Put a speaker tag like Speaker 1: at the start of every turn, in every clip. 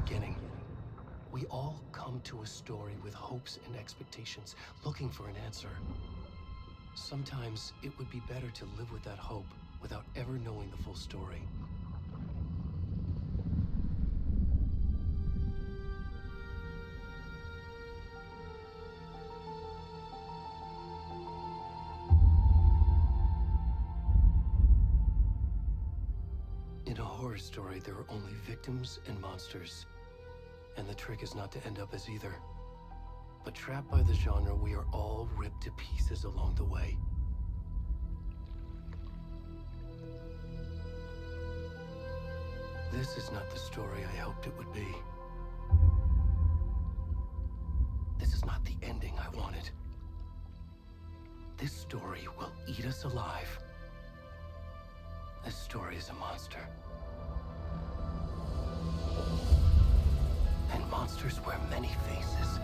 Speaker 1: beginning. We all come to a story with hopes and expectations, looking for an answer. Sometimes it would be better to live with that hope without ever knowing the full story. In a horror story, there are only victims and monsters. And the trick is not to end up as either. But trapped by the genre, we are all ripped to pieces along the way. This is not the story I hoped it would be. This is not the ending I wanted. This story will eat us alive. This story is a monster. And monsters wear many faces.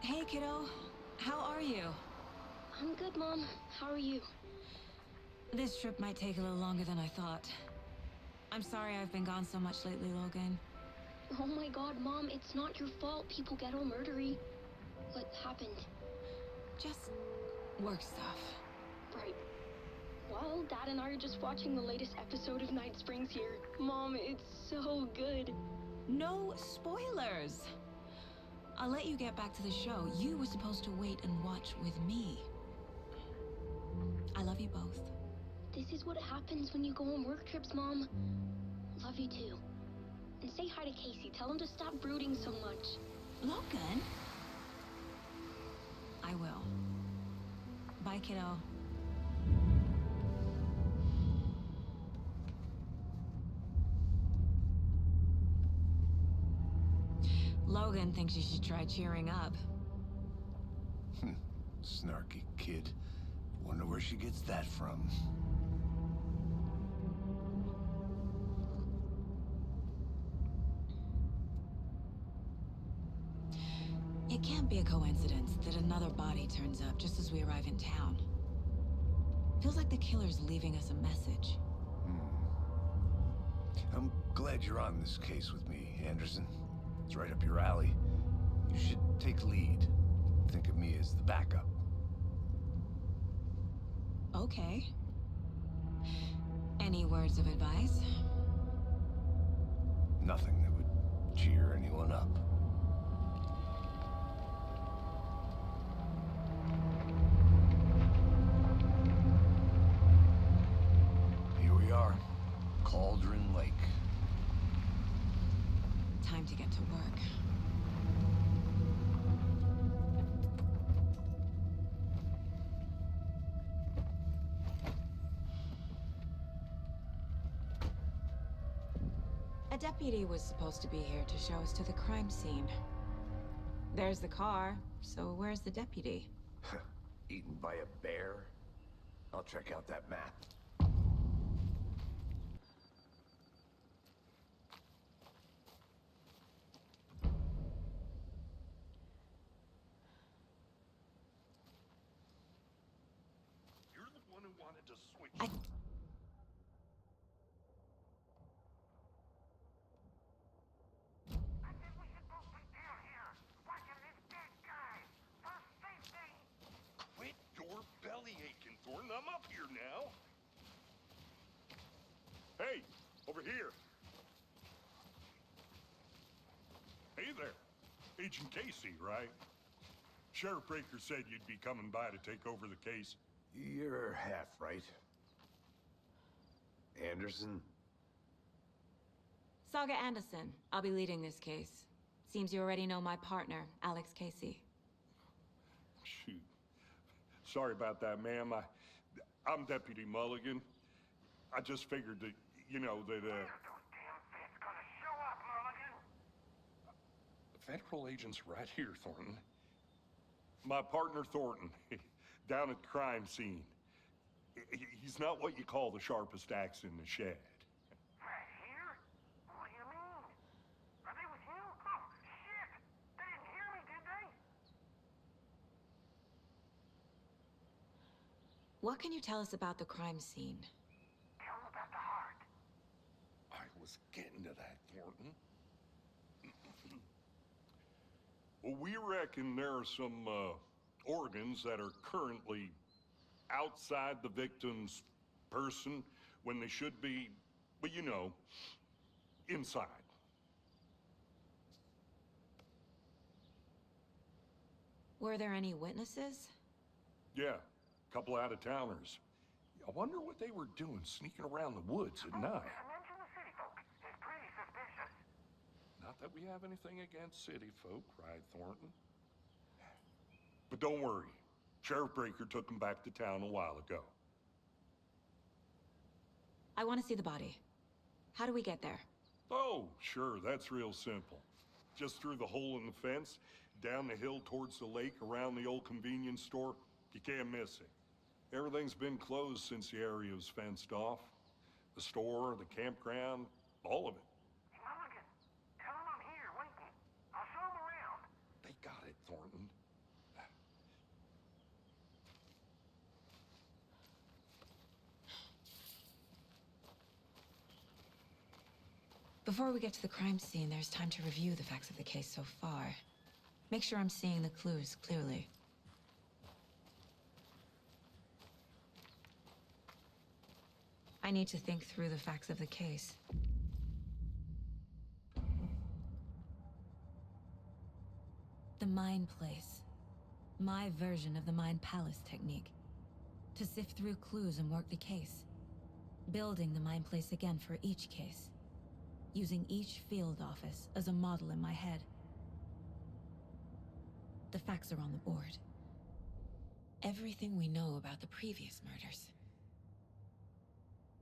Speaker 2: Hey, kiddo. How are you?
Speaker 3: I'm good, Mom. How are you?
Speaker 2: This trip might take a little longer than I thought. I'm sorry I've been gone so much lately, Logan.
Speaker 3: Oh my god, Mom, it's not your fault people get all murdery. What happened?
Speaker 2: Just work stuff.
Speaker 3: Right. Well, Dad and I are just watching the latest episode of Night Springs here. Mom, it's so good.
Speaker 2: No spoilers! I'll let you get back to the show. You were supposed to wait and watch with me. I love you both.
Speaker 3: This is what happens when you go on work trips, Mom. Love you too. And say hi to Casey. Tell him to stop brooding so much.
Speaker 2: Logan? I will. Bye, kiddo. Logan thinks you should try cheering up.
Speaker 4: Snarky kid. Wonder where she gets that from.
Speaker 2: It can't be a coincidence that another body turns up just as we arrive in town. Feels like the killer's leaving us a message.
Speaker 4: I'm glad you're on this case with me, Anderson. It's right up your alley. You should take lead. Think of me as the backup.
Speaker 2: Okay. Any words of advice?
Speaker 4: Nothing that would cheer anyone up. Here we are. Cauldron Lake.
Speaker 2: Time to get to work. A deputy was supposed to be here to show us to the crime scene. There's the car, so where's the deputy?
Speaker 4: Eaten by a bear? I'll check out that map.
Speaker 5: You're the one who wanted to switch.
Speaker 2: I...
Speaker 5: I think we should both be down here, watching this dead guy. For safety. Quit your belly aching, Thornton. I'm up here now. Hey, over here. Hey there. Agent Casey, right? Sheriff Breaker said you'd be coming by to take over the case.
Speaker 4: You're half right. Anderson?
Speaker 2: Saga Anderson. I'll be leading this case. Seems you already know my partner, Alex Casey.
Speaker 5: Shoot. Sorry about that, ma'am. I'm Deputy Mulligan. I just figured that, you know, that,
Speaker 6: Those damn feds gonna show up, Mulligan.
Speaker 5: the federal agent's right here, Thornton. My partner, Thornton, down at the crime scene. He's not what you call the sharpest axe in the shed.
Speaker 6: Right here? What do you mean? Are they with you? Oh, shit! They didn't hear me, did they?
Speaker 2: What can you tell us about the crime scene?
Speaker 6: Tell them about the heart.
Speaker 5: I was getting to that, Thornton. Well, we reckon there are some organs that are currently outside the victim's person when they should be, well, you know, inside.
Speaker 2: Were there any witnesses?
Speaker 5: Yeah, a couple out-of-towners. I wonder what they were doing sneaking around the woods at night.
Speaker 6: Mention the city folk. It's pretty suspicious.
Speaker 5: Not that we have anything against city folk, right, Thornton? But don't worry. Sheriff Breaker took them back to town a while ago.
Speaker 2: I want to see the body. How do we get there?
Speaker 5: Oh, sure, that's real simple. Just through the hole in the fence, down the hill towards the lake, around the old convenience store. You can't miss it. Everything's been closed since the area was fenced off. The store, the campground, all of it.
Speaker 6: Hey, Mulligan, tell them I'm here waiting. I'll show them around.
Speaker 5: They got it, Thornton.
Speaker 2: Before we get to the crime scene, there's time to review the facts of the case so far. Make sure I'm seeing the clues clearly. I need to think through the facts of the case. The Mind Place. My version of the Mind Palace technique. To sift through clues and work the case. Building the Mind Place again for each case. Using each field office as a model in my head. The facts are on the board. Everything we know about the previous murders.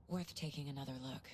Speaker 2: Worth taking another look.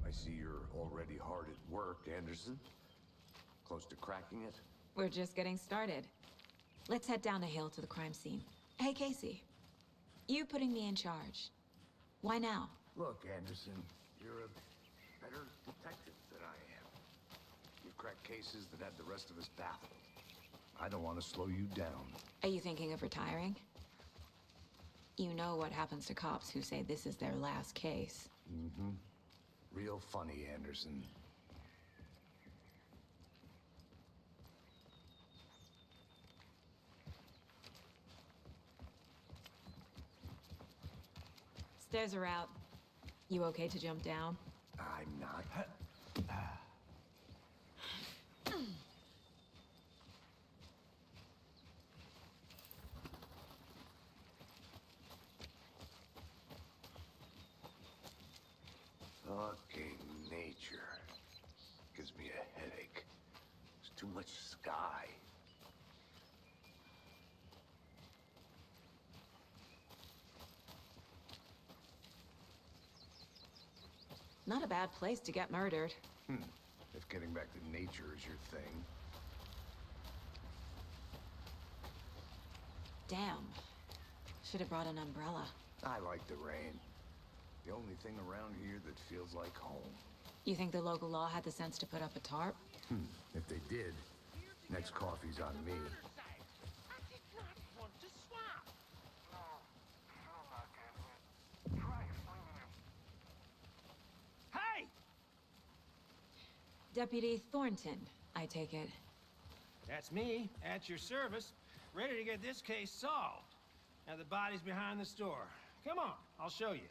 Speaker 4: I see you're already hard at work, Anderson. Close to cracking it?
Speaker 2: We're just getting started. Let's head down the hill to the crime scene. Hey, Casey. You putting me in charge. Why now?
Speaker 4: Look, Anderson, you're a better detective than I am. You've cracked cases that had the rest of us baffled. I don't want to slow you down.
Speaker 2: Are you thinking of retiring? You know what happens to cops who say this is their last case.
Speaker 4: Mm-hmm. Real funny, Anderson.
Speaker 2: Stairs are out. You okay to jump down?
Speaker 4: I'm not. Fucking nature. Gives me a headache. There's too much sky.
Speaker 2: Not a bad place to get murdered.
Speaker 4: If getting back to nature is your thing.
Speaker 2: Damn. Should have brought an umbrella.
Speaker 4: I like the rain. The only thing around here that feels like home.
Speaker 2: You think the local law had the sense to put up a tarp?
Speaker 4: If they did, next coffee's on me.
Speaker 6: I did not want to swap. No, still not getting it. Try explaining it. Hey!
Speaker 2: Deputy Thornton, I take it.
Speaker 7: That's me, at your service, ready to get this case solved. Now the body's behind the store. Come on, I'll show you.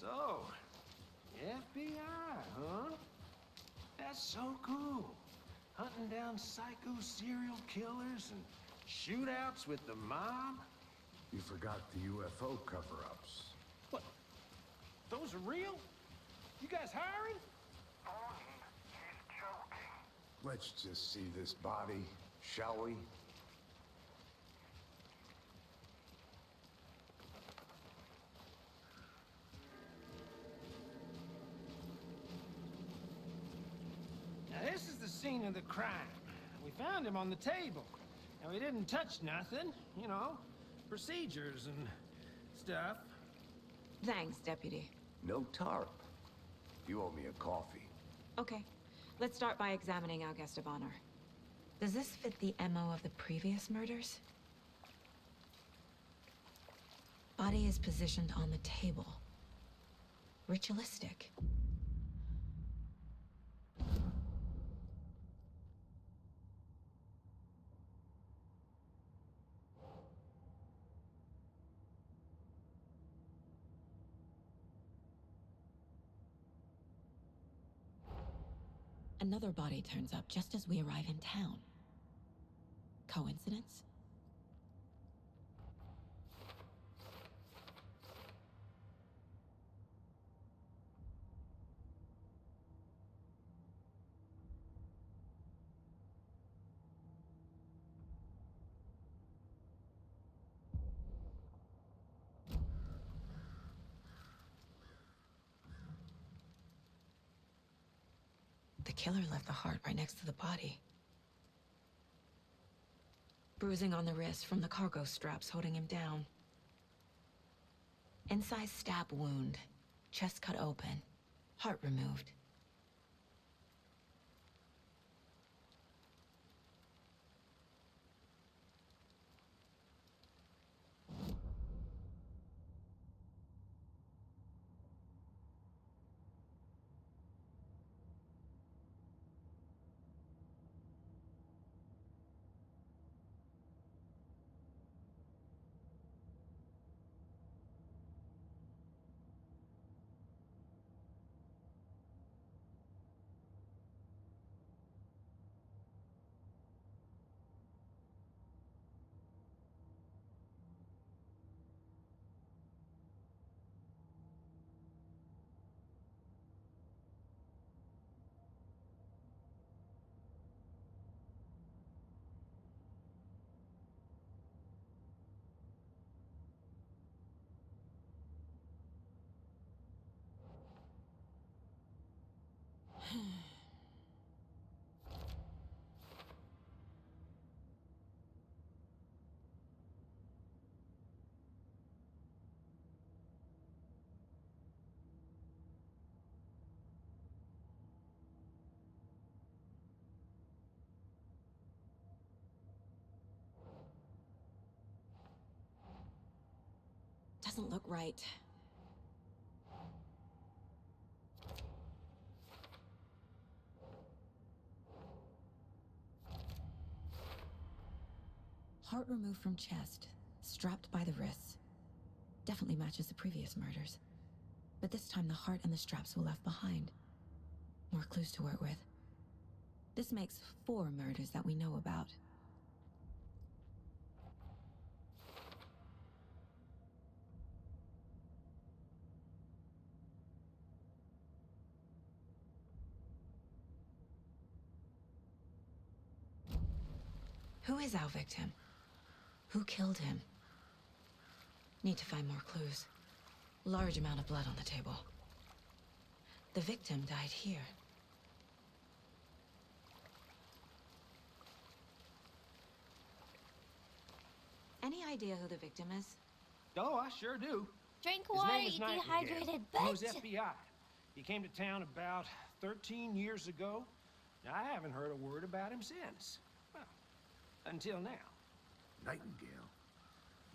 Speaker 7: So, FBI, huh? That's so cool. Hunting down psycho serial killers and shootouts with the mob.
Speaker 4: You forgot the UFO cover-ups.
Speaker 7: What? Those are real? You guys hiring?
Speaker 6: Bonnie, he's joking.
Speaker 4: Let's just see this body, shall we?
Speaker 7: Now this is the scene of the crime. We found him on the table. And we didn't touch nothing, you know, procedures and stuff.
Speaker 2: Thanks, Deputy.
Speaker 4: No tarp. You owe me a coffee.
Speaker 2: Okay. Let's start by examining our guest of honor. Does this fit the MO of the previous murders? Body is positioned on the table. Ritualistic. Another body turns up just as we arrive in town. Coincidence? The killer left the heart right next to the body. Bruising on the wrist from the cargo straps holding him down. Incised stab wound. Chest cut open. Heart removed. Doesn't look right. Heart removed from chest, strapped by the wrists. Definitely matches the previous murders. But this time the heart and the straps were left behind. More clues to work with. This makes 4 murders that we know about. Who is our victim? Who killed him? Need to find more clues. Large amount of blood on the table. The victim died here. Any idea who the victim is?
Speaker 7: Oh, I sure do.
Speaker 3: Drink
Speaker 7: His
Speaker 3: water,
Speaker 7: name is
Speaker 3: you
Speaker 7: Nightingale.
Speaker 3: dehydrated
Speaker 7: He was
Speaker 3: bitch.
Speaker 7: FBI. He came to town about 13 years ago. Now, I haven't heard a word about him since. Well, until now.
Speaker 4: Nightingale?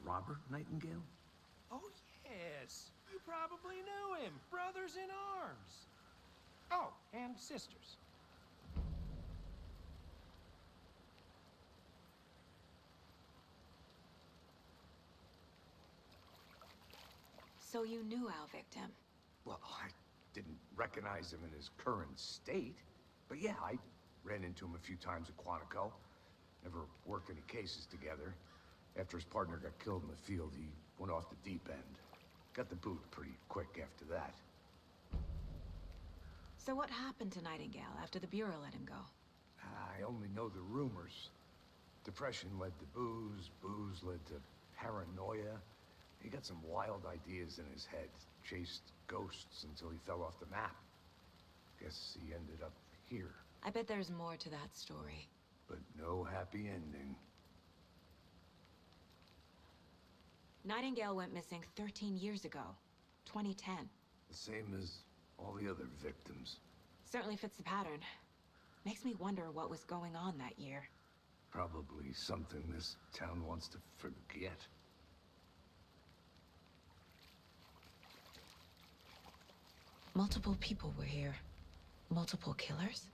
Speaker 4: Robert Nightingale?
Speaker 7: Oh, yes. You probably knew him. Brothers in arms. Oh, and sisters.
Speaker 2: So you knew our victim?
Speaker 4: Well, I didn't recognize him in his current state. But yeah, I ran into him a few times at Quantico. Never worked any cases together. After his partner got killed in the field, he went off the deep end. Got the boot pretty quick after that.
Speaker 2: So what happened to Nightingale after the Bureau let him go?
Speaker 4: I only know the rumors. Depression led to booze, booze led to paranoia. He got some wild ideas in his head, chased ghosts until he fell off the map. Guess he ended up here,
Speaker 2: I bet there's more to that story.
Speaker 4: but no happy ending.
Speaker 2: Nightingale went missing 13 years ago, 2010.
Speaker 4: The same as all the other victims.
Speaker 2: Certainly fits the pattern. Makes me wonder what was going on that year.
Speaker 4: Probably something this town wants to forget.
Speaker 2: Multiple people were here. Multiple killers?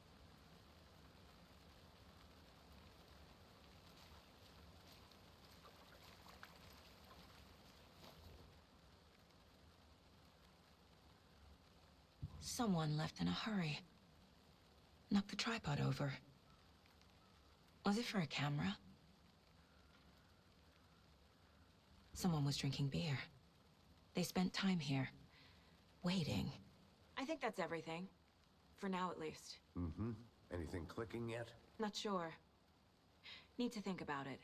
Speaker 2: Someone left in a hurry. Knocked the tripod over. Was it for a camera? Someone was drinking beer. They spent time here, waiting. I think that's everything. For now, at least.
Speaker 4: Mm-hmm. Anything clicking yet?
Speaker 2: Not sure. Need to think about it.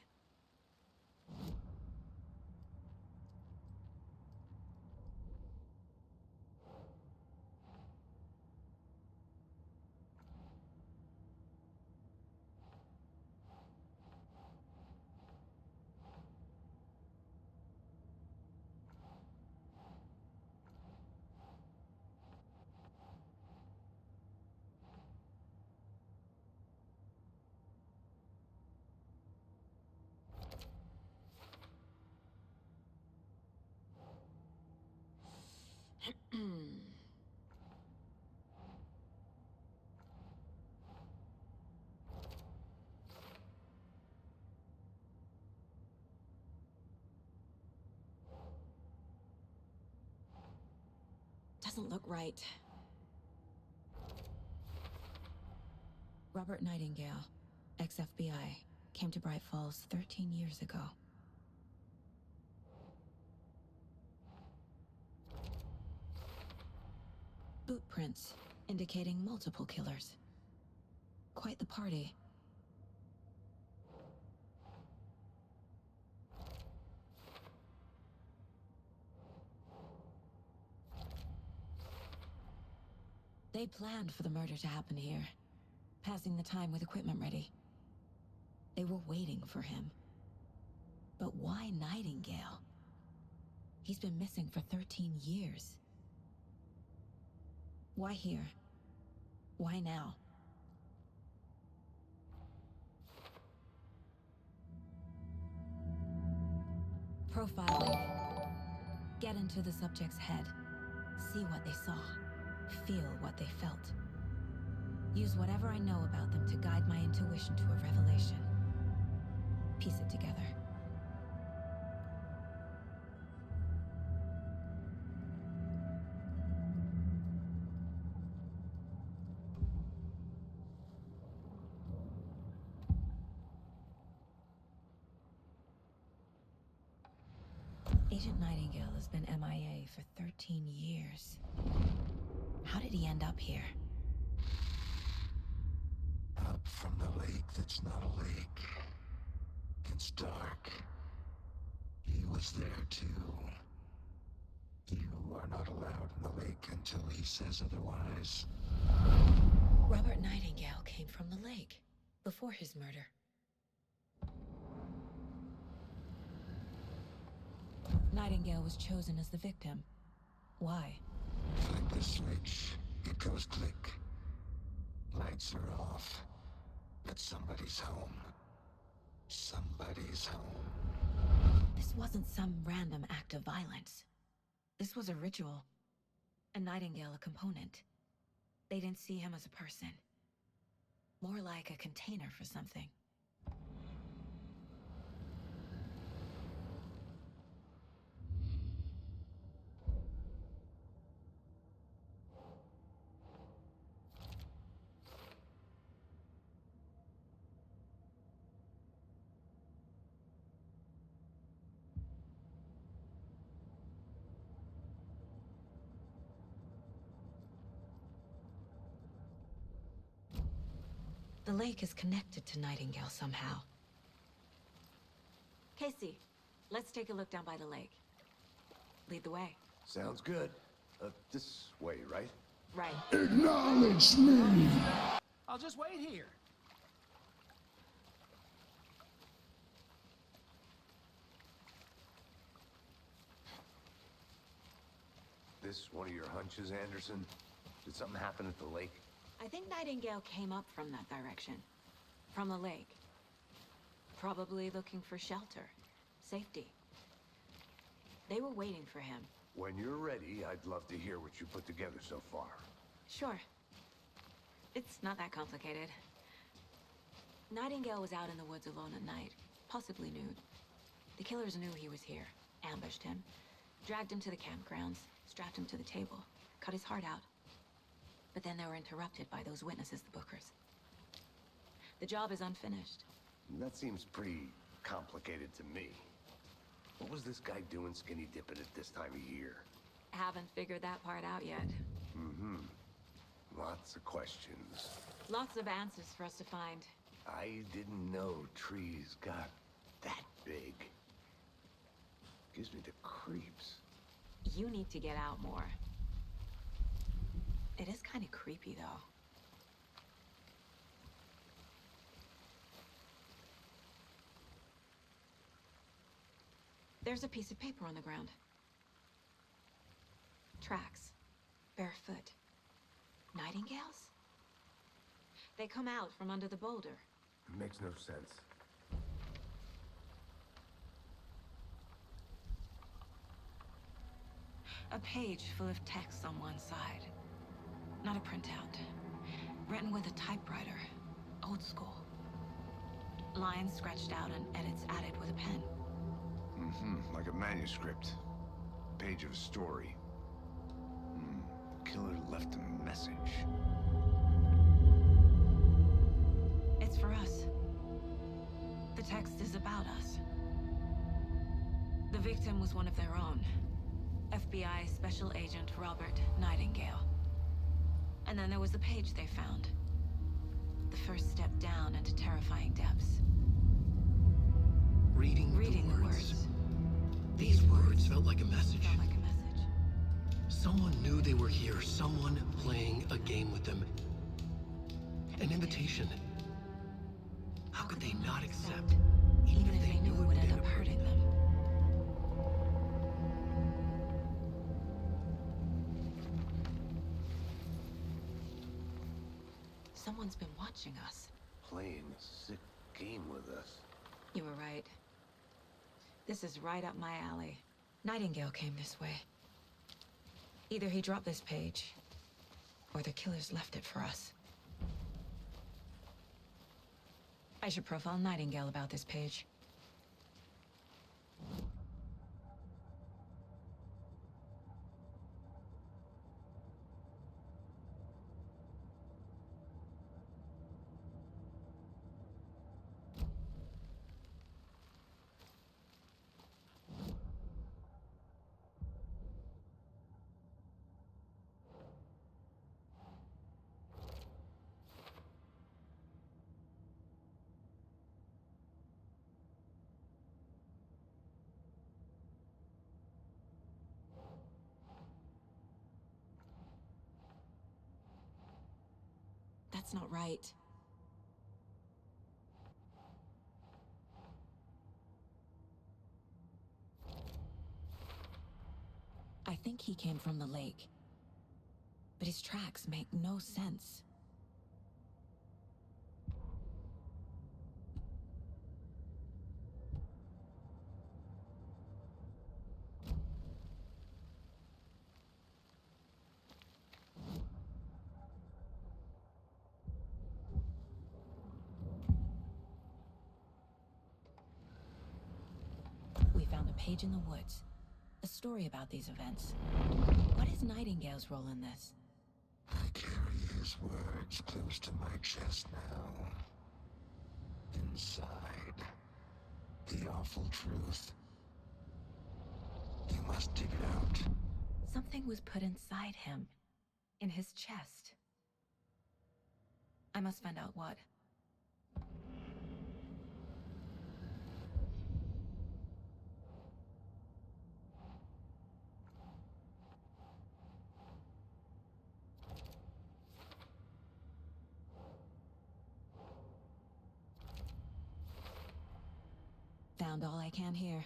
Speaker 2: Doesn't look right. Robert Nightingale, ex-FBI, came to Bright Falls 13 years ago. Boot prints, indicating multiple killers. Quite the party. They planned for the murder to happen here, passing the time with equipment ready. They were waiting for him. But why Nightingale? He's been missing for 13 years. Why here? Why now? Profiling. Get into the subject's head. See what they saw. Feel what they felt. Use whatever I know about them to guide my intuition to a revelation. Piece it together. Agent Nightingale has been MIA for 13 years. How did he end up here?
Speaker 8: Up from the lake that's not a lake. It's dark. He was there too. You are not allowed in the lake until he says otherwise.
Speaker 2: Robert Nightingale came from the lake, before his murder. Nightingale was chosen as the victim. Why?
Speaker 8: Flick the switch, it goes click. Lights are off. But somebody's home. Somebody's home.
Speaker 2: This wasn't some random act of violence. This was a ritual. And Nightingale a component. They didn't see him as a person. More like a container for something. The lake is connected to Nightingale somehow. Casey, let's take a look down by the lake. Lead the way.
Speaker 4: Sounds good. This way, right?
Speaker 2: Right.
Speaker 8: Acknowledge me!
Speaker 7: I'll just wait here.
Speaker 4: This one of your hunches, Anderson? Did something happen at the lake?
Speaker 2: I think Nightingale came up from that direction. From the lake. Probably looking for shelter. Safety. They were waiting for him.
Speaker 4: When you're ready, I'd love to hear what you put together so far.
Speaker 2: Sure. It's not that complicated. Nightingale was out in the woods alone at night, possibly nude. The killers knew he was here, ambushed him, dragged him to the campgrounds, strapped him to the table, cut his heart out. But then they were interrupted by those witnesses, the Bookers. The job is unfinished.
Speaker 4: That seems pretty complicated to me. What was this guy doing skinny dipping at this time of year?
Speaker 2: Haven't figured that part out yet.
Speaker 4: Mm-hmm. Lots of questions.
Speaker 2: Lots of answers for us to find.
Speaker 4: I didn't know trees got that big. Gives me the creeps.
Speaker 2: You need to get out more. It is kind of creepy, though. There's a piece of paper on the ground. Tracks. Barefoot. Nightingales? They come out from under the boulder.
Speaker 4: It makes no sense.
Speaker 2: A page full of text on one side. Not a printout. Written with a typewriter. Old school. Lines scratched out and edits added with a pen.
Speaker 4: Mm-hmm. Like a manuscript. Page of a story. Killer left a message.
Speaker 2: It's for us. The text is about us. The victim was one of their own. FBI Special Agent Robert Nightingale. And then there was the page they found. The first step down into terrifying depths.
Speaker 1: Reading the words. These words felt like a message.
Speaker 2: Felt like a message.
Speaker 1: Someone knew they were here, someone playing a game with them. An invitation. How could they not accept,
Speaker 2: Even if they knew it would end up hurting them. Someone's been watching us.
Speaker 4: Playing a sick game with us.
Speaker 2: You were right. This is right up my alley. Nightingale came this way. Either he dropped this page, or the killers left it for us. I should profile Nightingale about this page. That's not right. I think he came from the lake. But his tracks make no sense. We found a page in the woods. A story about these events. What is Nightingale's role in this?
Speaker 8: I carry his words close to my chest now. Inside, the awful truth. You must dig it out.
Speaker 2: Something was put inside him. In his chest. I must find out what. Found all I can here.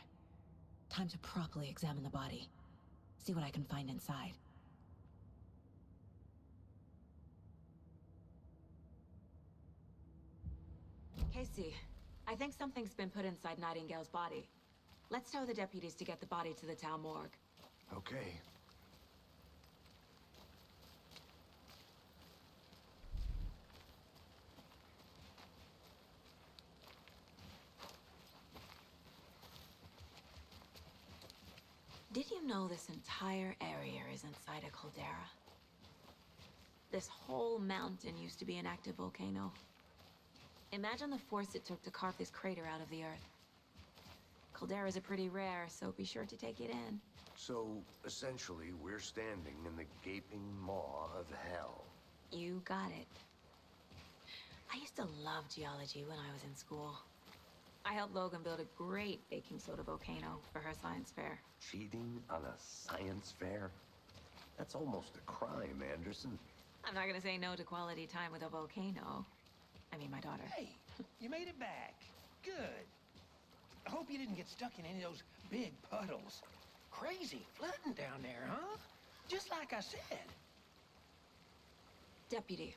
Speaker 2: Time to properly examine the body. See what I can find inside. Casey, I think something's been put inside Nightingale's body. Let's tell the deputies to get the body to the town morgue.
Speaker 4: Okay.
Speaker 2: Did you know this entire area is inside a caldera? This whole mountain used to be an active volcano. Imagine the force it took to carve this crater out of the earth. Calderas are pretty rare, so be sure to take it in.
Speaker 4: So, essentially, we're standing in the gaping maw of hell.
Speaker 2: You got it. I used to love geology when I was in school. I helped Logan build a great baking soda volcano for her science fair.
Speaker 4: Cheating on a science fair? That's almost a crime, Anderson.
Speaker 2: I'm not gonna say no to quality time with a volcano. I mean, my daughter.
Speaker 7: Hey, you made it back. Good. I hope you didn't get stuck in any of those big puddles. Crazy flooding down there, huh? Just like I said.
Speaker 2: Deputy,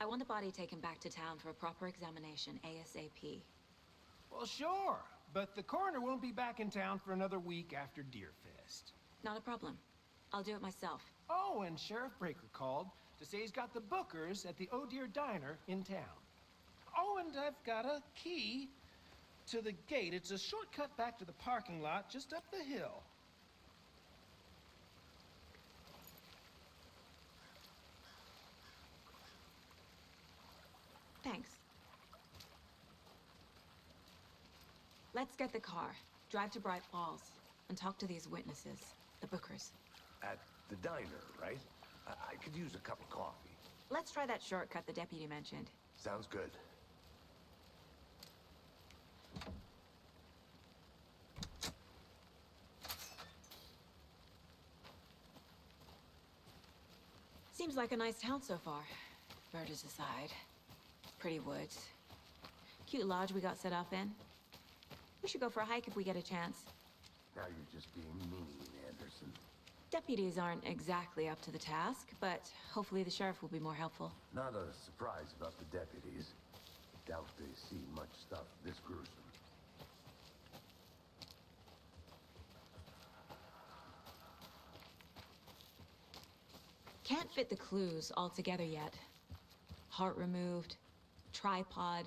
Speaker 2: I want the body taken back to town for a proper examination ASAP.
Speaker 7: Well, sure. But the coroner won't be back in town for another week after Deerfest.
Speaker 2: Not a problem. I'll do it myself.
Speaker 7: Oh, and Sheriff Breaker called to say he's got the bookers at the Oh Dear Diner in town. Oh, and I've got a key to the gate. It's a shortcut back to the parking lot just up the hill.
Speaker 2: Thanks. Let's get the car, drive to Bright Falls, and talk to these witnesses, the bookers.
Speaker 4: At the diner, right? I could use a cup of coffee.
Speaker 2: Let's try that shortcut the deputy mentioned.
Speaker 4: Sounds good.
Speaker 2: Seems like a nice town so far. Murders aside. Pretty woods. Cute lodge we got set up in. We should go for a hike if we get a chance.
Speaker 4: Now you're just being mean, Anderson.
Speaker 2: Deputies aren't exactly up to the task, but hopefully the sheriff will be more helpful.
Speaker 4: Not a surprise about the deputies. Doubt they see much stuff this gruesome.
Speaker 2: Can't fit the clues all together yet. Heart removed, tripod,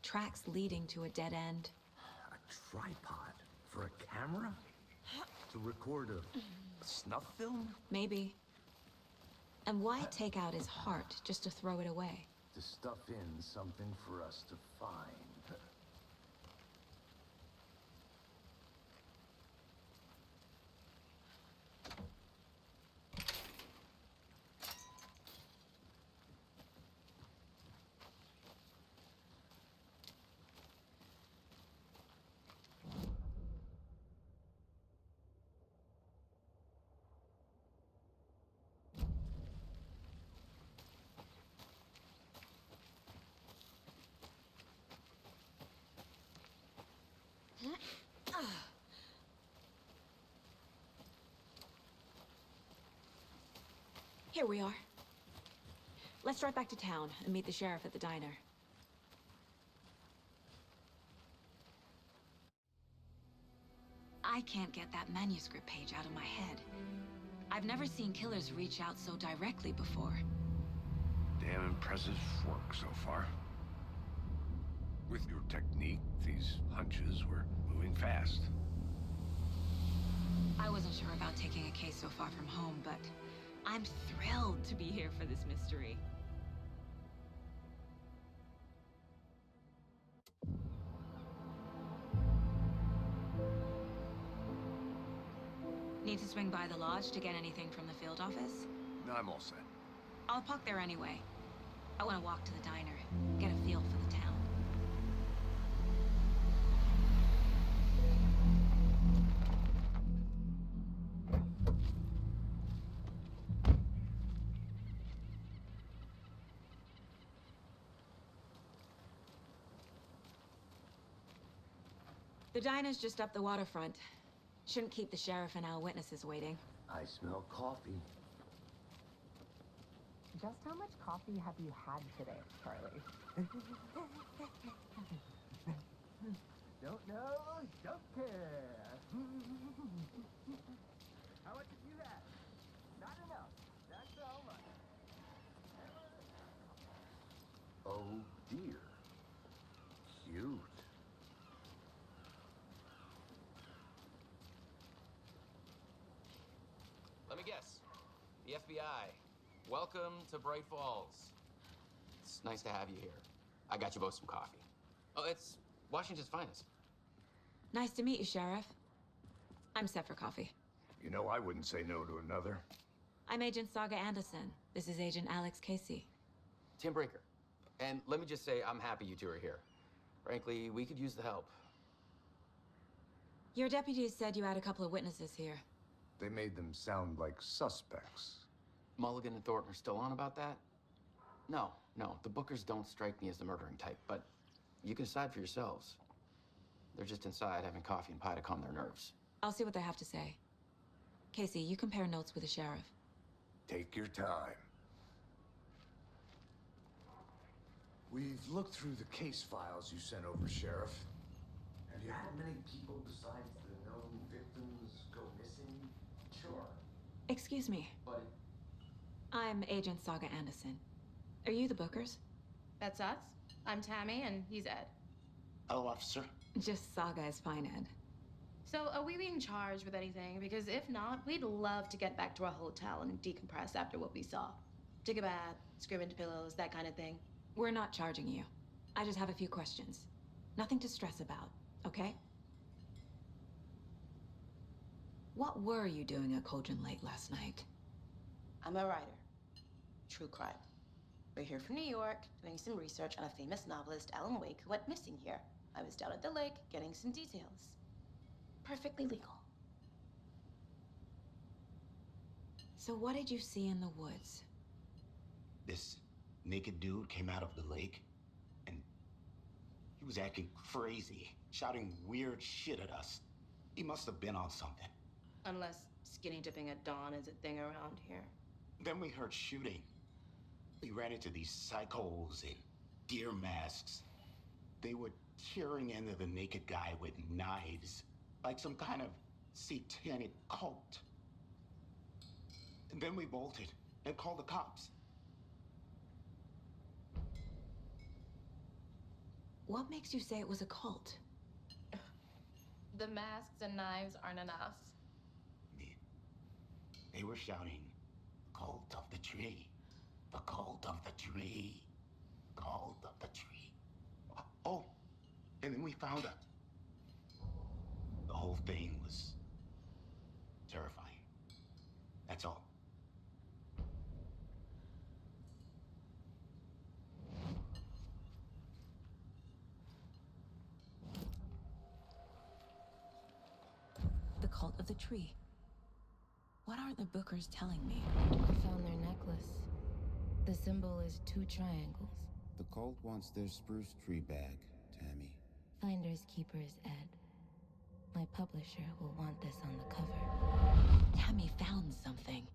Speaker 2: tracks leading to a dead end.
Speaker 4: A tripod? For a camera? To record a snuff film?
Speaker 2: Maybe. And why take out his heart just to throw it away?
Speaker 4: To stuff in something for us to find.
Speaker 2: Here we are. Let's drive back to town and meet the sheriff at the diner. I can't get that manuscript page out of my head. I've never seen killers reach out so directly before.
Speaker 4: Damn impressive work so far. With your technique, these hunches were moving fast.
Speaker 2: I wasn't sure about taking a case so far from home, but I'm thrilled to be here for this mystery. Need to swing by the lodge to get anything from the field office?
Speaker 4: No, I'm all set.
Speaker 2: I'll park there anyway. I want to walk to the diner, get a feel for the town. The diner's just up the waterfront. Shouldn't keep the sheriff and our witnesses waiting.
Speaker 4: I smell coffee.
Speaker 9: Just how much coffee have you had today, Charlie? Don't know, don't care. How much have you had? Not enough. That's how much.
Speaker 4: Oh dear. Cute.
Speaker 10: Let me guess. The FBI. Welcome to Bright Falls. It's nice to have you here. I got you both some coffee. Oh, it's Washington's finest.
Speaker 2: Nice to meet you, Sheriff. I'm set for coffee.
Speaker 4: You know, I wouldn't say no to another.
Speaker 2: I'm Agent Saga Anderson. This is Agent Alex Casey.
Speaker 10: Tim Breaker. And let me just say, I'm happy you two are here. Frankly, we could use the help.
Speaker 2: Your deputies said you had a couple of witnesses here.
Speaker 4: They made them sound like suspects.
Speaker 10: Mulligan and Thornton are still on about that? No, the Bookers don't strike me as the murdering type, but you can decide for yourselves. They're just inside having coffee and pie to calm their nerves.
Speaker 2: I'll see what they have to say. Casey, you compare notes with the sheriff.
Speaker 4: Take your time. We've looked through the case files you sent over, Sheriff. Have you had many people besides the known victims go missing? Sure.
Speaker 2: Excuse me.
Speaker 10: But
Speaker 2: I'm Agent Saga Anderson. Are you the Bookers?
Speaker 11: That's us. I'm Tammy, and he's Ed.
Speaker 8: Hello, officer.
Speaker 2: Just Saga is fine, Ed.
Speaker 11: So, are we being charged with anything? Because if not, we'd love to get back to our hotel and decompress after what we saw. Take a bath, scream into pillows, that kind of thing.
Speaker 2: We're not charging you. I just have a few questions. Nothing to stress about, okay? What were you doing at Cauldron Lake last night?
Speaker 11: I'm a writer. True crime. We're here from New York, doing some research on a famous novelist, Alan Wake, who went missing here. I was down at the lake, getting some details. Perfectly legal.
Speaker 2: So what did you see in the woods?
Speaker 8: This naked dude came out of the lake, and he was acting crazy, shouting weird shit at us. He must have been on something.
Speaker 11: Unless skinny dipping at dawn is a thing around here.
Speaker 8: Then we heard shooting. We ran into these psychos in deer masks. They were tearing into the naked guy with knives, like some kind of satanic cult. And then we bolted and called the cops.
Speaker 2: What makes you say it was a cult?
Speaker 11: The masks and knives aren't enough.
Speaker 8: They were shouting, "Cult of the tree, the cult of the tree, cult of the tree." Oh, and then we found out. The whole thing was terrifying. That's all.
Speaker 2: The cult of the tree. What aren't the Bookers telling me?
Speaker 12: I found their necklace. The symbol is 2 triangles.
Speaker 13: The cult wants their spruce tree bag, Tammy.
Speaker 12: Finders keepers, Ed. My publisher will want this on the cover.
Speaker 2: Tammy found something.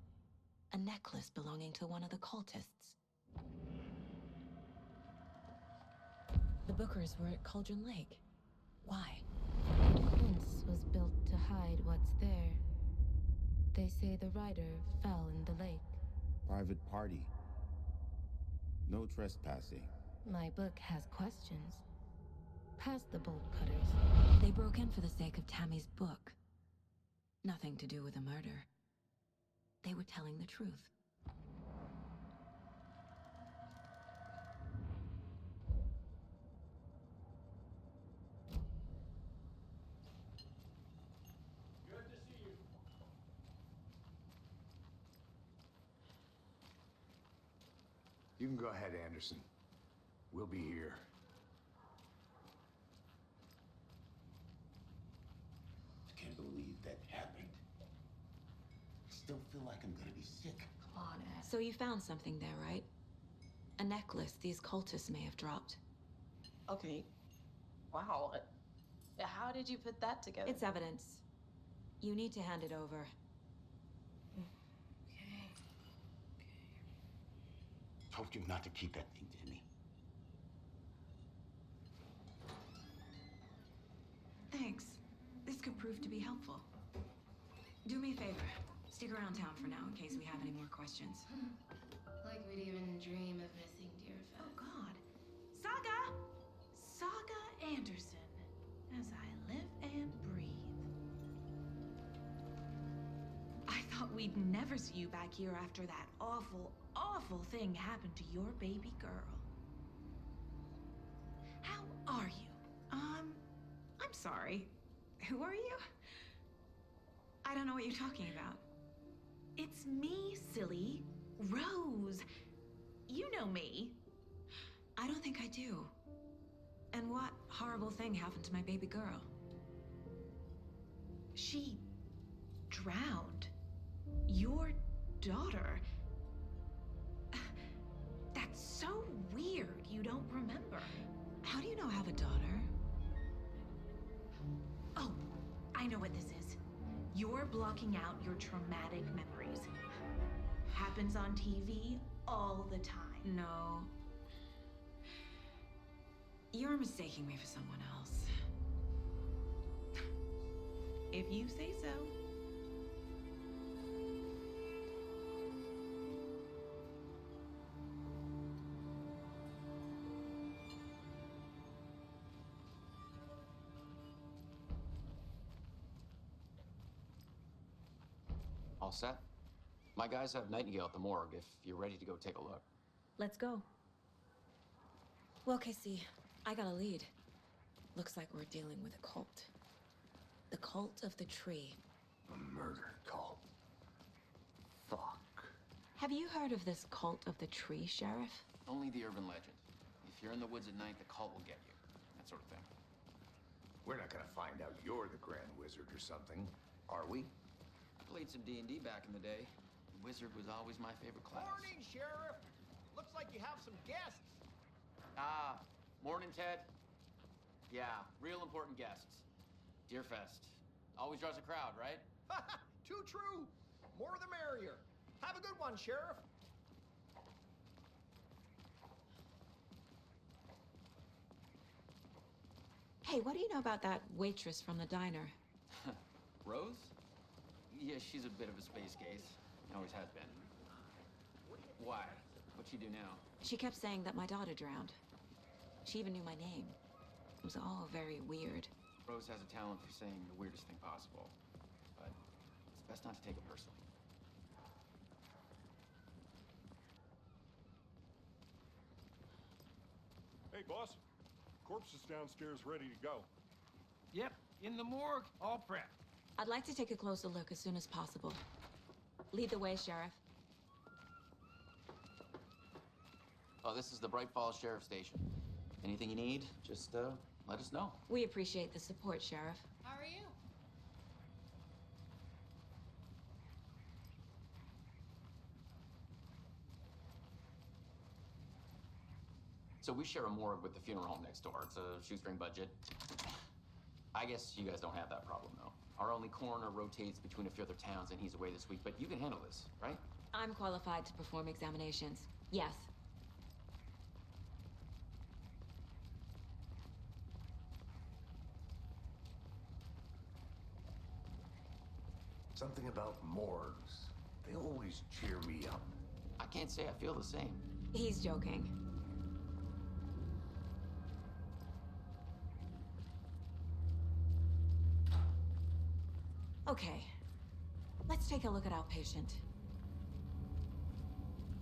Speaker 2: A necklace belonging to one of the cultists. The Bookers were at Cauldron Lake. Why?
Speaker 12: The fence was built to hide what's there. They say the rider fell in the lake.
Speaker 13: Private party. No trespassing.
Speaker 12: My book has questions. Past the bolt cutters.
Speaker 2: They broke in for the sake of Tammy's book. Nothing to do with a murder. They were telling the truth.
Speaker 6: Good to see you.
Speaker 4: You can go ahead, Anderson. We'll be here.
Speaker 8: I can't believe that happened. I still feel like I'm gonna be sick.
Speaker 11: Come on, Ed.
Speaker 2: So you found something there, right? A necklace these cultists may have dropped.
Speaker 11: Okay. Wow. How did you put that together?
Speaker 2: It's evidence. You need to hand it over.
Speaker 11: Okay.
Speaker 8: Told you not to keep that thing, Timmy.
Speaker 2: Thanks. This could prove to be helpful. Do me a favor. Stick around town for now in case we have any more questions.
Speaker 11: Like we'd even dream of missing dear
Speaker 2: Oh,
Speaker 11: fellow.
Speaker 2: God.
Speaker 14: Saga! Saga Anderson, as I live and breathe. I thought we'd never see you back here after that awful, awful thing happened to your baby girl. How are you? I'm sorry. Who are you? I don't know what you're talking about. It's me, silly. Rose. You know me.
Speaker 2: I don't think I do. And what horrible thing happened to my baby girl?
Speaker 14: She drowned. Your daughter. That's so weird you don't remember.
Speaker 2: How do you know I have a daughter?
Speaker 14: Oh, I know what this is. You're blocking out your traumatic memories. Happens on TV all the time.
Speaker 2: No. You're mistaking me for someone else.
Speaker 14: If you say so.
Speaker 10: All set? My guys have Nightingale at the morgue if you're ready to go take a look.
Speaker 2: Let's go. Well, Casey, I got a lead. Looks like we're dealing with a cult. The cult of the tree.
Speaker 4: A murder cult. Fuck.
Speaker 2: Have you heard of this cult of the tree, Sheriff?
Speaker 10: Only the urban legend. If you're in the woods at night, the cult will get you. That sort of thing.
Speaker 4: We're not gonna find out you're the Grand Wizard or something, are we?
Speaker 10: Played some D&D back in the day. Wizard was always my favorite class.
Speaker 7: Morning, Sheriff. Looks like you have some guests.
Speaker 10: Ah, morning, Ted. Yeah, real important guests. Deerfest. Always draws a crowd, right?
Speaker 7: Too true. More the merrier. Have a good one, Sheriff.
Speaker 2: Hey, what do you know about that waitress from the diner?
Speaker 10: Rose? Yeah, she's a bit of a space case. Always has been. Why? What'd she do now?
Speaker 2: She kept saying that my daughter drowned. She even knew my name. It was all very weird.
Speaker 10: Rose has a talent for saying the weirdest thing possible. But it's best not to take it personally.
Speaker 5: Hey, boss. Corpse is downstairs ready to go.
Speaker 7: Yep, in the morgue, all prepped.
Speaker 2: I'd like to take a closer look as soon as possible. Lead the way, Sheriff.
Speaker 10: Oh, this is the Bright Falls Sheriff Station. Anything you need, just let us know.
Speaker 2: We appreciate the support, Sheriff.
Speaker 14: How are you?
Speaker 10: So we share a morgue with the funeral home next door. It's a shoestring budget. I guess you guys don't have that problem, though. Our only coroner rotates between a few other towns, and he's away this week, but you can handle this, right?
Speaker 2: I'm qualified to perform examinations. Yes.
Speaker 4: Something about morgues. They always cheer me up.
Speaker 10: I can't say I feel the same.
Speaker 2: He's joking. Okay. Let's take a look at our patient.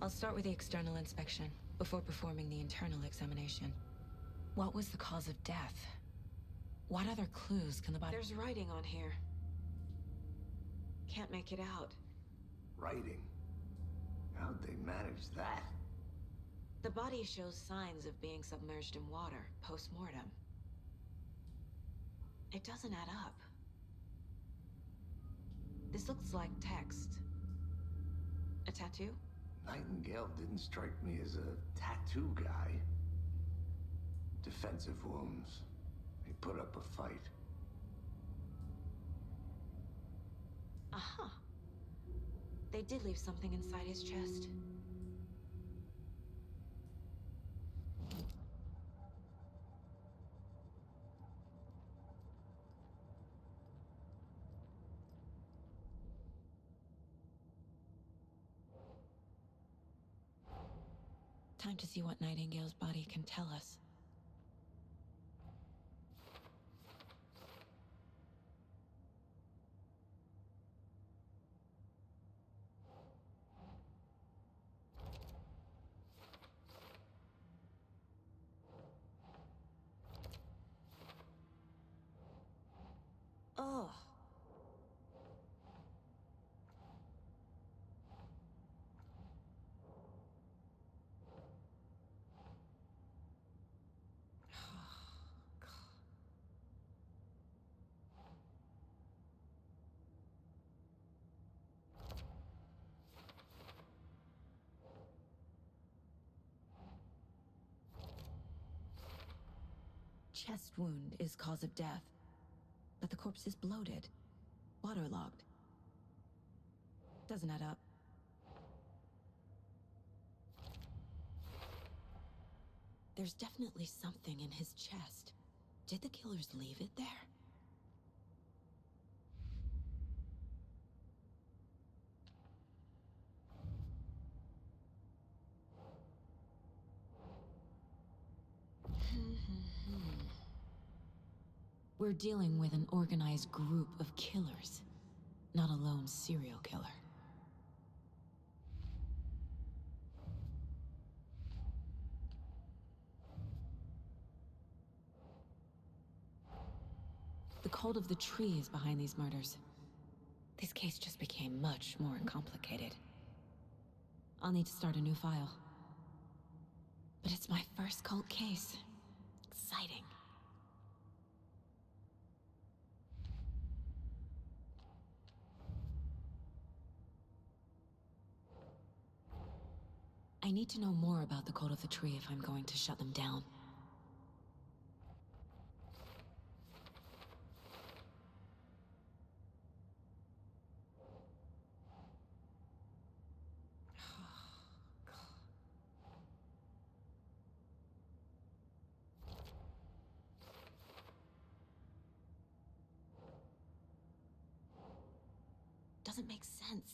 Speaker 2: I'll start with the external inspection before performing the internal examination. What was the cause of death? What other clues can the body... There's writing on here. Can't make it out.
Speaker 4: Writing? How'd they manage that?
Speaker 2: The body shows signs of being submerged in water post-mortem. It doesn't add up. This looks like text. A tattoo?
Speaker 4: Nightingale didn't strike me as a tattoo guy. Defensive wounds. He put up a fight.
Speaker 2: Aha. They did leave something inside his chest. Time to see what Nightingale's body can tell us. Oh. Chest wound is cause of death, but the corpse is bloated, waterlogged. Doesn't add up. There's definitely something in his chest. Did the killers leave it there? We're dealing with an organized group of killers, not a lone serial killer. The cult of the tree is behind these murders. This case just became much more complicated. I'll need to start a new file. But it's my first cult case. Exciting. I need to know more about the cult of the tree if I'm going to shut them down. Doesn't make sense.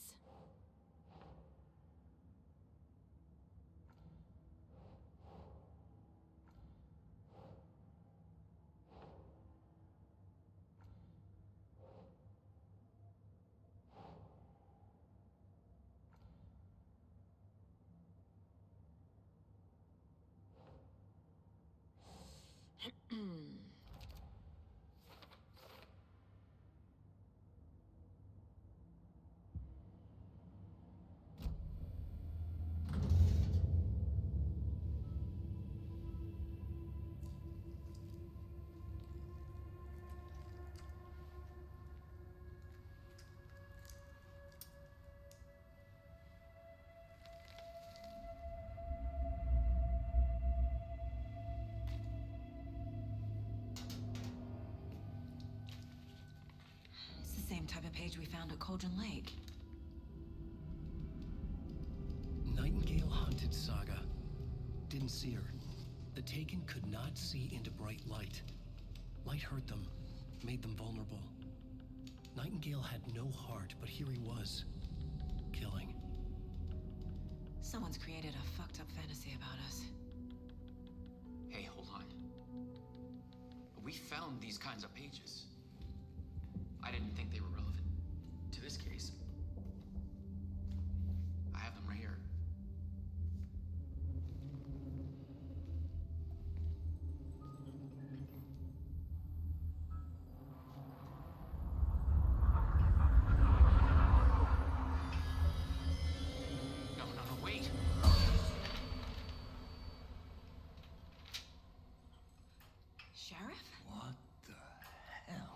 Speaker 2: It's the same type of page we found at Cauldron Lake.
Speaker 1: Nightingale hunted Saga. Didn't see her. The Taken could not see into bright light. Light hurt them, made them vulnerable. Nightingale had no heart, but here he was, killing.
Speaker 2: Someone's created a fucked up fantasy about us.
Speaker 10: Hey, hold on. We found these kinds of pages. I didn't think they were relevant to this case. I have them right here. No, wait!
Speaker 2: Sheriff?
Speaker 1: What the hell?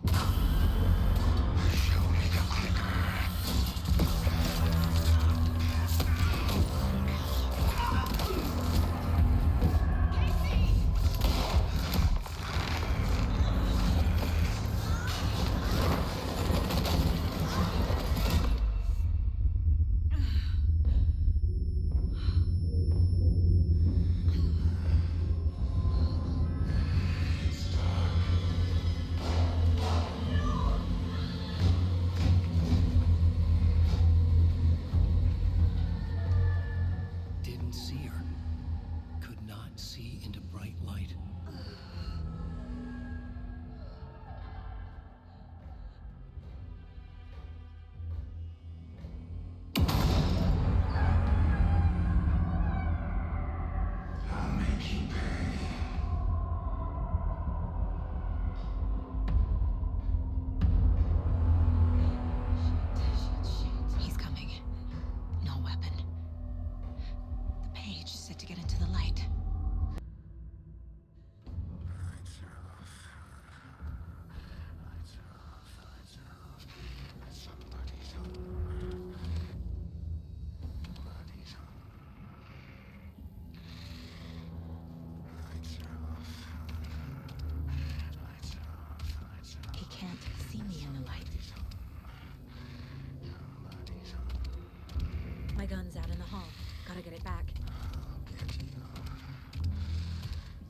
Speaker 2: gun's out in the hall. Gotta get it back.
Speaker 8: I'll get you.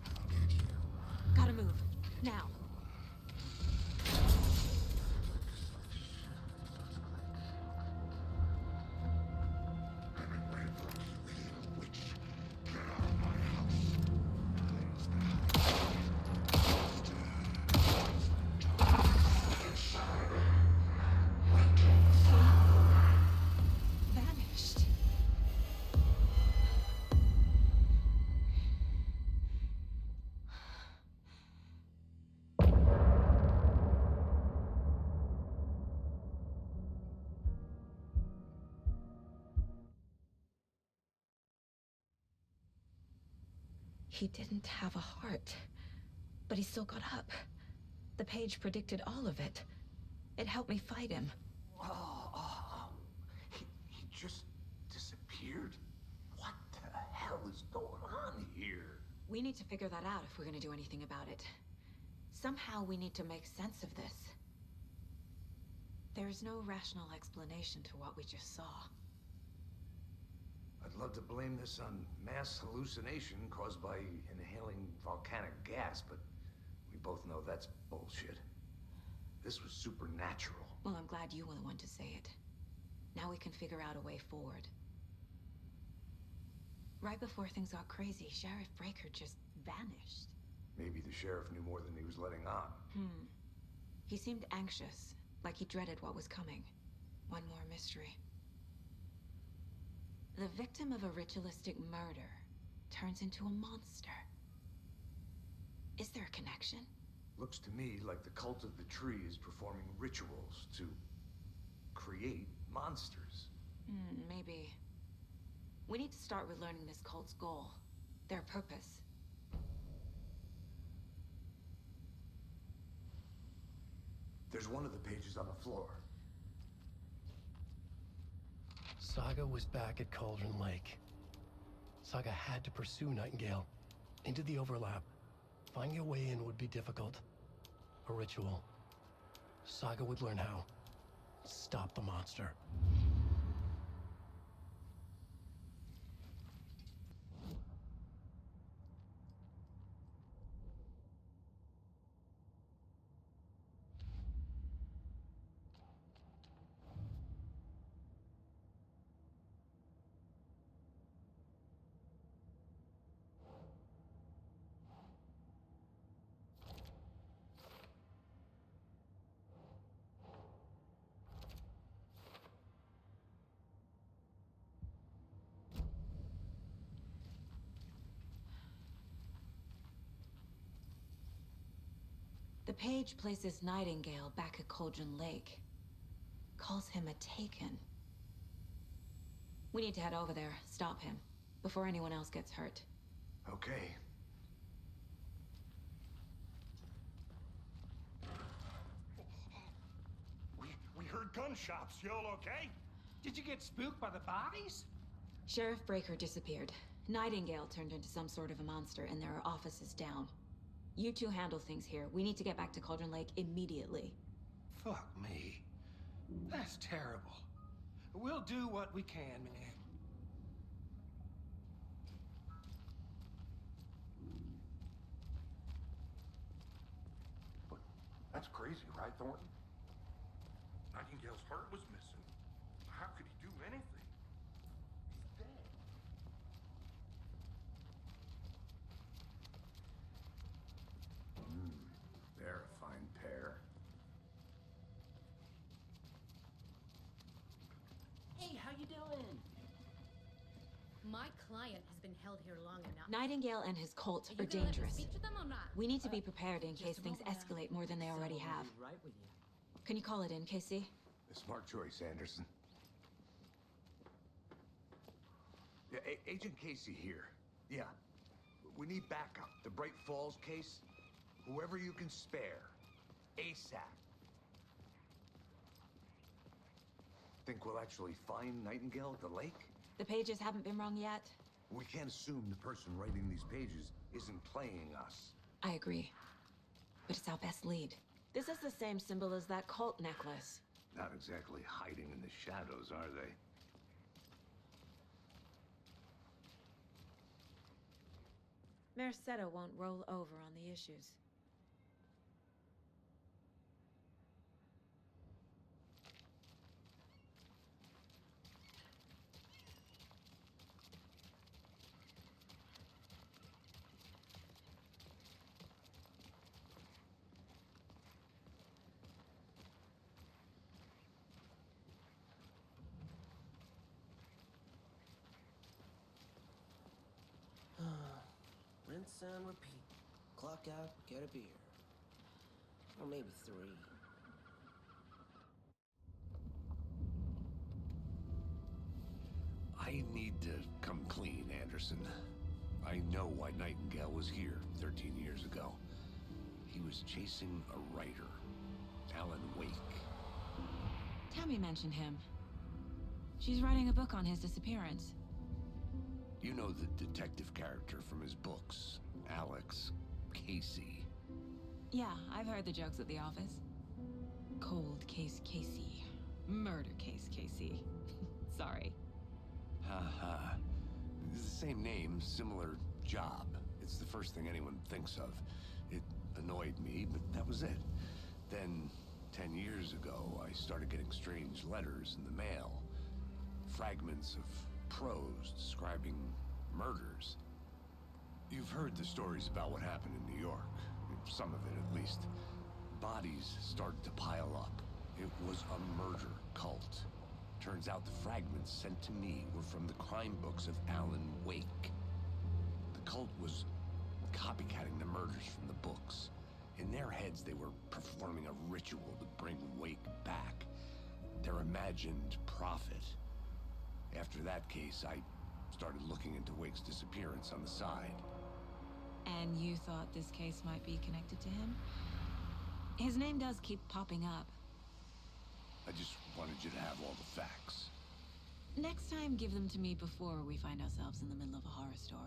Speaker 8: I'll get you.
Speaker 2: Gotta move. Now. Vanished. He didn't have a heart, but he still got up. The page predicted all of it. It helped me fight him.
Speaker 4: He just disappeared? What the hell is going on here?
Speaker 2: We need to figure that out if we're gonna do anything about it. Somehow we need to make sense of this. There's no rational explanation to what we just saw.
Speaker 4: I'd love to blame this on mass hallucination caused by inhaling volcanic gas, but we both know that's bullshit. This was supernatural.
Speaker 2: Well, I'm glad you were the one to say it. Now we can figure out a way forward. Right before things got crazy, Sheriff Breaker just vanished.
Speaker 4: Maybe the sheriff knew more than he was letting on.
Speaker 2: He seemed anxious, like he dreaded what was coming. One more mystery. The victim of a ritualistic murder turns into a monster. Is there a connection?
Speaker 4: Looks to me like the cult of the tree is performing rituals to create monsters.
Speaker 2: Maybe. We need to start with learning this cult's goal, their purpose.
Speaker 4: There's one of the pages on the floor.
Speaker 1: Saga was back at Cauldron Lake. Saga had to pursue Nightingale into the overlap. Finding a way in would be difficult. A ritual. Saga would learn how. Stop the monster.
Speaker 2: The page places Nightingale back at Cauldron Lake. Calls him a Taken. We need to head over there, stop him, before anyone else gets hurt.
Speaker 4: Okay.
Speaker 5: We heard gunshots. Y'all okay?
Speaker 7: Did you get spooked by the bodies?
Speaker 2: Sheriff Breaker disappeared. Nightingale turned into some sort of a monster, and there are offices down. You two handle things here. We need to get back to Cauldron Lake immediately.
Speaker 7: Fuck me. That's terrible. We'll do what we can, man.
Speaker 5: But that's crazy, right, Thornton? Nightingale's heart was missing. How could he do anything? He's dead.
Speaker 4: They're a fine pair.
Speaker 15: Hey, how you doing? My client has been held here long enough.
Speaker 2: Nightingale and his cult are
Speaker 15: you gonna let me
Speaker 2: dangerous.
Speaker 15: speak to them or not?
Speaker 2: We need to be prepared in case
Speaker 15: Just a
Speaker 2: things
Speaker 15: moment now.
Speaker 2: escalate more than they already have.
Speaker 15: I'll be right with you.
Speaker 2: Can you call it in, Casey?
Speaker 4: A smart choice, Anderson. Yeah, Agent Casey here. Yeah. We need backup. The Bright Falls case. Whoever you can spare. ASAP. Think we'll actually find Nightingale at the lake?
Speaker 2: The pages haven't been wrong yet.
Speaker 4: We can't assume the person writing these pages isn't playing us.
Speaker 2: I agree. But it's our best lead. This is the same symbol as that cult necklace.
Speaker 4: Not exactly hiding in the shadows, are they?
Speaker 2: Merceda won't roll over on the issues.
Speaker 16: Rinse and repeat. Clock out, get a beer. Or maybe 3.
Speaker 4: I need to come clean, Anderson. I know why Nightingale was here 13 years ago. He was chasing a writer, Alan Wake.
Speaker 2: Tammy mentioned him. She's writing a book on his disappearance.
Speaker 4: You know the detective character from his books, Alex Casey.
Speaker 2: Yeah, I've heard the jokes at the office. Cold case Casey. Murder case Casey. Sorry.
Speaker 4: Haha. It's the same name, similar job. It's the first thing anyone thinks of. It annoyed me, but that was it. Then, 10 years ago, I started getting strange letters in the mail. Fragments of prose describing murders. You've heard the stories about what happened in New York. Some of it, at least. Bodies started to pile up. It was a murder cult. Turns out the fragments sent to me were from the crime books of Alan Wake. The cult was copycatting the murders from the books. In their heads, they were performing a ritual to bring Wake back. Their imagined prophet. After that case, I started looking into Wake's disappearance on the side.
Speaker 2: And you thought this case might be connected to him? His name does keep popping up.
Speaker 4: I just wanted you to have all the facts.
Speaker 2: Next time, give them to me before we find ourselves in the middle of a horror story.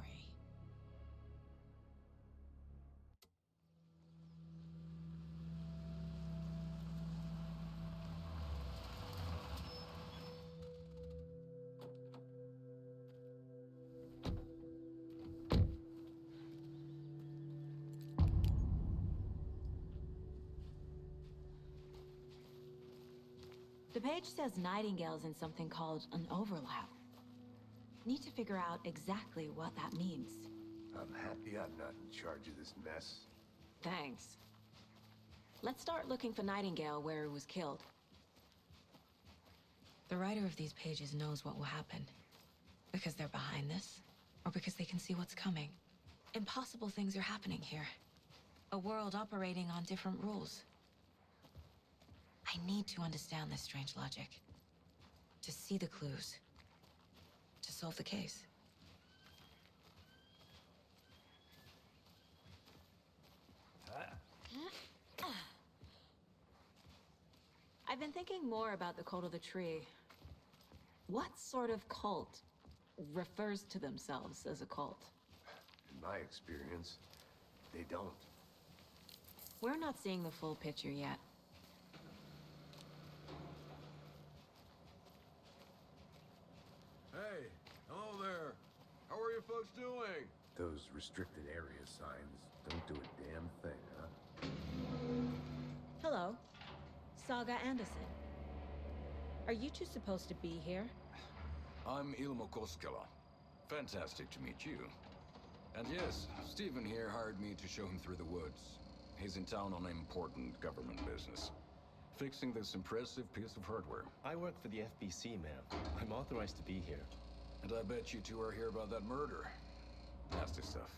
Speaker 2: The page says Nightingale's in something called an overlap. Need to figure out exactly what that means.
Speaker 4: I'm happy I'm not in charge of this mess.
Speaker 2: Thanks. Let's start looking for Nightingale where he was killed. The writer of these pages knows what will happen. Because they're behind this, or because they can see what's coming. Impossible things are happening here. A world operating on different rules. I need to understand this strange logic. To see the clues. To solve the case. I've been thinking more about the cult of the tree. What sort of cult refers to themselves as a cult?
Speaker 4: In my experience, they don't.
Speaker 2: We're not seeing the full picture yet.
Speaker 17: Hey, hello there. How are you folks doing?
Speaker 4: Those restricted area signs don't do a damn thing, huh?
Speaker 2: Hello. Saga Anderson. Are you two supposed to be here?
Speaker 17: I'm Ilmo Koskela. Fantastic to meet you. And yes, Stephen here hired me to show him through the woods. He's in town on important government business. Fixing this impressive piece of hardware.
Speaker 18: I work for the FBC, ma'am. I'm authorized to be here.
Speaker 17: And I bet you two are here about that murder. Nasty stuff.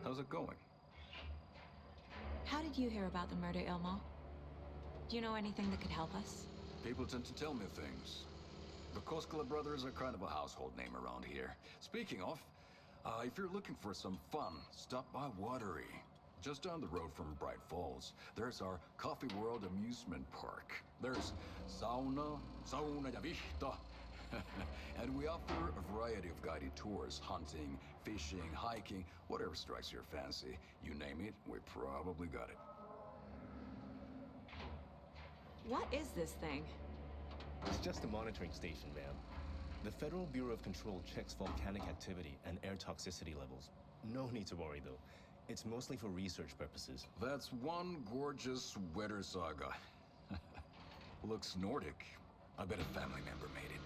Speaker 17: How's it going?
Speaker 2: How did you hear about the murder, Ilmo? Do you know anything that could help us?
Speaker 17: People tend to tell me things. The Koskela brothers are kind of a household name around here. Speaking of, if you're looking for some fun, stop by Watery. Just down the road from Bright Falls, there's our Coffee World amusement park. There's sauna ja vihta. And we offer a variety of guided tours, hunting, fishing, hiking, whatever strikes your fancy. You name it, we probably got it.
Speaker 2: What is this thing?
Speaker 18: It's just a monitoring station, ma'am. The Federal Bureau of Control checks volcanic activity and air toxicity levels. No need to worry, though. It's mostly for research purposes.
Speaker 17: That's one gorgeous sweater saga. Looks Nordic. I bet a family member made it.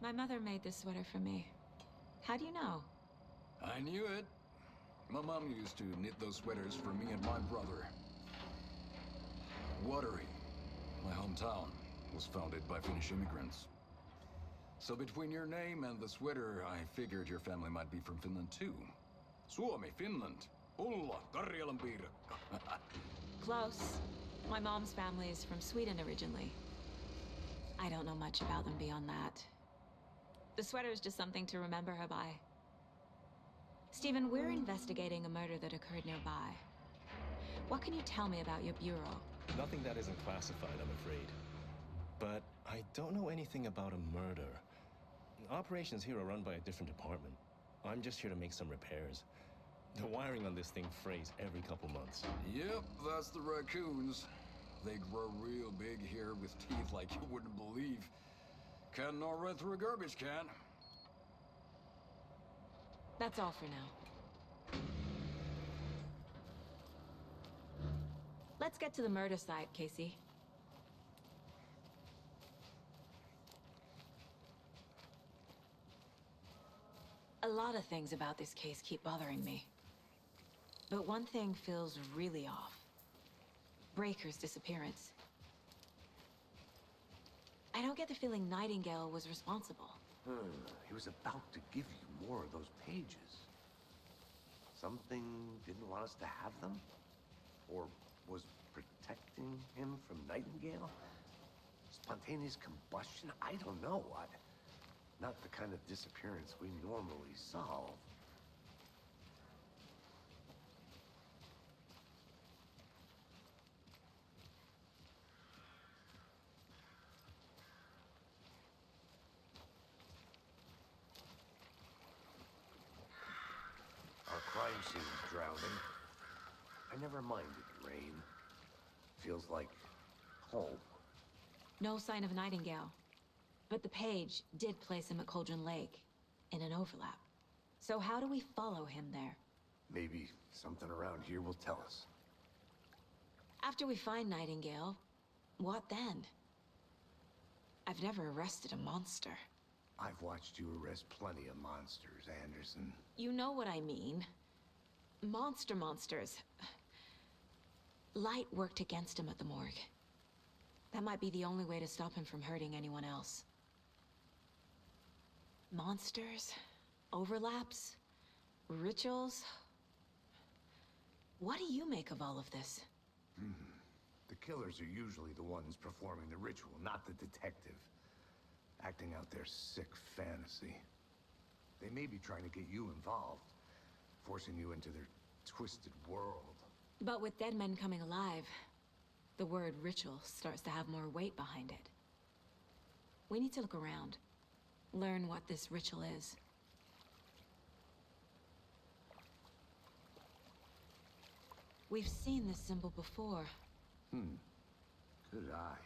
Speaker 2: My mother made this sweater for me. How do you know?
Speaker 17: I knew it. My mom used to knit those sweaters for me and my brother. Watery, my hometown, was founded by Finnish immigrants. So between your name and the sweater, I figured your family might be from Finland too. Suomi, Finland. Ulla, Karjalan piirakka.
Speaker 2: Close. My mom's family is from Sweden originally. I don't know much about them beyond that. The sweater is just something to remember her by. Stephen, we're investigating a murder that occurred nearby. What can you tell me about your bureau?
Speaker 18: Nothing that isn't classified, I'm afraid. But I don't know anything about a murder. Operations here are run by a different department. I'm just here to make some repairs. The wiring on this thing frays every couple months.
Speaker 17: Yep, that's the raccoons. They grow real big here with teeth like you wouldn't believe. Can't gnaw right through a garbage can.
Speaker 2: That's all for now. Let's get to the murder site, Casey. A lot of things about this case keep bothering me. But one thing feels really off. Breaker's disappearance. I don't get the feeling Nightingale was responsible.
Speaker 4: He was about to give you more of those pages. Something didn't want us to have them? Or was protecting him from Nightingale? Spontaneous combustion? I don't know. Not the kind of disappearance we normally solve. Our crime scene's drowning. I never minded rain. Feels like home.
Speaker 2: No sign of Nightingale. But the page did place him at Cauldron Lake, in an overlap. So how do we follow him there?
Speaker 4: Maybe something around here will tell us.
Speaker 2: After we find Nightingale, what then? I've never arrested a monster.
Speaker 4: I've watched you arrest plenty of monsters, Anderson.
Speaker 2: You know what I mean. Monsters. Light worked against him at the morgue. That might be the only way to stop him from hurting anyone else. Monsters? Overlaps? Rituals? What do you make of all of this?
Speaker 4: The killers are usually the ones performing the ritual, not the detective. Acting out their sick fantasy. They may be trying to get you involved, forcing you into their twisted world.
Speaker 2: But with dead men coming alive, the word ritual starts to have more weight behind it. We need to look around. Learn what this ritual is. We've seen this symbol before.
Speaker 4: Good eye.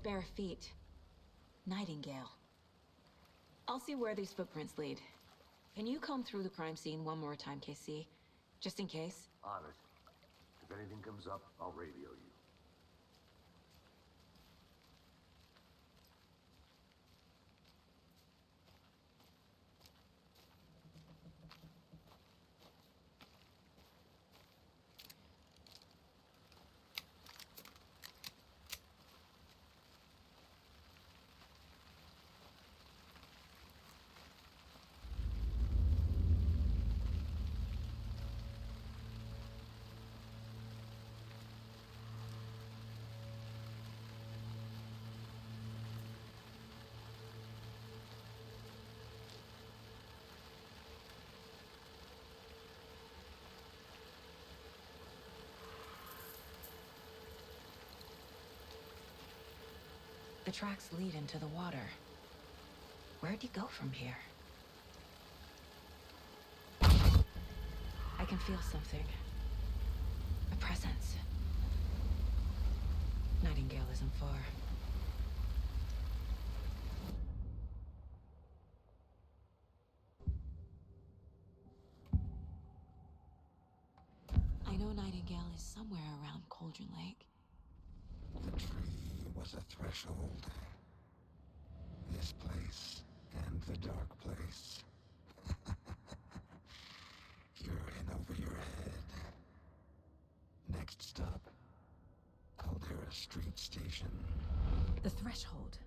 Speaker 2: Bare feet. Nightingale. I'll see where these footprints lead. Can you comb through the crime scene one more time, KC? Just in case?
Speaker 4: On it. If anything comes up, I'll radio you.
Speaker 2: The tracks lead into the water. Where'd he go from here? I can feel something. A presence. Nightingale isn't far. I know Nightingale is somewhere around Cauldron Lake.
Speaker 8: The tree was a threshold. This place and the dark place. You're in over your head. Next stop, Caldera Street Station.
Speaker 2: The threshold.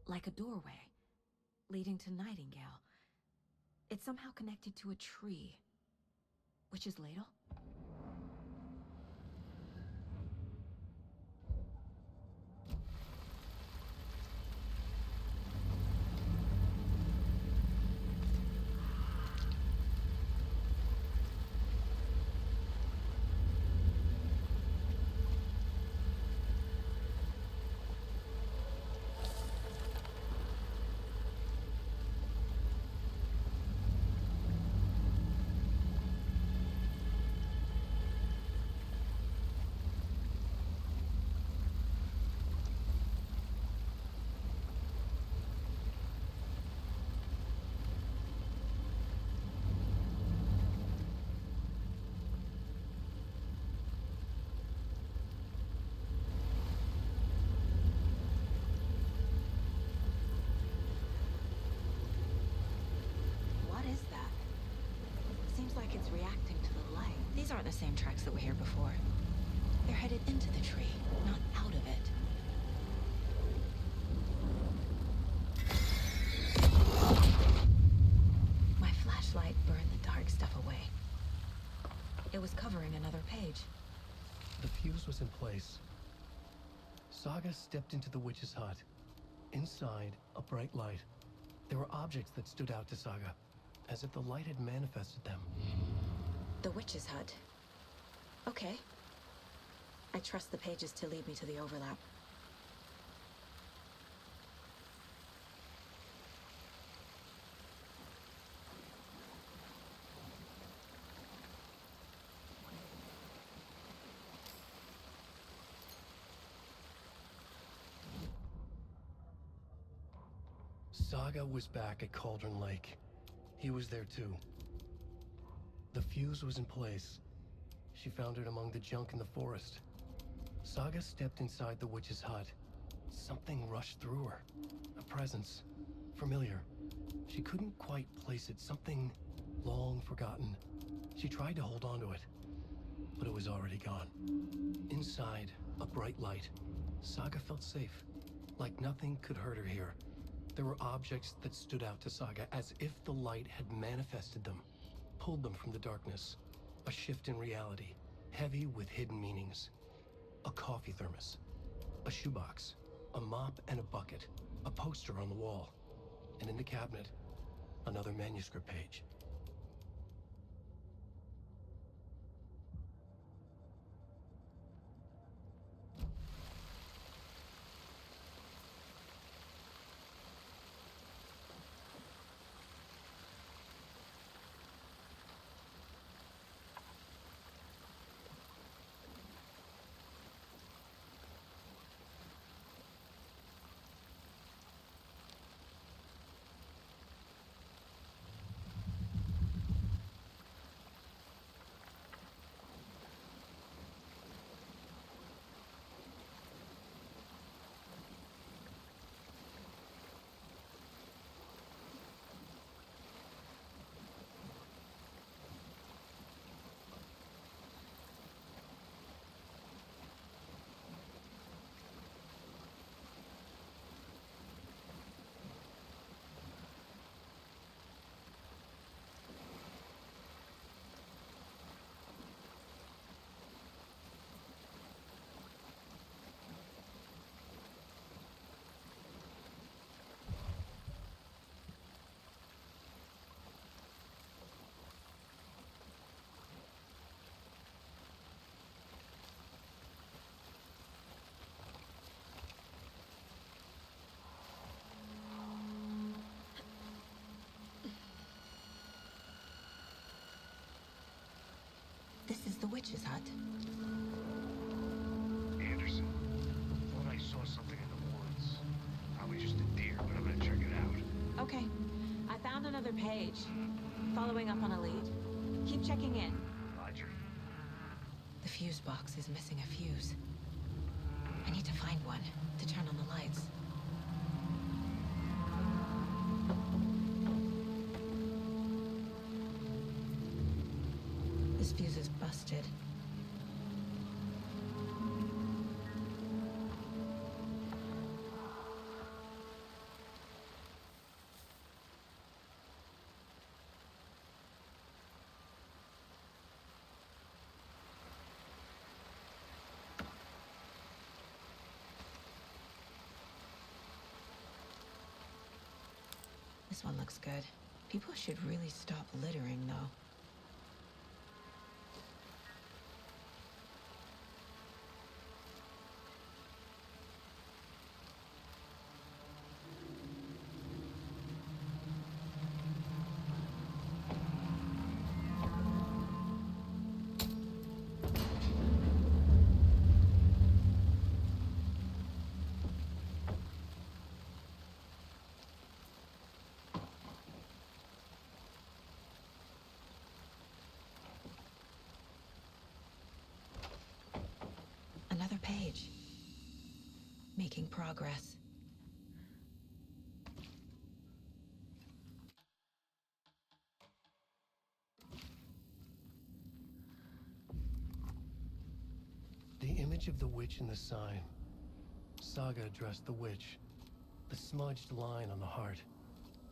Speaker 2: Like a doorway. Leading to Nightingale. It's somehow connected to a tree. Witch's Ladle? What is that? Seems like it's reacting to the light. These aren't the same tracks that were here before. They're headed into the tree, not out of it. My flashlight burned the dark stuff away. It was covering another page.
Speaker 1: The fuse was in place. Saga stepped into the witch's hut. Inside, a bright light. There were objects that stood out to Saga, as if the light had manifested them.
Speaker 2: The witch's hut. Okay. I trust the pages to lead me to the overlap.
Speaker 1: Saga was back at Cauldron Lake. He was there too. The fuse was in place. She found it among the junk in the forest. Saga stepped inside the witch's hut. Something rushed through her. A presence. Familiar. She couldn't quite place it. Something long forgotten. She tried to hold on to it, but it was already gone. Inside, a bright light. Saga felt safe. Like nothing could hurt her here. There were objects that stood out to Saga as if the light had manifested them, pulled them from the darkness. A shift in reality, heavy with hidden meanings. A coffee thermos, a shoebox, a mop and a bucket, a poster on the wall, and in the cabinet, another manuscript page.
Speaker 2: the witch's hut.
Speaker 6: Anderson, thought I saw something in the woods. Probably just a deer, but I'm gonna check it out.
Speaker 14: Okay. I found another page. Following up on a lead. Keep checking in.
Speaker 6: Roger.
Speaker 2: The fuse box is missing a fuse. I need to find one to turn on the lights. This fuse is busted. This one looks good. People should really stop littering, though. Another page. Making progress.
Speaker 1: The image of the witch in the sign. Saga addressed the witch. The smudged line on the heart.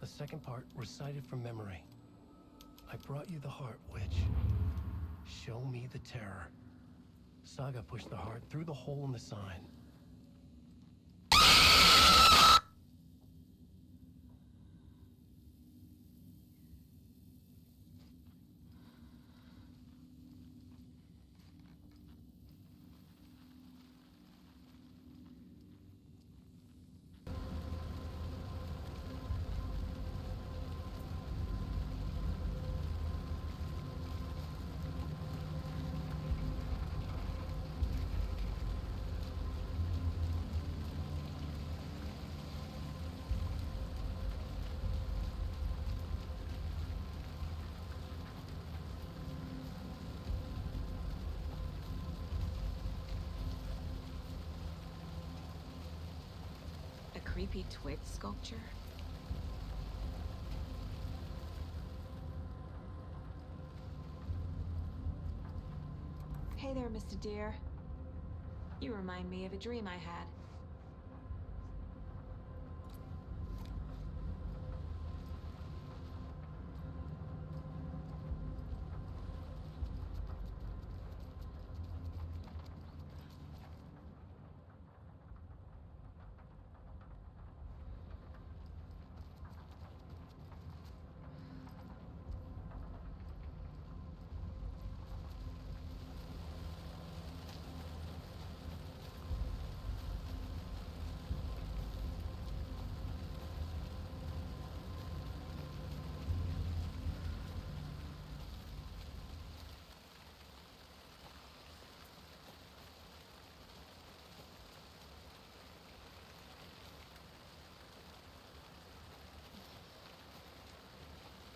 Speaker 1: The second part recited from memory. I brought you the heart, witch. Show me the terror. Saga pushed the heart through the hole in the sign.
Speaker 14: Creepy twig sculpture? Hey there, Mr. Deer. You remind me of a dream I had.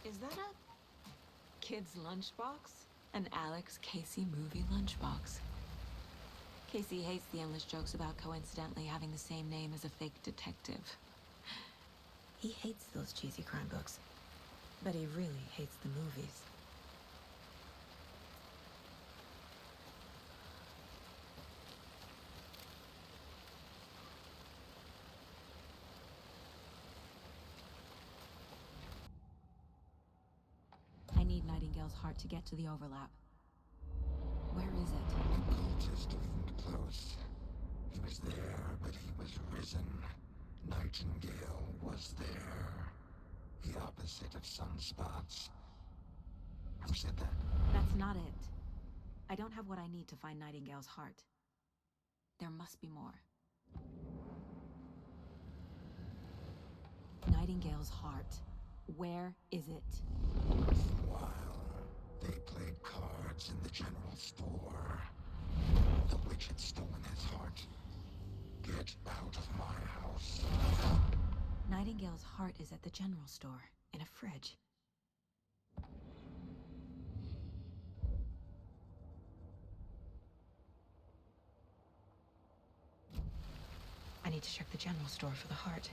Speaker 14: Is that a kid's lunchbox? An Alex Casey movie lunchbox. Casey hates the endless jokes about coincidentally having the same name as a fake detective.
Speaker 2: He hates those cheesy crime books, but he really hates the movies. I need Nightingale's heart to get to the overlap. Where is it?
Speaker 8: The cultist isn't close. He was there, but he was risen. Nightingale was there. The opposite of sunspots. Who said that?
Speaker 2: That's not it. I don't have what I need to find Nightingale's heart. There must be more. Nightingale's heart. Where is it?
Speaker 8: While they played cards heart's in the general store. The witch had stolen his heart. Get out of my house.
Speaker 2: Nightingale's heart is at the general store, in a fridge. I need to check the general store for the heart.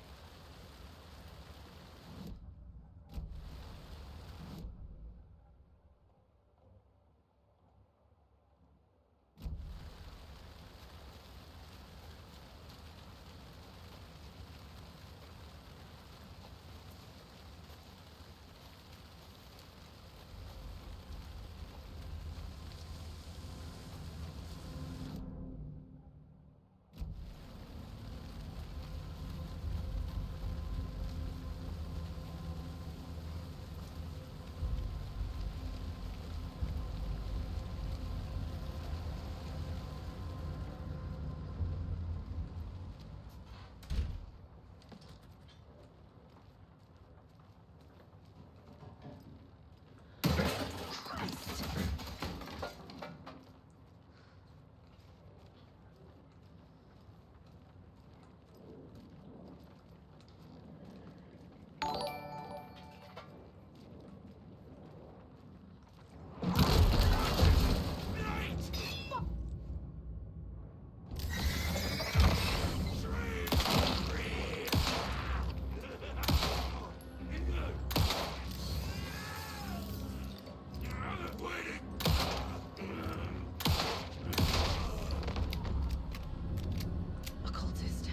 Speaker 2: Occultist.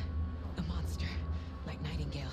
Speaker 2: A monster. Like Nightingale.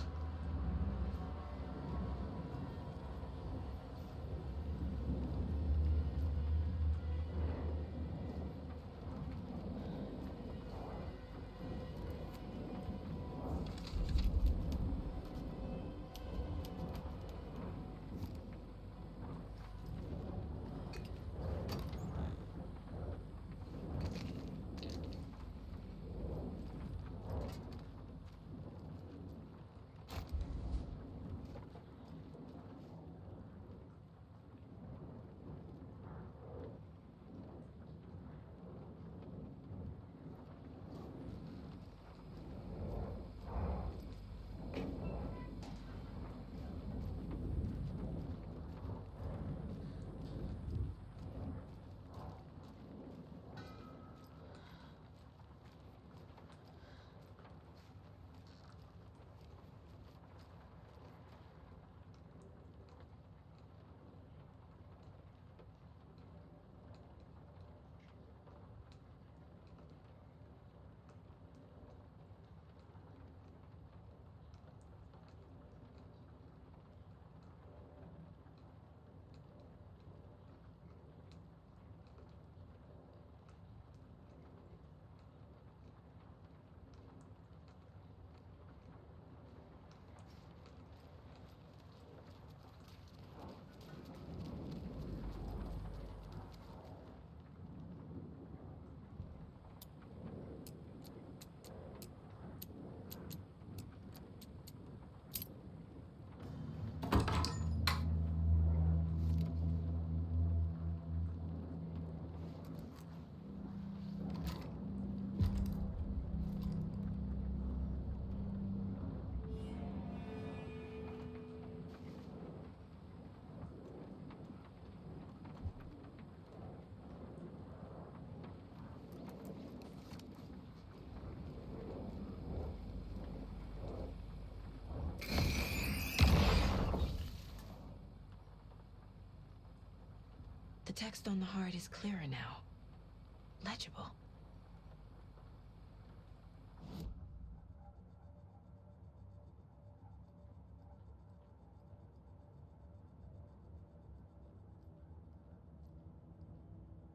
Speaker 2: The text on the heart is clearer now. Legible.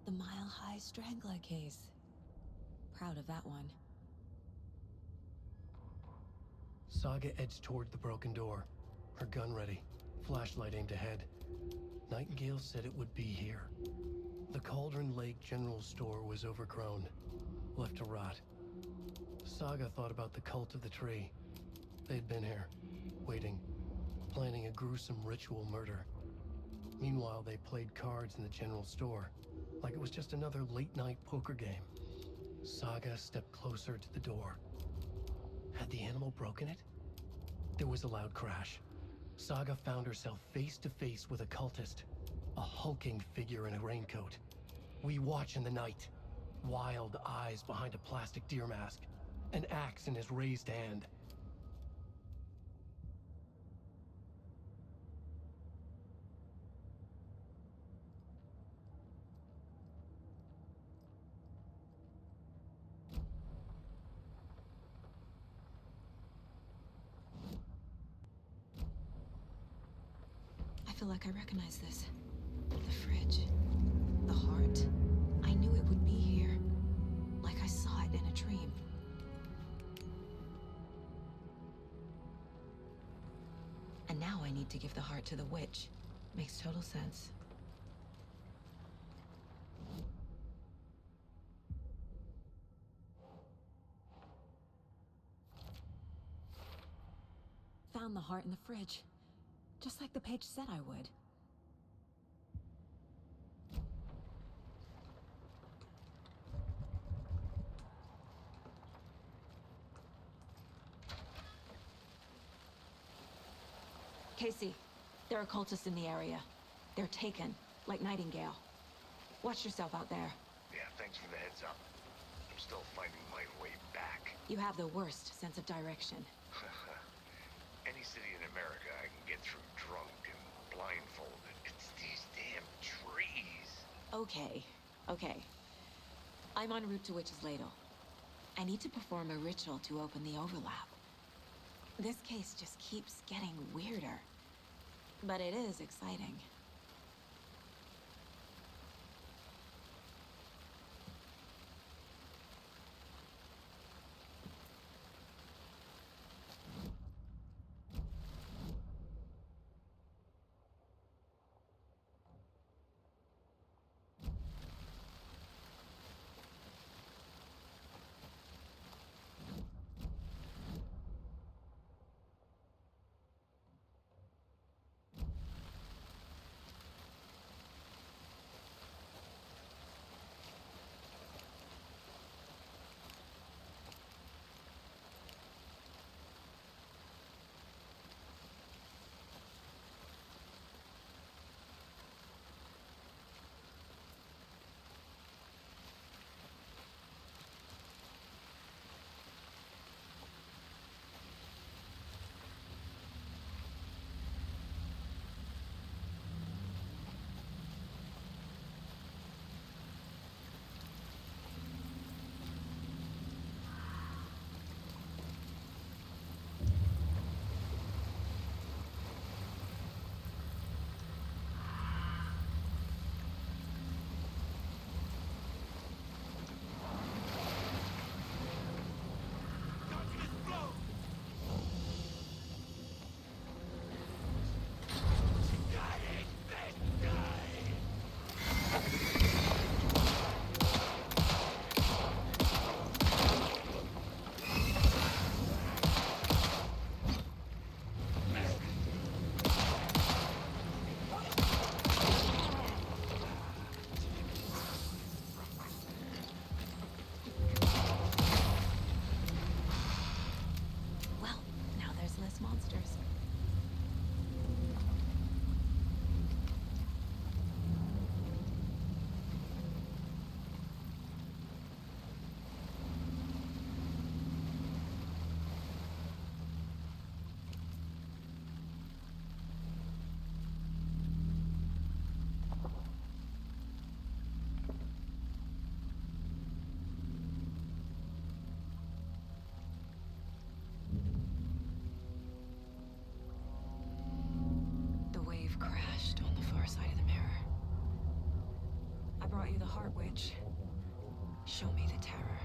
Speaker 2: The Mile High Strangler case. Proud of that one.
Speaker 1: Saga edged toward the broken door, her gun ready, flashlight aimed ahead. Nightingale said it would be here. The Cauldron Lake General Store was overgrown, left to rot. Saga thought about the cult of the tree. They'd been here, waiting, planning a gruesome ritual murder. Meanwhile, they played cards in the general store, like it was just another late-night poker game. Saga stepped closer to the door. Had the animal broken it? There was a loud crash. Saga found herself face to face with a cultist, a hulking figure in a raincoat. We watch in the night, wild eyes behind a plastic deer mask, an axe in his raised hand.
Speaker 2: I feel like I recognize this. The fridge. The heart. I knew it would be here. Like I saw it in a dream. And now I need to give the heart to the witch. Makes total sense. Found the heart in the fridge. Just like the page said I would. Casey, there are cultists in the area. They're taken, like Nightingale. Watch yourself out there.
Speaker 4: Yeah, thanks for the heads up. I'm still finding my way back.
Speaker 2: You have the worst sense of direction.
Speaker 4: Any city in America I can get through drunk and blindfolded. It's these damn trees.
Speaker 2: Okay, okay. I'm en route to Witch's Ladle. I need to perform a ritual to open the overlap. This case just keeps getting weirder. But it is exciting. Heart Witch. Show me the terror.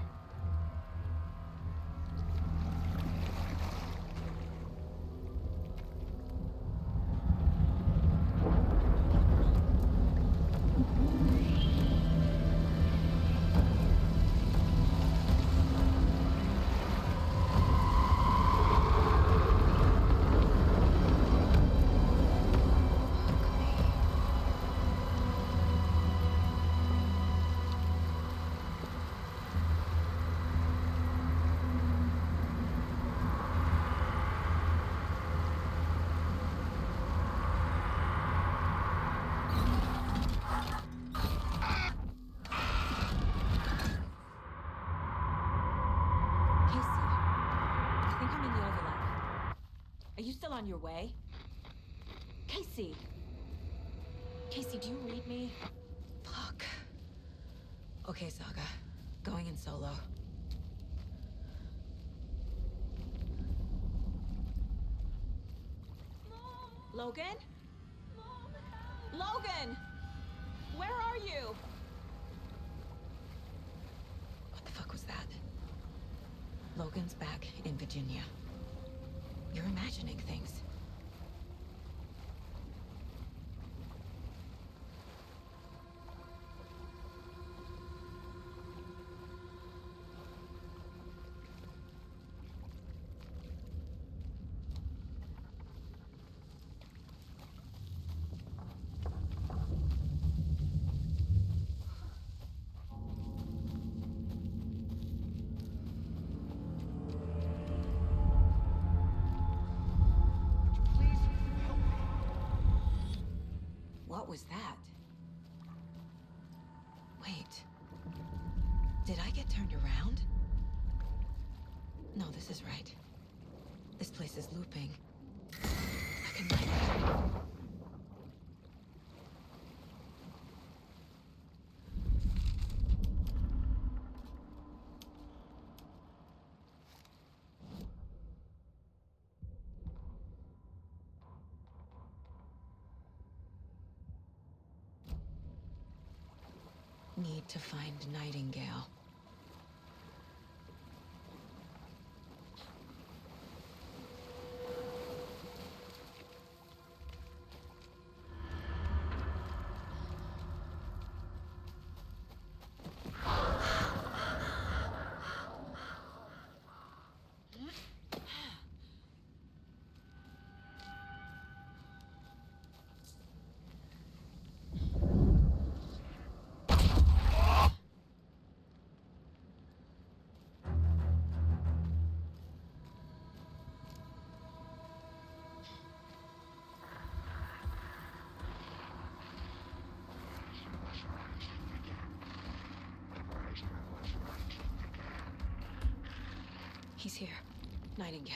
Speaker 2: think I'm in the overlap. Are you still on your way? Casey! Casey, do you read me? Fuck. Okay, Saga. Going in solo. Logan? Logan! Where are you? What the fuck was that? Logan's back in Virginia. You're imagining things. What was that? Wait. Did I get turned around? No, this is right. This place is looping. I can light it. Need to find Nightingale. He's here. Nightingale.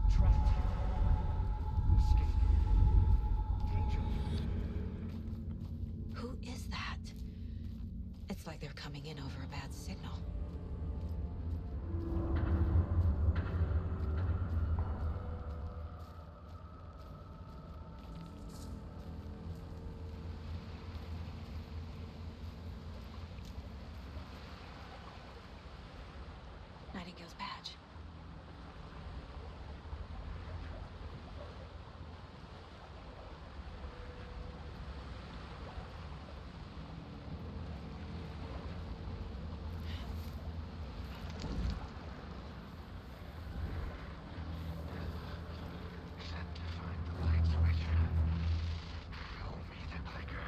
Speaker 6: Trapped here. Escape. Danger.
Speaker 2: Who is that? It's like they're coming in over a bad signal. Nightingale's badge.
Speaker 8: Set to find the light switch. Show me the clicker.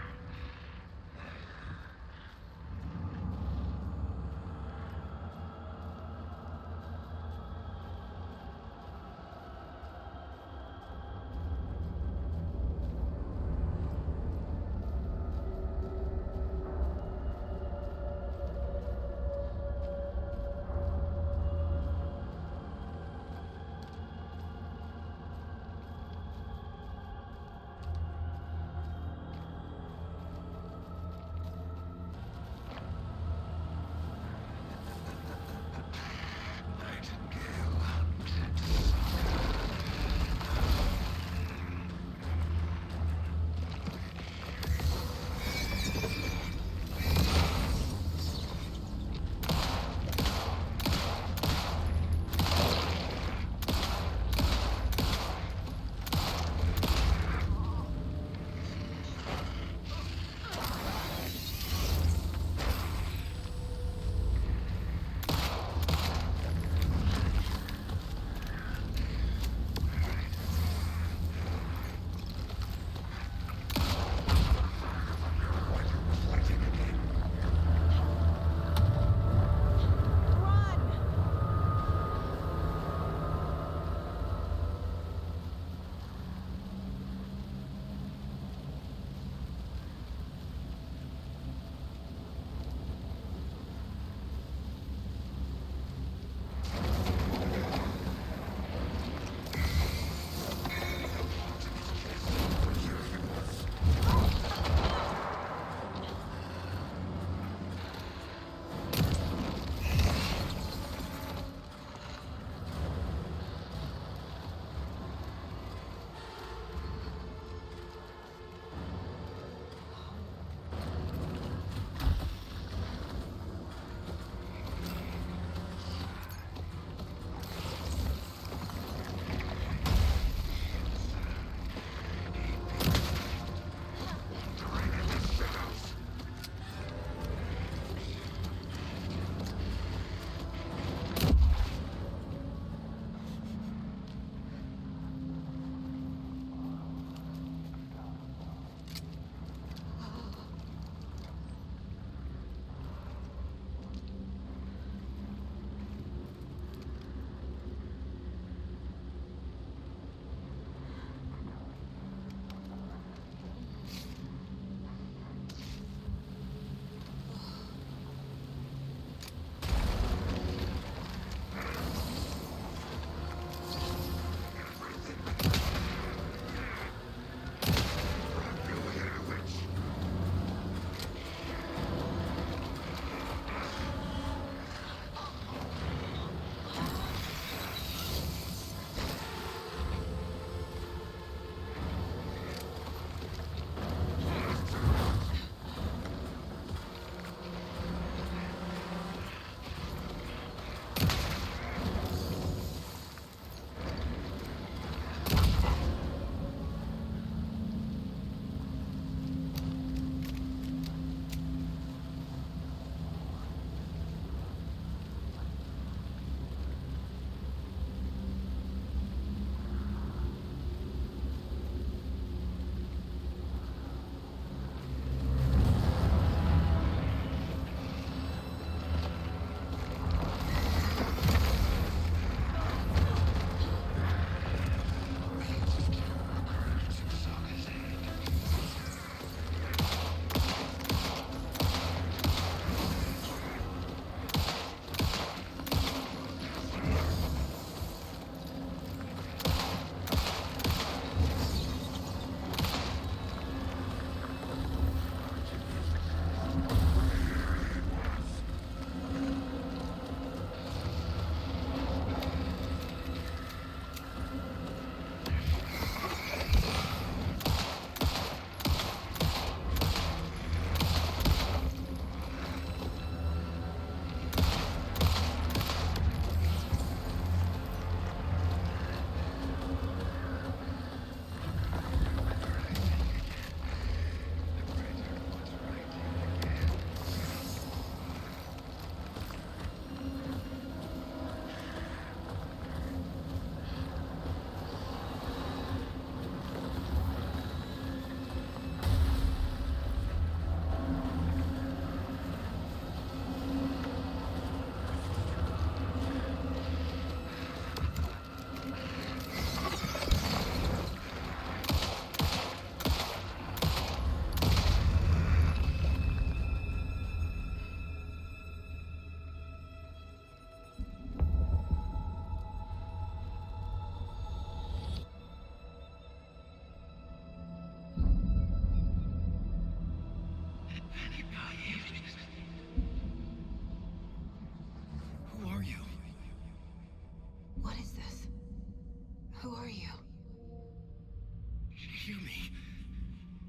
Speaker 19: hear me?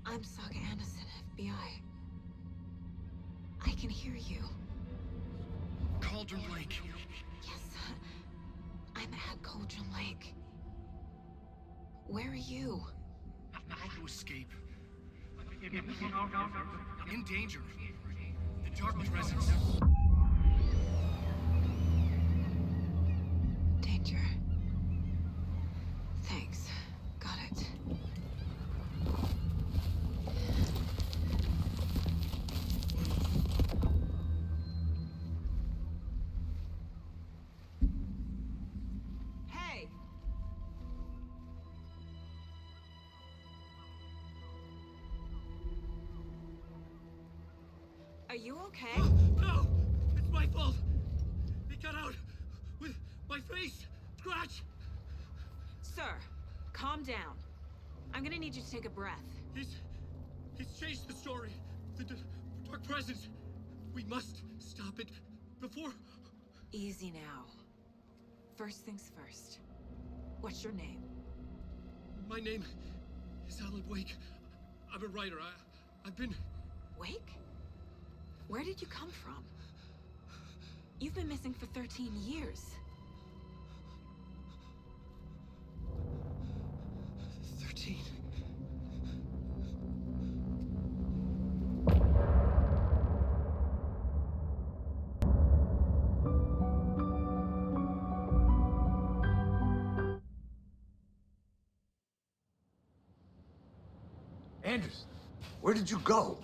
Speaker 14: I'm Saga Anderson, FBI. I can hear you.
Speaker 19: Cauldron Lake.
Speaker 14: Yes, I'm at Cauldron Lake. Where are you?
Speaker 19: I had to escape. I'm in danger. The Dark Presence.
Speaker 14: Danger. Thanks. Got it. Hey! Are you okay?
Speaker 19: No! It's my fault! He got out with my face! Scratch!
Speaker 14: Sir, calm down. I'm gonna need you to take a breath.
Speaker 19: He's changed the story. The Dark Presence. We must stop it before...
Speaker 14: Easy now. First things first. What's your name?
Speaker 19: My name is Alan Wake. I'm a writer. I've been...
Speaker 14: Wake? Where did you come from? You've been missing for 13 years.
Speaker 19: 13.
Speaker 4: Anderson, where did you go?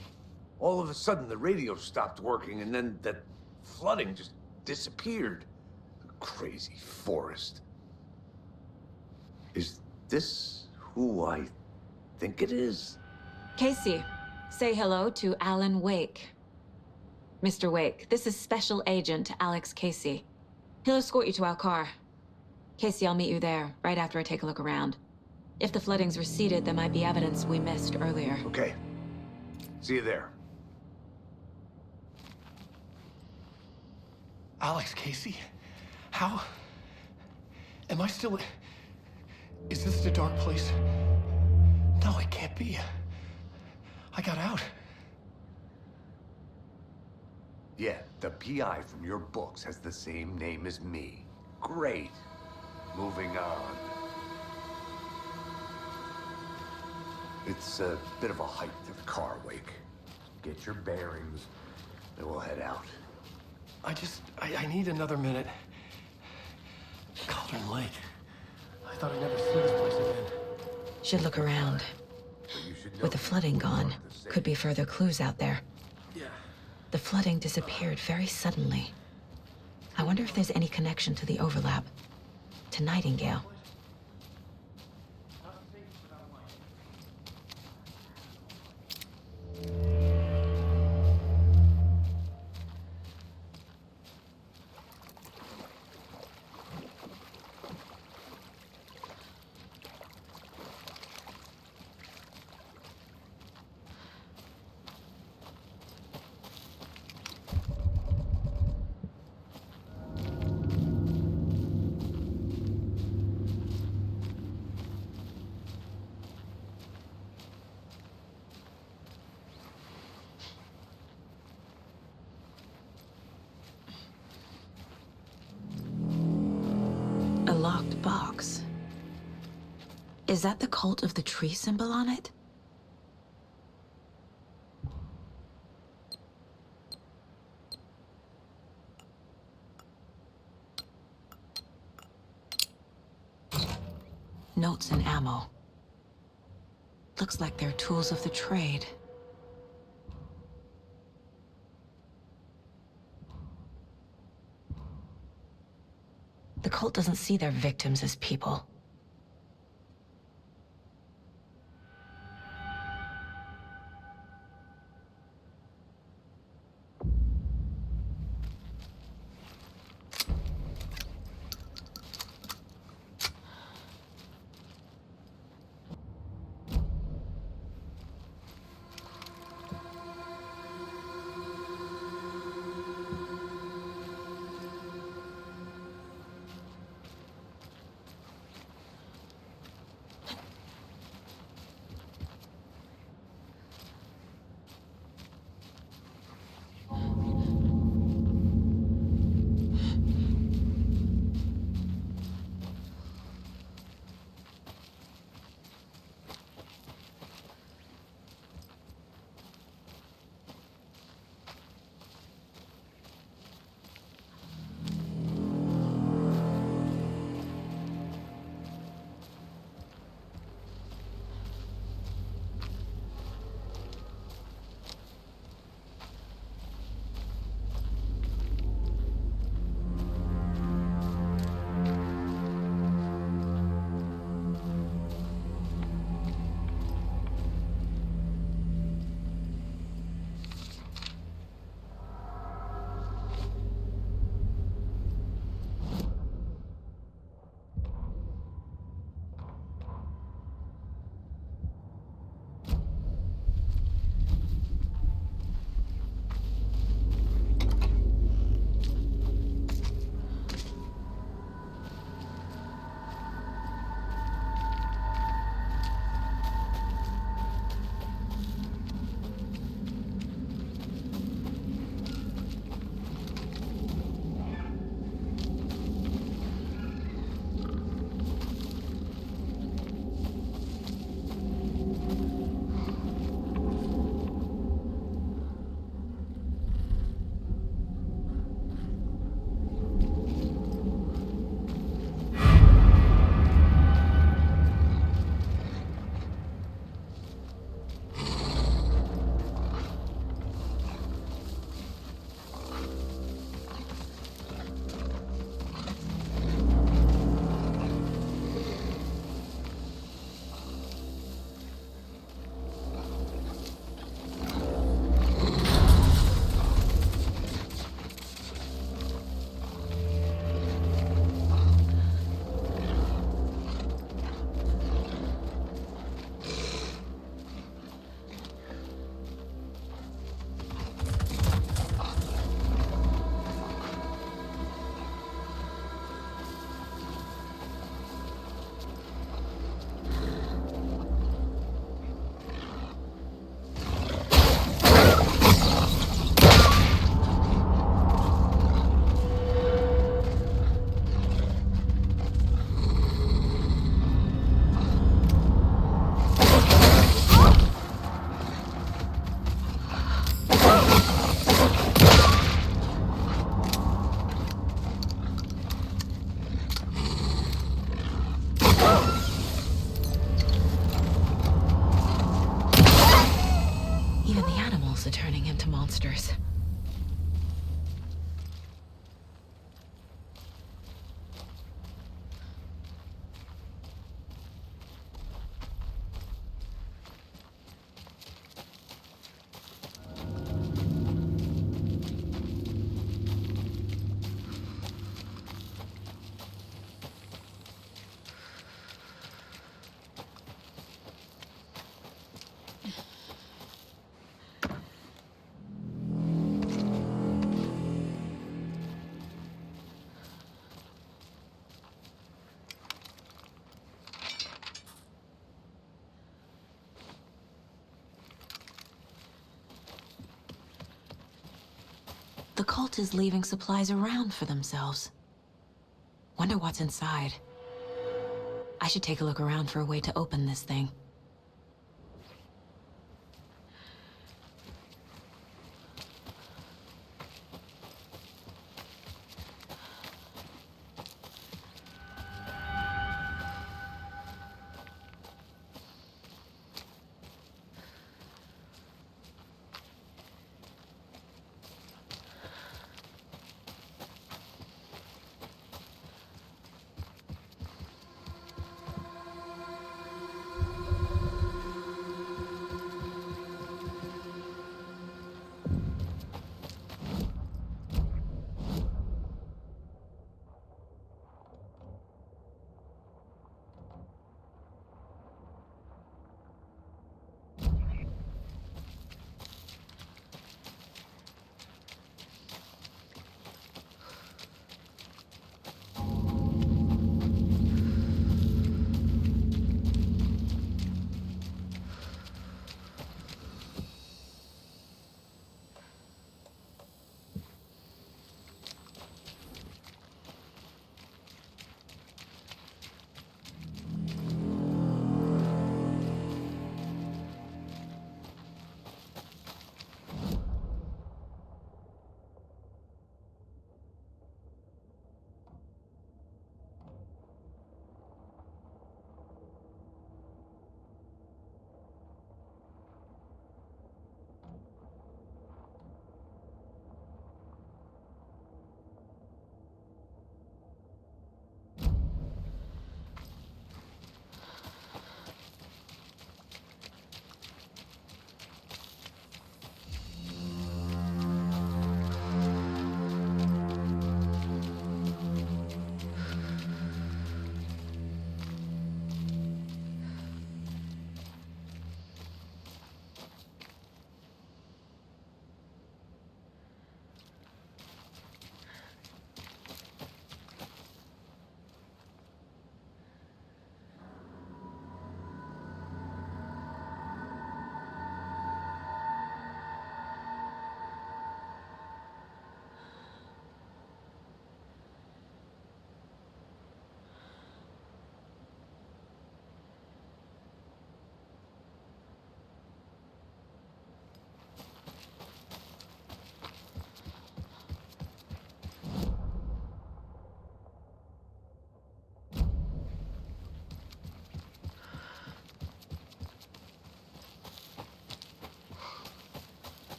Speaker 4: All of a sudden, the radio stopped working, and then that flooding just disappeared. Crazy forest. Is this who I think it is?
Speaker 2: Casey, say hello to Alan Wake. Mr. Wake, this is Special Agent Alex Casey. He'll escort you to our car. Casey, I'll meet you there, right after I take a look around. If the flooding's receded, there might be evidence we missed earlier.
Speaker 4: Okay. See you there.
Speaker 19: Alex Casey? How? Am I still... Is this the dark place? No, it can't be. I got out.
Speaker 4: Yeah, the PI from your books has the same name as me. Great. Moving on. It's a bit of a hike to the car, Wake. Get your bearings, then we'll head out.
Speaker 19: I need another minute. Cauldron Lake. I thought I'd never see this place again.
Speaker 2: Should look around. With the flooding gone, could be further clues out there.
Speaker 19: Yeah.
Speaker 2: The flooding disappeared very suddenly. I wonder if there's any connection to the overlap. To Nightingale. A locked box. Is that the cult of the tree symbol on it? Notes and ammo. Looks like they're tools of the trade. The cult doesn't see their victims as people. themselves are turning into monsters. The cult is leaving supplies around for themselves. Wonder what's inside. I should take a look around for a way to open this thing.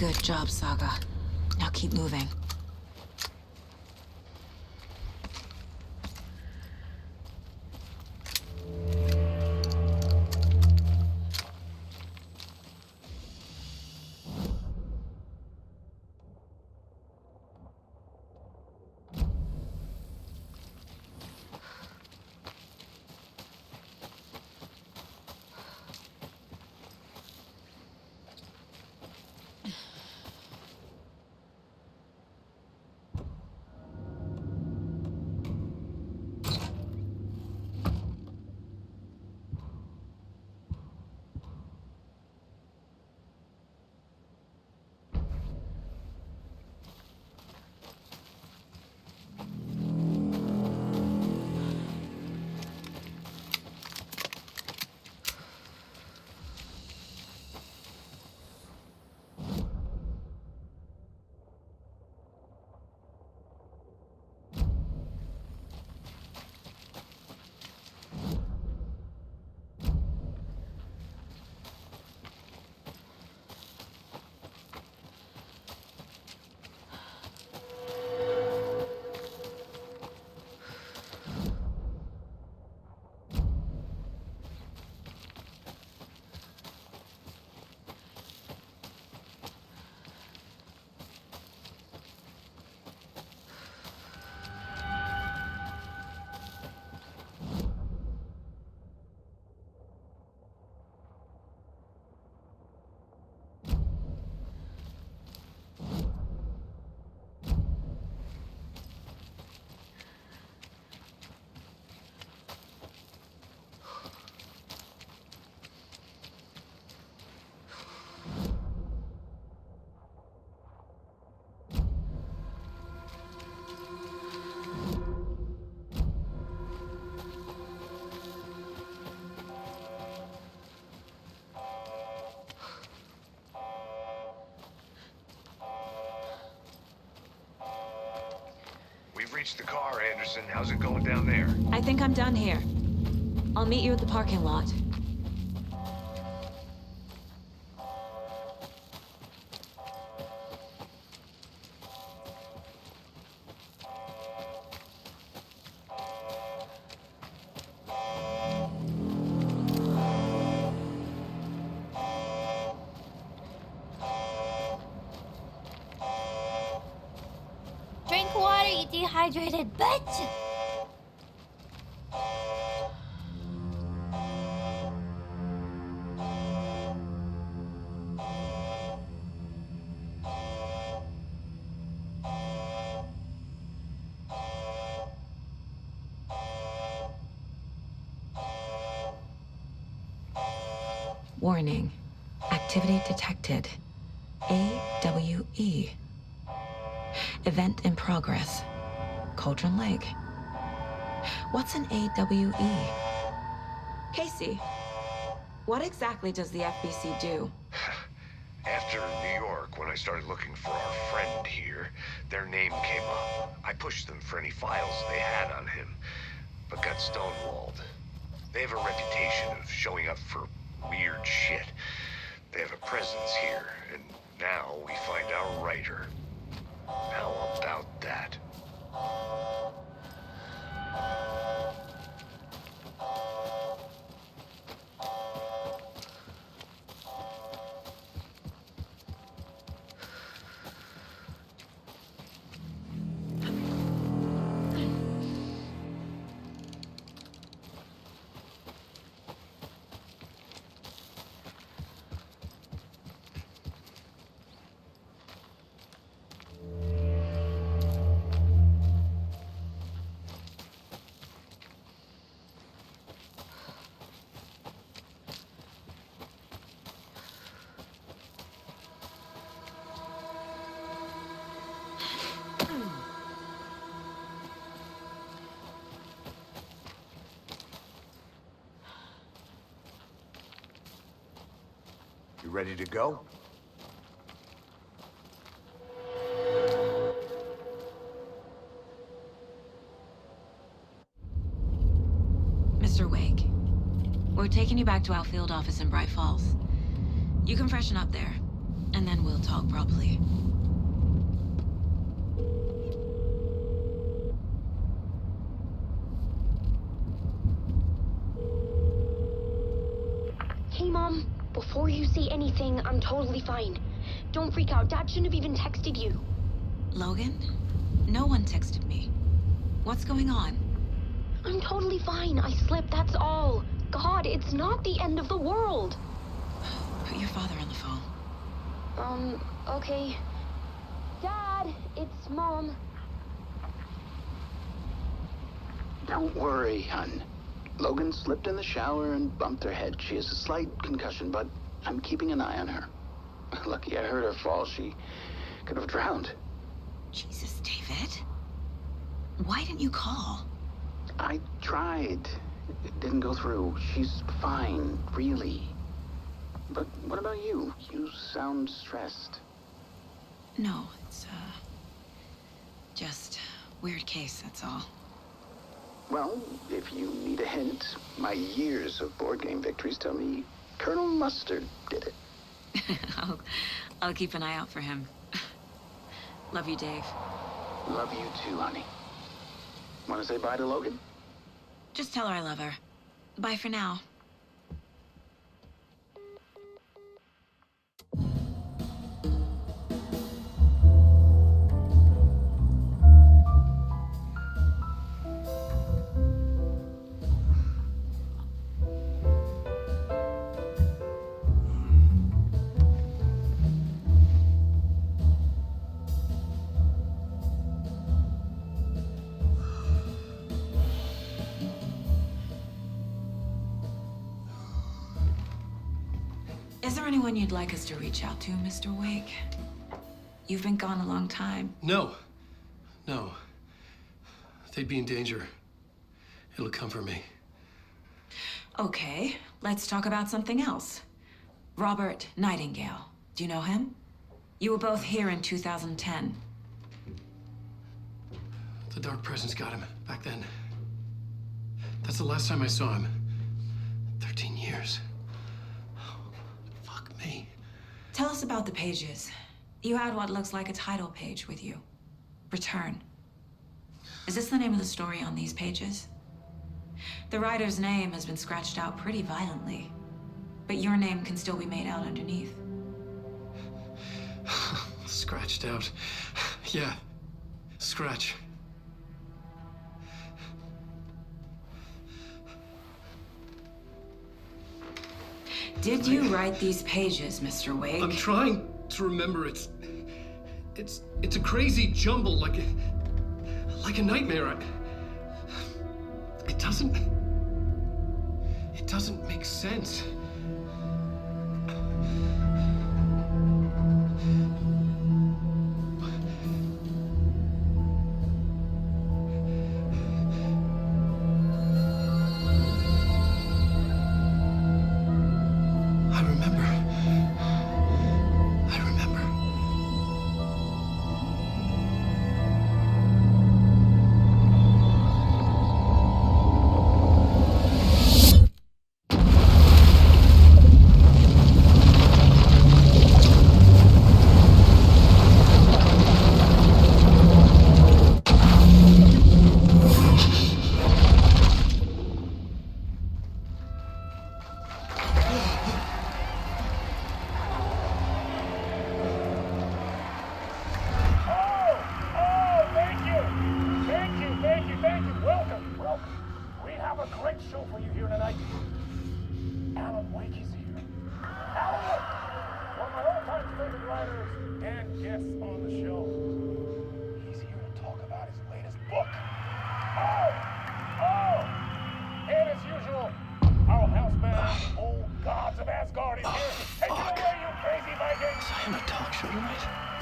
Speaker 2: Good job, Saga. Now keep moving.
Speaker 4: reached the car, Anderson. How's it going down there?
Speaker 2: I think I'm done here. I'll meet you at the parking lot.
Speaker 20: Drink water, you dehydrated bitch!
Speaker 2: Warning. Activity detected. AWE. Event in progress. Cauldron Lake. What's an AWE? Casey, what exactly does the FBC do?
Speaker 4: After New York, when I started looking for our friend here, their name came up. I pushed them for any files they had on him, but got stonewalled. They have a reputation of showing up for weird shit. They have a presence here, and now we find our writer. How about that? You ready to go?
Speaker 2: Mr. Wake, we're taking you back to our field office in Bright Falls. You can freshen up there, and then we'll talk properly.
Speaker 3: Hey, Mom. Before you say anything, I'm totally fine. Don't freak out. Dad shouldn't have even texted you.
Speaker 2: Logan? No one texted me. What's going on?
Speaker 3: I'm totally fine. I slipped, that's all. God, it's not the end of the world.
Speaker 2: Put your father on the phone.
Speaker 3: Okay. Dad, it's Mom.
Speaker 21: Don't worry, hon. Logan slipped in the shower and bumped her head. She has a slight concussion, but I'm keeping an eye on her. Lucky I heard her fall. She could have drowned.
Speaker 2: Jesus, David. Why didn't you call?
Speaker 21: I tried. It didn't go through. She's fine, really. But what about you? You sound stressed.
Speaker 2: No, it's, just weird case, that's all.
Speaker 21: Well, if you need a hint, my years of board game victories tell me Colonel Mustard did it.
Speaker 2: I'll keep an eye out for him. Love you, Dave.
Speaker 21: Love you too, honey. Want to say bye to Logan?
Speaker 2: Just tell her I love her. Bye for now. Is there anyone you'd like us to reach out to, Mr. Wake? You've been gone a long time.
Speaker 1: No. They'd be in danger. It'll come for me.
Speaker 2: Okay, let's talk about something else. Robert Nightingale. Do you know him? You were both here in 2010.
Speaker 19: The dark presence got him back then. That's the last time I saw him. 13 years. Oh, fuck me.
Speaker 14: Tell us about the pages. You had what looks like a title page with you. Return. Is this the name of the story on these pages? The writer's name has been scratched out pretty violently, but your name can still be made out underneath.
Speaker 19: Scratched out. Yeah. Scratch.
Speaker 14: Did you write these pages, Mr. Wake?
Speaker 19: I'm trying to remember. It's a crazy jumble, like a nightmare. It doesn't make sense.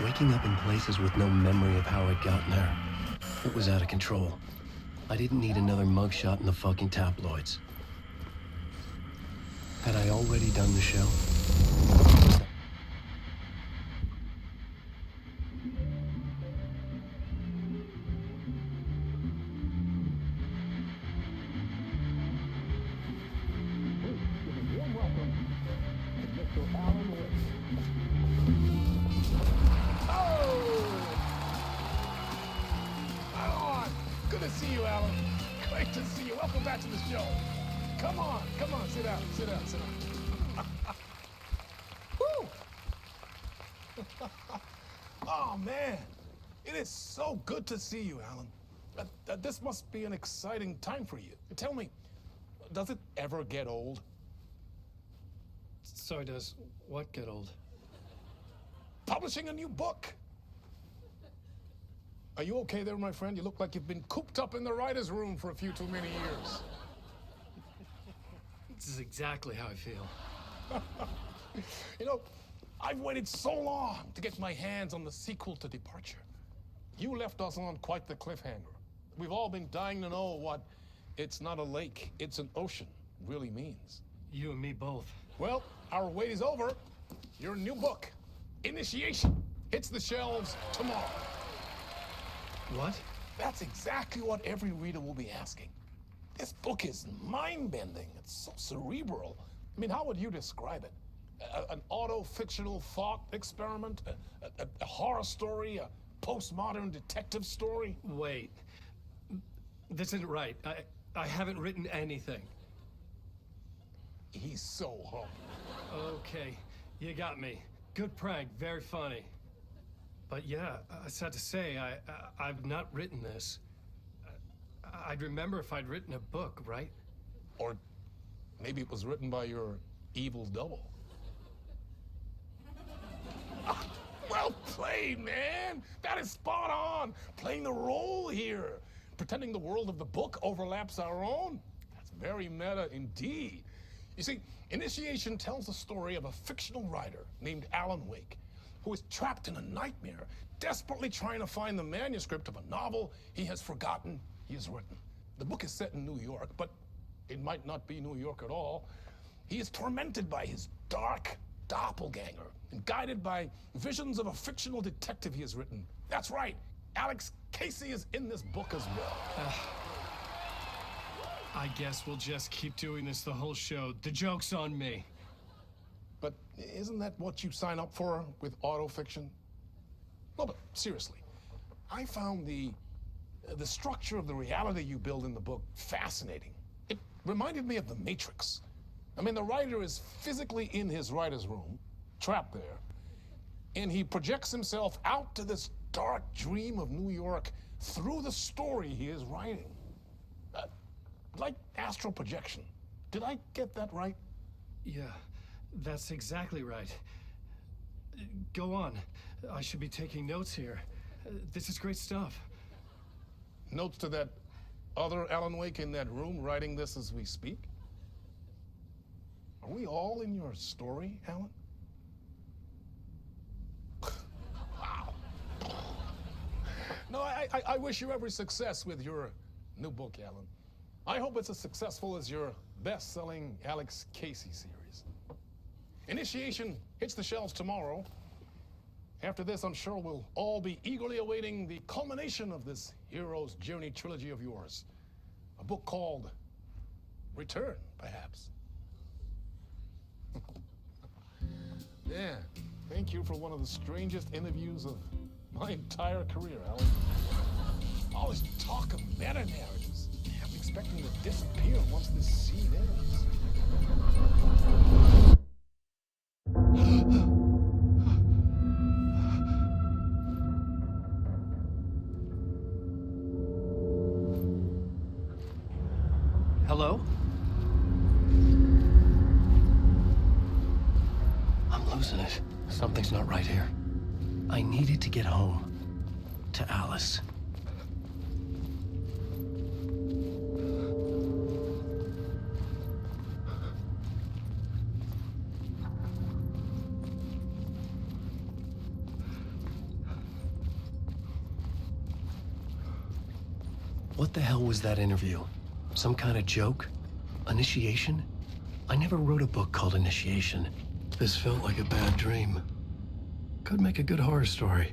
Speaker 19: Waking up in places with no memory of how I'd gotten there. It was out of control. I didn't need another mugshot in the fucking tabloids. Had I already done the show?
Speaker 9: Oh, man. It is so good to see you, Alan. This must be an exciting time for you. Tell me, does it ever get old?
Speaker 19: Sorry, does what get old?
Speaker 9: Publishing a new book. Are you okay there, my friend? You look like you've been cooped up in the writer's room for a few too many years.
Speaker 19: This is exactly how I feel.
Speaker 9: You know, I've waited so long to get my hands on the sequel to Departure. You left us on quite the cliffhanger. We've all been dying to know what "it's not a lake, it's an ocean" really means.
Speaker 19: You and me both.
Speaker 9: Well, our wait is over. Your new book, Initiation, hits the shelves tomorrow.
Speaker 19: What?
Speaker 9: That's exactly what every reader will be asking. This book is mind-bending. It's so cerebral. I mean, how would you describe it? An auto-fictional thought experiment? A horror story? A postmodern detective story?
Speaker 19: Wait. This isn't right. I haven't written anything.
Speaker 9: He's so humble.
Speaker 19: Okay, you got me. Good prank, very funny. But yeah, I sad to say, I've not written this. I'd remember if I'd written a book, right?
Speaker 9: Or maybe it was written by your evil double. Well played, man! That is spot on! Playing the role here. Pretending the world of the book overlaps our own. That's very meta indeed. You see, Initiation tells the story of a fictional writer named Alan Wake, who is trapped in a nightmare, desperately trying to find the manuscript of a novel he has forgotten he has written. The book is set in New York, but it might not be New York at all. He is tormented by his dark doppelganger and guided by visions of a fictional detective he has written. That's right, Alex Casey is in this book as well.
Speaker 19: I guess we'll just keep doing this the whole show. The joke's on me.
Speaker 9: But isn't that what you sign up for with autofiction? No, but seriously, I found the structure of the reality you build in the book fascinating. It reminded me of The Matrix. I mean, the writer is physically in his writer's room, trapped there, and he projects himself out to this dark dream of New York through the story he is writing. Like astral projection. Did I get that right?
Speaker 19: Yeah, that's exactly right. Go on. I should be taking notes here. This is great stuff.
Speaker 9: Notes to that other Alan Wake in that room writing this as we speak? Are we all in your story, Alan? Wow. No, I wish you every success with your new book, Alan. I hope it's as successful as your best-selling Alex Casey series. Initiation hits the shelves tomorrow. After this, I'm sure we'll all be eagerly awaiting the culmination of this hero's journey trilogy of yours. A book called Return, perhaps. Yeah, thank you for one of the strangest interviews of my entire career, Alan. All this talk of meta-narratives. I'm expecting to disappear once this scene ends.
Speaker 1: Hello? I'm losing it. Something's not right here. I needed to get home. To Alice. What the hell was that interview? Some kind of joke? Initiation? I never wrote a book called Initiation. This felt like a bad dream. Could make a good horror story.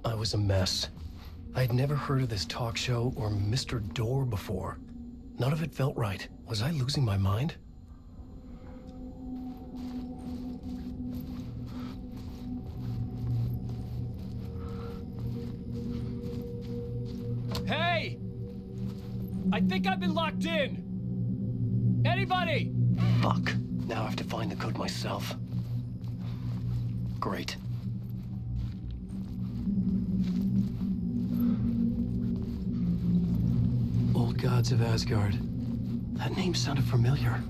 Speaker 1: I was a mess. I'd never heard of this talk show or Mr. Door before. None of it felt right. Was I losing my mind?
Speaker 19: Hey! I think I've been locked in! Anybody?
Speaker 1: Fuck. Now I have to find the code myself. Great. Old Gods of Asgard. That name sounded familiar.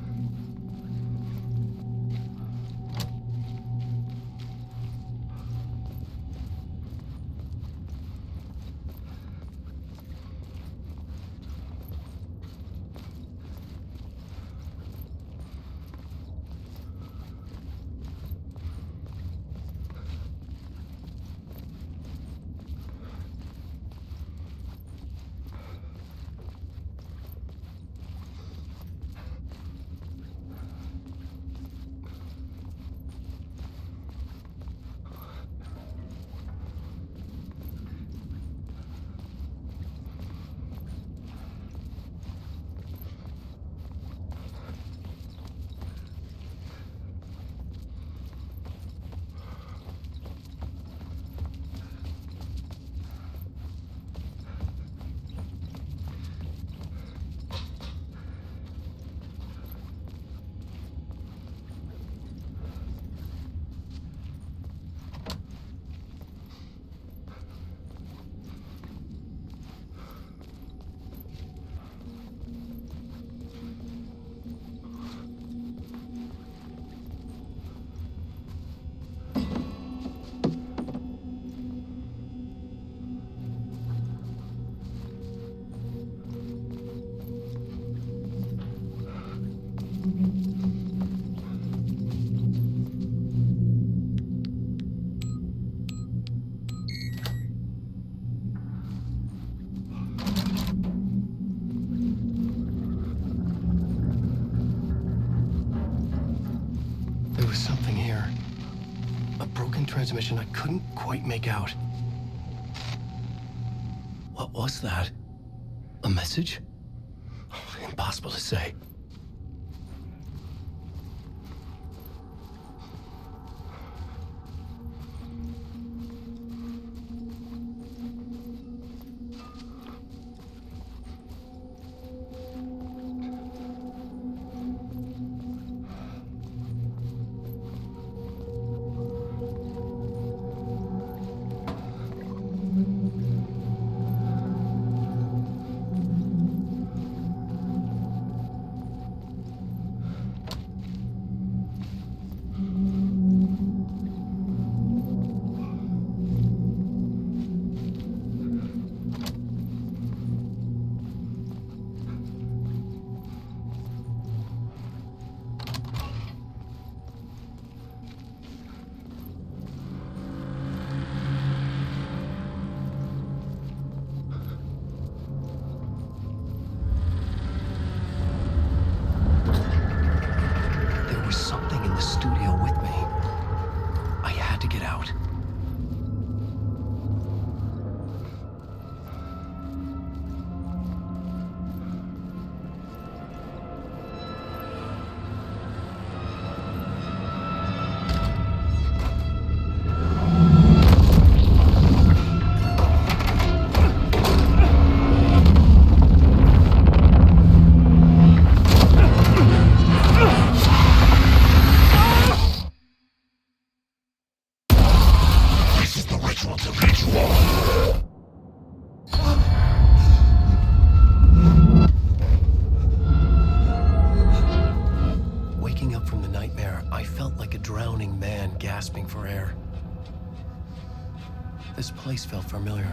Speaker 1: transmission I couldn't quite make out. What was that? A message? Impossible to say. Waking up from the nightmare, I felt like a drowning man gasping for air. This place felt familiar.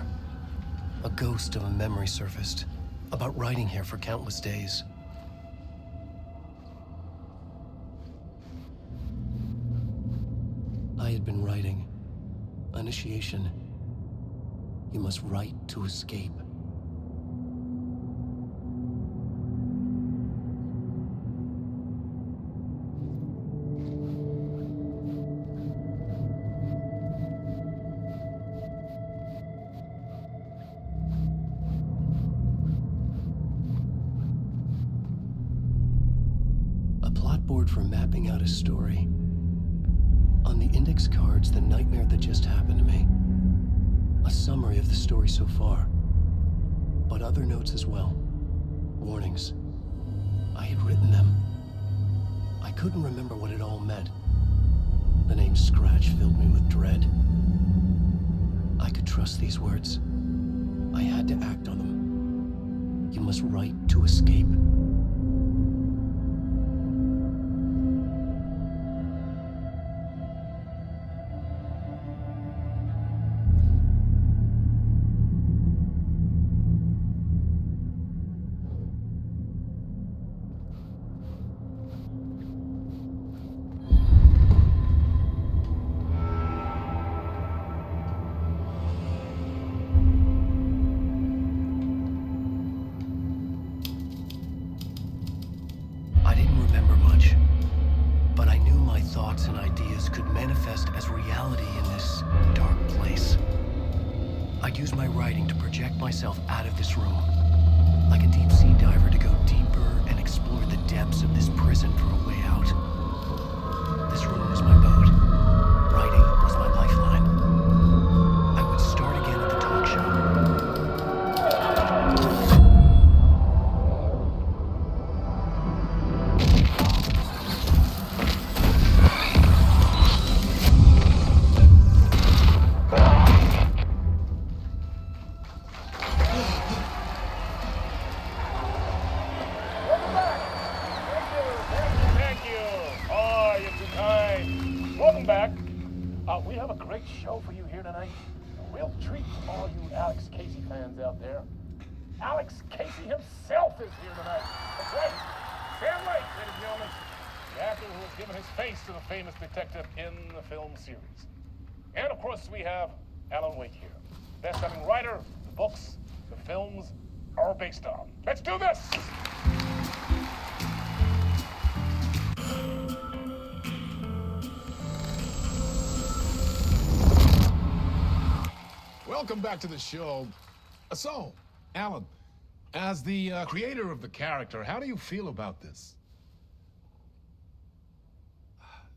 Speaker 1: A ghost of a memory surfaced, about riding here for countless days. I had been writing. Initiation. You must write to escape. A plot board for mapping out a story. On the index cards, the nightmare that just happened to me. A summary of the story so far, but other notes as well. Warnings. I had written them. I couldn't remember what it all meant. The name Scratch filled me with dread. I could trust these words. I had to act on them. You must write to escape. Thoughts and ideas could manifest as reality in this dark place. I'd use my writing to project myself out of this room, like a deep sea diver to go deeper and explore the depths of this prison for a way out. This room was my boat. Writing was my lifeline. I would start again at the talk show.
Speaker 9: We have a great show for you here tonight. A real treat for all you Alex Casey fans out there. Alex Casey himself is here tonight. That's right. Sam Lake, ladies and gentlemen. The actor who has given his face to the famous detective in the film series. And of course, we have Alan Wake here. Best-selling writer, the books, the films are based on. Let's do this! welcome back to the show. So, Alan, as the creator of the character, how do you feel about this?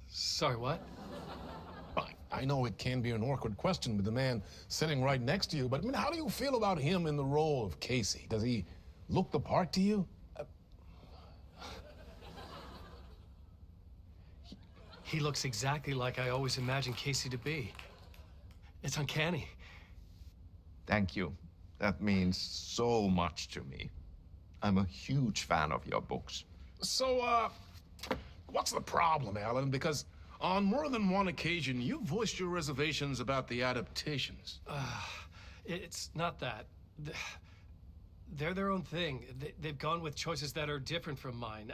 Speaker 19: Sorry, what?
Speaker 9: Fine. I know it can be an awkward question with the man sitting right next to you, but I mean, how do you feel about him in the role of Casey? Does he look the part to you?
Speaker 19: He looks exactly like I always imagined Casey to be. It's uncanny.
Speaker 13: Thank you. That means so much to me. I'm a huge fan of your books.
Speaker 9: So, what's the problem, Alan? Because on more than one occasion, you've voiced your reservations about the adaptations.
Speaker 19: It's not that. They're their own thing. They've gone with choices that are different from mine.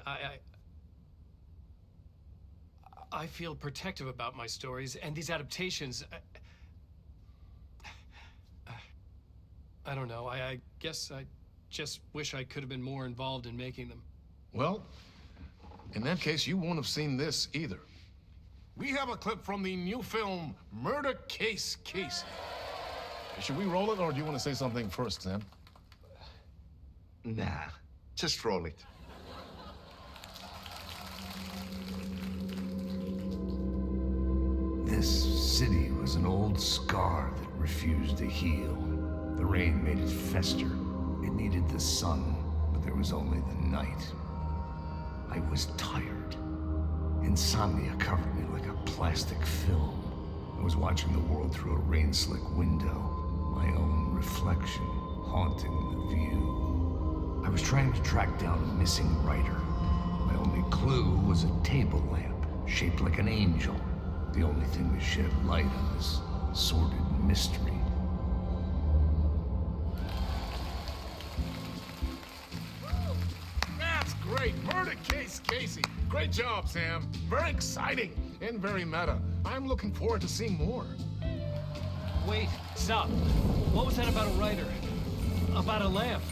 Speaker 19: I feel protective about my stories, and these adaptations... I don't know. I guess I just wish I could have been more involved in making them.
Speaker 9: Well, in that case, you won't have seen this either. We have a clip from the new film, Murder Case Casey. Should we roll it, or do you want to say something first, Sam?
Speaker 13: Nah, just roll it.
Speaker 4: This city was an old scar that refused to heal. The rain made it fester. It needed the sun, but there was only the night. I was tired. Insomnia covered me like a plastic film. I was watching the world through a rain-slick window, my own reflection haunting the view. I was trying to track down a missing writer. My only clue was a table lamp shaped like an angel. The only thing to shed light on this sordid mystery.
Speaker 9: That's great. Murder Case Casey. Great job, Sam. Very exciting and very meta. I'm looking forward to seeing more.
Speaker 19: Wait, stop. What was that about a writer? About a lamp?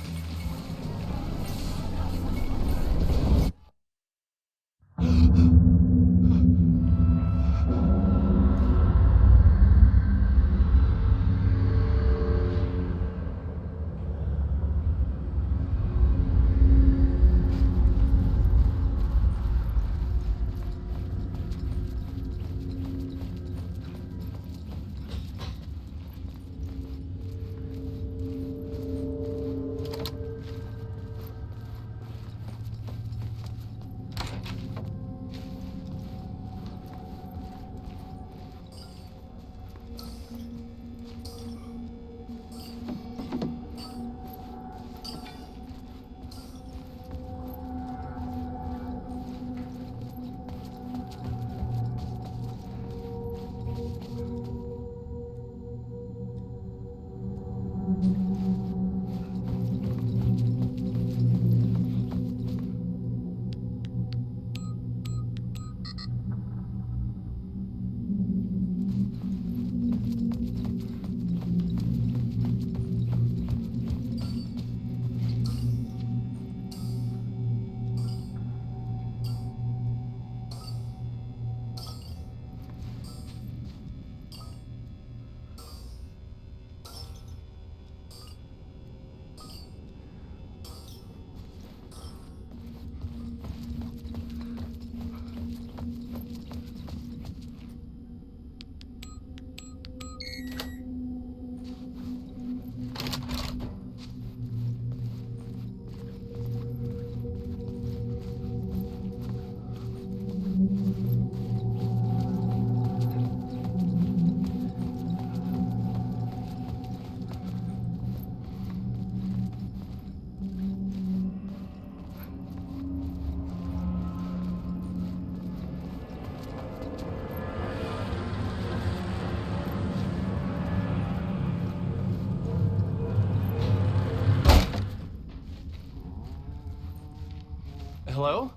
Speaker 19: Hello?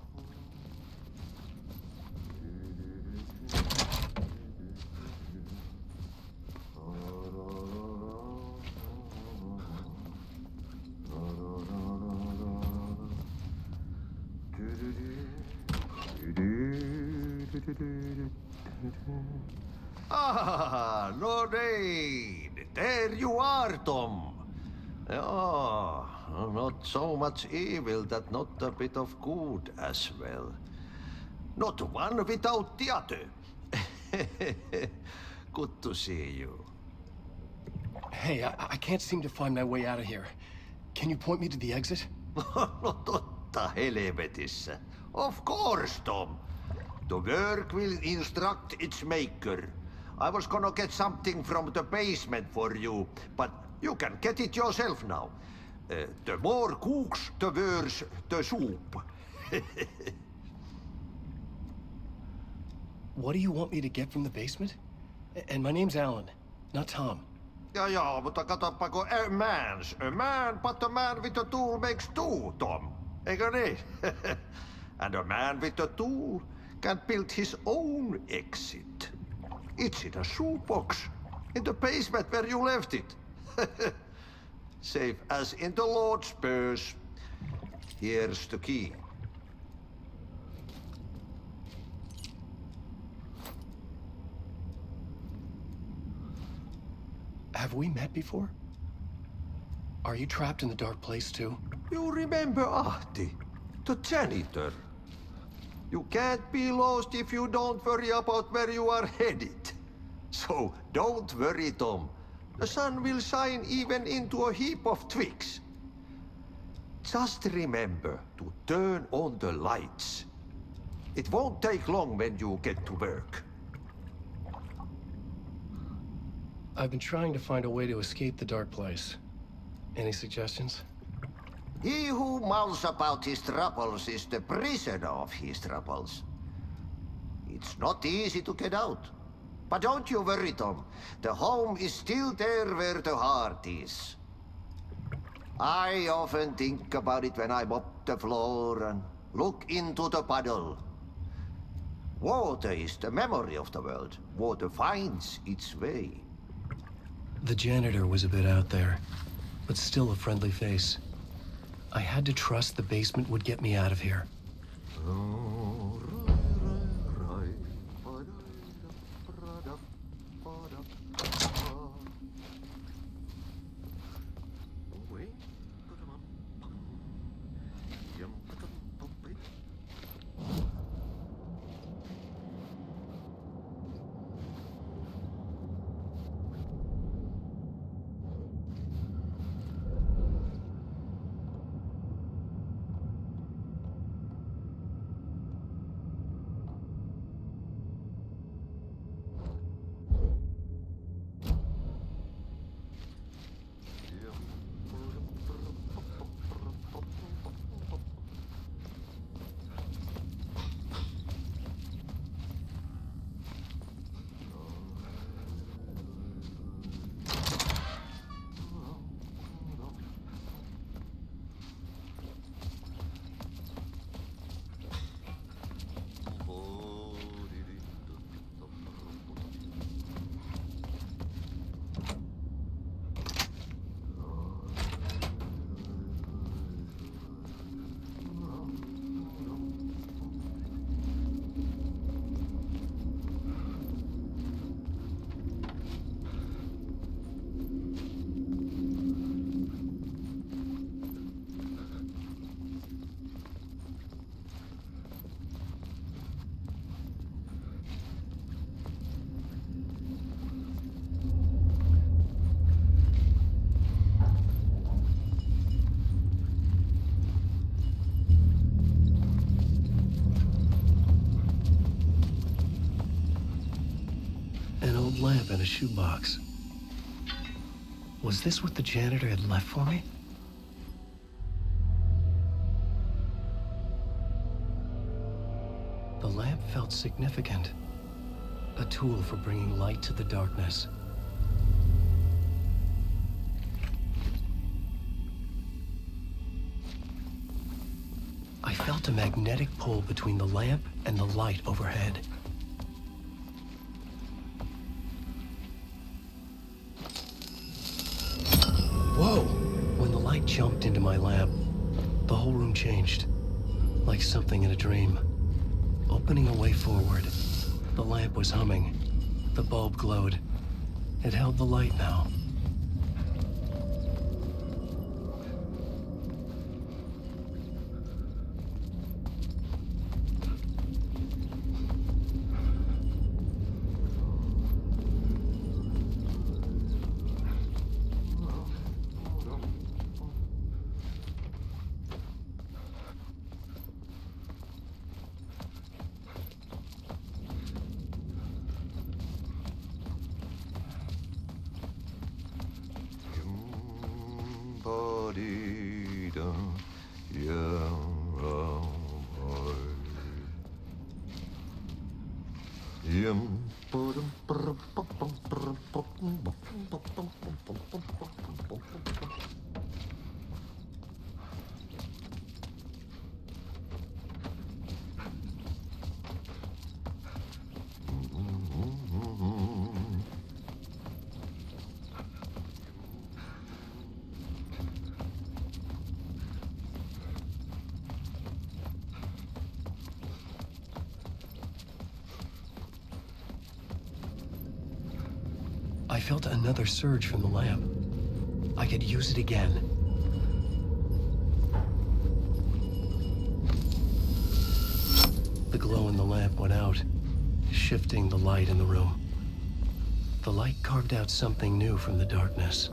Speaker 13: Ah, Lorraine, there
Speaker 12: there you are, Tom. Oh, not so much evil that not a bit of good as well. Not one without the other. Good to see you.
Speaker 19: Hey, I can't seem to find my way out of here. Can you point me to the exit?
Speaker 12: No totta helvetissä. Of course, Tom. The work will instruct its maker. I was gonna get something from the basement for you, but you can get it yourself now. The more cooks, the worse the soup.
Speaker 19: What do you want me to get from the basement? And my name's Alan, not Tom.
Speaker 12: Ja, mutta katsoppa, a man, but a man with a tool makes two, Tom. Eikö niin? And a man with a tool can build his own exit. It's in a shoebox, in the basement where you left it. Safe as in the Lord's purse. Here's the key.
Speaker 19: Have we met before? Are you trapped in the dark place too?
Speaker 12: You remember Ahti, the janitor. You can't be lost if you don't worry about where you are headed. So don't worry, Tom. The sun will shine even into a heap of twigs. Just remember to turn on the lights. It won't take long when you get to work.
Speaker 19: I've been trying to find a way to escape the dark place. Any suggestions?
Speaker 12: He who mouths about his troubles is the prisoner of his troubles. It's not easy to get out. But don't you worry, Tom. The home is still there where the heart is. I often think about it when I mop the floor and look into the puddle. Water is the memory of the world. Water finds its way.
Speaker 1: The janitor was a bit out there, but still a friendly face. I had to trust the basement would get me out of here. Lamp in a shoebox. Was this what the janitor had left for me? The lamp felt significant. A tool for bringing light to the darkness. I felt a magnetic pull between the lamp and the light overhead. Whoa! When the light jumped into my lamp, the whole room changed. Like something in a dream. Opening a way forward. The lamp was humming. The bulb glowed. It held the light now.
Speaker 8: da-dee-da, yeah, Yum.
Speaker 1: I felt another surge from the lamp. I could use it again. The glow in the lamp went out, shifting the light in the room. The light carved out something new from the darkness.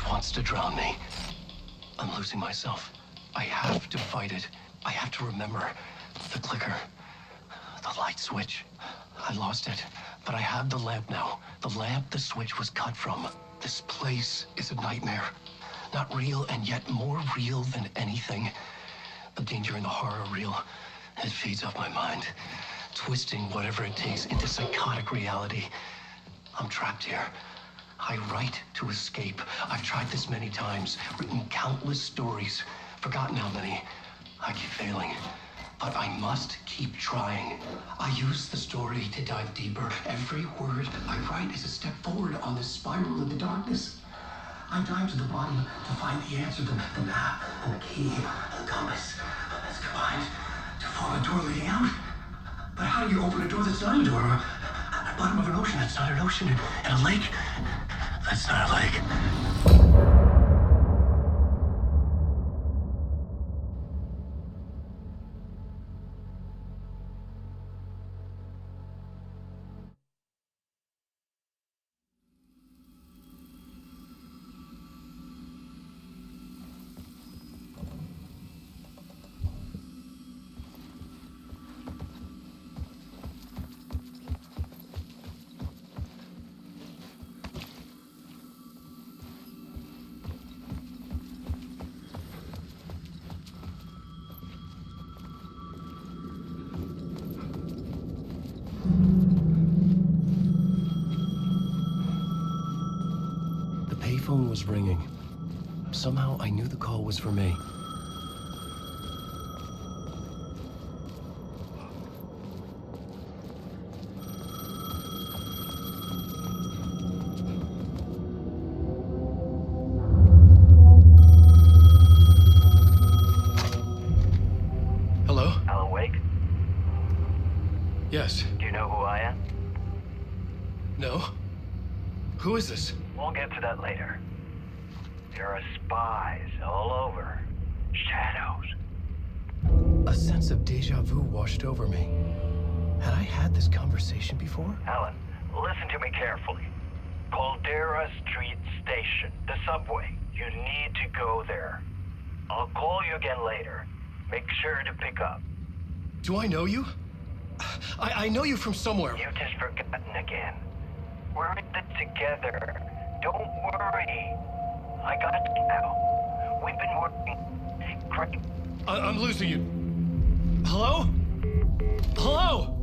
Speaker 1: Wants to drown me. I'm losing myself. I have to fight it. I have to remember. The clicker. The light switch. I lost it. But I have the lamp now. The lamp the switch was cut from. This place is a nightmare. Not real, and yet more real than anything. The danger and the horror are real. It feeds off my mind. Twisting whatever it takes into psychotic reality. I'm trapped here. I write to escape. I've tried this many times, written countless stories, forgotten how many. I keep failing, but I must keep trying. I use the story to dive deeper. Every word I write is a step forward on this spiral of the darkness. I dive to the bottom to find the answer, the map, and the key, and the compass. It's combined to form a door leading out. But how do you open a door that's not a door? At the bottom of an ocean that's not an ocean, and a lake that's not a lake. phone was ringing. Somehow I knew the call was for me. Hello?
Speaker 11: Alan Wake?
Speaker 1: Yes.
Speaker 11: Do you know who I am?
Speaker 1: No? Who is this?
Speaker 11: We'll get to that later. There are spies all over. Shadows.
Speaker 1: A sense of deja vu washed over me. Had I had this conversation before?
Speaker 11: Alan, listen to me carefully. Caldera Street Station, the subway. You need to go there. I'll call you again later. Make sure to pick up.
Speaker 1: Do I know you? I know you from somewhere.
Speaker 11: You've just forgotten again. We're in this together. Don't worry. I got you now. We've been working. Great.
Speaker 1: I'm losing you. Hello? Hello?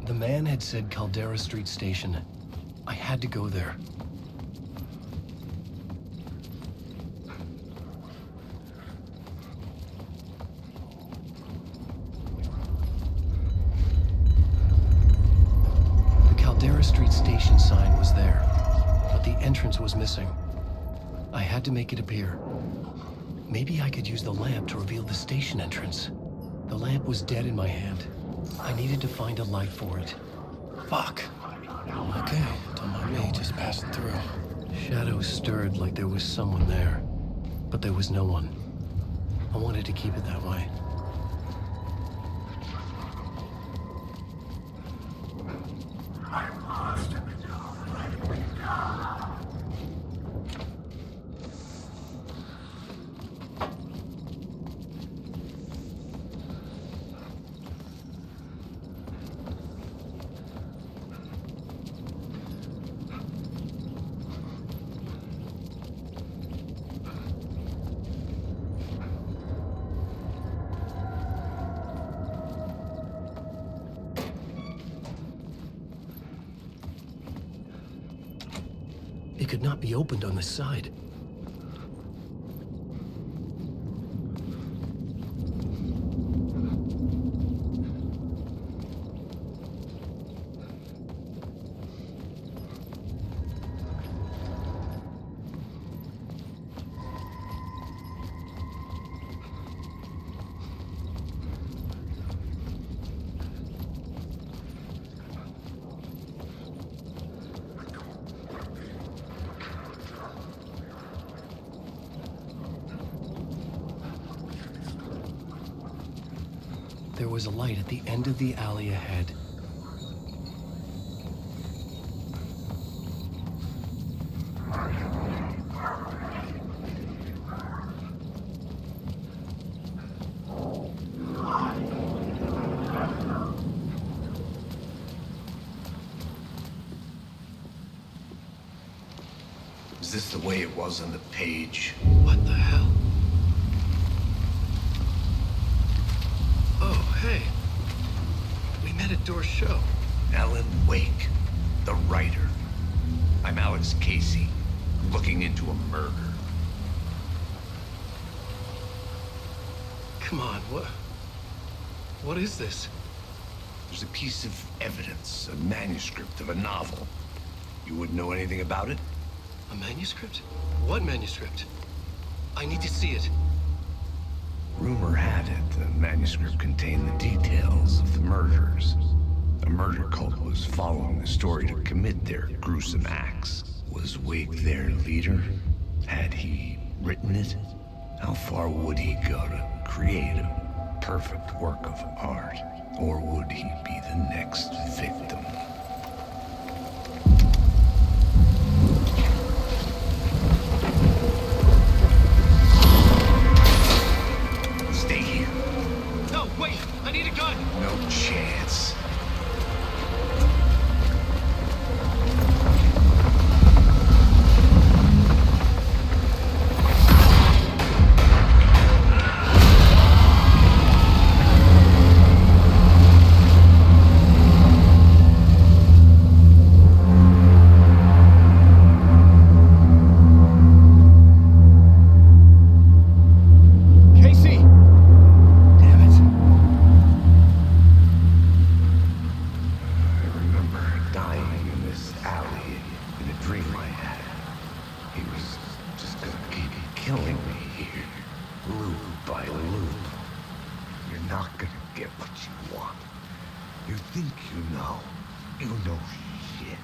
Speaker 1: The man had said Caldera Street Station. I had to go there. The Caldera Street Station sign was there, but the entrance was missing. I had to make it appear. Maybe I could use the lamp to reveal the station entrance. The lamp was dead in my hand. I needed to find a light for it. Fuck. Okay, don't mind me, just passing through. Shadows stirred like there was someone there, but there was no one. I wanted to keep it that way. It could not be opened on this side. There was a light at the end of the alley ahead.
Speaker 4: Is this the way it was on the page?
Speaker 1: What the hell? Oh, hey. We met at Door's show.
Speaker 4: Alan Wake, the writer. I'm Alex Casey, looking into a murder.
Speaker 1: Come on, what is this?
Speaker 4: There's a piece of evidence, a manuscript of a novel. You wouldn't know anything about it?
Speaker 1: A manuscript? What manuscript? I need to see it.
Speaker 4: Rumor had it the manuscript contained the details of the murders. A murder cult was following the story to commit their gruesome acts. Was Wake their leader? Had he written it? How far would he go to create a perfect work of art? Or would he be the next victim? Stay here.
Speaker 19: No, wait! I need a gun!
Speaker 4: No chance.
Speaker 19: Casey!
Speaker 4: Damn it. I remember dying in this alley in a dream I had. He was just gonna keep killing me here, loop by loop. You're not gonna get what you want. You think you know. You know shit.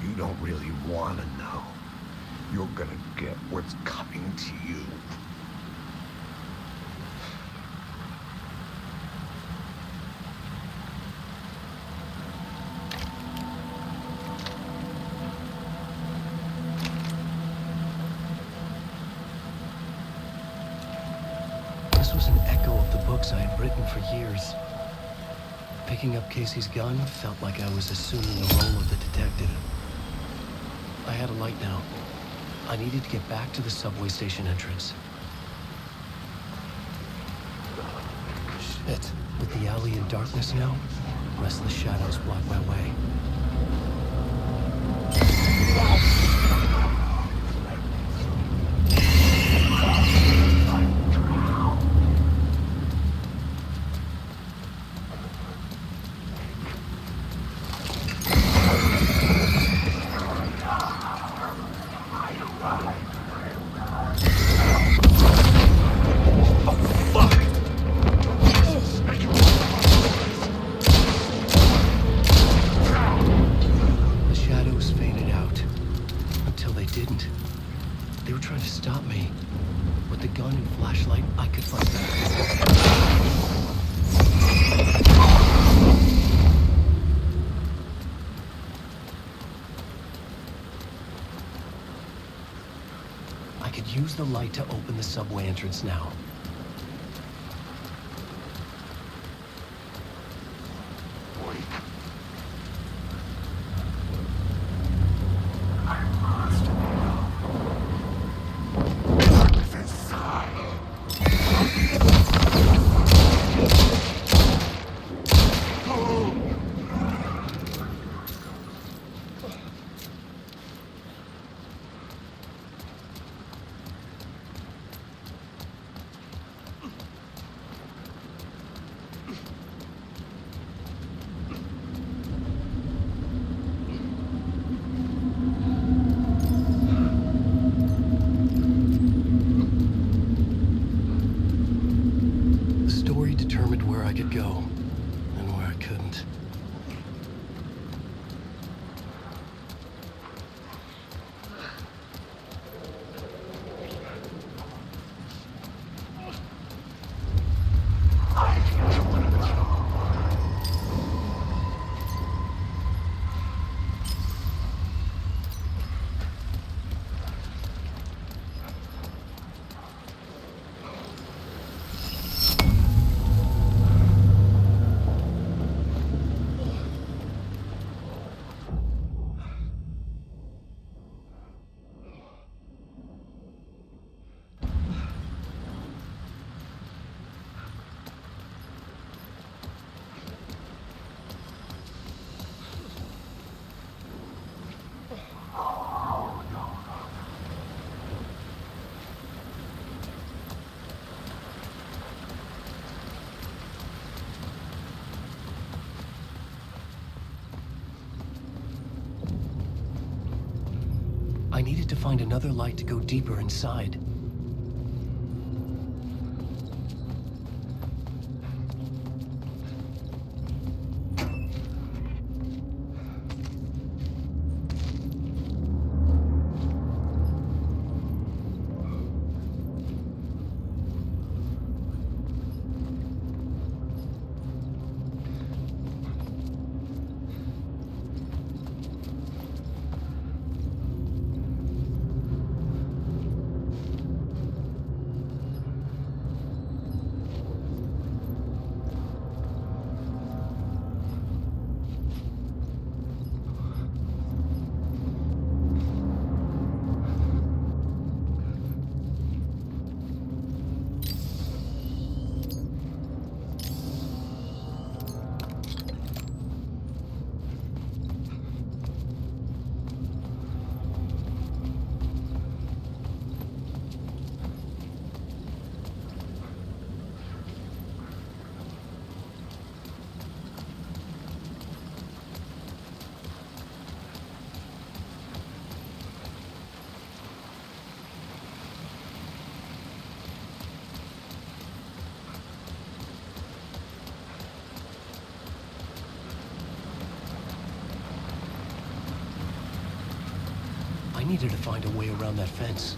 Speaker 4: You don't really wanna know. You're gonna get what's coming to you.
Speaker 1: This was an echo of the books I had written for years. Picking up Casey's gun felt like I was assuming the role of the detective. I had a light now. I needed to get back to the subway station entrance. Shit. With the alley in darkness now, restless shadows block my way. The shadows faded out until they didn't. They were trying to stop me. With the gun and flashlight, I could fight back. I could use the light to open the subway entrance now. The story determined where I could go and where I couldn't. I needed to find another light to go deeper inside. needed to find a way around that fence.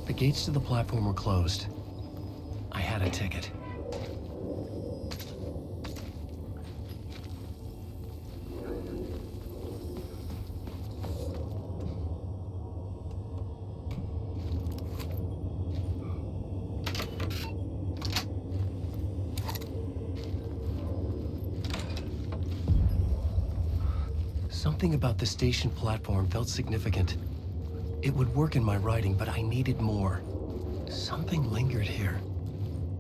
Speaker 1: The gates to the platform were closed. I had a ticket. Something about the station platform felt significant. It would work in my writing, but I needed more. Something lingered here.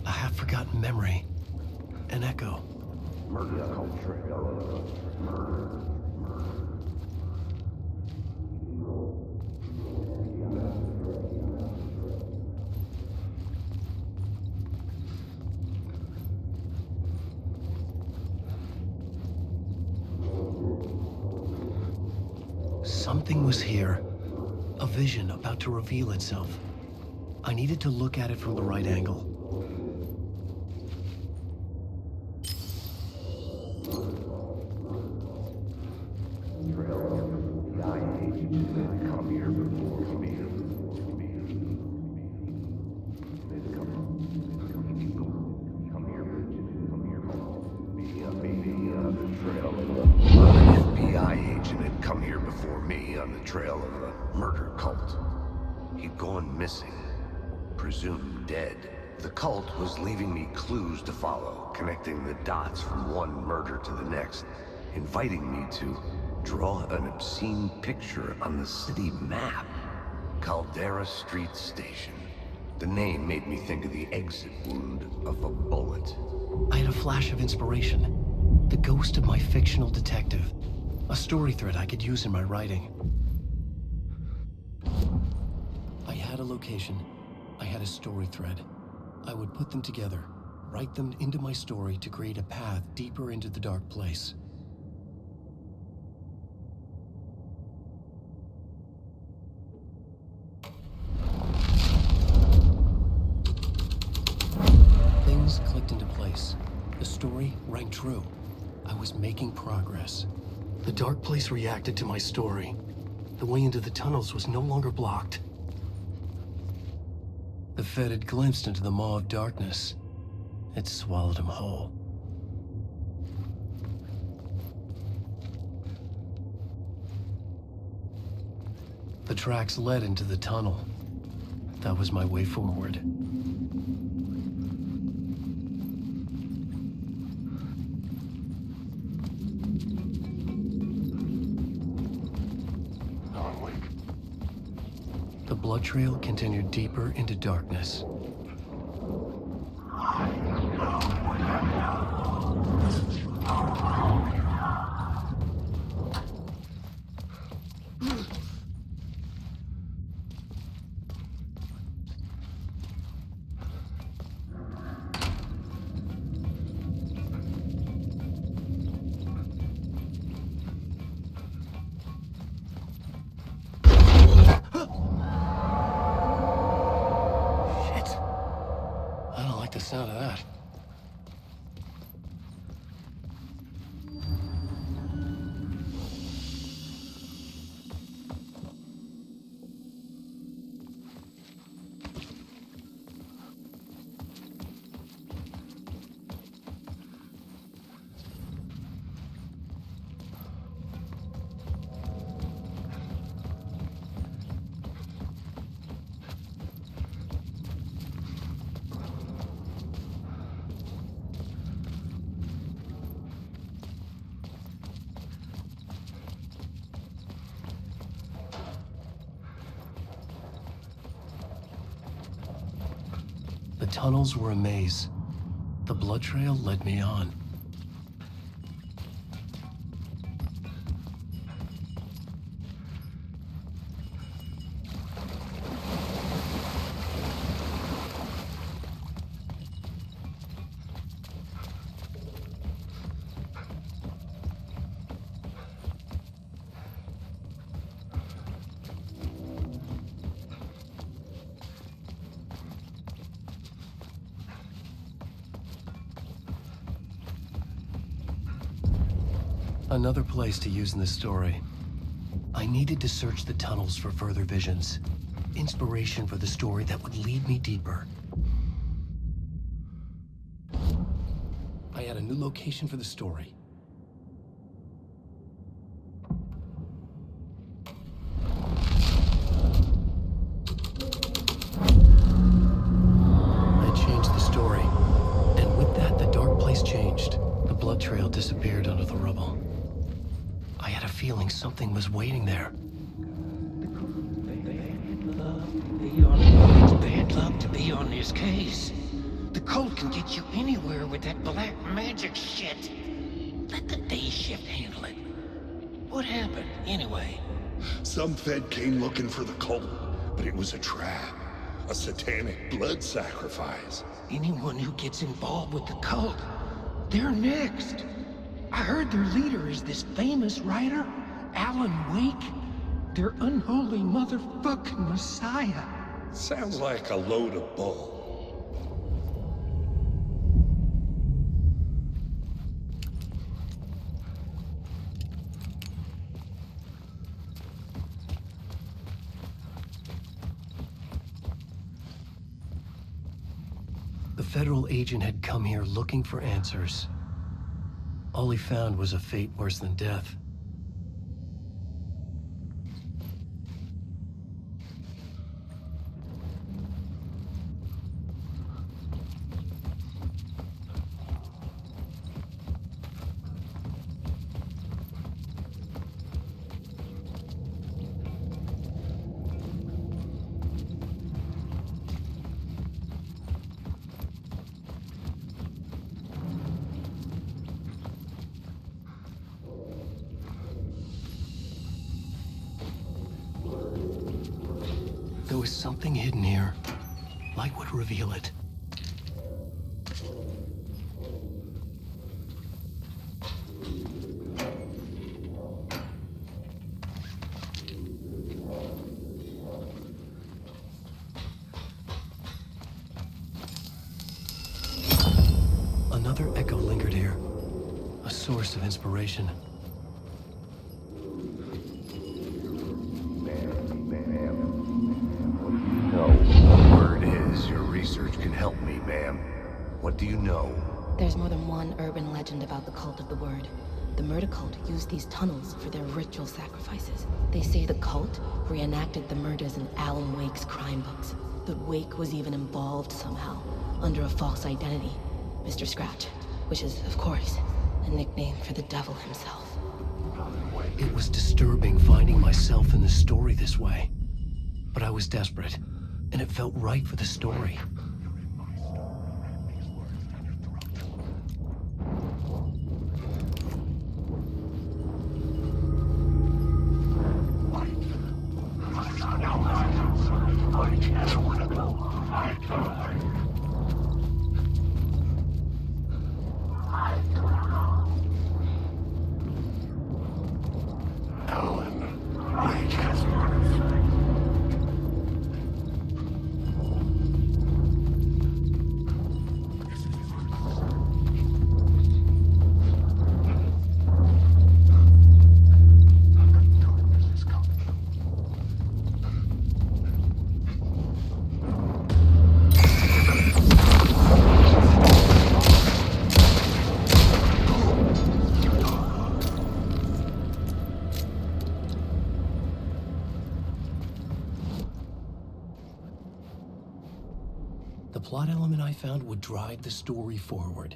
Speaker 1: A half-forgotten memory. An echo.
Speaker 4: Murder trail. Murder.
Speaker 1: Something was here. A vision about to reveal itself. I needed to look at it from the right angle.
Speaker 4: FBI agent had come here before me on the trail of a murder cult. He'd gone missing, presumed dead. The cult was leaving me clues to follow, connecting the dots from one murder to the next, inviting me to draw an obscene picture on the city map. Caldera Street Station. The name made me think of the exit wound of a bullet.
Speaker 1: I had a flash of inspiration. The ghost of my fictional detective. A story thread I could use in my writing. I had a location. I had a story thread. I would put them together, write them into my story to create a path deeper into the dark place. Things clicked into place. The story rang true. I was making progress. The dark place reacted to my story. The way into the tunnels was no longer blocked. The Fed had glimpsed into the maw of darkness. It swallowed him whole. The tracks led into the tunnel. That was my way forward. The blood trail continued deeper into darkness. The sound of that. The tunnels were a maze. The blood trail led me on. Another place to use in this story. I needed to search the tunnels for further visions. Inspiration for the story that would lead me deeper. I had a new location for the story. I changed the story, and with that, the dark place changed. The blood trail disappeared under the rubble. I had a feeling something was waiting there.
Speaker 8: It's bad luck to be on this case. The cult
Speaker 10: can get you anywhere with that black magic shit. Let the day shift handle it. What happened, anyway?
Speaker 5: Some Fed came looking for the cult, but it was a trap. A satanic blood sacrifice.
Speaker 10: Anyone who gets involved with the cult, they're next. I heard their leader is this famous writer, Alan Wake. Their unholy motherfucking messiah.
Speaker 5: Sounds like a load of bull.
Speaker 1: The federal agent had come here looking for answers. All he found was a fate worse than death. There was something hidden here. Light would reveal it. Another echo lingered here. A source of inspiration.
Speaker 4: Word is, your research can help me, ma'am. What do you know?
Speaker 22: There's more than one urban legend about the Cult of the Word. The murder cult used these tunnels for their ritual sacrifices. They say the cult reenacted the murders in Alan Wake's crime books. That Wake was even involved somehow, under a false identity. Mr. Scratch, which is, of course, a nickname for the devil himself.
Speaker 1: It was disturbing finding myself in the story this way. But I was desperate, and it felt right for the story. The plot element I found would drive the story forward.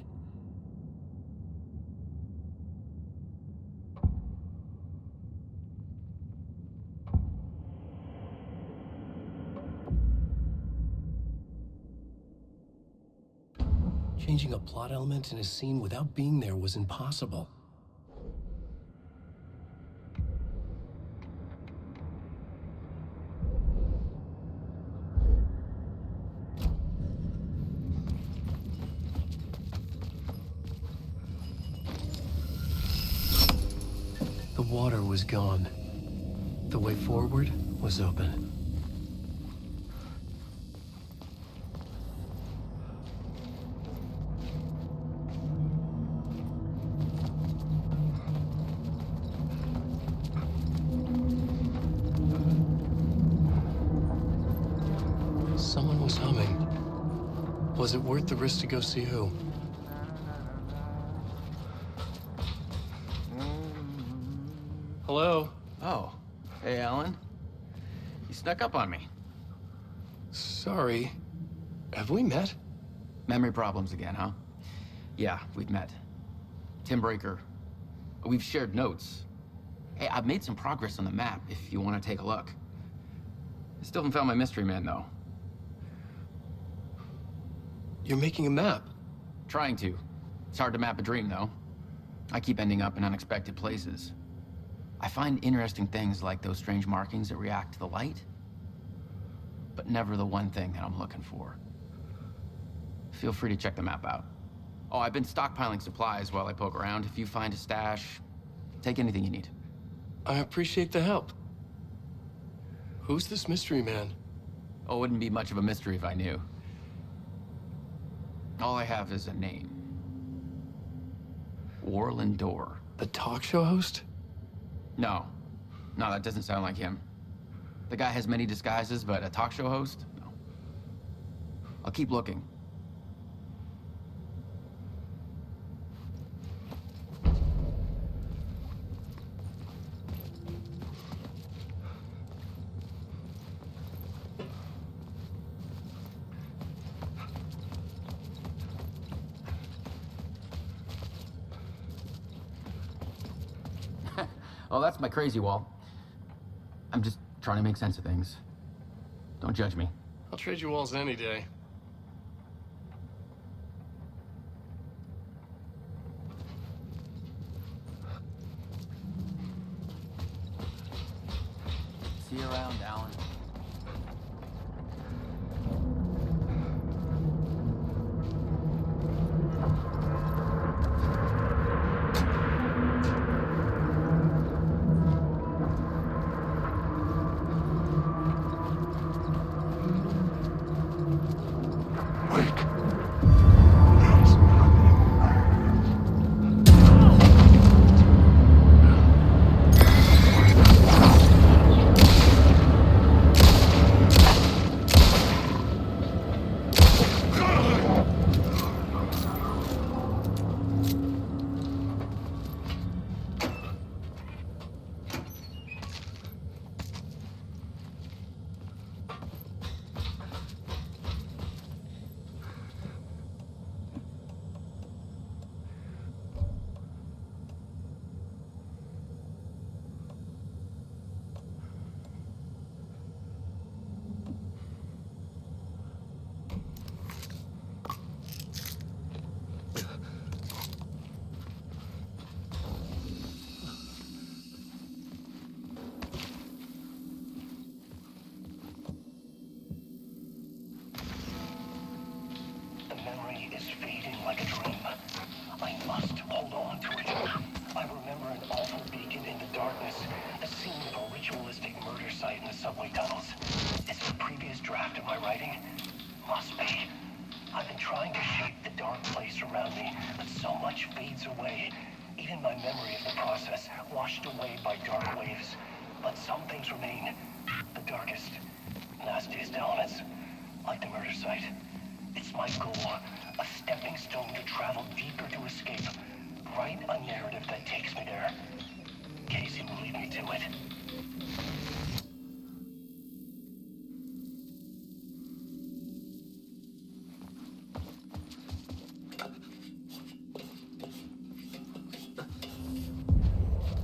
Speaker 1: Changing a plot element in a scene without being there was impossible. The water was gone. The way forward was open. Someone was humming. Was it worth the risk to go see who? Hello?
Speaker 23: Oh. Hey, Alan. You snuck up on me.
Speaker 1: Sorry. Have we met?
Speaker 23: Memory problems again, huh? Yeah, we've met. Tim Breaker. We've shared notes. Hey, I've made some progress on the map if you want to take a look. I still haven't found my mystery man, though.
Speaker 1: You're making a map?
Speaker 23: Trying to. It's hard to map a dream, though. I keep ending up in unexpected places. I find interesting things like those strange markings that react to the light, but never the one thing that I'm looking for. Feel free to check the map out. Oh, I've been stockpiling supplies while I poke around. If you find a stash, take anything you need.
Speaker 19: I appreciate the help. Who's this mystery man?
Speaker 23: Oh, it wouldn't be much of a mystery if I knew. All I have is a name. Warland Door.
Speaker 19: The talk show host?
Speaker 23: No. No, that doesn't sound like him. The guy has many disguises, but a talk show host? No. I'll keep looking. Oh, that's my crazy wall. I'm just trying to make sense of things. Don't judge me.
Speaker 19: I'll trade you walls any day.
Speaker 23: See you around, Alan.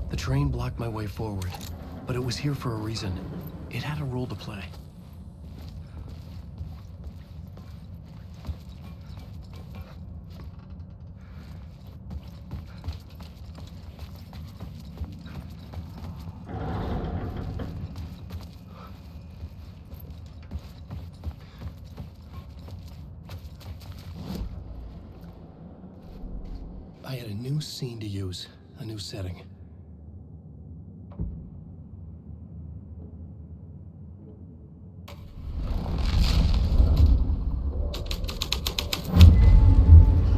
Speaker 1: The train blocked my way forward, but it was here for a reason. It had a role to play. I had a new scene to use, a new setting.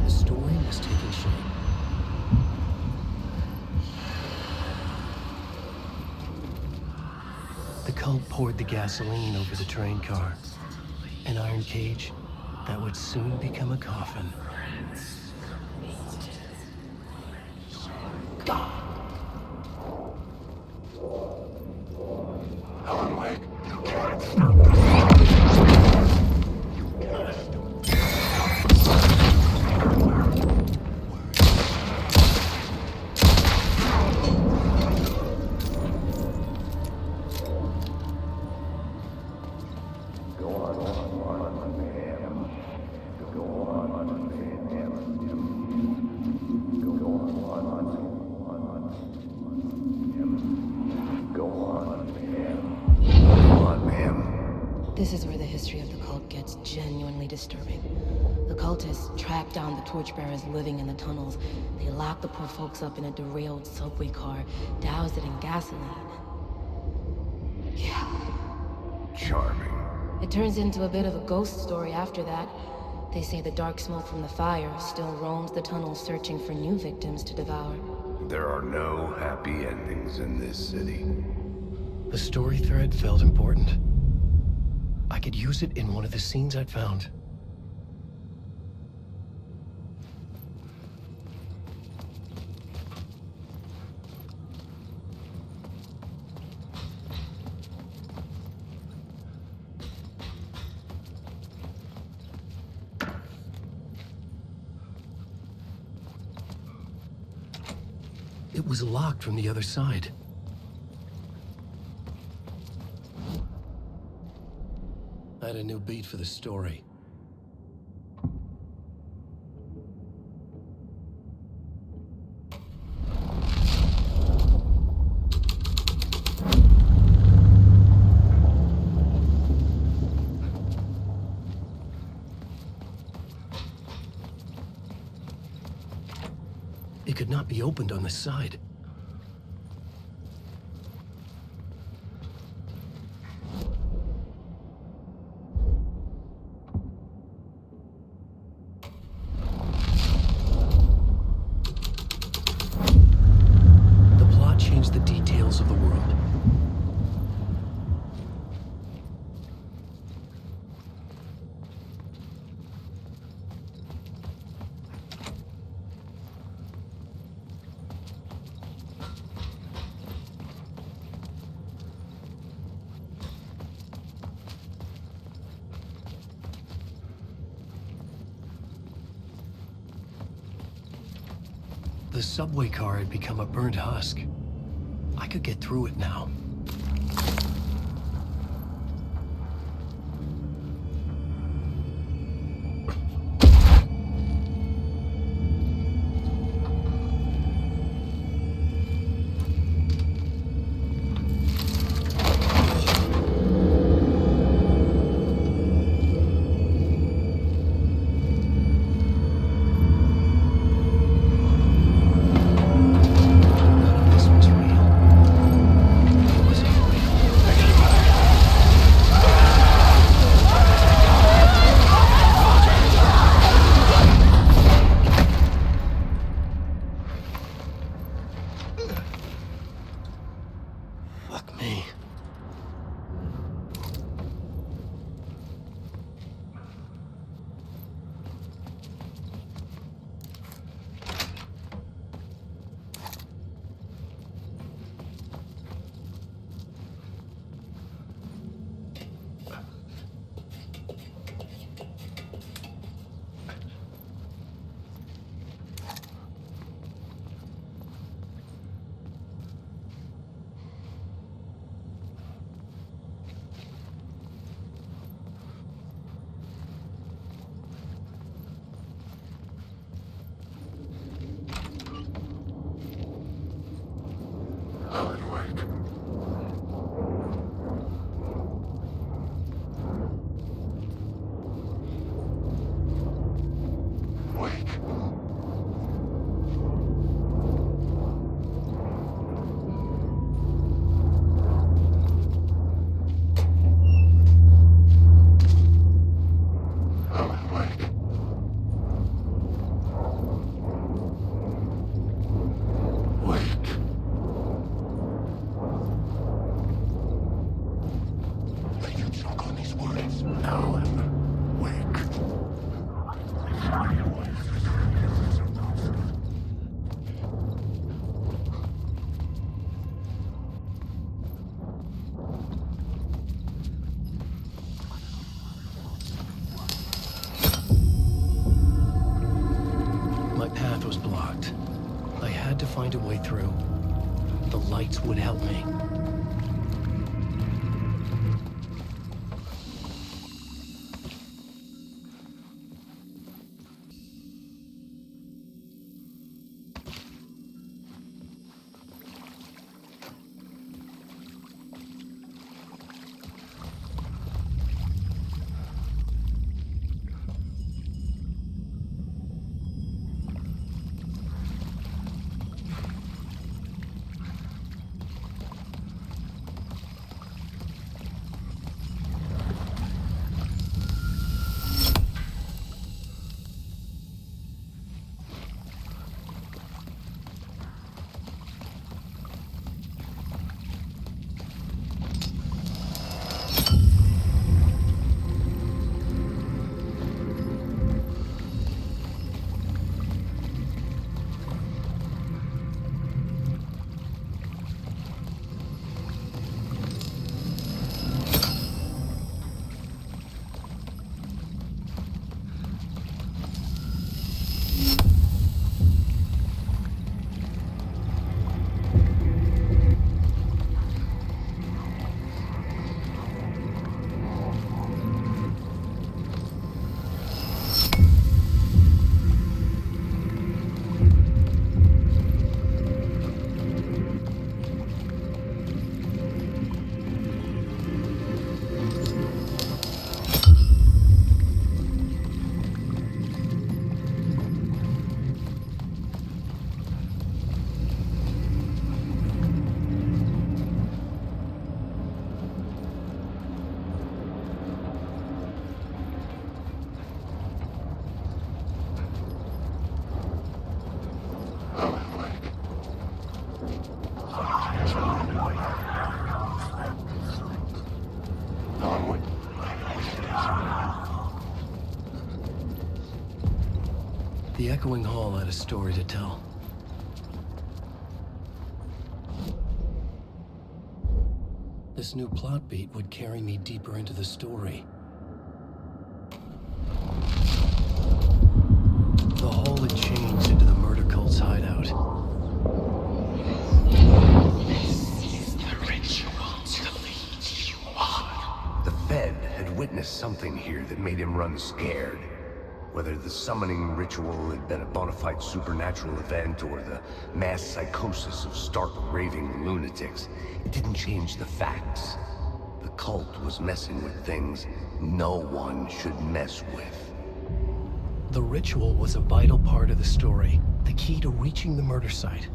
Speaker 1: The story was taking shape. The cult poured the gasoline over the train car. An iron cage that would soon become a coffin.
Speaker 8: Alan Wake, you can't stop this. Go on, man. Go on, man.
Speaker 22: This is where the history of the cult gets genuinely disturbing. The cultists track down the torchbearers living in the tunnels. They lock the poor folks up in a derailed subway car, douse it in gasoline. Yeah.
Speaker 4: Charming.
Speaker 22: It turns into a bit of a ghost story after that. They say the dark smoke from the fire still roams the tunnels searching for new victims to devour.
Speaker 4: There are no happy endings in this city.
Speaker 1: The story thread felt important. I could use it in one of the scenes I'd found. It was locked from the other side. I had a new beat for the story. It could not be opened on the side. The plot changed the details of the world. The subway car had become a burnt husk. I could get through it now. Fuck me. My path was blocked. I had to find a way through. The lights would help me. The echoing hall had a story to tell. This new plot beat would carry me deeper into the story. The hall had changed into the murder cult's hideout.
Speaker 8: This is the ritual to lead you on.
Speaker 4: The Fed had witnessed something here that made him run scared. Whether the summoning ritual had been a bona fide supernatural event or the mass psychosis of stark raving lunatics, it didn't change the facts. The cult was messing with things no one should mess with.
Speaker 1: The ritual was a vital part of the story, the key to reaching the murder site.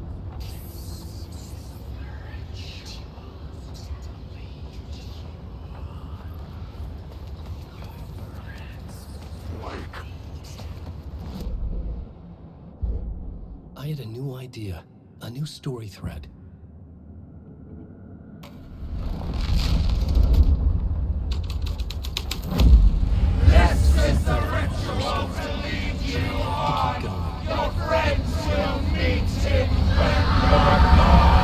Speaker 1: I had a new idea, a new story thread.
Speaker 8: This is the ritual to lead you on. Your friends will meet him when you're gone.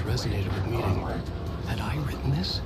Speaker 1: Resonated with meeting. Had I written this?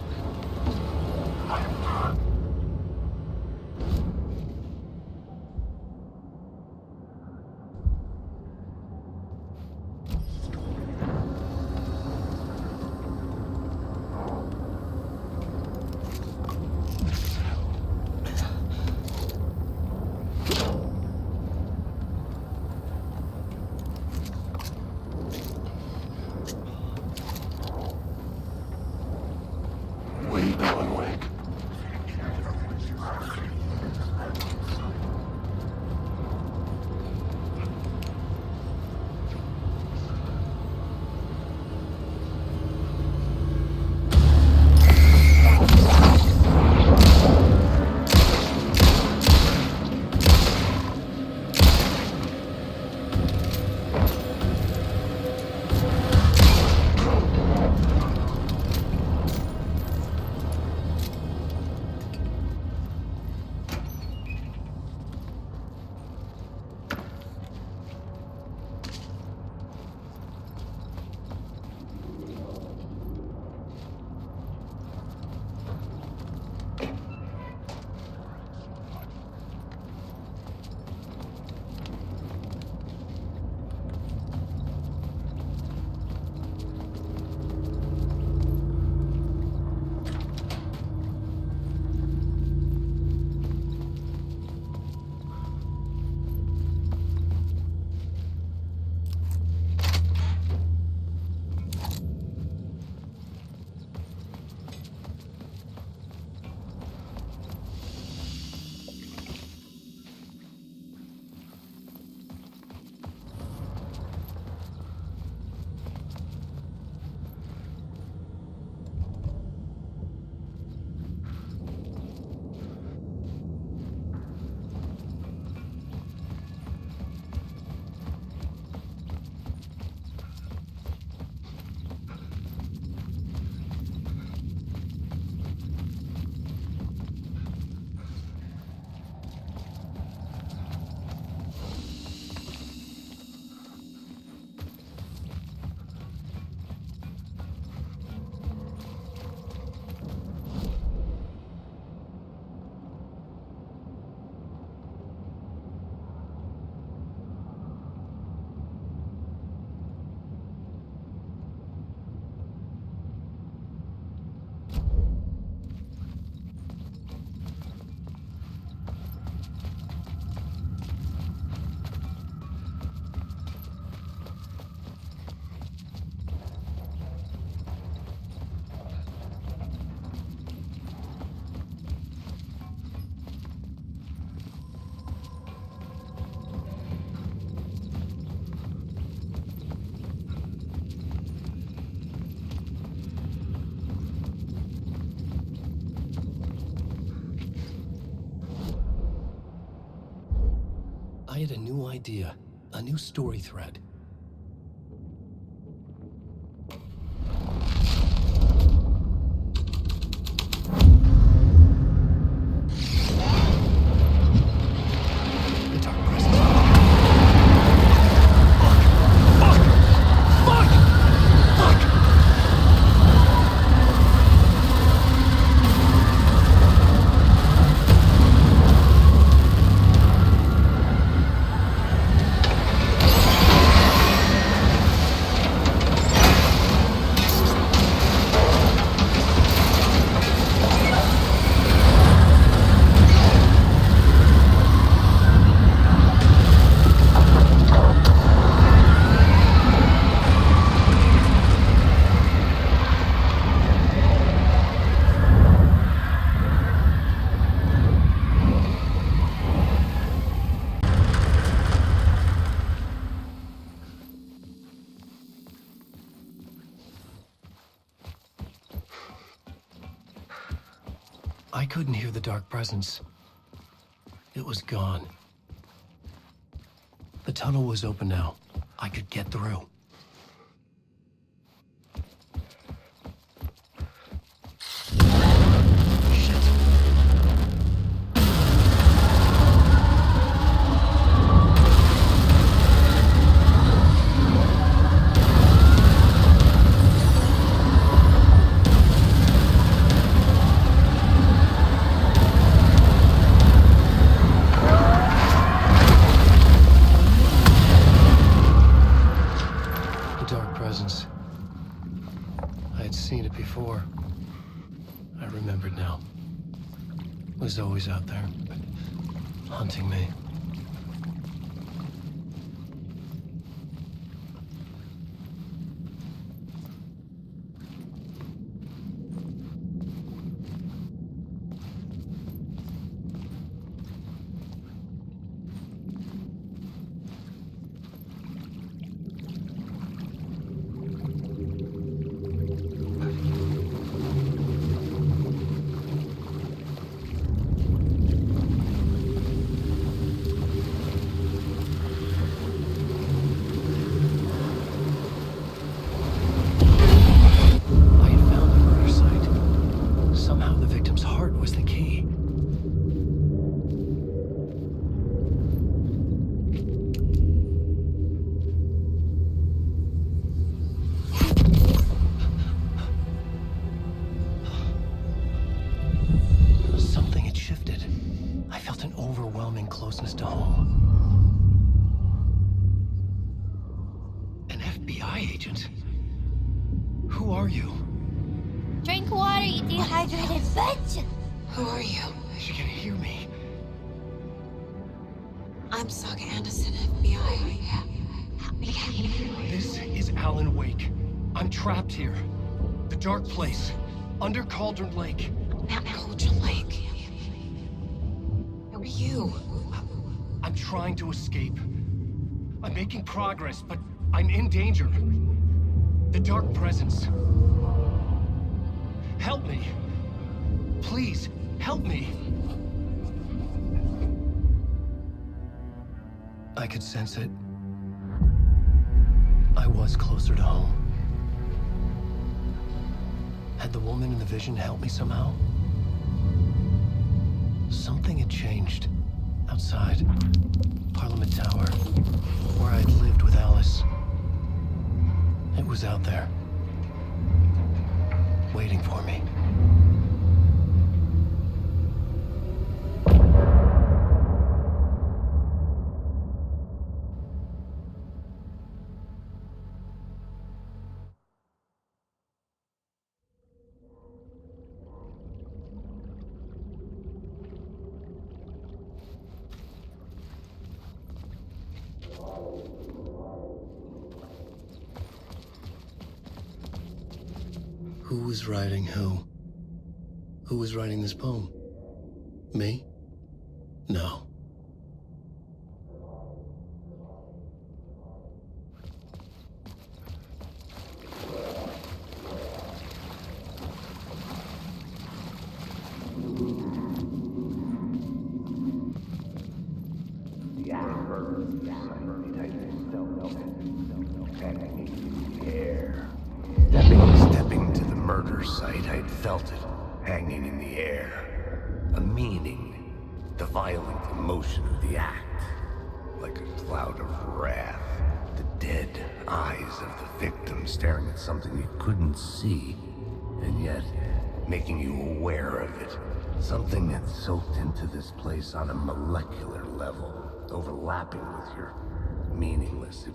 Speaker 1: I had a new idea, a new story thread. I couldn't hear the dark presence. It was gone. The tunnel was open now. I could get through. Before. I remembered now. It was always out there, hunting me. Closeness to home. An FBI agent? Who are you?
Speaker 20: Drink water, you dehydrated bitch!
Speaker 14: Who are you?
Speaker 1: She can hear me.
Speaker 14: I'm Saga Anderson, FBI.
Speaker 1: This is Alan Wake. I'm trapped here. The dark place. Under Cauldron Lake.
Speaker 14: Cauldron Lake? Who are you?
Speaker 1: I'm trying to escape. I'm making progress, but I'm in danger. The dark presence. Help me. Please, help me. I could sense it. I was closer to home. Had the woman in the vision helped me somehow? Something had changed. Outside. Parliament Tower. Where I'd lived with Alice. It was out there. Waiting for me. Who was writing who? Who was writing this poem? Me? No.
Speaker 12: The
Speaker 4: Stepping to the murder site, I'd felt it, hanging in the air. A meaning, the violent emotion of the act. Like a cloud of wrath, the dead eyes of the victim staring at something you couldn't see, and yet making you aware of it. Something that soaked into this place on a molecular level, overlapping with your meaningless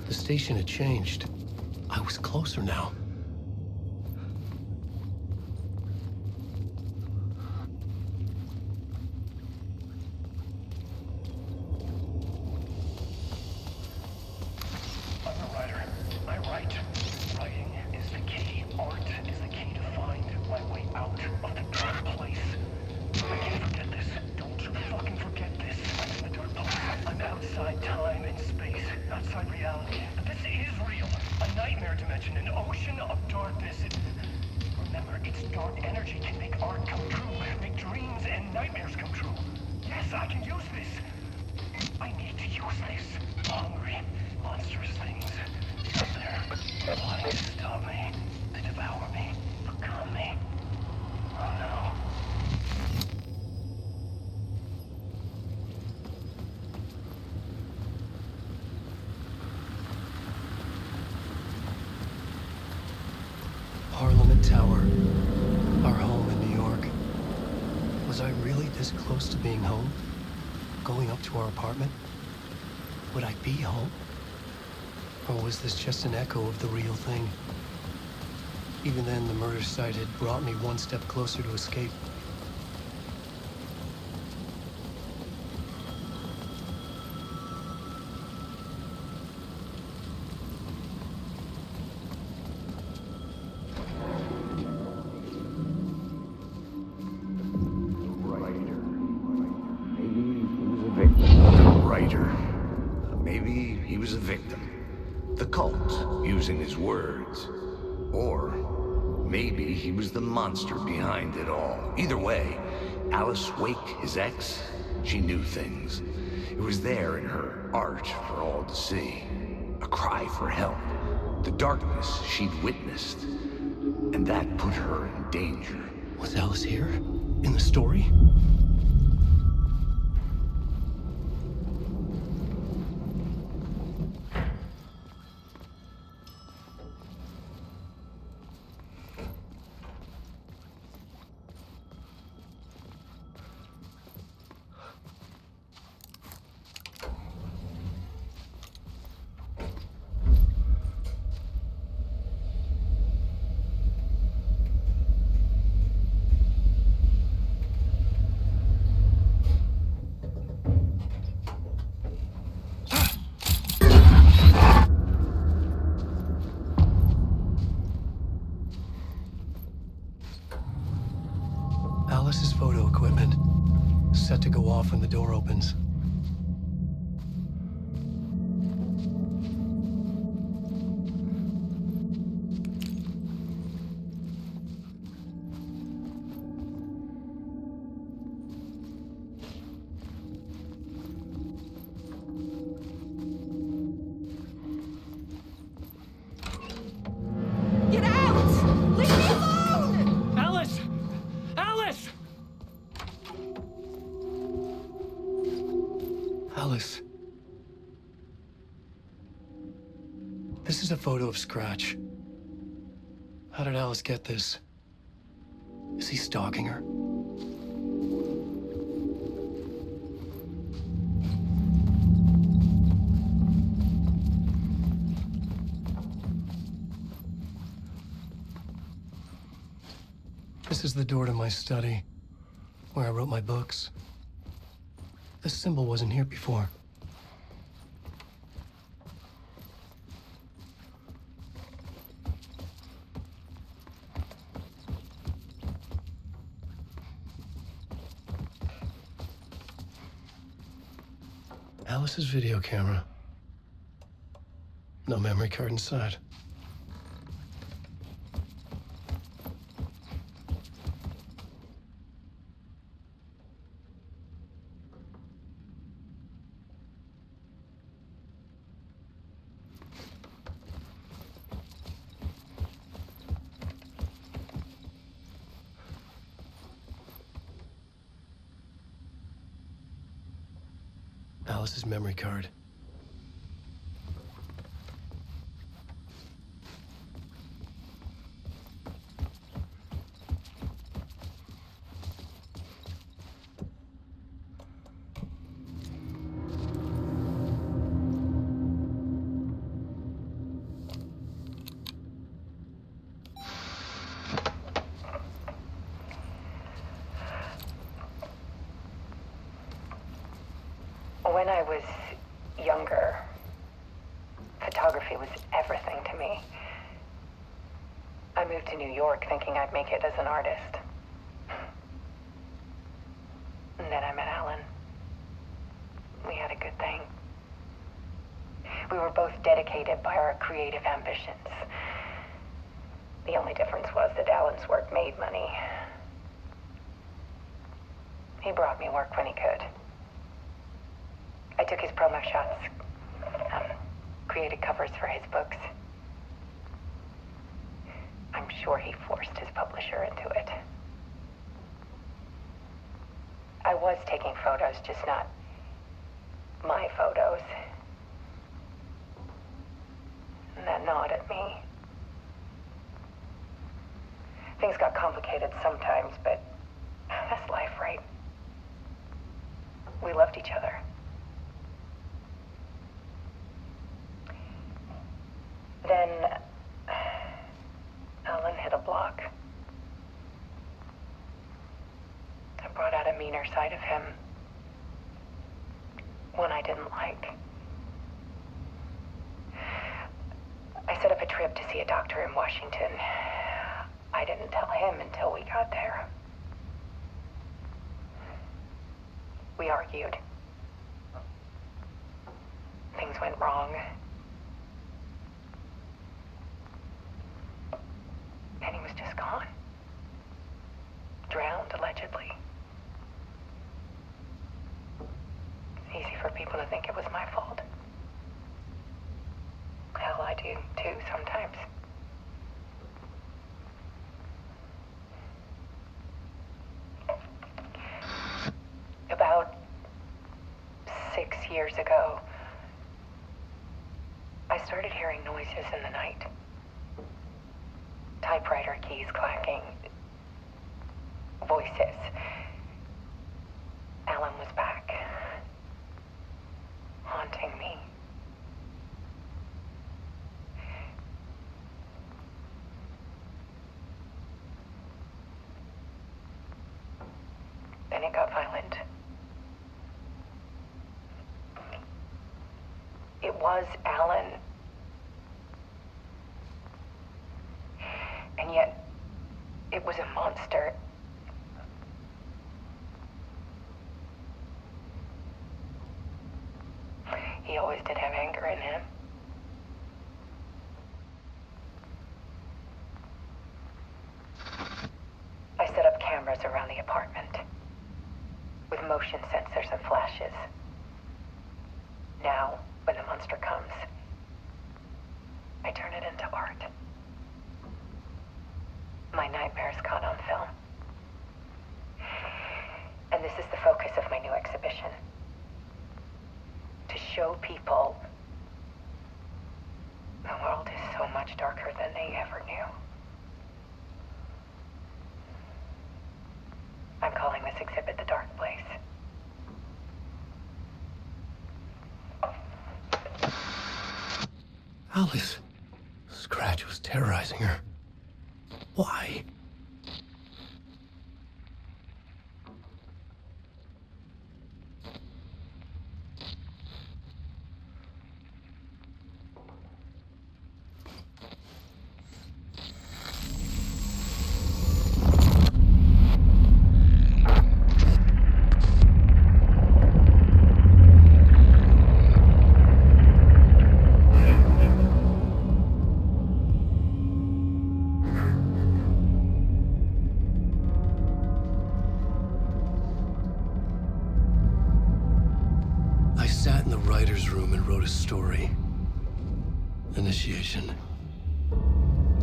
Speaker 1: The station had changed. I was closer now.
Speaker 6: I'm a writer. I write. Writing is the key. Art is the key to find my way out of the dark place. I can't forget this. Don't you fucking forget this. I'm in the dark place. I'm outside time and space. Outside reality. But this is real. A nightmare dimension. An ocean of darkness. Remember, its dark energy can make art come true. Make dreams and nightmares come true. Yes, I can use this. I need to use this. Hungry, monstrous things. Out there, plotting to stop me. To devour me. Become me. Oh no.
Speaker 1: Parliament Tower. Our home in New York. Was I really this close to being home? Going up to our apartment? Would I be home? Or was this just an echo of the real thing? Even then, the murder site had brought me one step closer to escape.
Speaker 4: Maybe he was a victim. The cult, using his words. Or maybe he was the monster behind it all. Either way, Alice Wake, his ex, she knew things. It was there in her art for all to see. A cry for help. The darkness she'd witnessed. And that put her in danger.
Speaker 1: Was Alice here? In the story? Alice's photo equipment. Set to go off when the door opens.
Speaker 14: Get out! Leave me alone!
Speaker 19: Alice! Alice!
Speaker 1: Alice. This is a photo of Scratch. How did Alice get this? Is he stalking her? This is the door to my study, where I wrote my books. This symbol wasn't here before. Alice's video camera. No memory card inside. Alice's memory card.
Speaker 7: When I was younger, photography was everything to me. I moved to New York thinking I'd make it as an artist. And then I met Alan. We had a good thing. We were both dedicated by our creative ambitions. The only difference was that Alan's work made money. He brought me work when he could. I took his promo shots, created covers for his books. I'm sure he forced his publisher into it. I was taking photos, just not my photos. And that gnawed at me. Things got complicated sometimes, but that's life, right? We loved each other. Then Alan hit a block. I brought out a meaner side of him. One I didn't like. I set up a trip to see a doctor in Washington. I didn't tell him until we got there. We argued. Things went wrong. And he was just gone. Drowned, allegedly. It's easy for people to think it was my fault. Hell, I do too sometimes. About 6 years ago, I started hearing noises in the night. Typewriter keys clacking. Voices. Alan was back. Haunting me. Then it got violent. It was Alan. And yet, it was a monster. He always did have anger in him. I set up cameras around the apartment with motion sensors and flashes. Now, when the monster comes, I turn it into art. My nightmares caught on film. And this is the focus of my new exhibition. To show people the world is so much darker than they ever knew. I'm calling this exhibit The Dark Place.
Speaker 1: Alice. Scratch was terrorizing her. Why? sat in the writer's room and wrote a story. Initiation.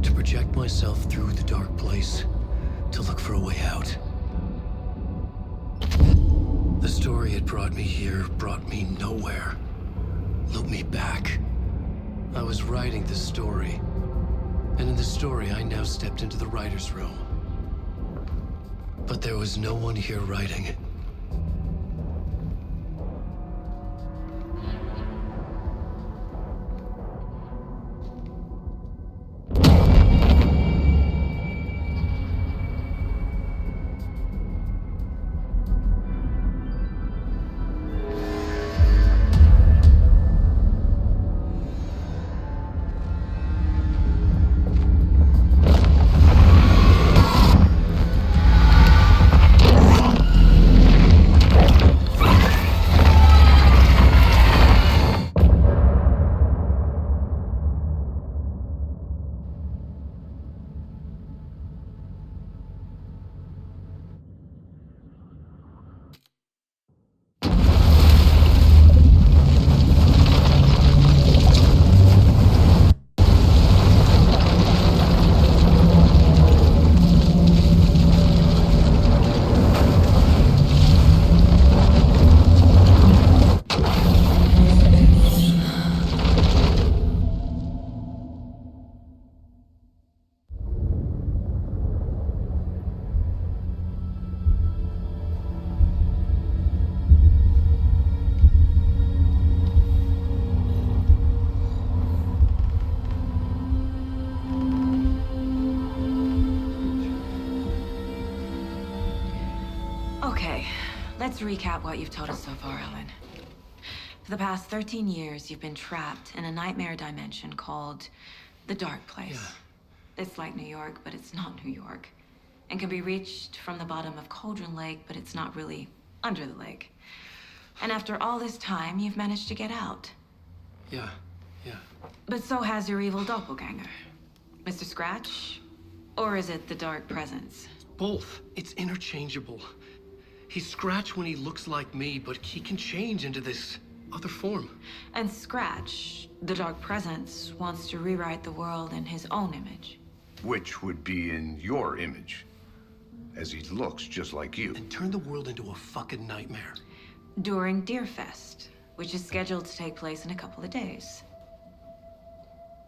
Speaker 1: To project myself through the dark place, to look for a way out. The story had brought me here, brought me nowhere. Looped me back. I was writing the story. And in the story, I now stepped into the writer's room. But there was no one here writing.
Speaker 2: Okay, let's recap what you've told us so far, Alan. For the past 13 years, you've been trapped in a nightmare dimension called the Dark Place. Yeah. It's like New York, but it's not New York. And can be reached from the bottom of Cauldron Lake, but it's not really under the lake. And after all this time, you've managed to get out.
Speaker 1: Yeah.
Speaker 2: But so has your evil doppelganger. Mr. Scratch? Or is it the Dark Presence?
Speaker 1: Both. It's interchangeable. He's Scratch when he looks like me, but he can change into this other form.
Speaker 2: And Scratch, the Dark Presence, wants to rewrite the world in his own image.
Speaker 4: Which would be in your image, as he looks just like you.
Speaker 1: And turn the world into a fucking nightmare.
Speaker 2: During Deerfest, which is scheduled to take place in a couple of days.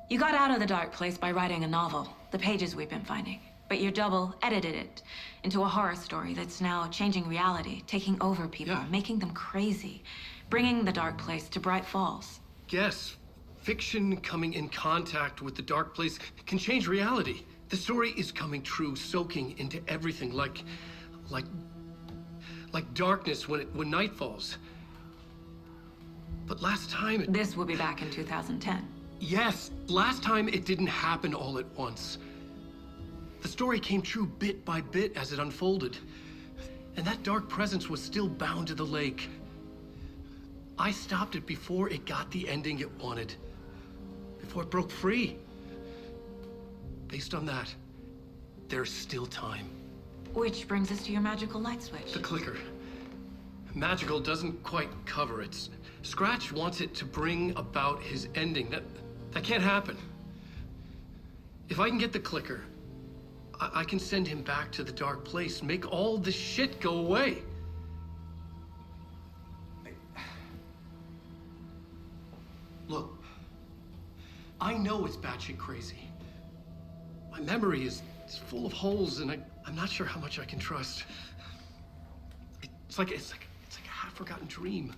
Speaker 2: You got out of the Dark Place by writing a novel, the pages we've been finding. But your double edited it into a horror story that's now changing reality, taking over people, making them crazy, bringing the Dark Place to Bright Falls.
Speaker 1: Yes, fiction coming in contact with the Dark Place can change reality. The story is coming true, soaking into everything like darkness when night falls. But last time
Speaker 2: This will be back in 2010.
Speaker 1: Yes, last time it didn't happen all at once. The story came true bit by bit as it unfolded. And that dark presence was still bound to the lake. I stopped it before it got the ending it wanted. Before it broke free. Based on that, there's still time.
Speaker 2: Which brings us to your magical light switch.
Speaker 1: The clicker. Magical doesn't quite cover it. Scratch wants it to bring about his ending. That can't happen. If I can get the clicker, I can send him back to the Dark Place, make all this shit go away. Look, I know it's batshit crazy. My memory is full of holes, and I'm not sure how much I can trust. It's like a half-forgotten dream.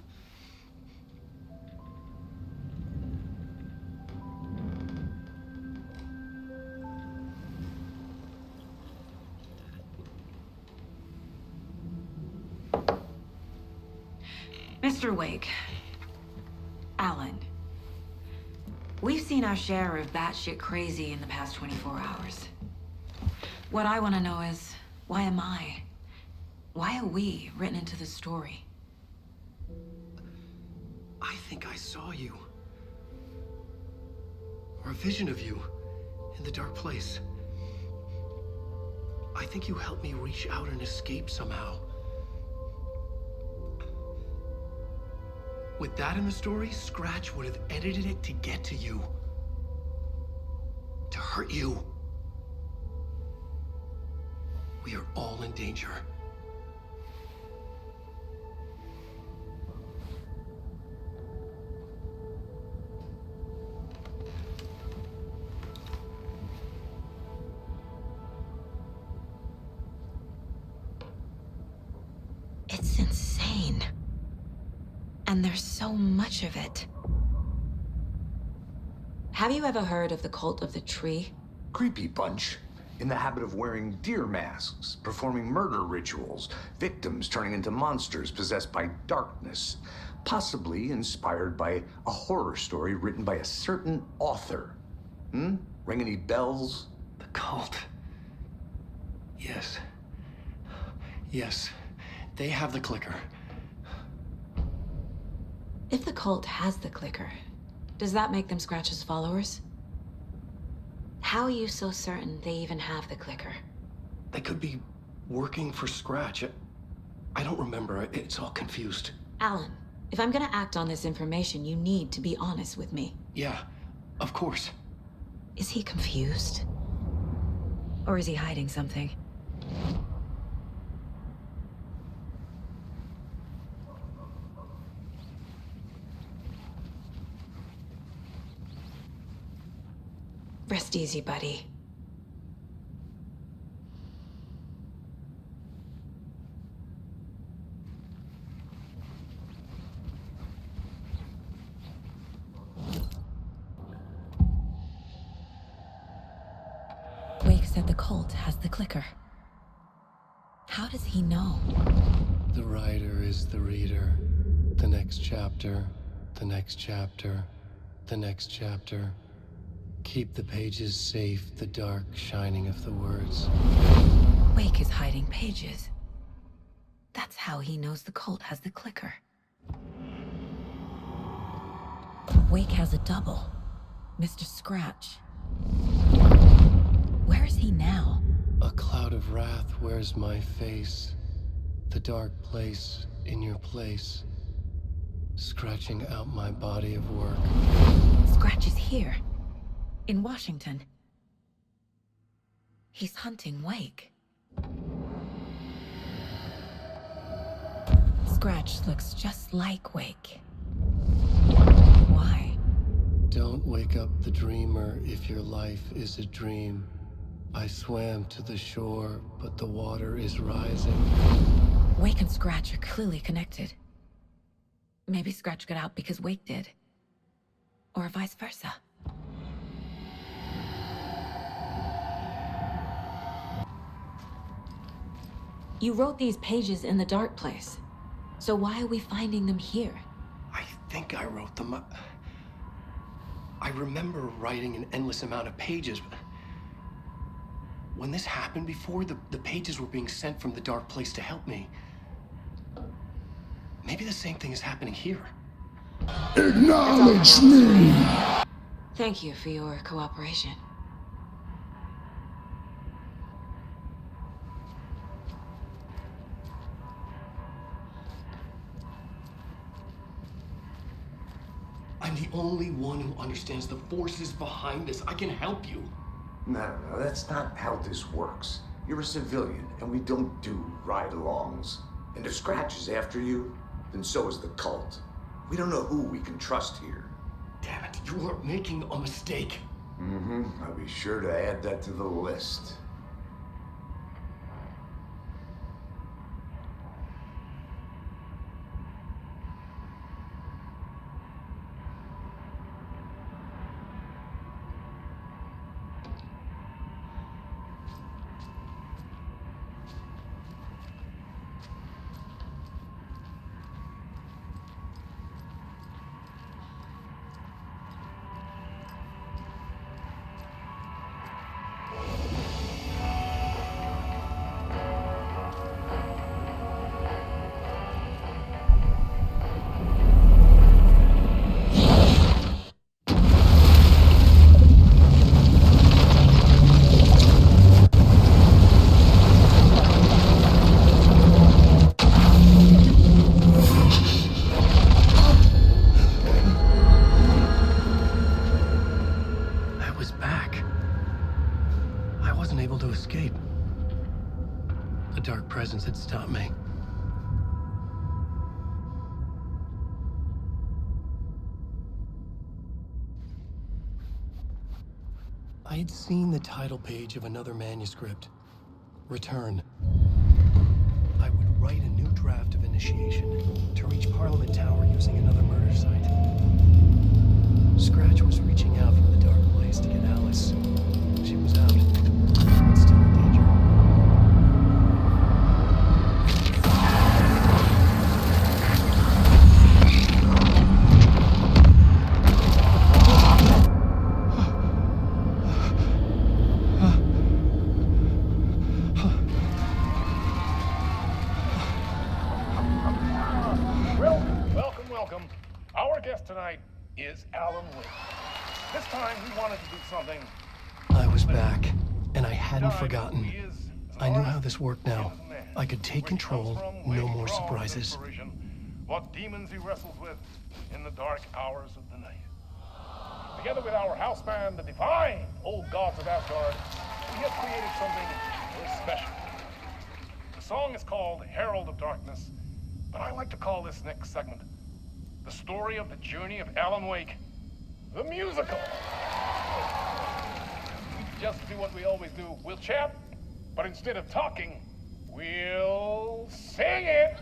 Speaker 2: Mr. Wake, Alan, we've seen our share of batshit crazy in the past 24 hours. What I want to know is, why am I? Why are we written into the story?
Speaker 1: I think I saw you. Or a vision of you in the Dark Place. I think you helped me reach out and escape somehow.
Speaker 19: With that in the story, Scratch would have edited it to get to you. To hurt you. We are all in danger.
Speaker 2: It's insane. And there's so much of it. Have you ever heard of the cult of the tree?
Speaker 4: Creepy bunch. In the habit of wearing deer masks, performing murder rituals, victims turning into monsters possessed by darkness, possibly inspired by a horror story written by a certain author. Ring any bells?
Speaker 19: The cult. Yes. Yes. They have the clicker.
Speaker 2: If the cult has the clicker, does that make them Scratch's followers? How are you so certain they even have the clicker?
Speaker 19: They could be working for Scratch. I don't remember. It's all confused.
Speaker 2: Alan, if I'm gonna act on this information, you need to be honest with me.
Speaker 19: Yeah, of course.
Speaker 2: Is he confused? Or is he hiding something? Rest easy, buddy. Wake said the cult has the clicker. How does he know?
Speaker 1: The writer is the reader. The next chapter, the next chapter, the next chapter. Keep the pages safe, the dark shining of the words.
Speaker 2: Wake is hiding pages. That's how he knows the cult has the clicker. Wake has a double. Mr. Scratch. Where is he now?
Speaker 1: A cloud of wrath wears my face. The dark place in your place. Scratching out my body of work.
Speaker 2: Scratch is here. In Washington. He's hunting Wake. Scratch looks just like Wake. Why?
Speaker 1: Don't wake up the dreamer if your life is a dream. I swam to the shore, but the water is rising.
Speaker 2: Wake and Scratch are clearly connected. Maybe Scratch got out because Wake did. Or vice versa. You wrote these pages in the dark place. So why are we finding them here?
Speaker 19: I think I wrote them. I remember writing an endless amount of pages, but when this happened before, the pages were being sent from the dark place to help me. Maybe the same thing is happening here.
Speaker 8: Acknowledge me!
Speaker 2: Thank you for your cooperation.
Speaker 19: I'm the only one who understands the forces behind this. I can help you.
Speaker 4: No, that's not how this works. You're a civilian, and we don't do ride-alongs. And if Scratch is after you, then so is the cult. We don't know who we can trust here.
Speaker 19: Damn it, you are making a mistake.
Speaker 4: I'll be sure to add that to the list.
Speaker 1: escape. A dark presence had stopped me. I had seen the title page of another manuscript, Return. I would write a new draft of initiation to reach Parliament Tower using another murder site. Scratch was reaching out from the dark place to get Alice. She was out, but still in danger.
Speaker 9: Welcome. Our guest tonight is Alan Wake. This time we wanted to do something.
Speaker 1: I was back, and I hadn't forgotten. I knew how this worked now. I could take control, no more surprises.
Speaker 9: What demons he wrestles with in the dark hours of the night. Together with our house band, the divine old gods of Asgard, we have created something very special. The song is called Herald of Darkness, but I like to call this next segment the story of the journey of Alan Wake, the musical. Just do what we always do. We'll chat, but instead of talking, we'll sing it.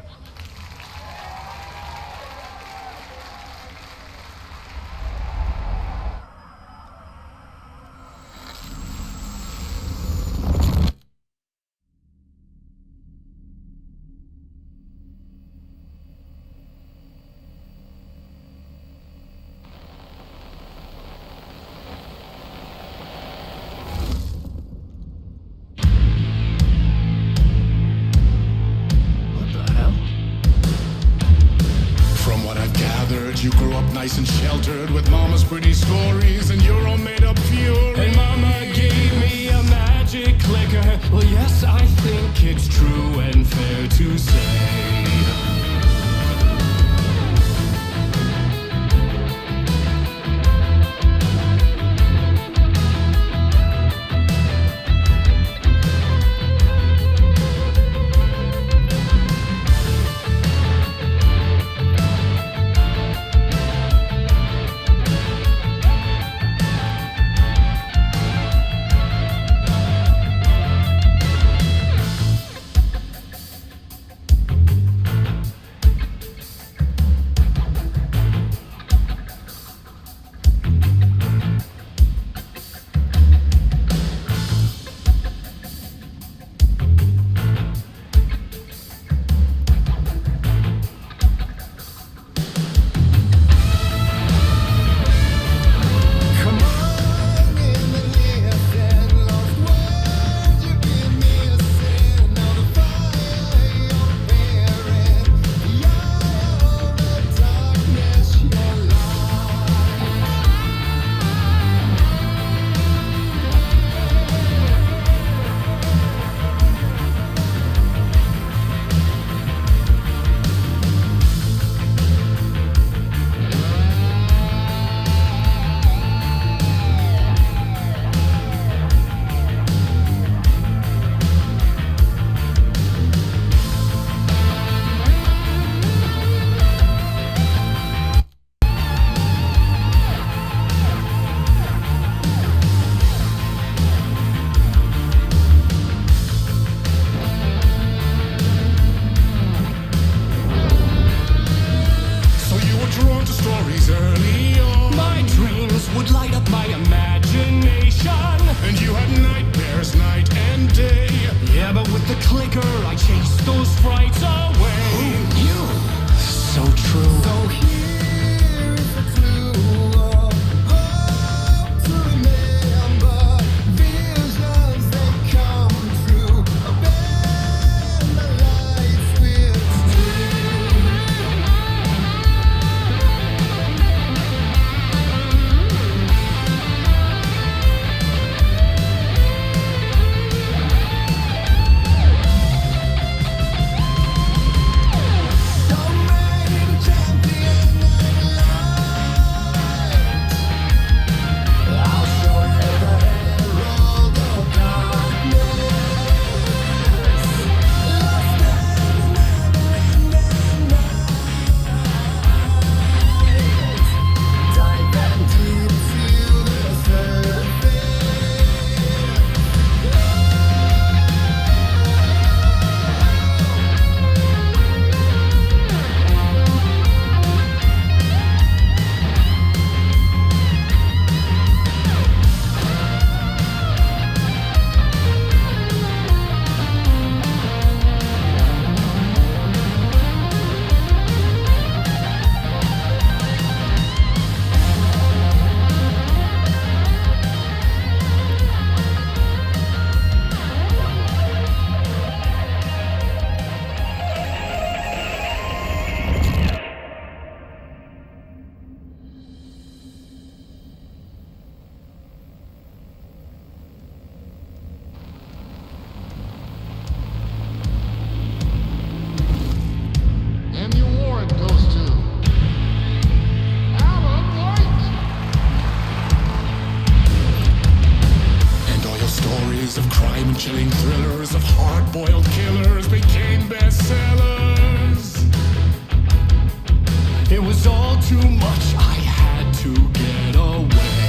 Speaker 15: You grew up nice and sheltered with mama's pretty stories and your own made-up fury. And mama gave me a magic clicker. Well, yes, I think it's true and fair to say. Bone-chilling thrillers of hard-boiled killers became bestsellers. It was all too much, I had to get away.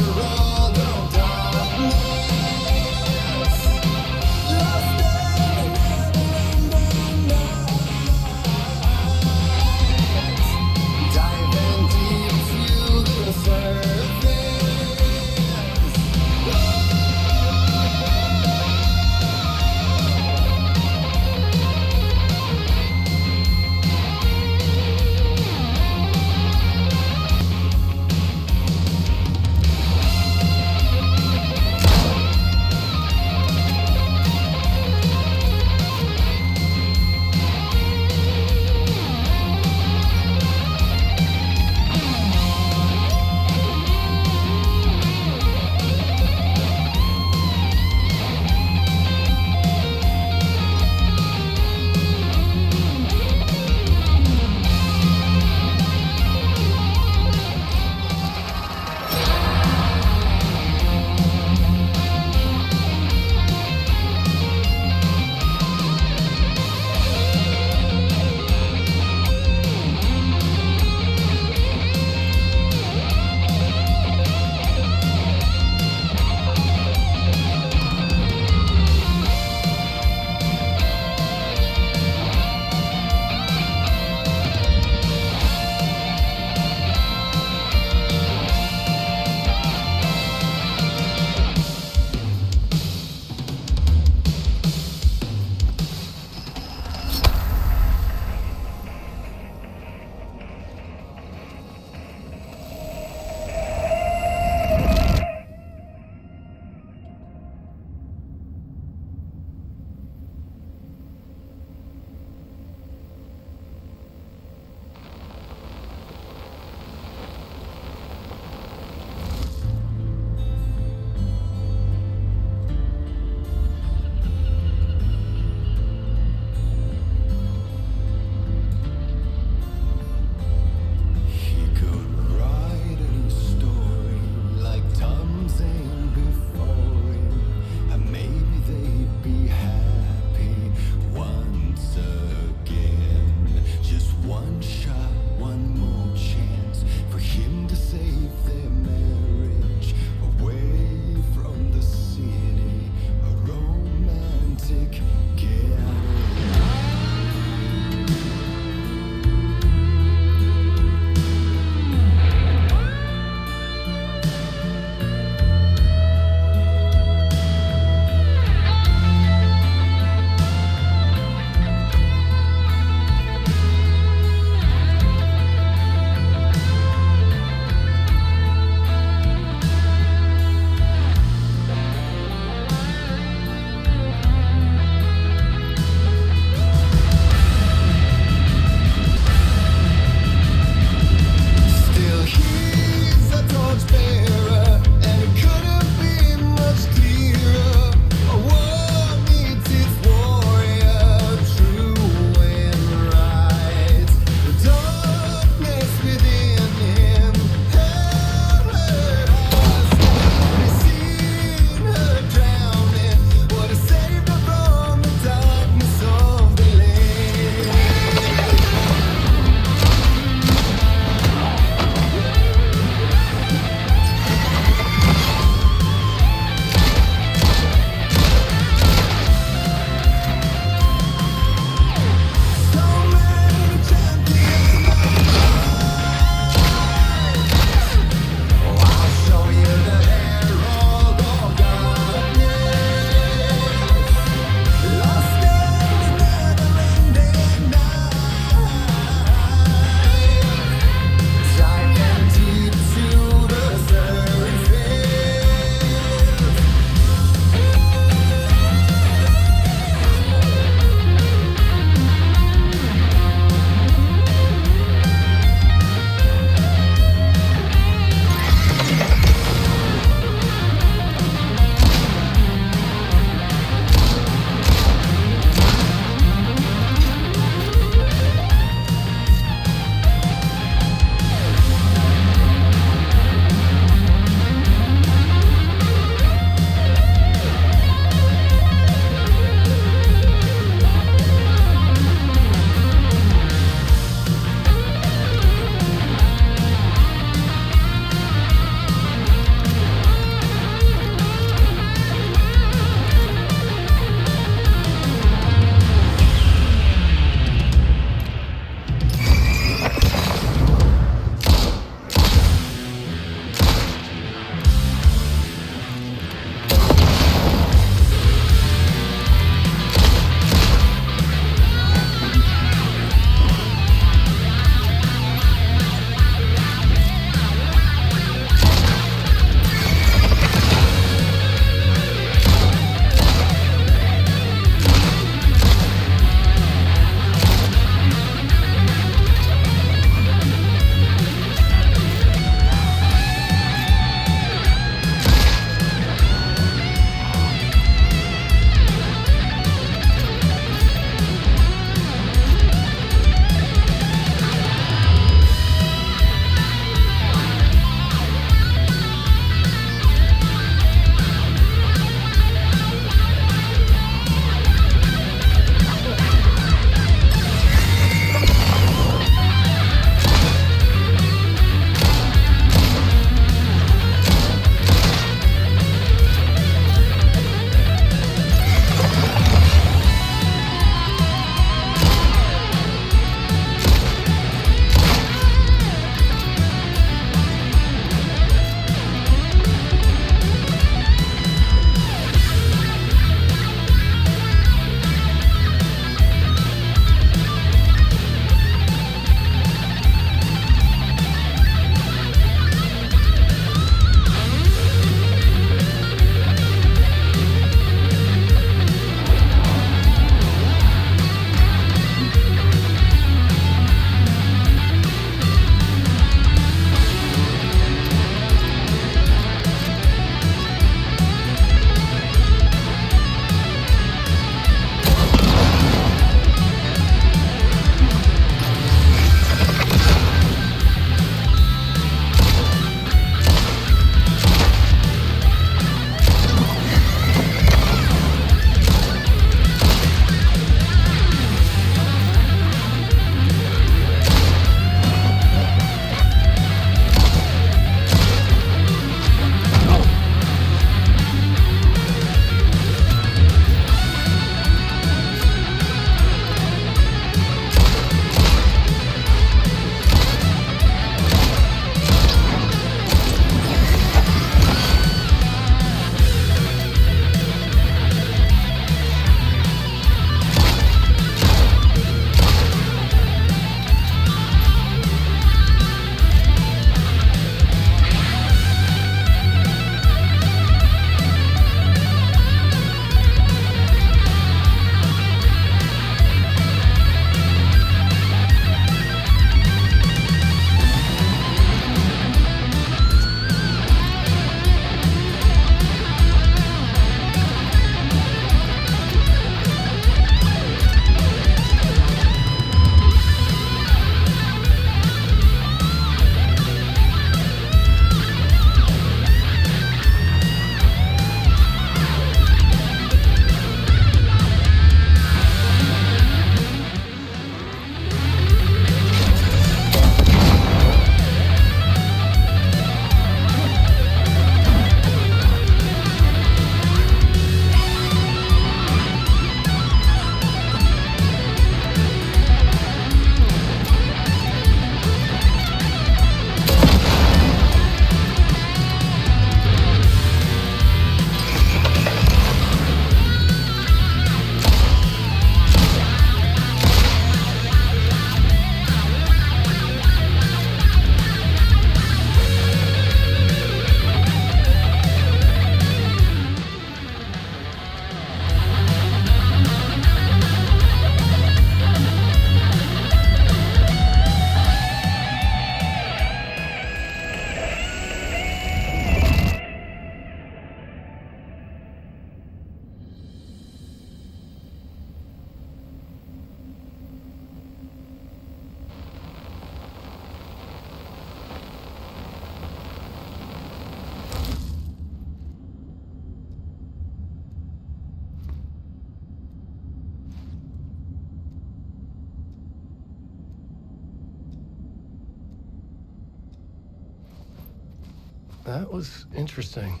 Speaker 1: That was interesting.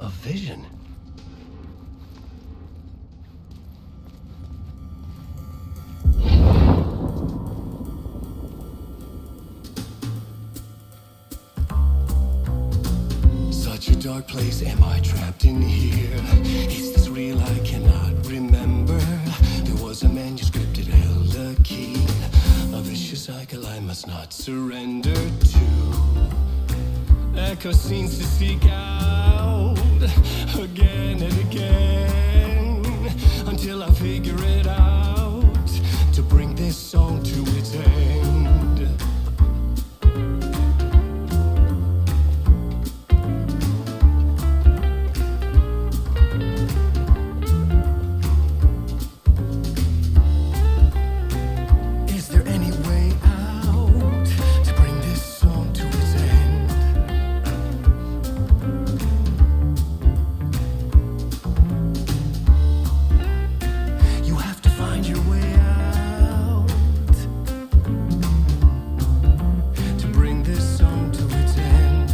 Speaker 1: A vision. Such a dark place, am I trapped in here? Is this real? I cannot remember. There was a manuscript, it held a key. A vicious cycle I must not surrender to. Echo scenes to seek out again and again until I figure it out to bring this song to its end. Is there any way out to bring this song to its end? You have to find your way out to bring this song to its end.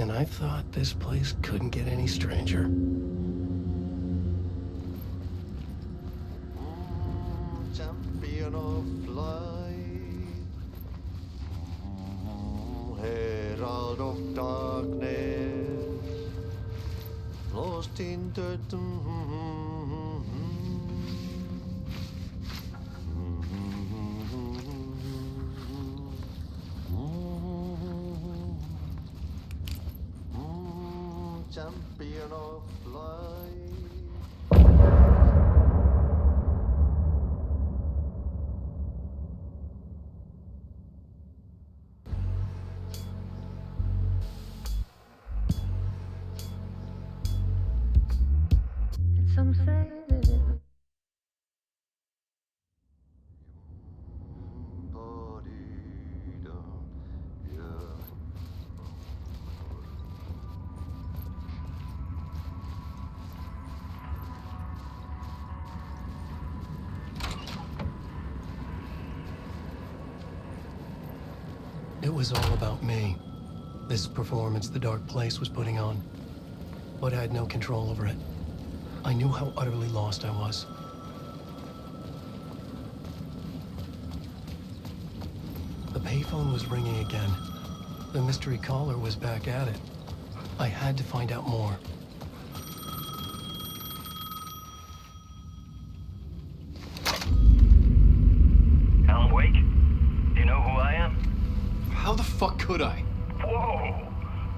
Speaker 1: And I thought this place couldn't get any stranger.
Speaker 12: Champion of light, herald of darkness, lost in dirt. Champion of light.
Speaker 20: Some say that it
Speaker 1: It was all about me. This performance the dark place was putting on. But I had no control over it. I knew how utterly lost I was. The payphone was ringing again. The mystery caller was back at it. I had to find out more.
Speaker 11: Alan Wake? Do you know who I am?
Speaker 19: How the fuck could I?
Speaker 11: Whoa!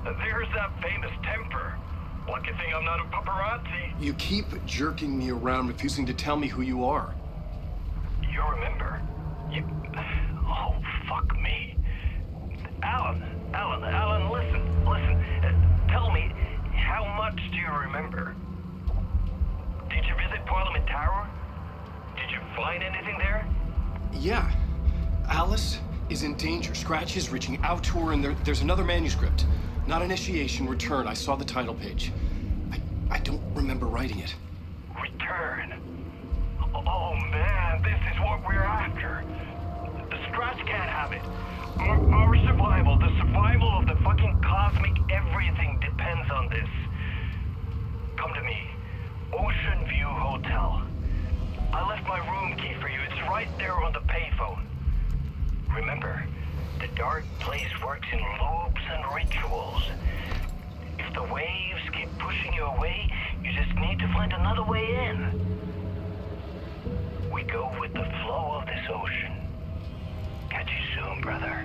Speaker 11: There's that famous temper. Lucky thing I'm not a paparazzi.
Speaker 19: You keep jerking me around, refusing to tell me who you are.
Speaker 11: You remember? You... Oh, fuck me. Alan, listen. Tell me, how much do you remember? Did you visit Parliament Tower? Did you find anything there?
Speaker 19: Yeah. Alice, is in danger. Scratch is reaching out to her, and there's another manuscript. Not initiation, return. I saw the title page. I don't remember writing it.
Speaker 11: Return. Oh man, this is what we're after. The Scratch can't have it. Our survival, the survival of the fucking cosmic everything depends on this. Come to me. Ocean View Hotel. I left my room key for you. It's right there on the payphone. Remember, the dark place works in loops and rituals. If the waves keep pushing you away, you just need to find another way in. We go with the flow of this ocean. Catch you soon, brother.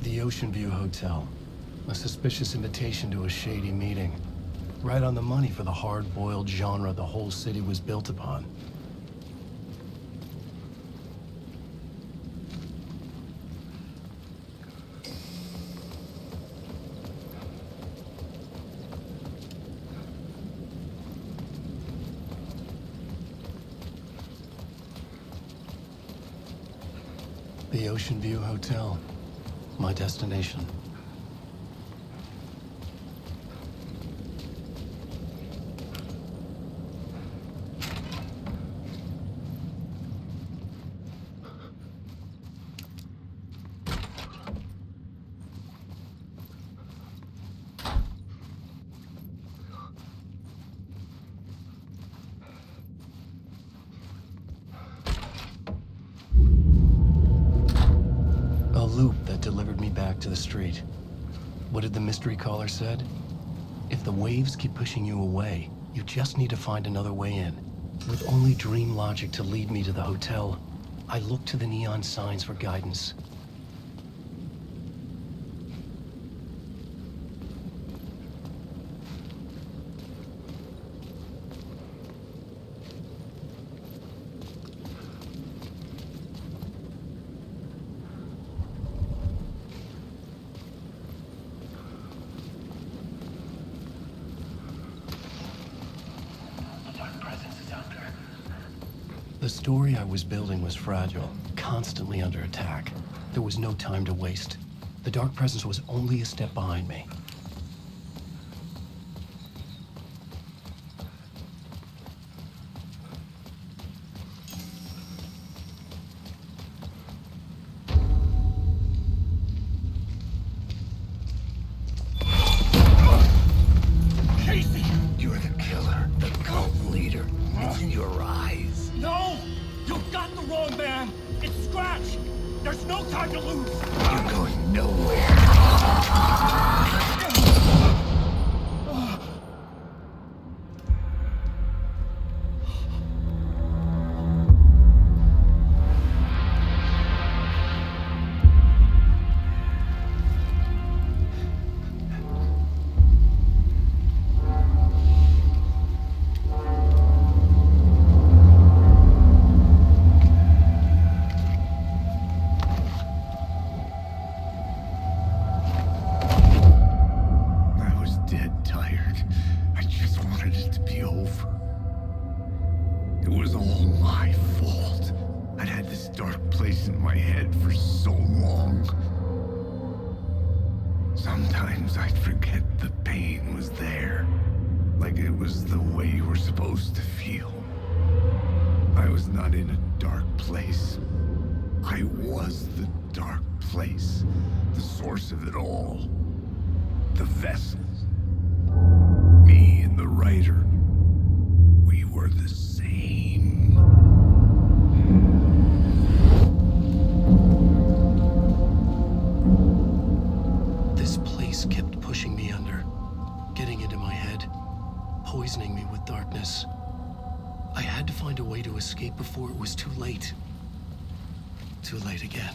Speaker 1: The Ocean View Hotel. A suspicious invitation to a shady meeting. Right on the money for the hard-boiled genre the whole city was built upon. The Ocean View Hotel. My destination. Loop that delivered me back to the street. What did the mystery caller said? If the waves keep pushing you away, you just need to find another way in. With only dream logic to lead me to the hotel, I looked to the neon signs for guidance. The story I was building was fragile, constantly under attack. There was no time to waste. The Dark Presence was only a step behind me.
Speaker 8: Casey! You're the killer, the cult leader. It's in your eyes.
Speaker 6: No! You've got the wrong man! It's Scratch! There's no time to lose!
Speaker 8: You're going nowhere. It was all my fault. I'd had this dark place in my head for so long. Sometimes I'd forget the pain was there. Like it was the way you were supposed to feel. I was not in a dark place. I was the dark place. The source of it all. The vessel. Me and the writer. We were the same.
Speaker 1: This place kept pushing me under, getting into my head, poisoning me with darkness. I had to find a way to escape before it was too late. Too late again.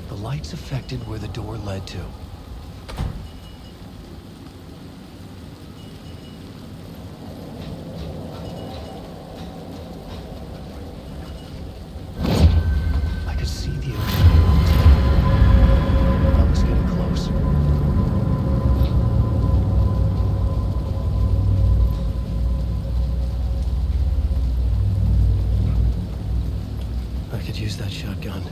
Speaker 1: The lights affected where the door led to. I could see the opening. I was getting close. I could use that shotgun.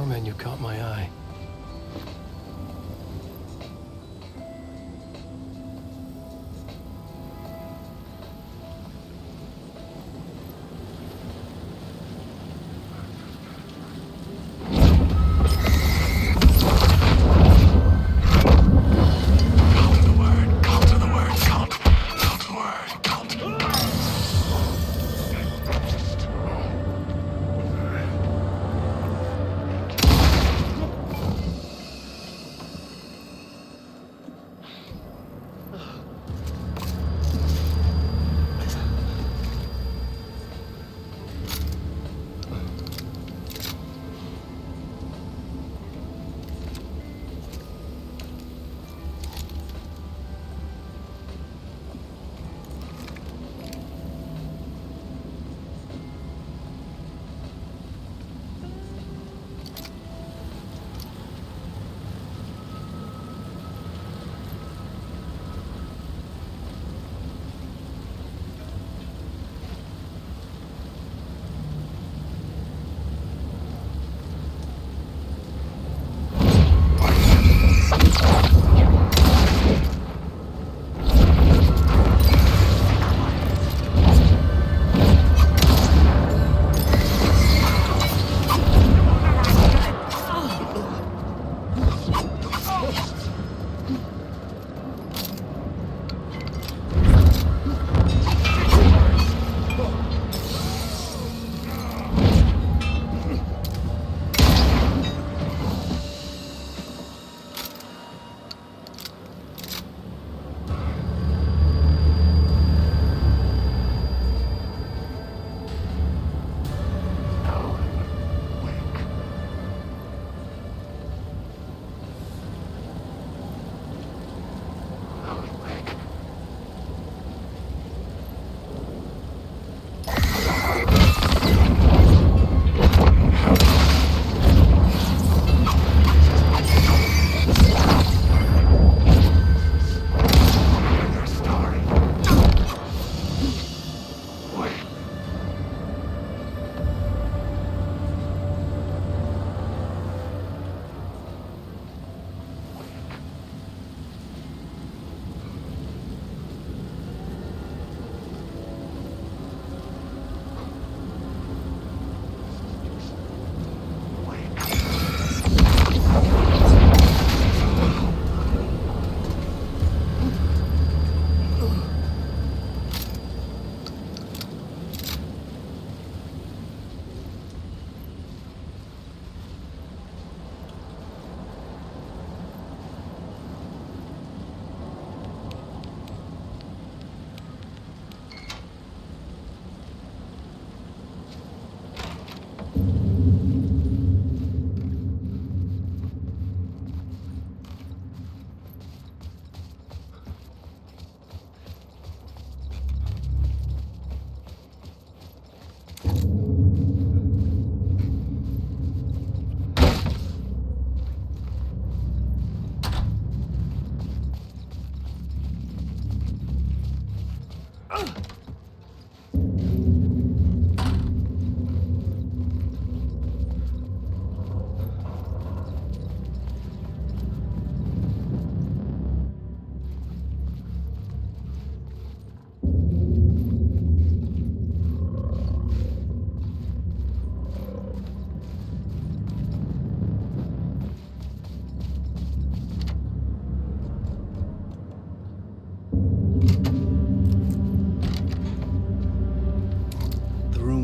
Speaker 1: menu caught my eye.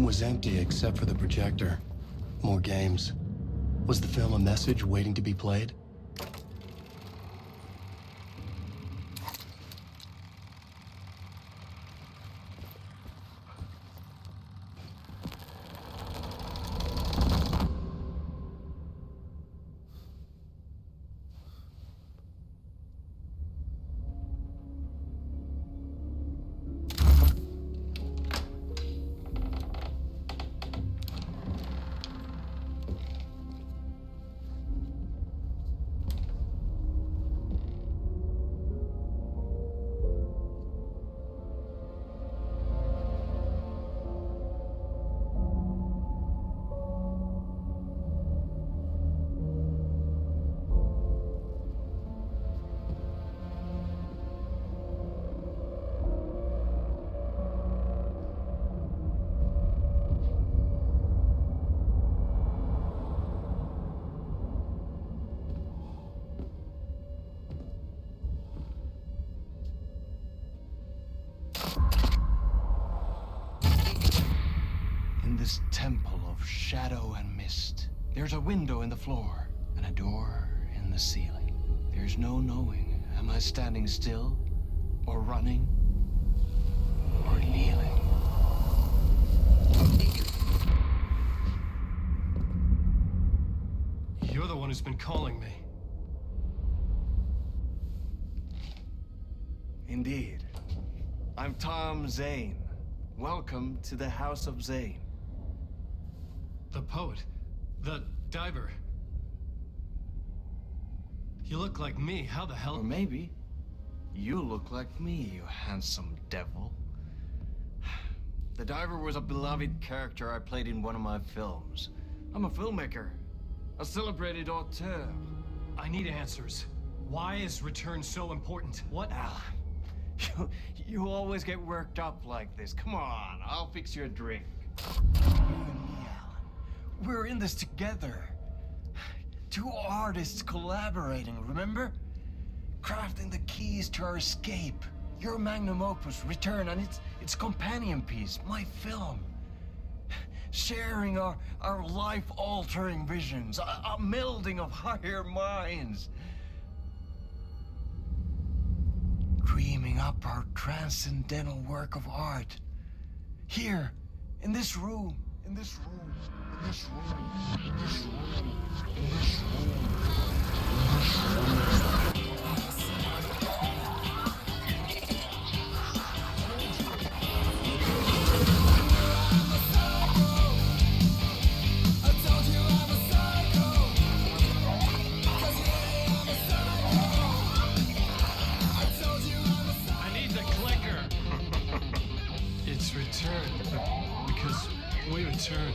Speaker 1: Was empty except for the projector. More games. Was the film a message waiting to be played?
Speaker 16: this temple of shadow and mist. There's a window in the floor and a door in the ceiling. There's no knowing, am I standing still, or running, or kneeling?
Speaker 19: You're the one who's been calling me.
Speaker 16: Indeed. I'm Tom Zane. Welcome to the House of Zane.
Speaker 19: The poet. The diver. You look like me. How the hell?
Speaker 16: Or maybe you look like me, you handsome devil. The diver was a beloved character I played in one of my films. I'm a filmmaker, a celebrated auteur.
Speaker 19: I need answers. Why is Return so important? What?
Speaker 16: Alan, you always get worked up like this. Come on, I'll fix you a drink. You and me, Alan. We're in this together. Two artists collaborating, remember? Crafting the keys to our escape. Your magnum opus, Return, and its companion piece, my film. Sharing our life-altering visions, a melding of higher minds. Dreaming up our transcendental work of art. Here, in this room, in this room, in this room, in this room, in this room, in this room.
Speaker 19: Return, because we return.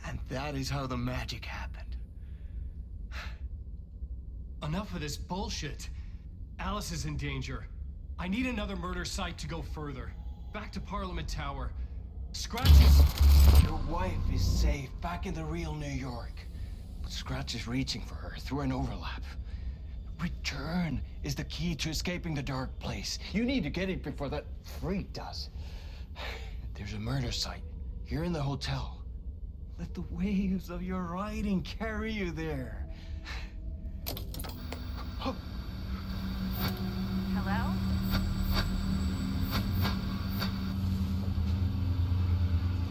Speaker 16: And that is how the magic happened.
Speaker 19: Enough of this bullshit. Alice is in danger. I need another murder site to go further. Back to Parliament Tower. Scratch is...
Speaker 16: Your wife is safe, back in the real New York. But Scratch is reaching for her through an overlap. Return is the key to escaping the dark place. You need to get it before that freak does. There's a murder site here in the hotel. Let the waves of your writing carry you there.
Speaker 17: Hello?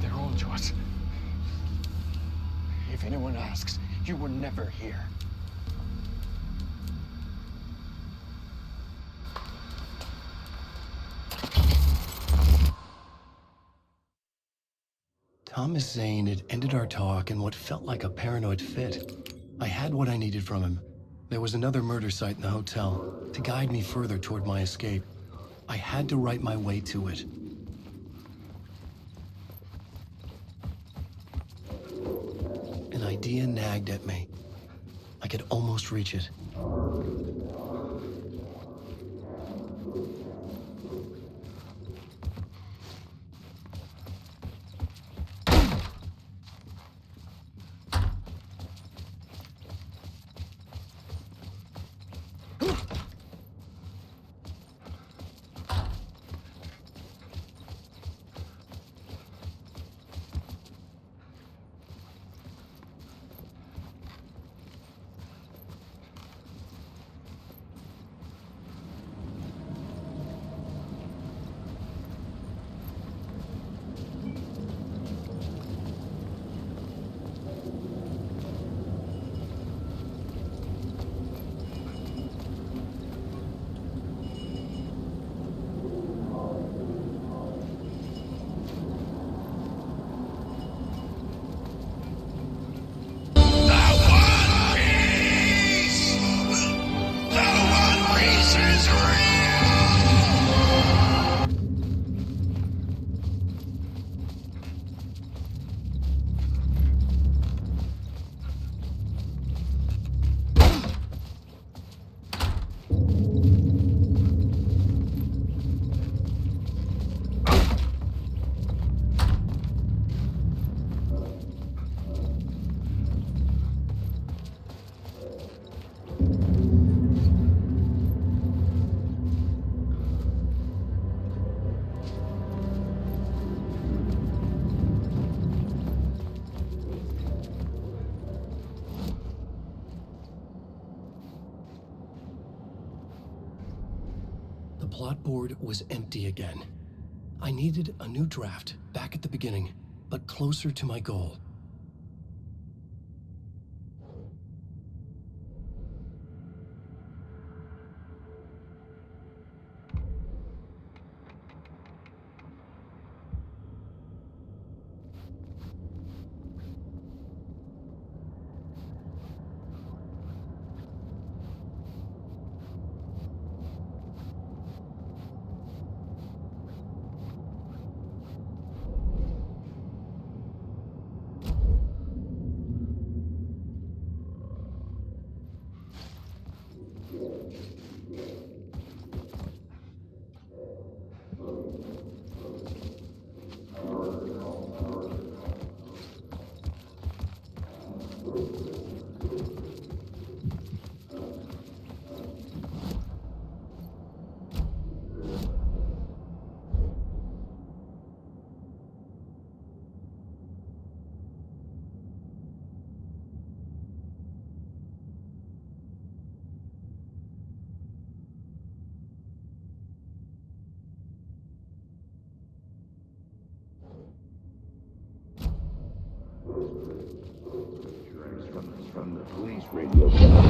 Speaker 16: They're all to us. If anyone asks, you were never here.
Speaker 1: Thomas Zane had ended our talk in what felt like a paranoid fit. I had what I needed from him. There was another murder site in the hotel to guide me further toward my escape. I had to write my way to it. An idea nagged at me. I could almost reach it.
Speaker 19: plot board was empty again. I needed a new draft, back at the beginning, but closer to my goal.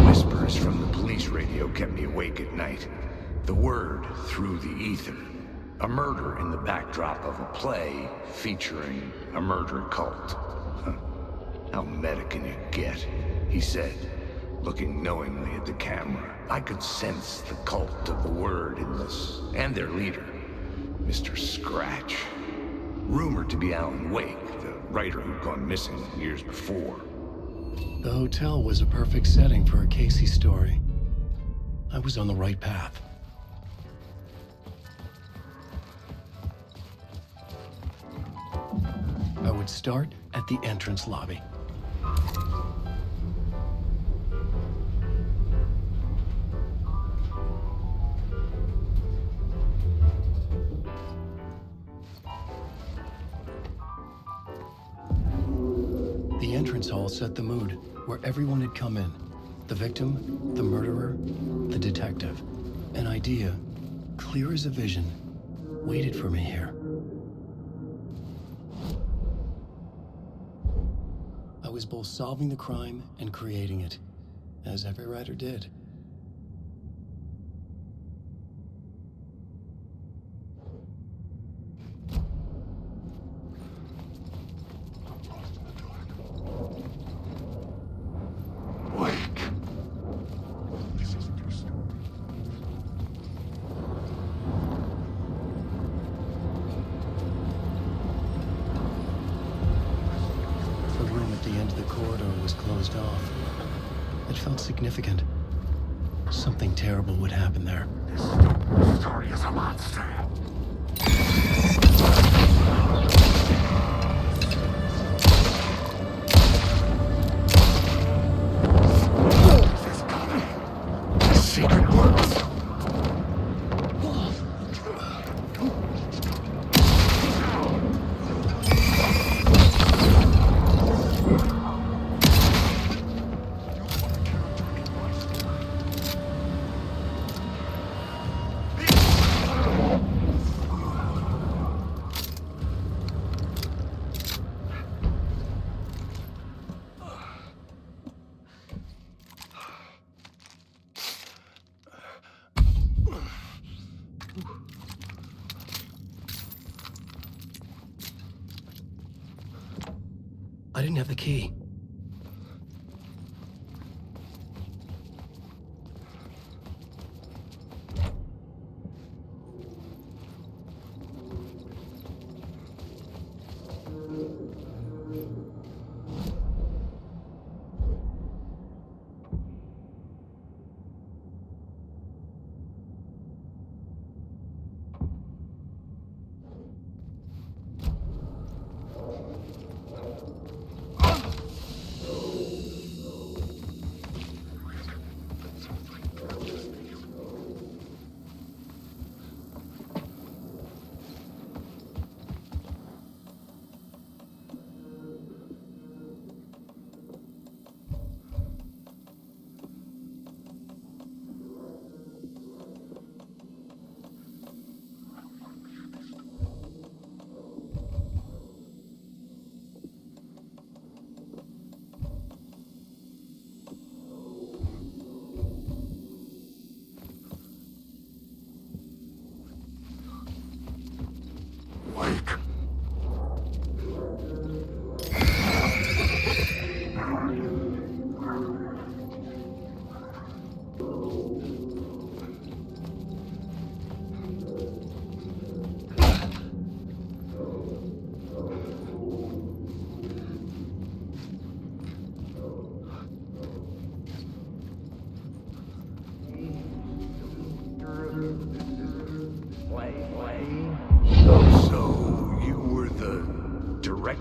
Speaker 4: Whispers from the police radio kept me awake at night. The word through the ether. A murder in the backdrop of a play featuring a murder cult. Huh. How meta can you get? He said, looking knowingly at the camera. I could sense the cult of the word in this, and their leader, Mr. Scratch. Rumored to be Alan Wake, the writer who'd gone missing years before.
Speaker 19: The hotel was a perfect setting for a Casey story. I was on the right path. I would start at the entrance lobby. The entrance hall set the mood, where everyone had come in. The victim, the murderer, the detective. An idea, clear as a vision, waited for me here. I was both solving the crime and creating it, as every writer did. Closed off. It felt significant. Something terrible would happen there.
Speaker 8: This story is a monster. Secret worlds.
Speaker 19: I didn't have the key.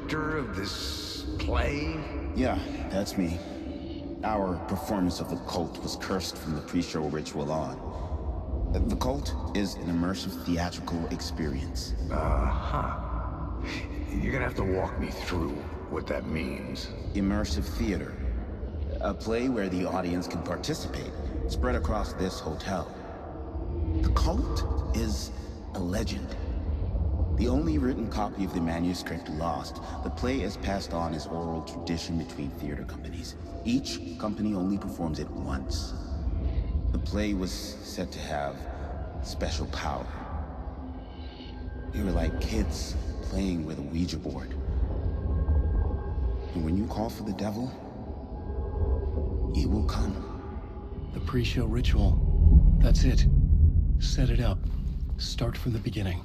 Speaker 4: director of this play?
Speaker 3: Yeah, that's me. Our performance of the cult was cursed from the pre-show ritual on. The cult is an immersive theatrical experience.
Speaker 4: Uh-huh. You're gonna have to walk me through what that means.
Speaker 3: Immersive theater. A play where the audience can participate, spread across this hotel. The cult is a legend. The only written copy of the manuscript lost, the play is passed on as oral tradition between theater companies. Each company only performs it once. The play was said to have special power. We were like kids playing with a Ouija board. And when you call for the devil, he will come.
Speaker 1: The pre-show ritual. That's it. Set it up. Start from the beginning.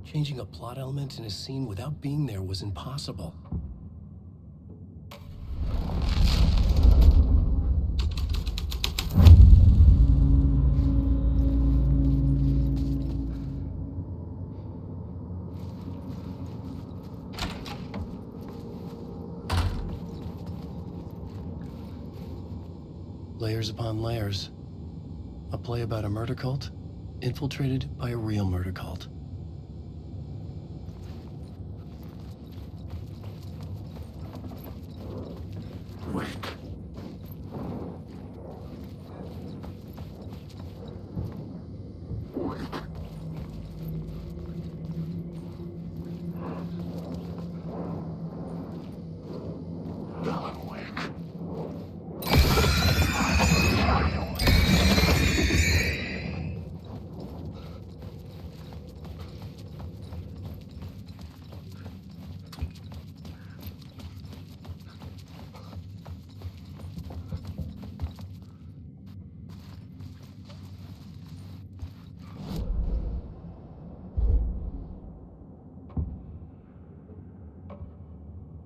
Speaker 1: Changing a plot element in a scene without being there was impossible. Layers upon layers. A play about a murder cult, infiltrated by a real murder cult.
Speaker 4: Wait.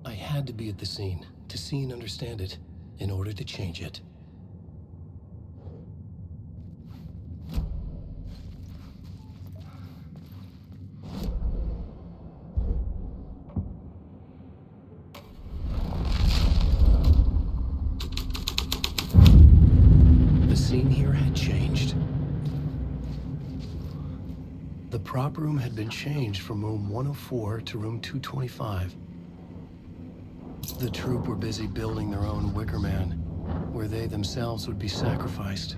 Speaker 1: I had to be at the scene, to see and understand it, in order to change it. The scene here had changed. The prop room had been changed from room 104 to room 225. The troupe were busy building their own Wicker Man, where they themselves would be sacrificed.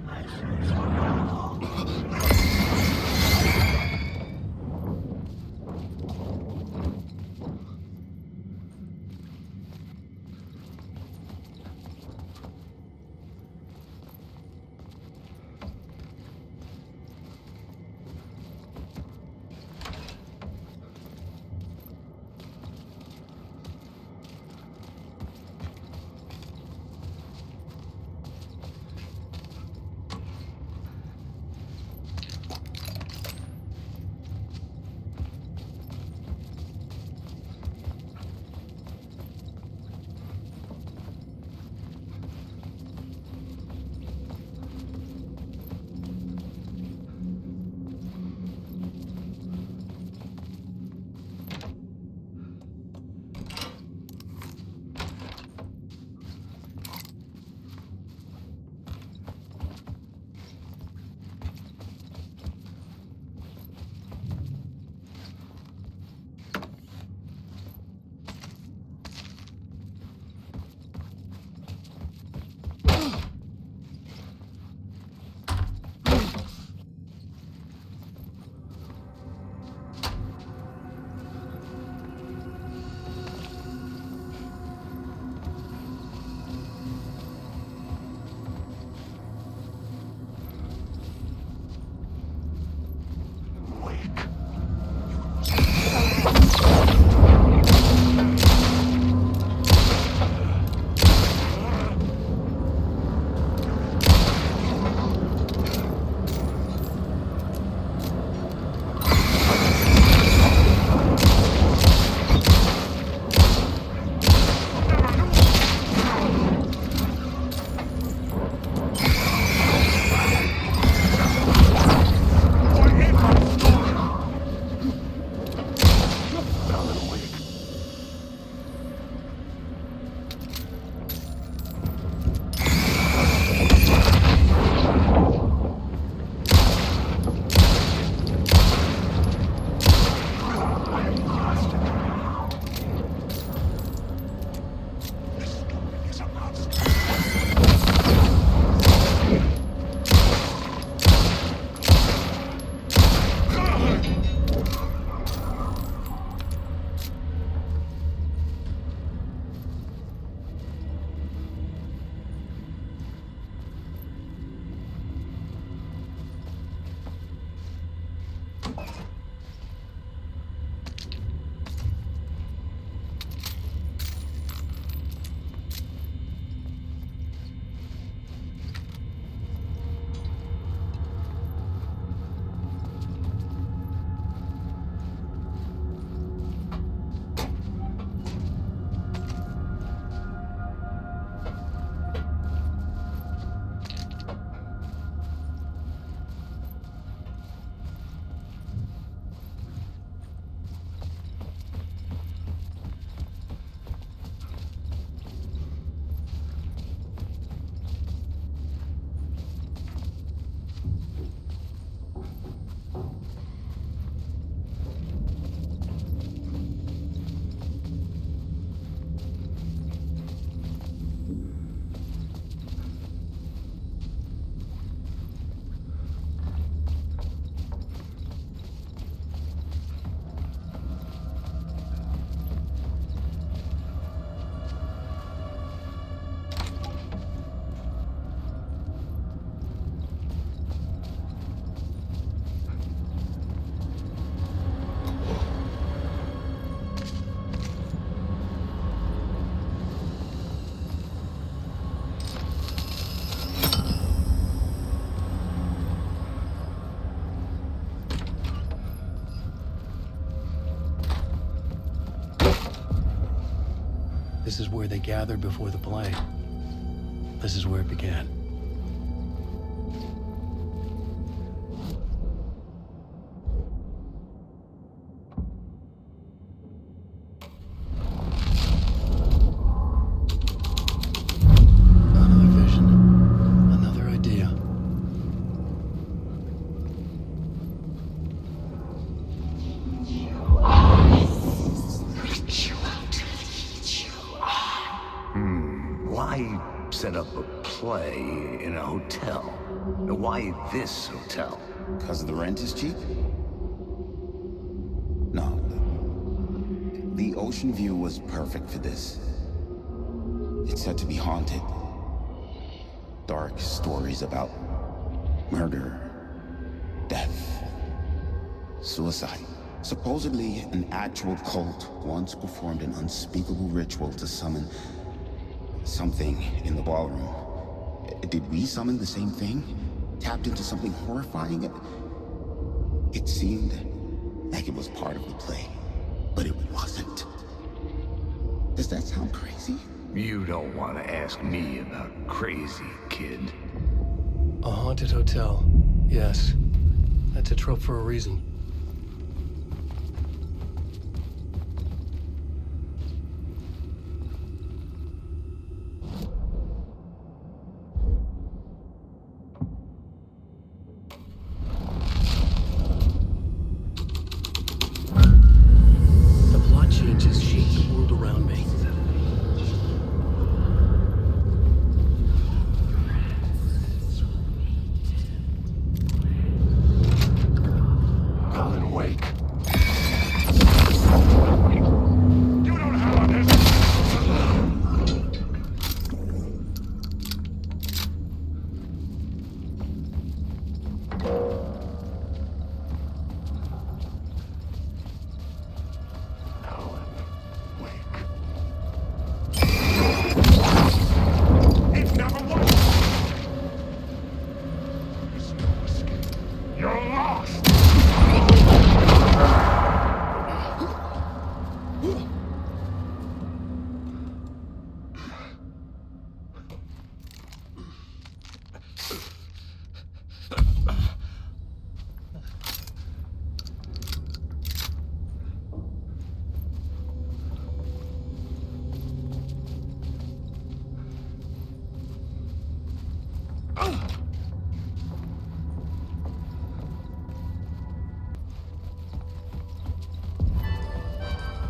Speaker 1: This is where they gathered before the play. This is where it began. Another vision. Another idea.
Speaker 4: Why set up a play in a hotel? Why this hotel?
Speaker 3: Because the rent is cheap? No. The ocean view was perfect for this. It's said to be haunted. Dark stories about murder, death, suicide. Supposedly, an actual cult once performed an unspeakable ritual to summon something in the ballroom. Did we summon the same thing? Tapped into something horrifying? It seemed like it was part of the play, but it wasn't. Does that sound crazy?
Speaker 4: You don't want to ask me about crazy, kid.
Speaker 1: A haunted hotel. Yes. That's a trope for a reason. The plot changes shape the world around me.
Speaker 4: Alan Wake.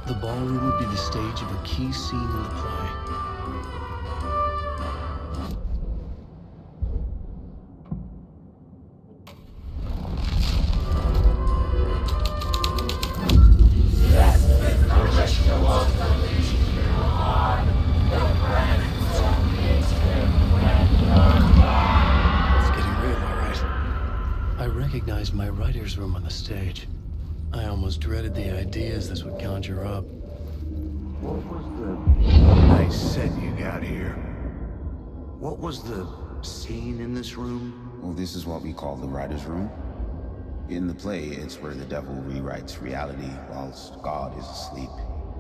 Speaker 4: The ballroom would be the stage of a key scene in the play. It's getting real, all right. I recognized my writer's room on the stage. I almost dreaded the ideas this would conjure up. What was the nice set you got here? What was the scene in this room?
Speaker 3: Well, this is what we call the writer's room. In the play, it's where the devil rewrites reality whilst God is asleep.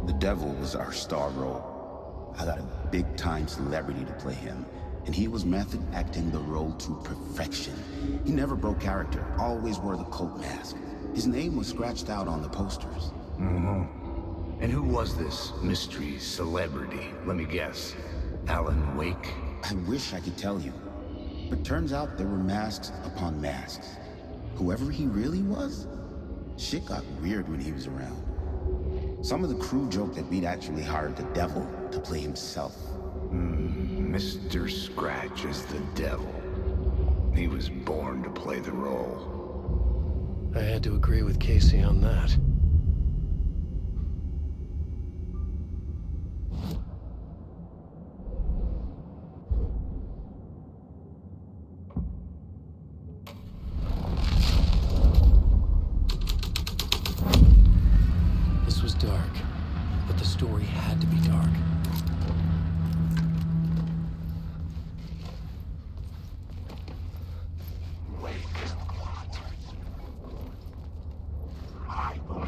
Speaker 3: The devil was our star role. I got a big-time celebrity to play him, and he was method acting the role to perfection. He never broke character, always wore the cult mask. His name was scratched out on the posters.
Speaker 4: Mm-hmm. And who was this mystery celebrity? Let me guess. Alan Wake?
Speaker 3: I wish I could tell you. But turns out there were masks upon masks. Whoever he really was, shit got weird when he was around. Some of the crew joked that we'd actually hired the devil to play himself.
Speaker 4: Mr. Scratch is the devil. He was born to play the role.
Speaker 1: I had to agree with Casey on that. This was dark, but the story had to be dark.
Speaker 8: I will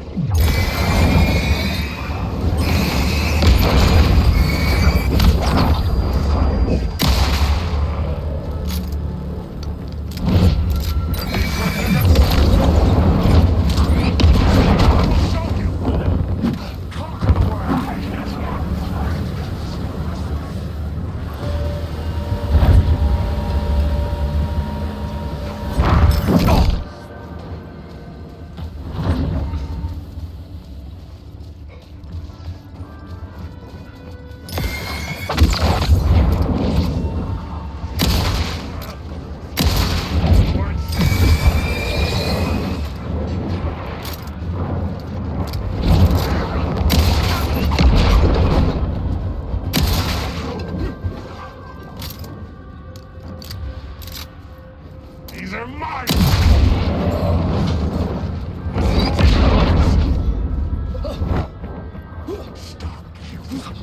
Speaker 15: You can't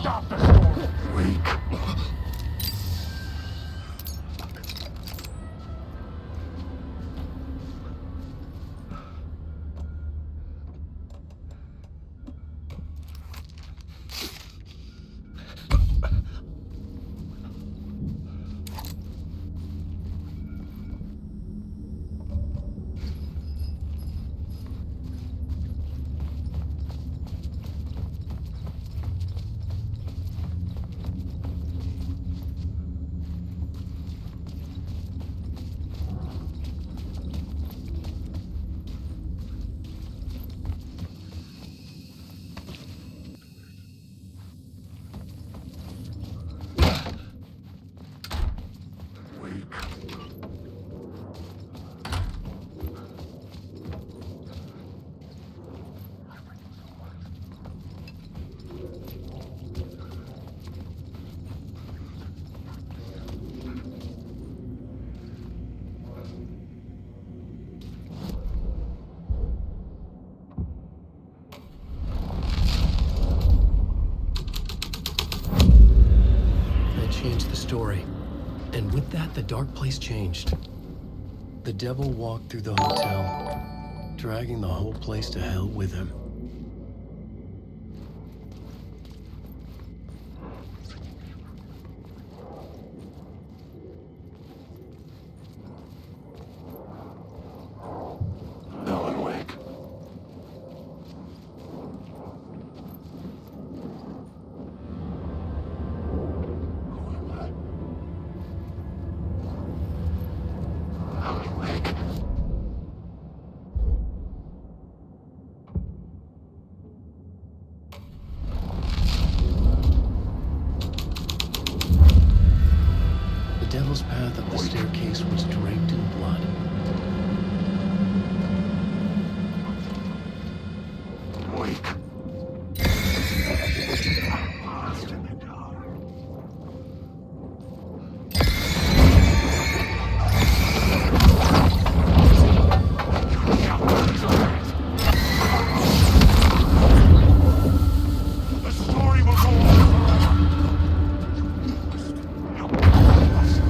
Speaker 15: stop the storm! Weak.
Speaker 1: Changed the story. And with that, the dark place changed. The devil walked through the hotel, dragging the whole place to hell with him.
Speaker 8: Alan Wake.
Speaker 1: The devil's path up the staircase was draped in blood.
Speaker 8: Wake.
Speaker 15: The story will go on.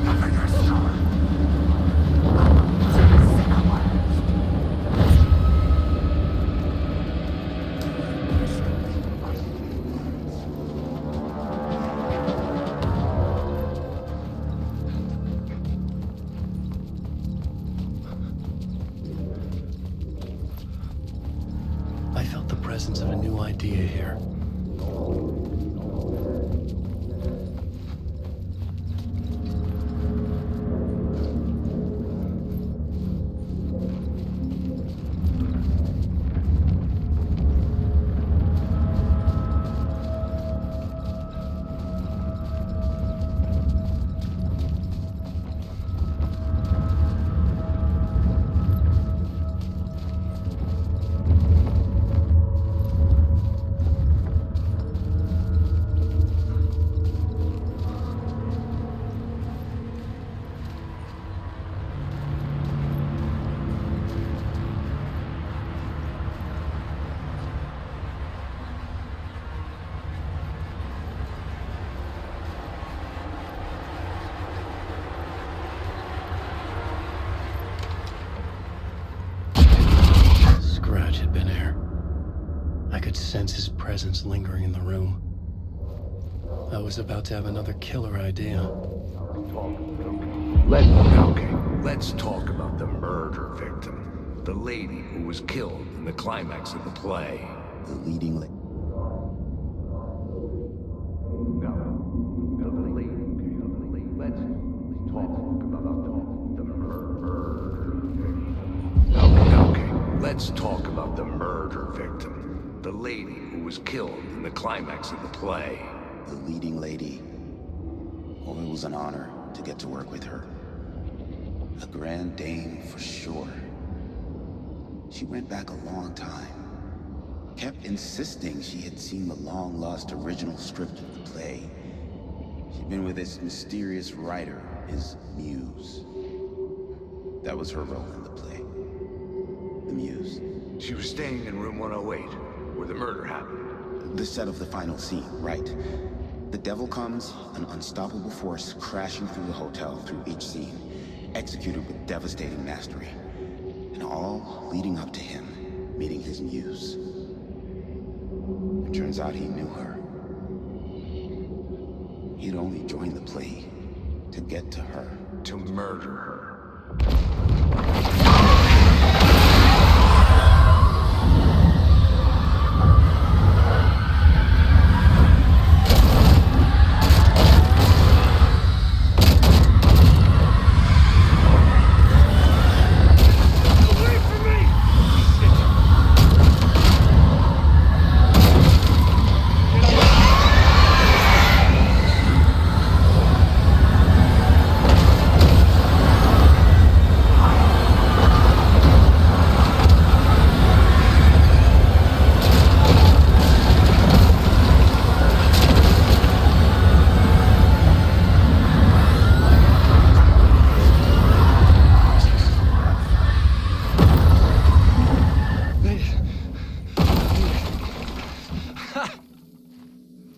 Speaker 15: Nothing is done.
Speaker 1: I felt the presence of a new idea here. Scratch had been here. I could sense his presence lingering in the room. I was about to have another killer idea.
Speaker 4: Let's talk about the murder victim. The lady who was killed in the climax of the play.
Speaker 3: The leading lady.
Speaker 4: Let's talk about the murder victim. The lady who was killed in the climax of the play.
Speaker 3: The leading lady. Oh, it was an honor to get to work with her. A grand dame for sure. She went back a long time. Kept insisting she had seen the long-lost original script of the play. She'd been with this mysterious writer, his muse. That was her role in the play. The muse.
Speaker 4: She was staying in room 108, where the murder happened.
Speaker 3: The set of the final scene, right. The devil comes, an unstoppable force crashing through the hotel through each scene, executed with devastating mastery. And all leading up to him meeting his muse. It turns out he knew her. He'd only joined the play to get to her.
Speaker 4: To murder her.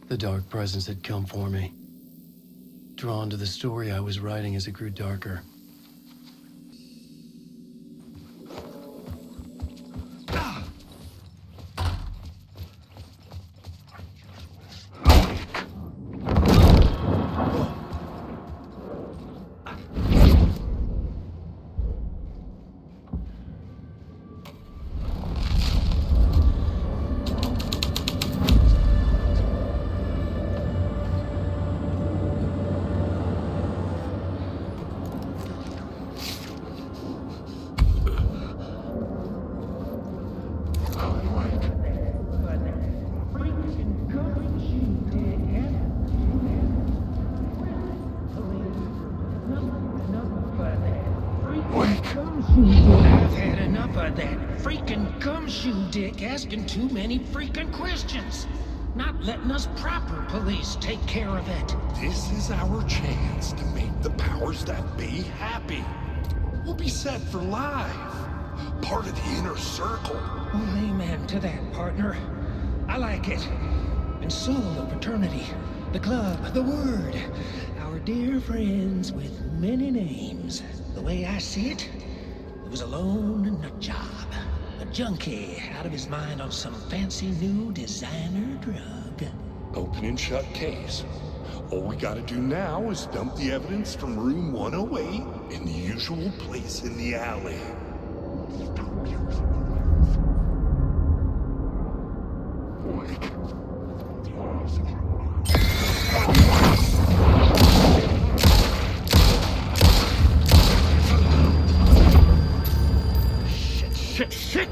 Speaker 1: The dark presence had come for me, drawn to the story I was writing as it grew darker.
Speaker 10: I've had enough of that freaking gumshoe dick asking too many freaking questions. Not letting us proper police take care of it.
Speaker 15: This is our chance to make the powers that be happy. We'll be set for life. Part of the inner circle.
Speaker 10: Well, amen to that, partner. I like it. And so the fraternity, the club, the word. Our dear friends with many names. The way I see it, it was a lone nut job. A junkie out of his mind on some fancy new designer drug.
Speaker 15: Open and shut case. All we gotta do now is dump the evidence from room 108 in the usual place in the alley.
Speaker 10: Shit!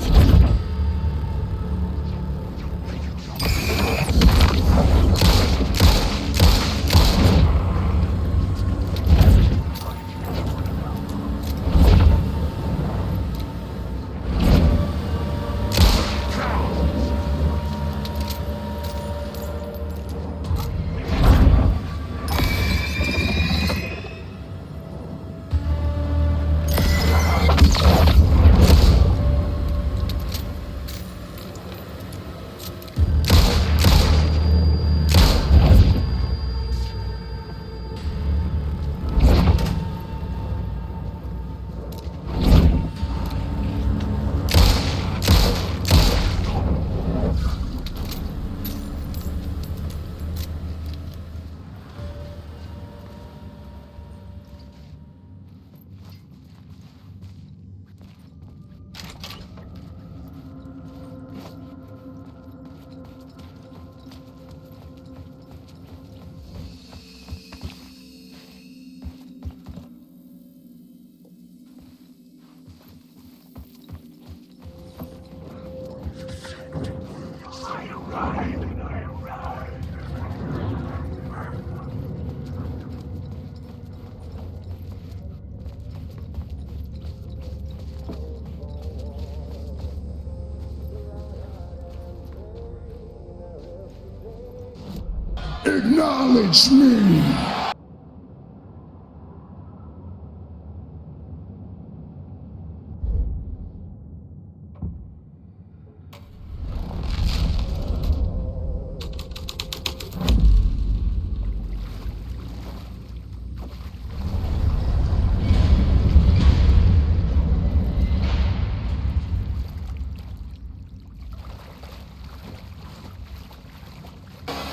Speaker 15: Acknowledge me!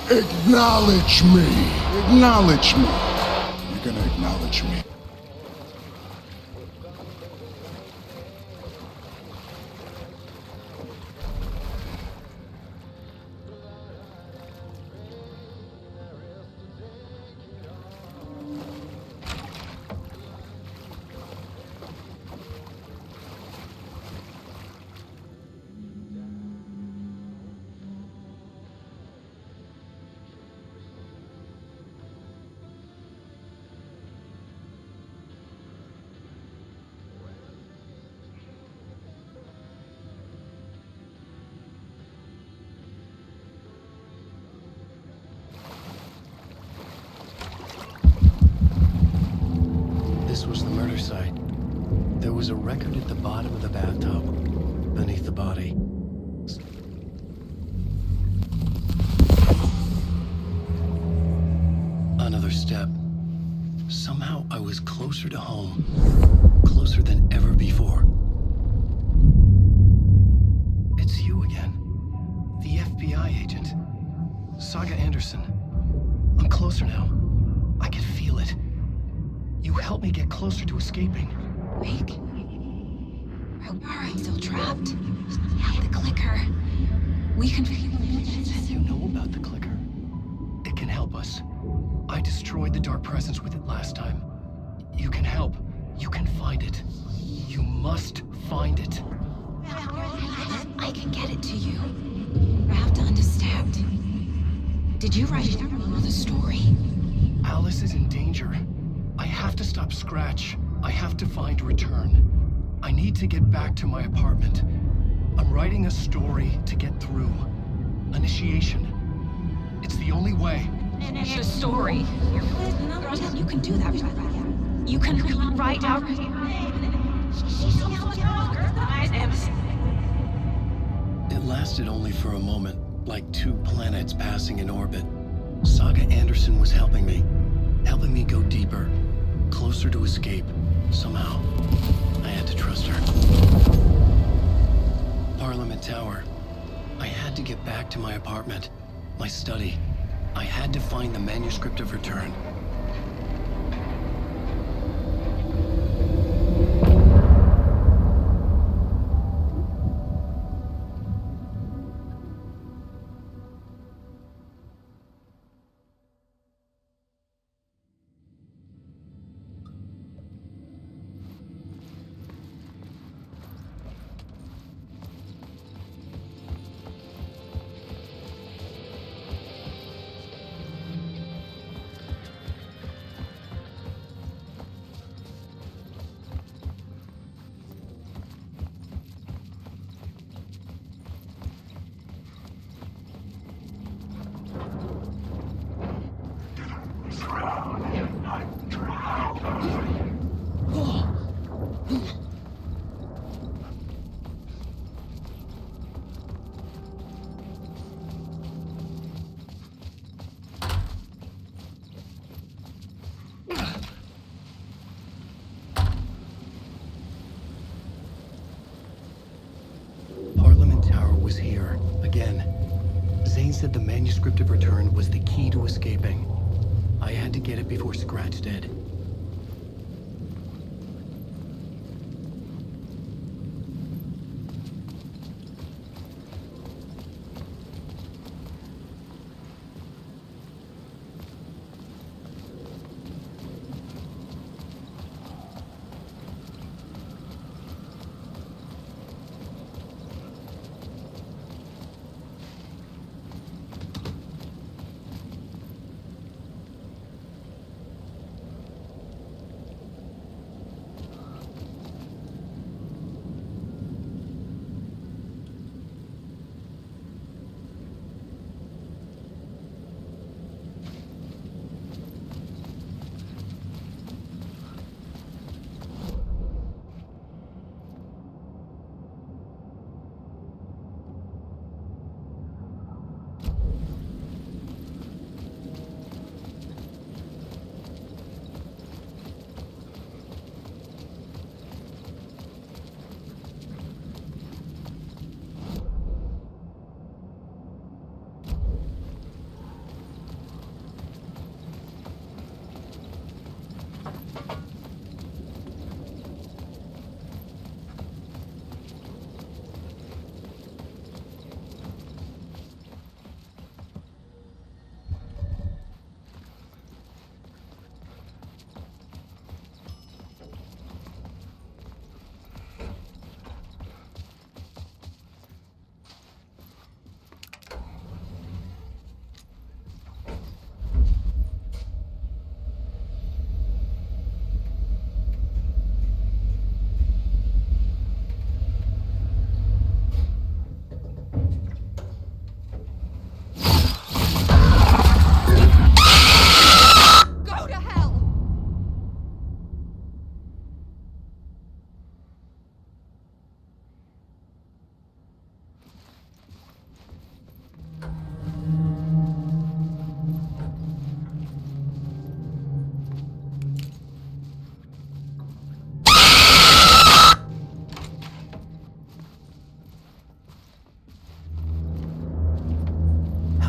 Speaker 8: Acknowledge me. Acknowledge me. You're gonna acknowledge me.
Speaker 1: This was the murder site. There was a record at the bottom of the bathtub, beneath the body. Another step. Somehow I was closer to home. Closer than ever before. It's you again. The FBI agent. Saga Anderson. I'm closer now. I can feel it. You helped me get closer to escaping.
Speaker 14: Wake? Are you still trapped? Yeah, the clicker. We can figure it.
Speaker 1: You know about the clicker. It can help us. I destroyed the dark presence with it last time. You can help. You can find it. You must find it.
Speaker 14: I can get it to you. I have to understand. Did you write the story?
Speaker 1: Alice is in danger. I have to stop Scratch. I have to find Return. I need to get back to my apartment. I'm writing a story to get through. Initiation. It's the only way.
Speaker 14: The story. You can do that. You can write out.
Speaker 1: It lasted only for a moment, like two planets passing in orbit. Saga Anderson was helping me go deeper, closer to escape. Somehow, I had to trust her. Parliament Tower. I had to get back to my apartment, my study. I had to find the manuscript of Return. Was here, again. Zane said the manuscript of Return was the key to escaping. I had to get it before Scratch did.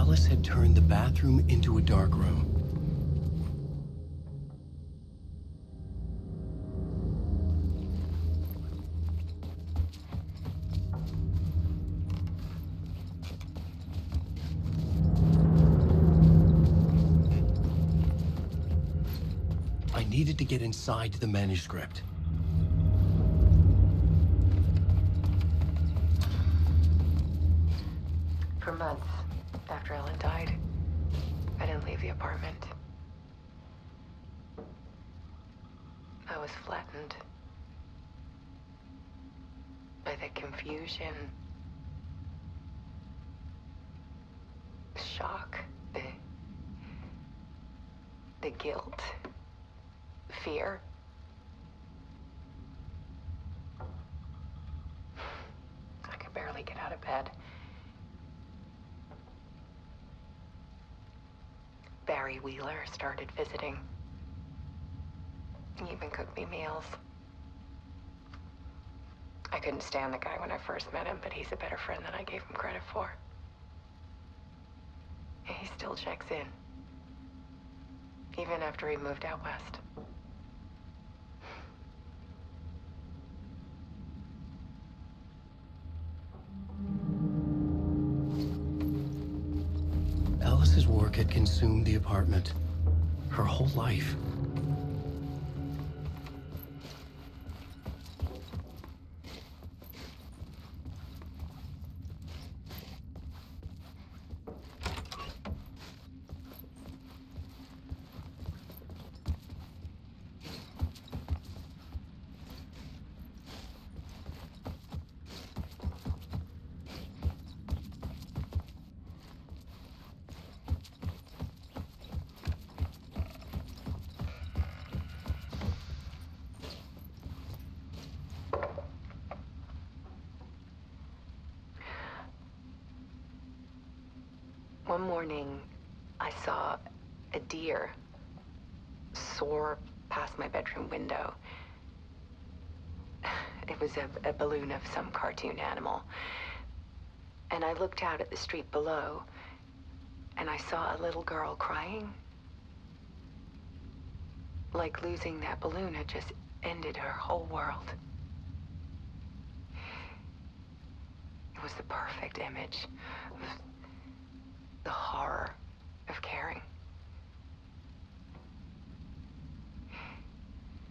Speaker 1: Alice had turned the bathroom into a dark room. I needed to get inside the manuscript.
Speaker 7: For months after Ellen died, I didn't leave the apartment. I was flattened by the confusion, the shock, the guilt, fear. I could barely get out of bed. Barry Wheeler started visiting. He even cooked me meals. I couldn't stand the guy when I first met him, but he's a better friend than I gave him credit for. And he still checks in, even after he moved out west.
Speaker 1: Alice's work had consumed the apartment. Her whole life.
Speaker 7: One morning, I saw a deer soar past my bedroom window. It was a balloon of some cartoon animal. And I looked out at the street below, and I saw a little girl crying. Like losing that balloon had just ended her whole world. It was the perfect image of the horror of caring.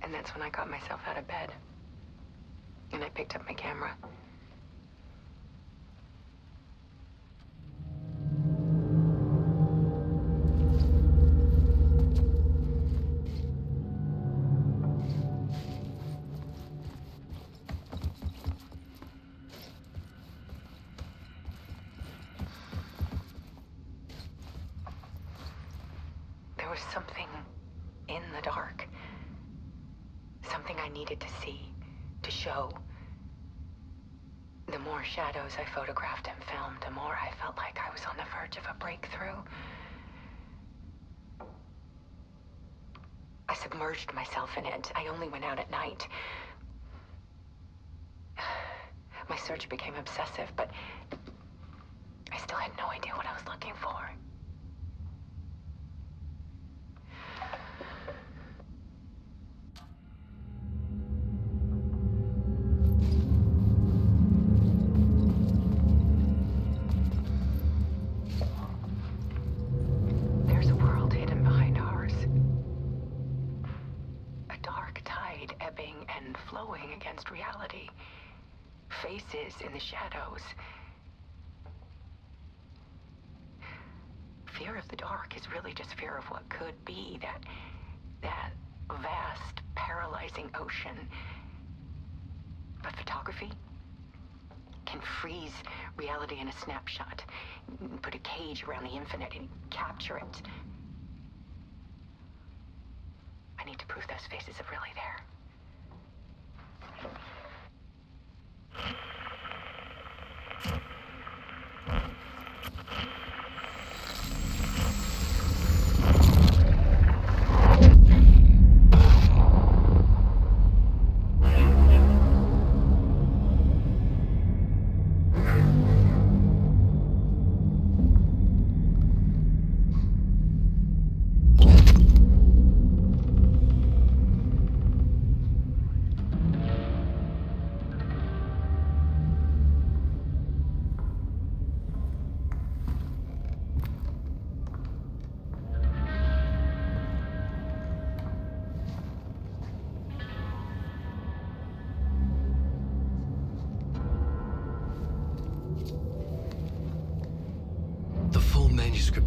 Speaker 7: And that's when I got myself out of bed. And I picked up my camera. There was something in the dark. Something I needed to see, to show. The more shadows I photographed and filmed, the more I felt like I was on the verge of a breakthrough. I submerged myself in it. I only went out at night. My search became obsessive, but I still had no idea what I was looking for. There's a world hidden behind ours. A dark tide ebbing and flowing against reality. Faces in the shadows. Fear of the dark is really just fear of what could be, that vast, paralyzing ocean. But photography can freeze reality in a snapshot, put a cage around the infinite and capture it. I need to prove those faces are really there.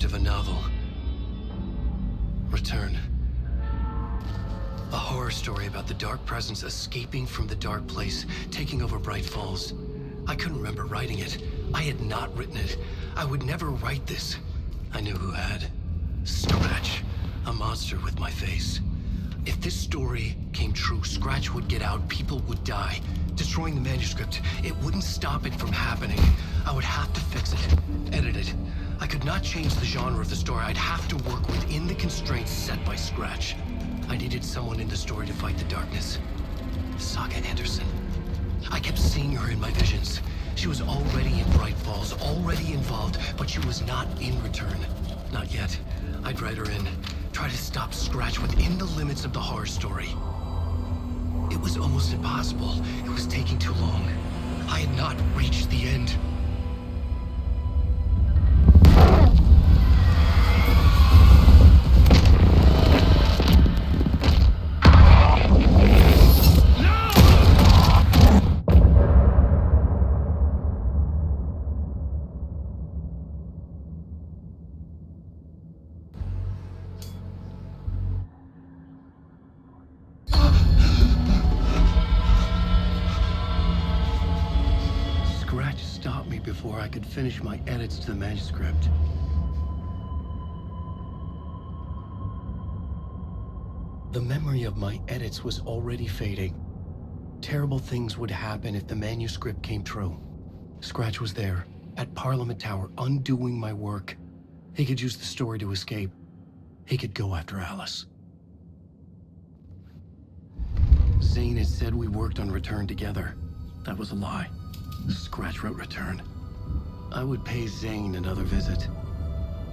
Speaker 1: of a novel. Return. A horror story about the dark presence escaping from the dark place, taking over Bright Falls. I couldn't remember writing it. I had not written it. I would never write this. I knew who had. Scratch. A monster with my face. If this story came true, Scratch would get out, people would die. Destroying the manuscript, it wouldn't stop it from happening. I would have to fix it, edit it. I could not change the genre of the story. I'd have to work within the constraints set by Scratch. I needed someone in the story to fight the darkness. Saga Anderson. I kept seeing her in my visions. She was already in Bright Falls, already involved, but she was not in Return. Not yet. I'd write her in. Try to stop Scratch within the limits of the horror story. It was almost impossible. It was taking too long. I had not reached the end. Scratch stopped me before I could finish my edits to the manuscript. The memory of my edits was already fading. Terrible things would happen if the manuscript came true. Scratch was there, at Parliament Tower, undoing my work. He could use the story to escape. He could go after Alice. Zane had said we worked on Return together. That was a lie. Scratch wrote Return. I would pay Zane another visit.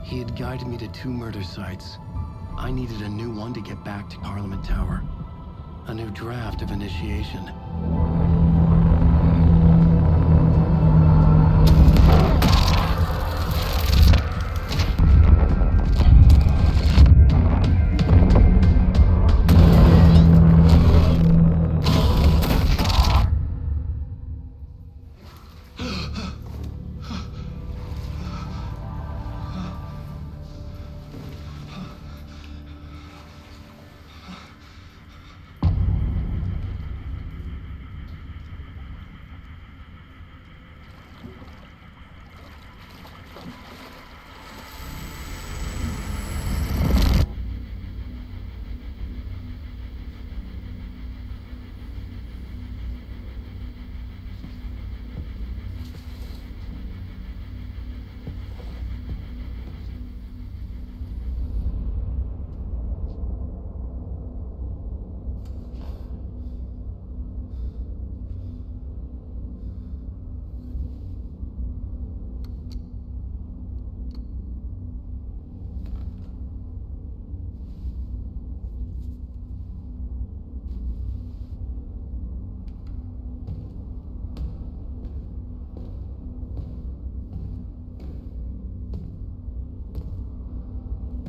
Speaker 1: He had guided me to 2 murder sites. I needed a new one to get back to Parliament Tower. A new draft of initiation.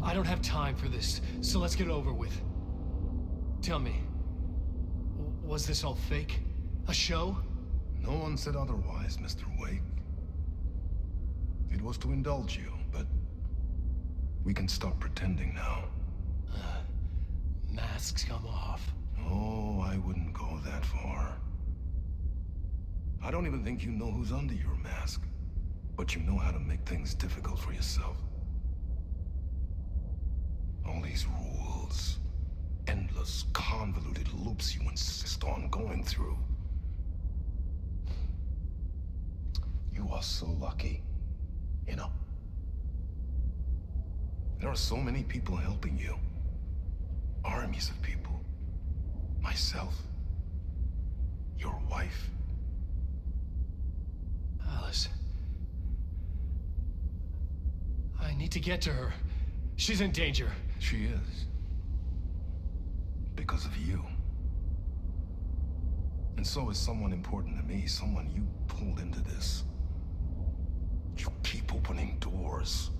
Speaker 19: I don't have time for this, so let's get it over with. Tell me, was this all fake? A show?
Speaker 9: No one said otherwise, Mr. Wake. It was to indulge you, but we can stop pretending now.
Speaker 19: Masks come off.
Speaker 9: Oh, I wouldn't go that far. I don't even think you know who's under your mask, but you know how to make things difficult for yourself. All these rules, endless, convoluted loops you insist on going through. You are so lucky, you know? There are so many people helping you. Armies of people. Myself. Your wife.
Speaker 19: Alice. I need to get to her. She's in danger.
Speaker 9: She is. Because of you. And so is someone important to me, someone you pulled into this. You keep opening doors,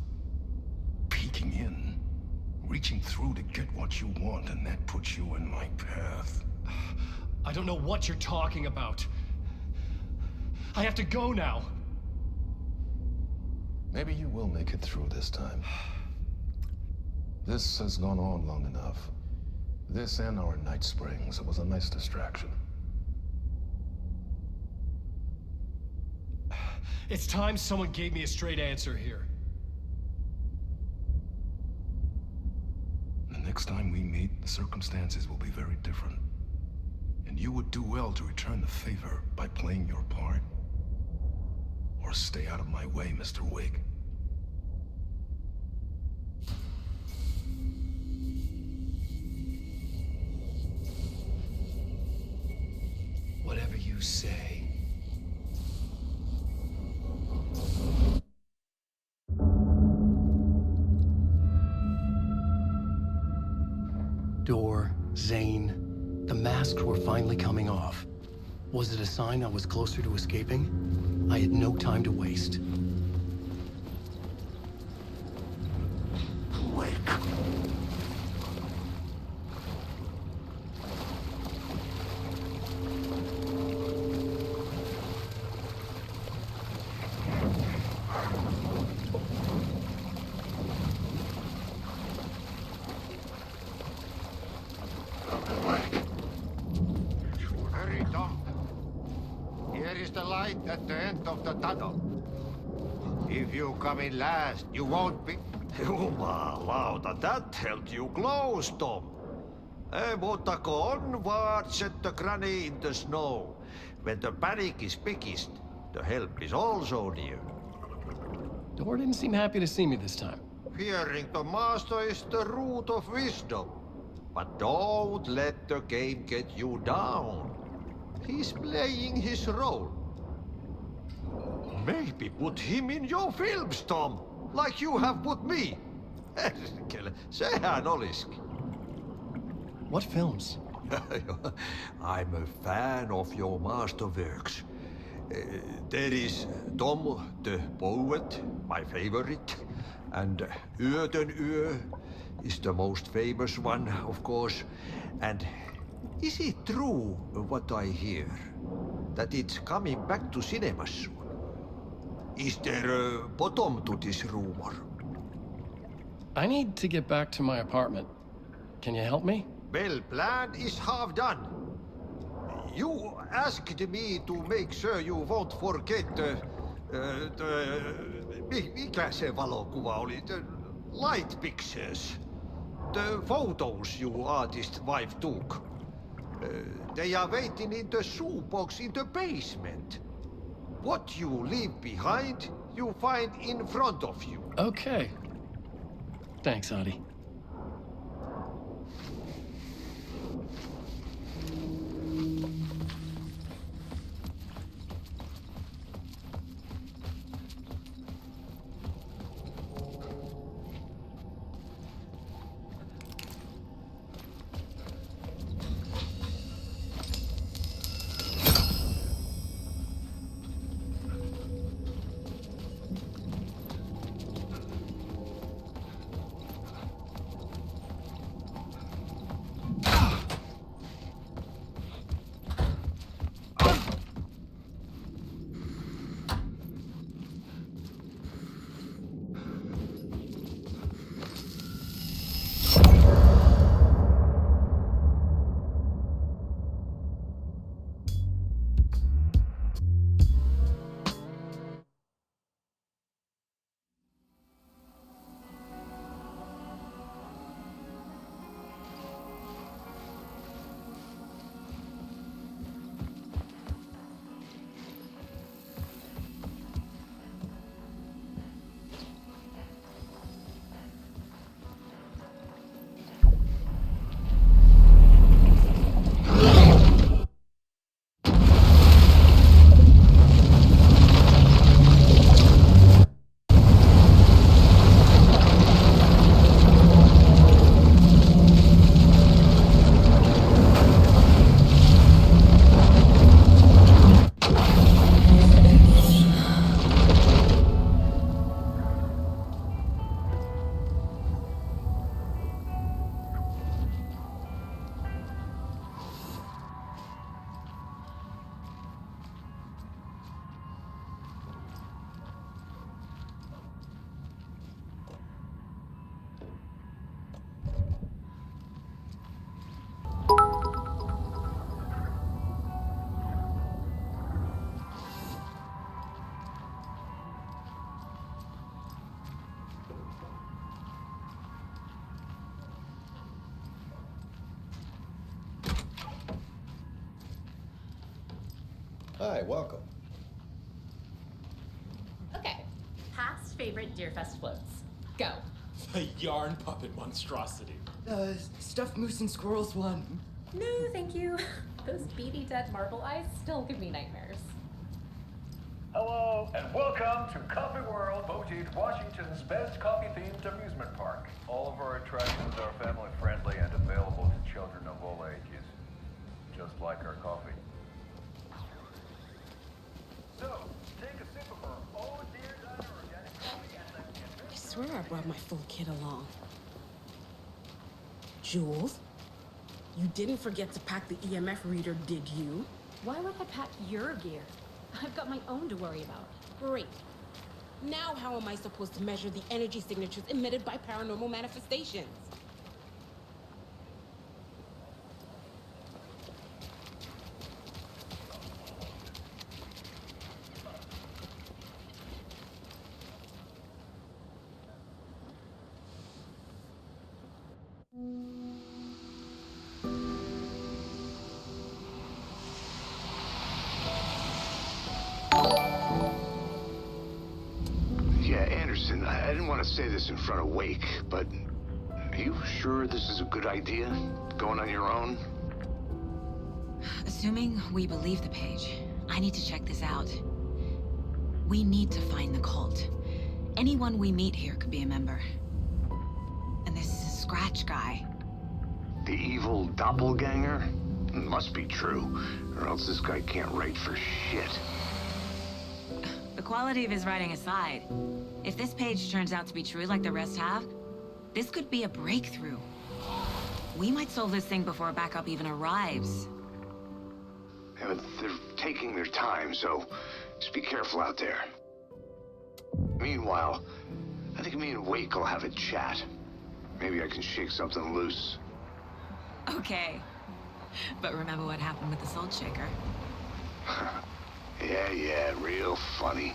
Speaker 9: peeking in, reaching through to get what you want, and that puts you in my path.
Speaker 19: I don't know what you're talking about. I have to go now.
Speaker 8: Maybe you will make it through this time. This has gone on long enough. This and our Night Springs. It was a nice distraction.
Speaker 19: It's time someone gave me a straight answer here.
Speaker 8: The next time we meet, the circumstances will be very different. And you would do well to return the favor by playing your part. Or stay out of my way, Mr. Wig.
Speaker 19: Whatever you say.
Speaker 1: Door, Zane, the masks were finally coming off. Was it a sign I was closer to escaping? I had no time to waste.
Speaker 12: Hurry, Tom. Here is the light at the end of the tunnel. If you come in last, you won't be...
Speaker 17: Jumalauta, that held you close, Tom. Mutta onward, said the granny in the snow. When the panic is biggest, the help is also near.
Speaker 1: Door didn't seem happy to see me this time.
Speaker 17: Fearing the master is the root of wisdom. But don't let the game get you down. He's playing his role. Maybe put him in your films, Tom, like you have put me. Sehän olisikin.
Speaker 1: What films?
Speaker 17: I'm a fan of your masterworks. There is Tom the Poet, my favorite, and Yötön Yö is the most famous one, of course. And is it true what I hear, that it's coming back to cinemas soon? Is there a bottom to this rumor?
Speaker 1: I need to get back to my apartment. Can you help me?
Speaker 17: Well, plan is half done. You asked me to make sure you won't forget mikä se valokuva oli? The light pictures. The photos your artist wife took. They are waiting in the shoebox in the basement. What you leave behind, you find in front of you.
Speaker 1: Okay. Thanks, Adi.
Speaker 13: Hi, welcome.
Speaker 18: Okay. Past favorite Deerfest floats. Go.
Speaker 21: The yarn puppet monstrosity.
Speaker 24: Stuffed moose and squirrels one.
Speaker 18: No, thank you. Those beady dead marble eyes still give me nightmares.
Speaker 6: Hello, and welcome to Coffee World, voted Washington's best coffee-themed amusement park. All of our attractions are family-friendly and available to children of all ages, just like our coffee. So, take a sip of our Oh Dear Donner organic coffee and then get...
Speaker 25: I swear I brought my full kit along. Jules, you didn't forget to pack the EMF reader, did you?
Speaker 18: Why would I pack your gear? I've got my own to worry about.
Speaker 25: Great. Now how am I supposed to measure the energy signatures emitted by paranormal manifestations?
Speaker 4: Yeah, Anderson, I didn't want to say this in front of Wake, but are you sure this is a good idea? Going on your own?
Speaker 2: Assuming we believe the page, I need to check this out. We need to find the cult. Anyone we meet here could be a member. And this Scratch guy.
Speaker 4: The evil doppelganger? Must be true, or else this guy can't write for shit.
Speaker 2: The quality of his writing aside, if this page turns out to be true like the rest have, this could be a breakthrough. We might solve this thing before backup even arrives.
Speaker 4: Yeah, but they're taking their time, so just be careful out there. Meanwhile, I think me and Wake will have a chat. Maybe I can shake something loose.
Speaker 2: Okay. But remember what happened with the Salt Shaker?
Speaker 4: Yeah, real funny.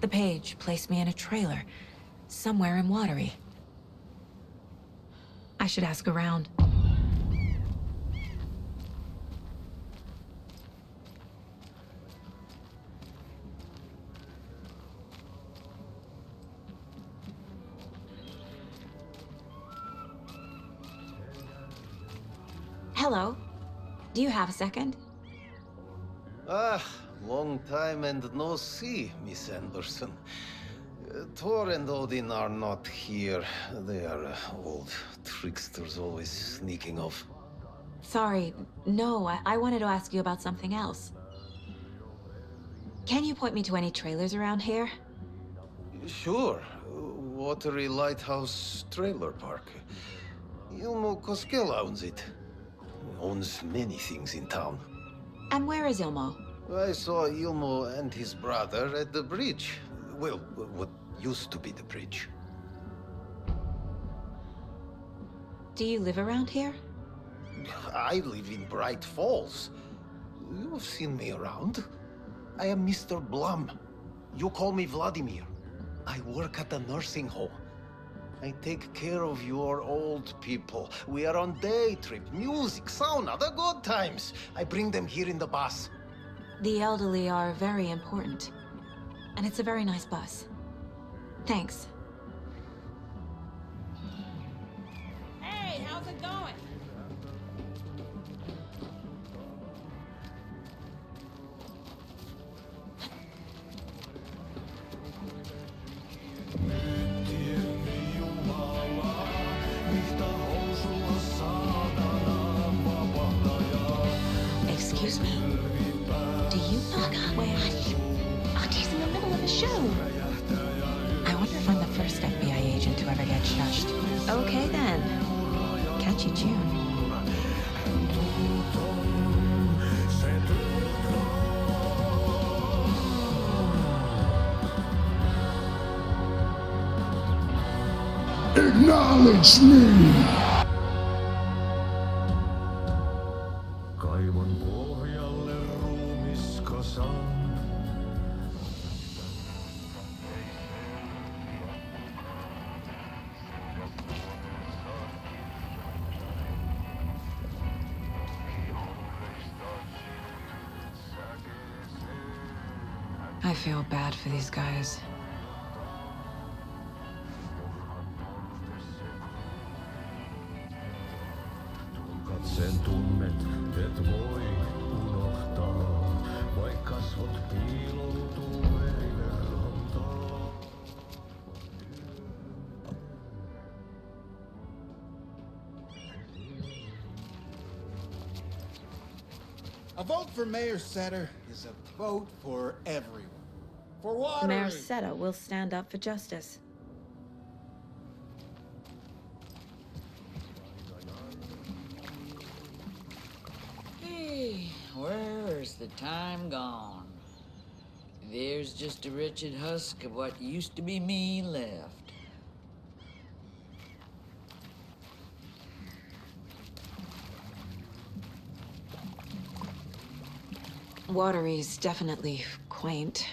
Speaker 2: The page placed me in a trailer, somewhere in Watery. I should ask around. Hello. Do you have a second?
Speaker 26: Ah, long time and no see, Miss Anderson. Thor and Odin are not here. They are old tricksters always sneaking off.
Speaker 2: Sorry, no, I wanted to ask you about something else. Can you point me to any trailers around here?
Speaker 26: Sure. Watery Lighthouse Trailer Park. Ilmo Koskela owns it. Owns many things in town.
Speaker 2: And where is Ilmo?
Speaker 26: I saw Ilmo and his brother at the bridge. Well, what used to be the bridge.
Speaker 2: Do you live around here?
Speaker 26: I live in Bright Falls. You've seen me around. I am Mr. Blum. You call me Vladimir. I work at a nursing home. I take care of your old people. We are on day trip, music, sauna, the good times. I bring them here in the bus.
Speaker 2: The elderly are very important. And it's a very nice bus. Thanks.
Speaker 25: Hey, how's it going?
Speaker 2: Excuse me. Do you knock on wood? Auntie's in the middle of a show. I wonder if I'm the first FBI agent to ever get shushed. Okay then. Catch you June.
Speaker 15: Acknowledge me!
Speaker 8: Kaivon pohjalle ruumiskasan.
Speaker 2: I feel bad for these guys.
Speaker 8: Sen tunnet, et voi unohtaa, vaikka kasvot piiloutuu veriverhontaan.
Speaker 5: A vote for Mayor Setter is a vote for everyone. For water.
Speaker 2: Mayor Seta will stand up for justice.
Speaker 11: Hey, where's the time gone? There's just a wretched husk of what used to be me left.
Speaker 2: Watery's definitely quaint.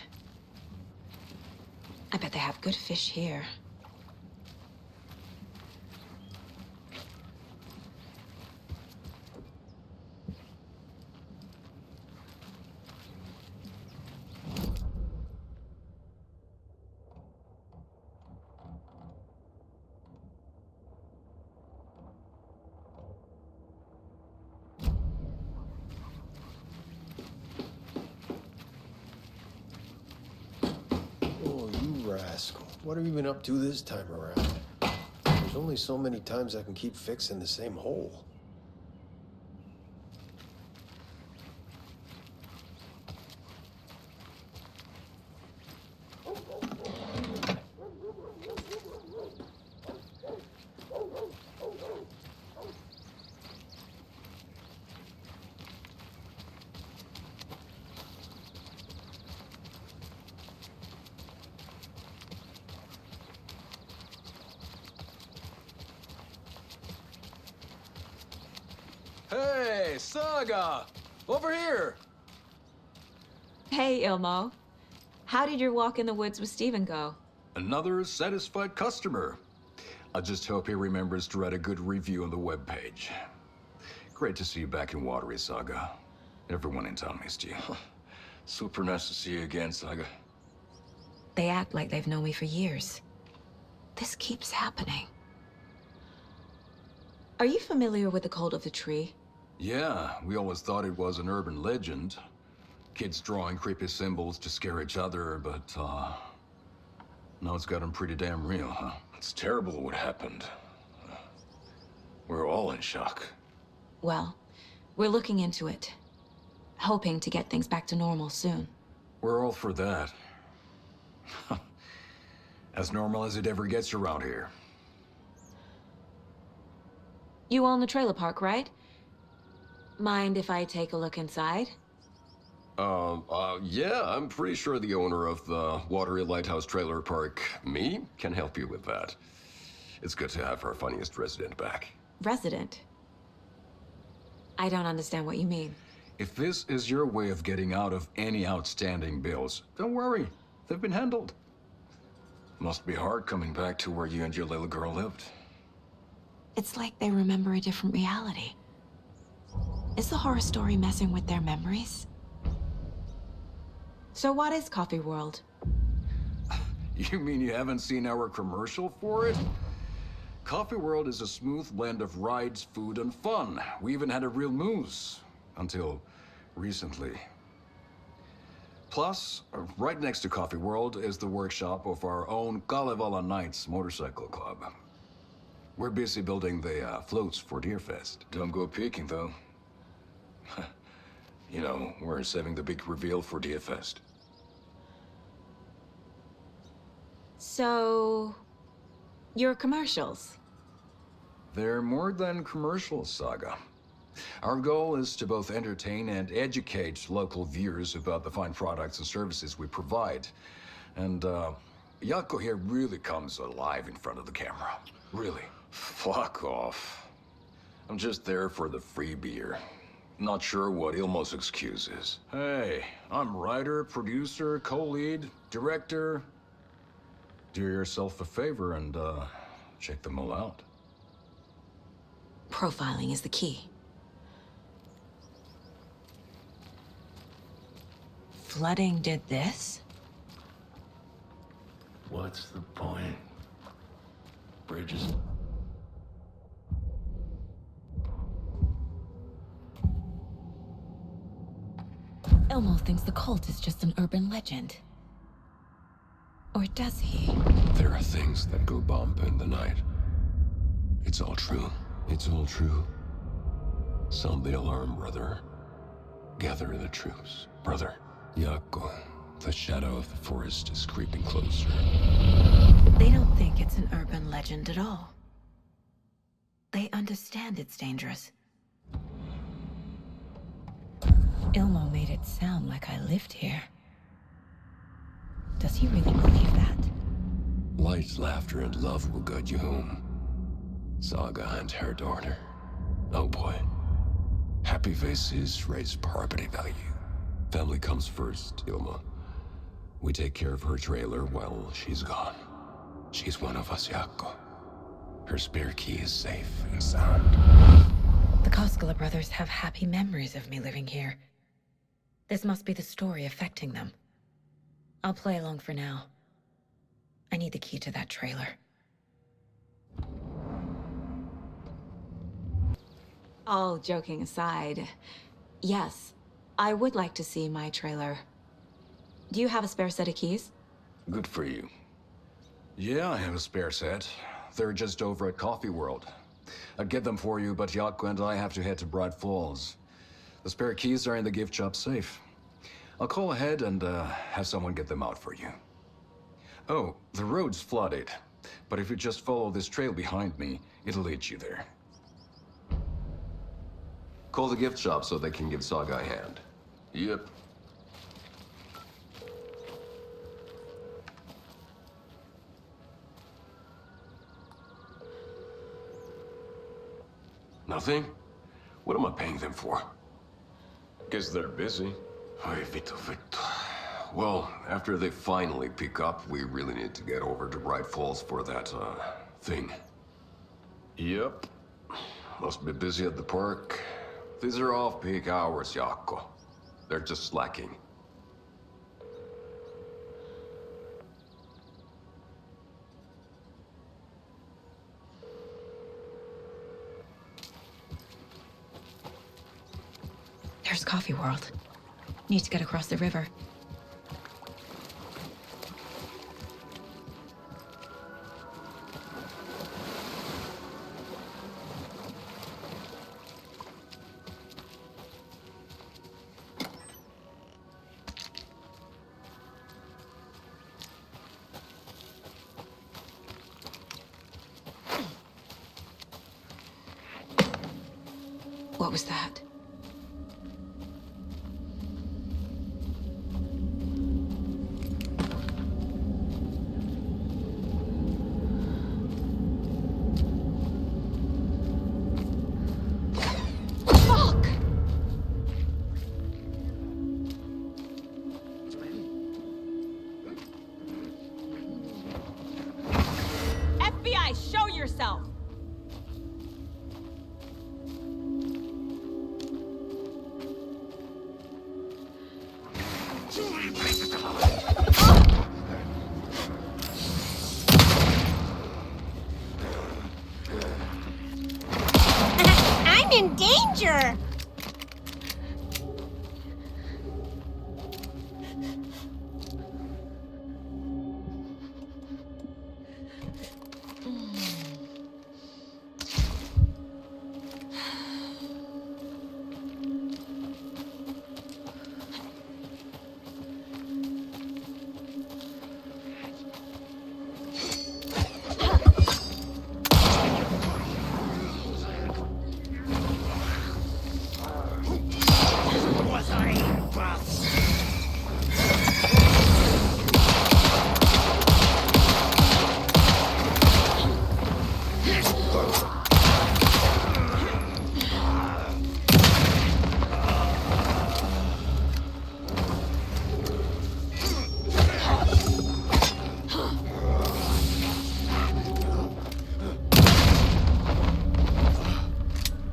Speaker 2: I bet they have good fish here.
Speaker 19: Oh, you rascal. What have you been up to this time around? There's only so many times I can keep fixing the same hole.
Speaker 13: Hey, Saga! Over here!
Speaker 2: Hey, Ilmo. How did your walk in the woods with Steven go?
Speaker 13: Another satisfied customer. I just hope he remembers to write a good review on the webpage. Great to see you back in Watery, Saga. Everyone in town missed you.
Speaker 20: Super nice to see you again, Saga.
Speaker 2: They act like they've known me for years. This keeps happening. Are you familiar with the cult of the tree?
Speaker 13: Yeah, we always thought it was an urban legend. Kids drawing creepy symbols to scare each other, but, now it's gotten pretty damn real, huh?
Speaker 20: It's terrible what happened. We're all in shock.
Speaker 2: Well, we're looking into it. Hoping to get things back to normal soon.
Speaker 13: We're all for that. As normal as it ever gets around here.
Speaker 2: You own the trailer park, right? Mind if I take a look inside?
Speaker 20: Yeah, I'm pretty sure the owner of the Watery Lighthouse Trailer Park, me, can help you with that. It's good to have our funniest resident back.
Speaker 2: Resident? I don't understand what you mean.
Speaker 13: If this is your way of getting out of any outstanding bills, don't worry. They've been handled.
Speaker 20: Must be hard coming back to where you and your little girl lived.
Speaker 2: It's like they remember a different reality. Is the horror story messing with their memories? So what is Coffee World?
Speaker 13: You mean you haven't seen our commercial for it? Coffee World is a smooth blend of rides, food, and fun. We even had a real moose. Until recently. Plus, right next to Coffee World is the workshop of our own Kalevala Knights Motorcycle Club. We're busy building the floats for Deerfest.
Speaker 20: Don't go peeking, though. You know, we're saving the big reveal for Deerfest.
Speaker 2: So... your commercials?
Speaker 13: They're more than commercials, Saga. Our goal is to both entertain and educate local viewers about the fine products and services we provide. And, Yako here really comes alive in front of the camera. Really.
Speaker 20: Fuck off. I'm just there for the free beer. Not sure what Ilmo's excuse is.
Speaker 13: Hey, I'm writer, producer, co-lead, director. Do yourself a favor and, check them all out.
Speaker 2: Profiling is the key. Flooding did this?
Speaker 8: What's the point? Bridges.
Speaker 2: Elmo thinks the cult is just an urban legend. Or does he?
Speaker 20: There are things that go bump in the night. It's all true. It's all true. Sound the alarm, brother. Gather the troops, brother. Yako, the shadow of the forest is creeping closer.
Speaker 2: They don't think it's an urban legend at all. They understand it's dangerous. Ilmo made it sound like I lived here. Does he really believe that?
Speaker 20: Light, laughter, and love will guide you home. Saga and her daughter. Oh boy. Happy faces raise property value. Family comes first, Ilma. We take care of her trailer while she's gone. She's one of us, Yako. Her spare key is safe and sound.
Speaker 2: The Koskela brothers have happy memories of me living here. This must be the story affecting them. I'll play along for now. I need the key to that trailer. All joking aside, yes, I would like to see my trailer. Do you have a spare set of keys?
Speaker 13: Good for you. Yeah, I have a spare set. They're just over at Coffee World. I'd get them for you, but Yako and I have to head to Bright Falls. The spare keys are in the gift shop safe. I'll call ahead and have someone get them out for you. Oh, the road's flooded, but if you just follow this trail behind me, it'll lead you there.
Speaker 20: Call the gift shop so they can give Saga a hand. Yep. Nothing? What am I paying them for? Guess they're busy. Ay, Vito. Well, after they finally pick up, we really need to get over to Bright Falls for that, thing. Yep. Must be busy at the park. These are off-peak hours, Yako. They're just slacking.
Speaker 2: There's Coffee World. Need to get across the river. What was that?
Speaker 25: FBI, show yourself!
Speaker 3: I'm in danger!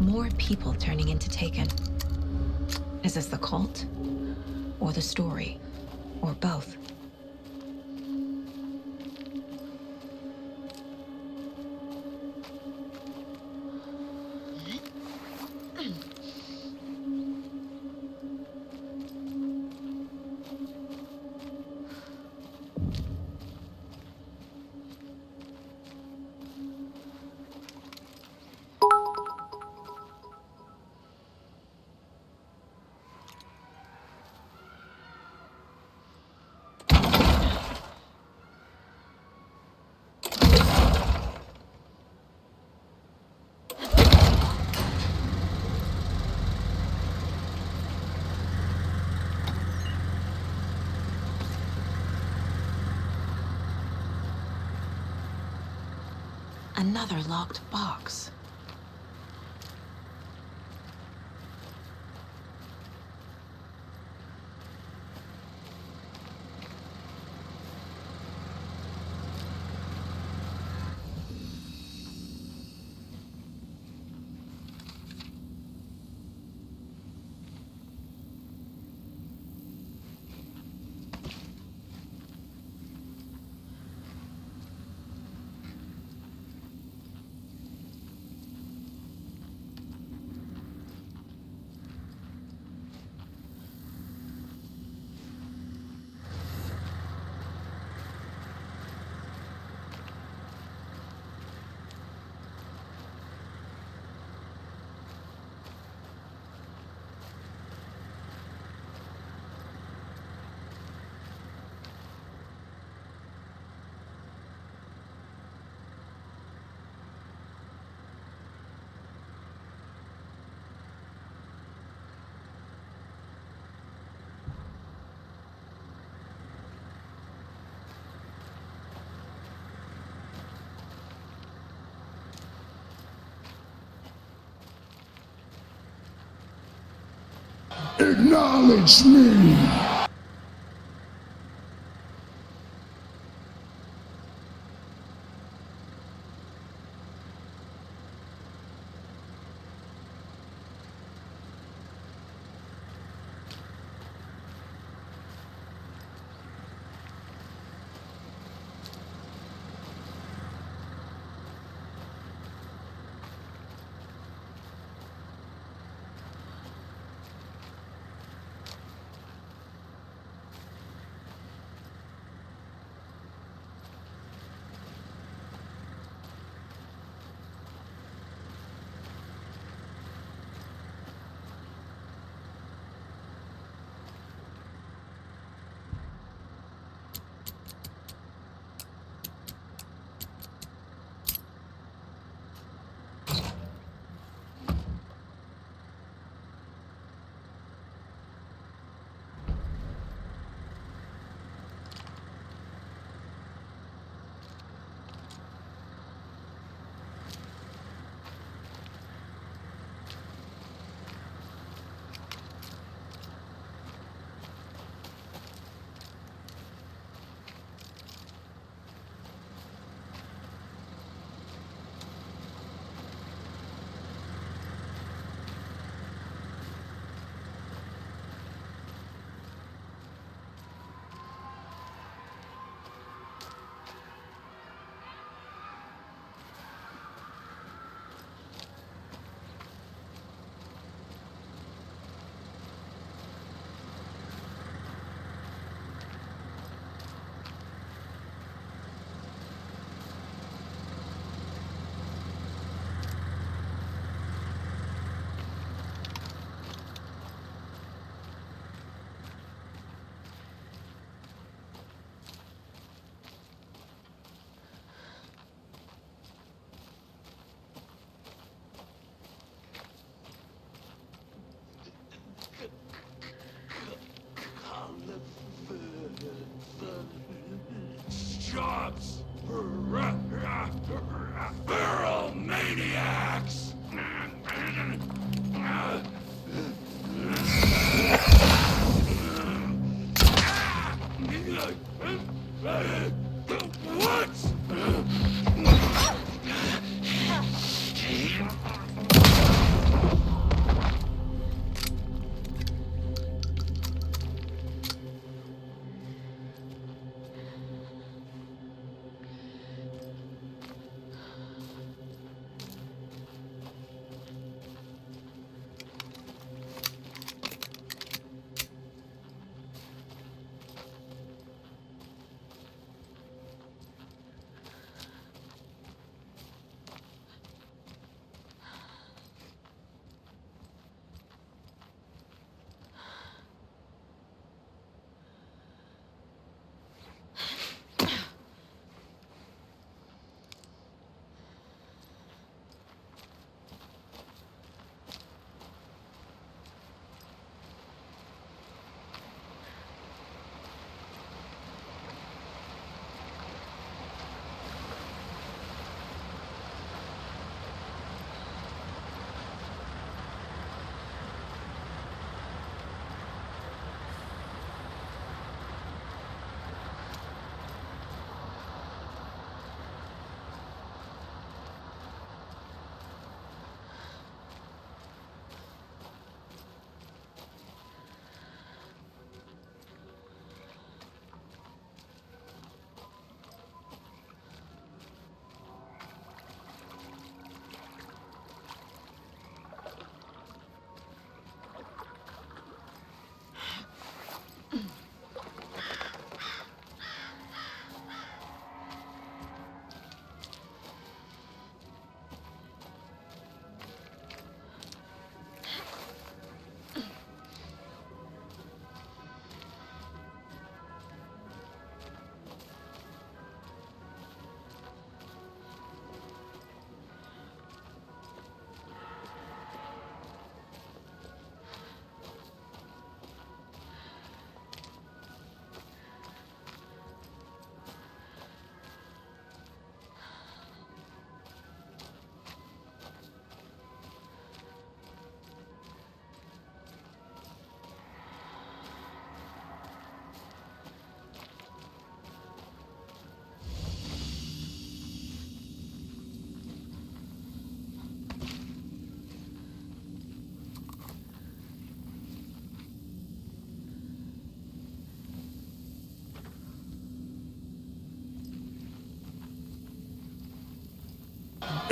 Speaker 2: More people turning into Taken. Is this the cult? Or the story? Or both? Another locked box.
Speaker 15: Acknowledge me!
Speaker 8: Shots! Feral maniacs! What?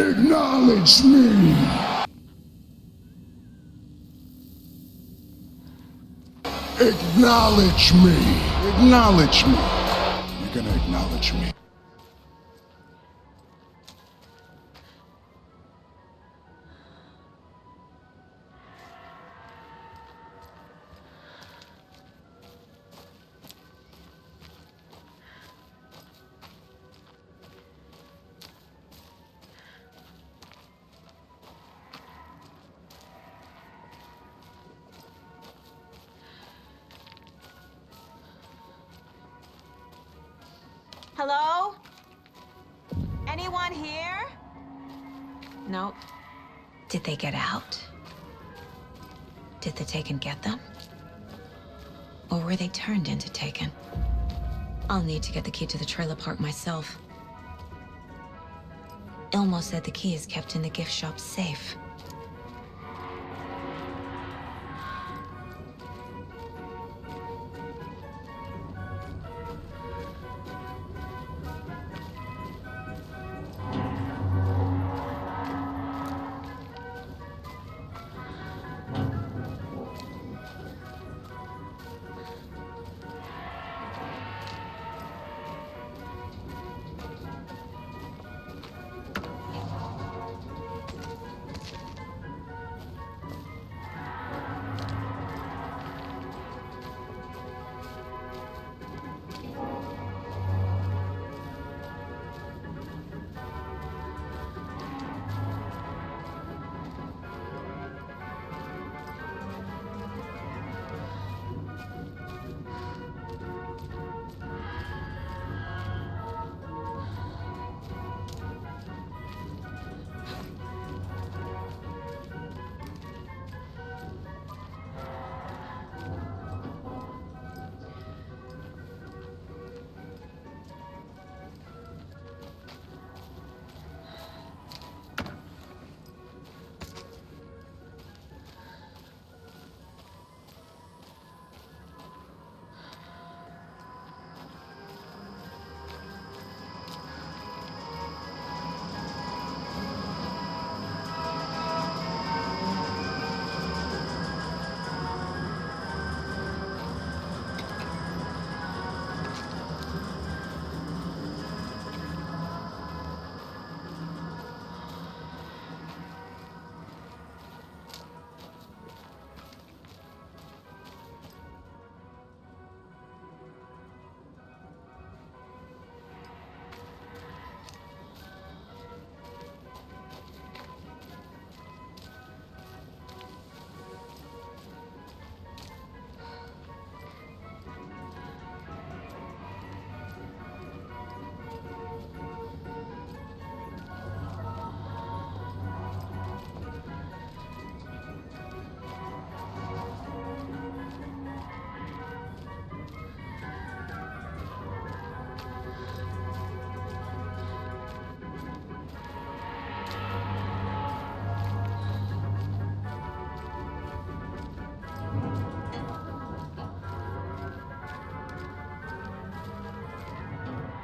Speaker 15: Acknowledge me! Acknowledge me! Acknowledge me! You're gonna acknowledge me.
Speaker 2: Hello? Anyone here? Nope. Did they get out? Did the Taken get them? Or were they turned into Taken? I'll need to get the key to the trailer park myself. Ilmo said the key is kept in the gift shop safe.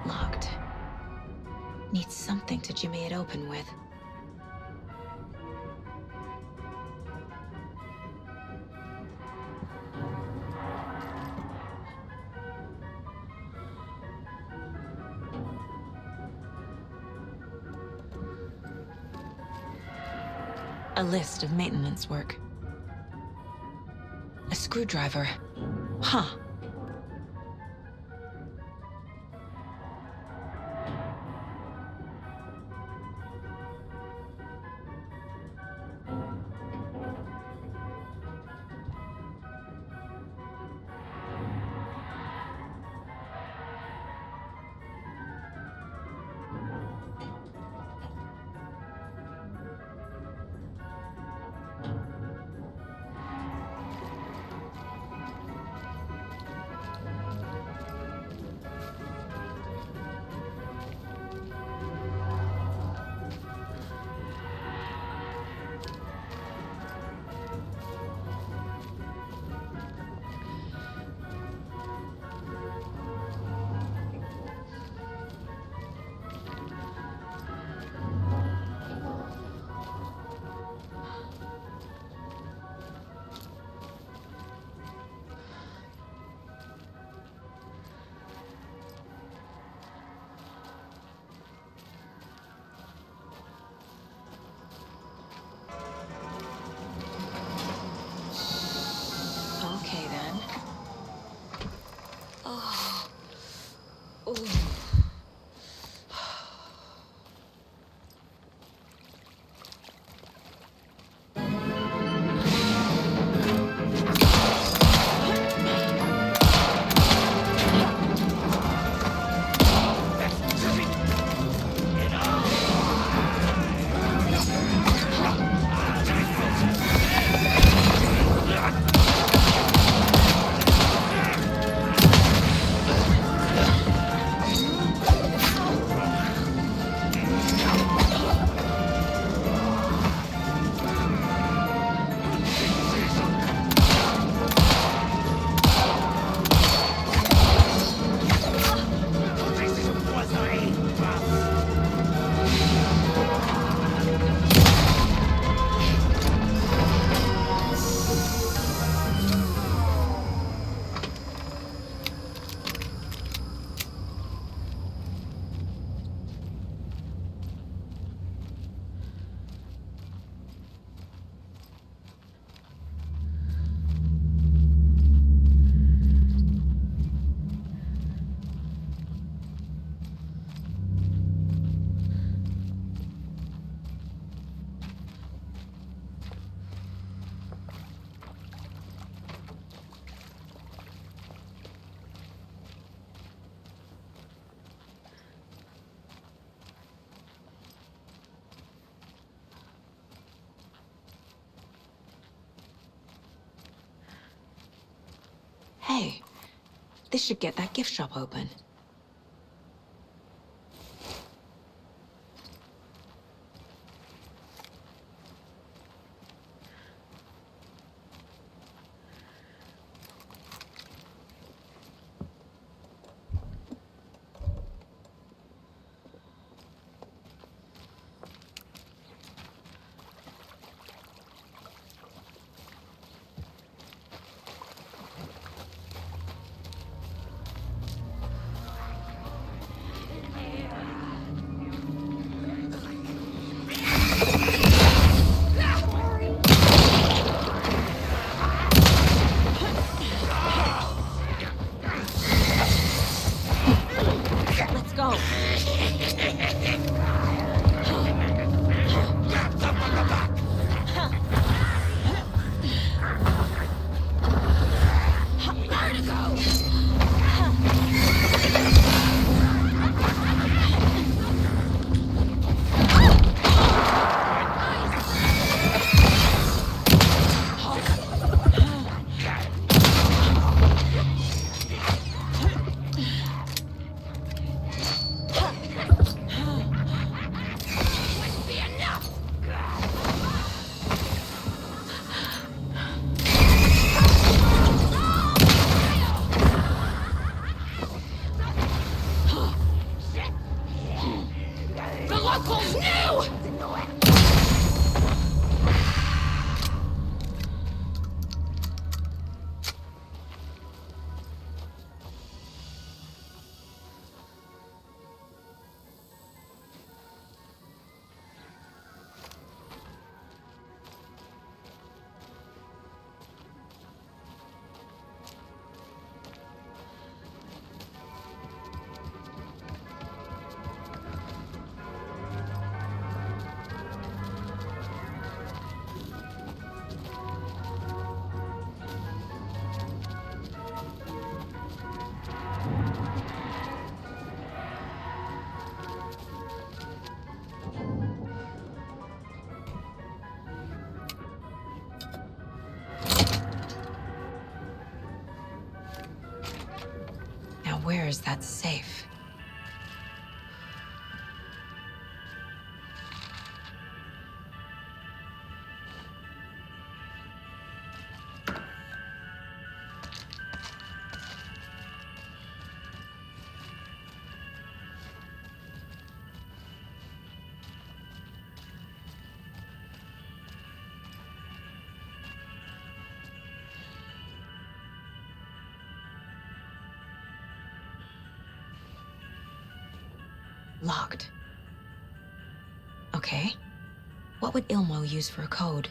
Speaker 2: Locked. Need something to jimmy it open with. A list of maintenance work. A screwdriver. Huh. This should get that gift shop open. Let's go.
Speaker 3: The locals knew!
Speaker 2: Now where is that safe? Locked. Okay. What would Ilmo use for a code?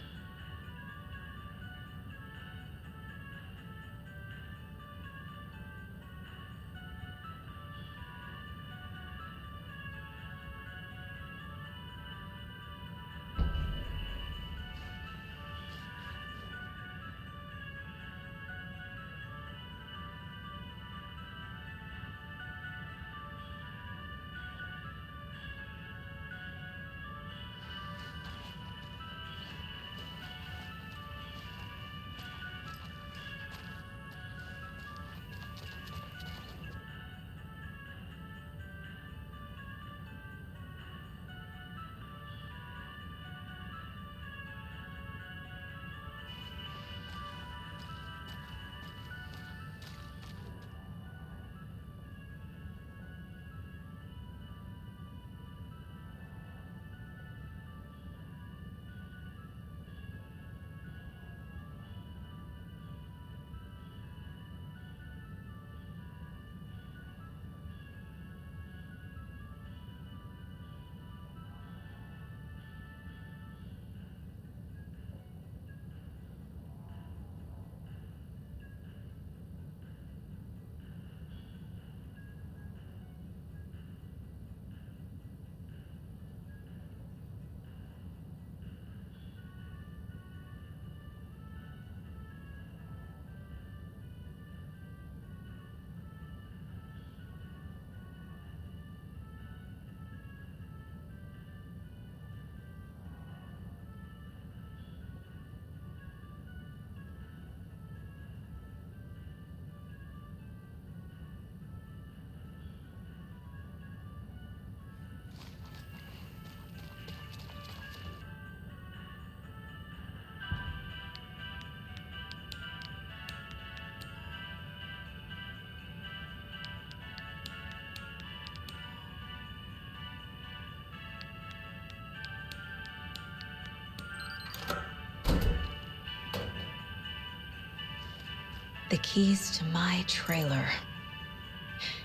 Speaker 2: The keys to my trailer.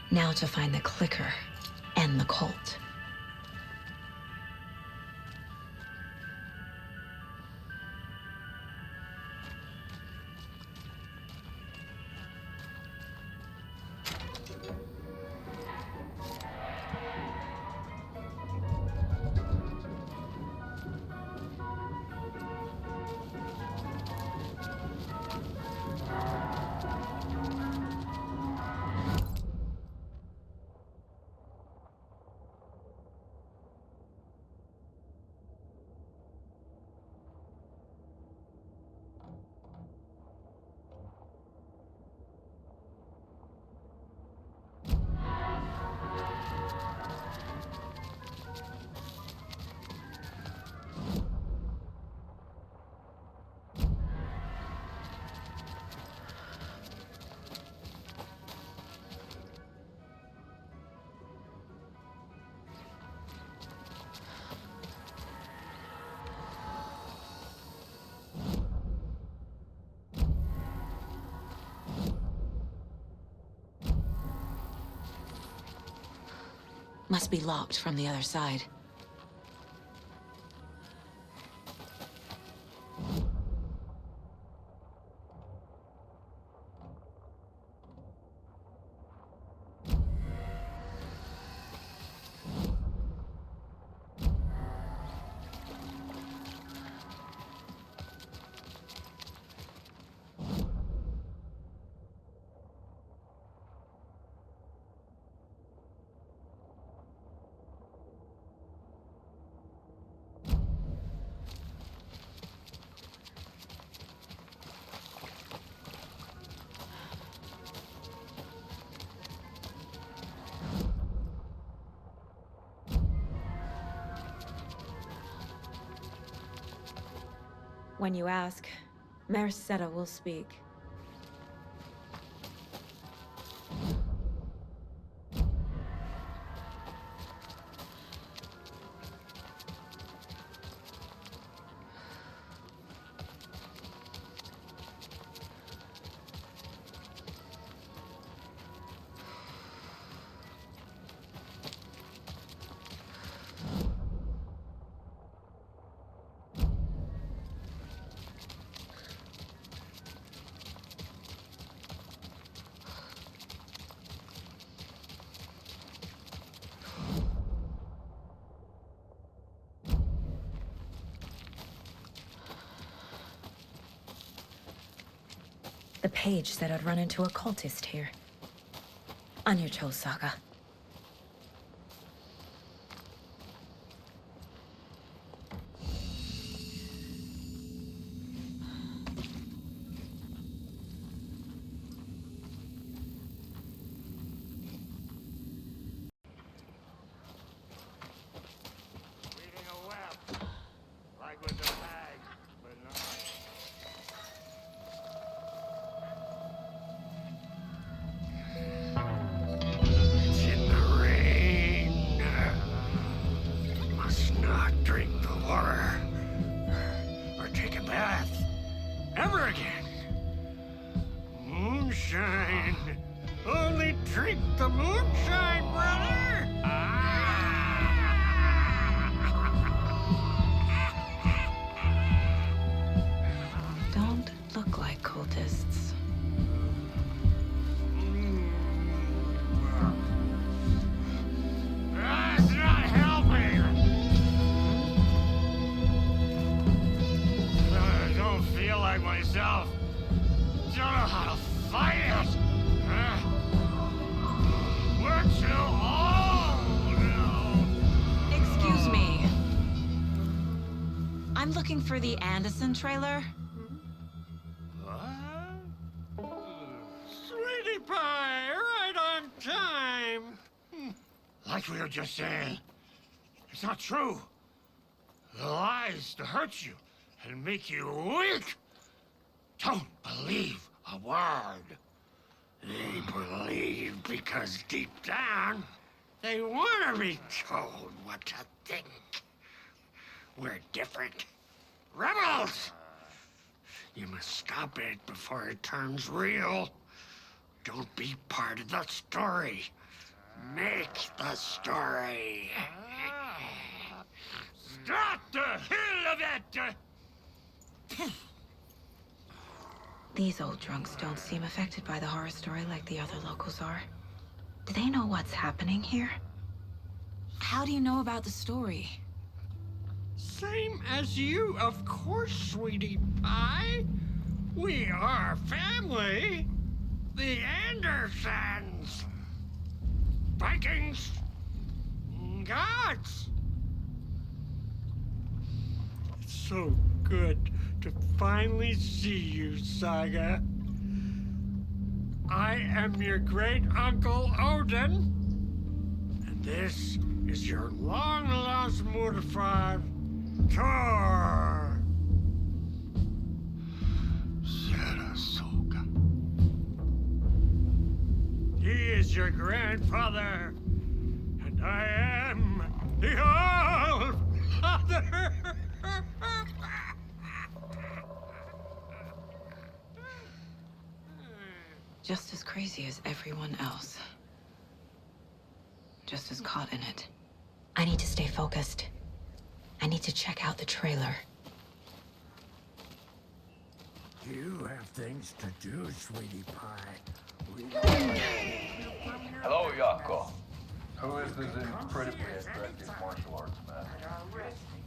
Speaker 2: Now to find the clicker and the cult. Must be locked from the other side. When you ask, Merceda will speak. The page said I'd run into a cultist here. On your toes, Saga.
Speaker 6: Weaving a web, like with a bag, but not. It's in the rain. Must not drink the water or take a bath ever again. Moonshine. Only drink the moonshine, brother.
Speaker 2: Don't look like cultists.
Speaker 6: That's not helping. I don't feel like myself. Don't know how to fight it. We're too old now.
Speaker 2: Excuse me. I'm looking for the Anderson trailer.
Speaker 6: What? Sweetie pie, right on time. Like we were just saying, it's not true. The lies to hurt you and make you weak. Don't believe a word. They believe because deep down, they want to be told what to think. We're different. Rebels! You must stop it before it turns real.
Speaker 7: Don't be part of the story. Make the story. Start the hell of it!
Speaker 2: These old drunks don't seem affected by the horror story like the other locals are. Do they know what's happening here? How do you know about the story?
Speaker 7: Same as you, of course, sweetie pie. We are family. The Andersons. Vikings. Gods. It's so good to finally see you, Saga. I am your great uncle Odin, and this is your long lost Mortified Thor. Sarasota. He is your grandfather, and I am the All-Father.
Speaker 2: Just as crazy as everyone else. Just as caught in it. I need to stay focused. I need to check out the trailer.
Speaker 7: You have things to do, sweetie pie.
Speaker 13: Hello, Yako. Who is this incredibly attractive martial arts man?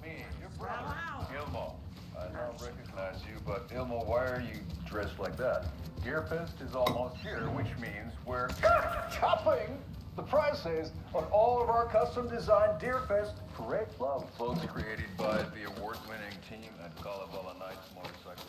Speaker 13: Me, your brother, Ilmo. I don't recognize you, but Ilmo, why are you dressed like that? Deerfest is almost here, which means we're chopping the prices on all of our custom-designed Deerfest Parade floats created by the award-winning team at Kalevala Knights Motorcycle.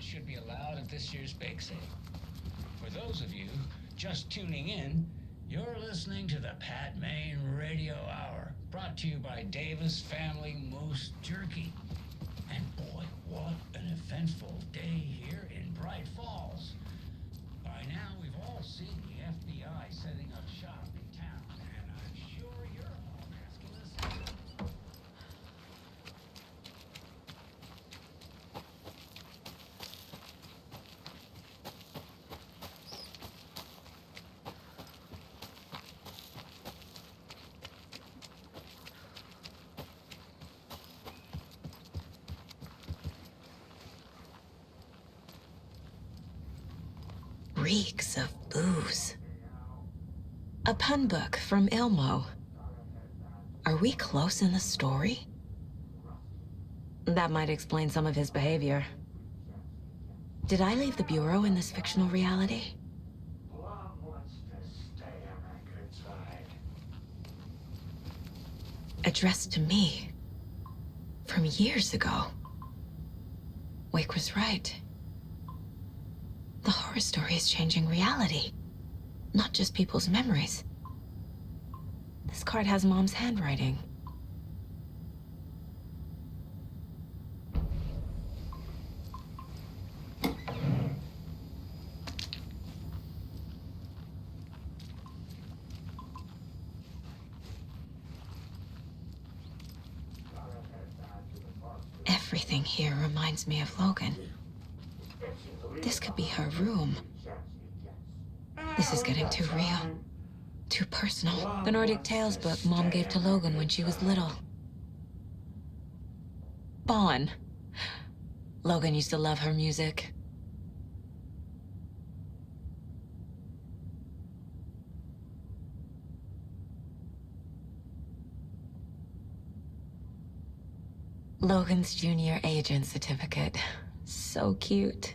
Speaker 10: Should be allowed at this year's bake sale. For those of you just tuning in, you're listening to the Pat Maine Radio Hour, brought to you by Davis Family Moose Jerky. And boy, what an eventful day here in Bright Falls. By now, we've all seen the FBI setting up shop in town, and I'm sure you're all asking the same.
Speaker 2: Reeks of booze. A pun book from Ilmo. Are we close in the story? That might explain some of his behavior. Did I leave the Bureau in this fictional reality? Addressed to me. From years ago. Wake was right. The horror story is changing reality, not just people's memories. This card has Mom's handwriting. Everything here reminds me of Logan. This could be her room. This is getting too real. Too personal. The Nordic Tales book Mom gave to Logan when she was little. Bon. Logan used to love her music. Logan's junior agent certificate. So cute.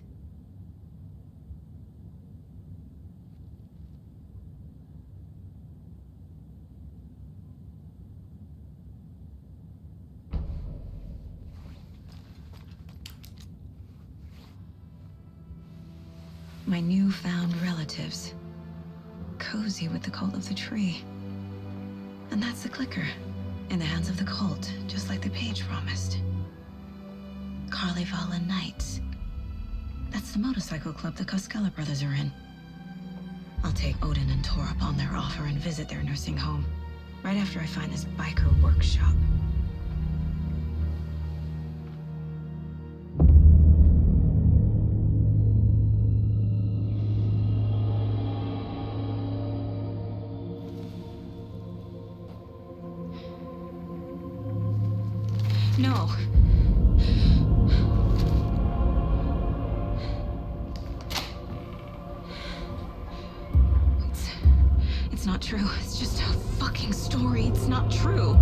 Speaker 2: My newfound relatives. Cozy with the cult of the tree. And that's the clicker. In the hands of the cult, just like the page promised. Kalevala Knights. That's the motorcycle club the Koskela brothers are in. I'll take Odin and Tor up on their offer and visit their nursing home. Right after I find this biker workshop. No. It's not true. It's just a fucking story. It's not true.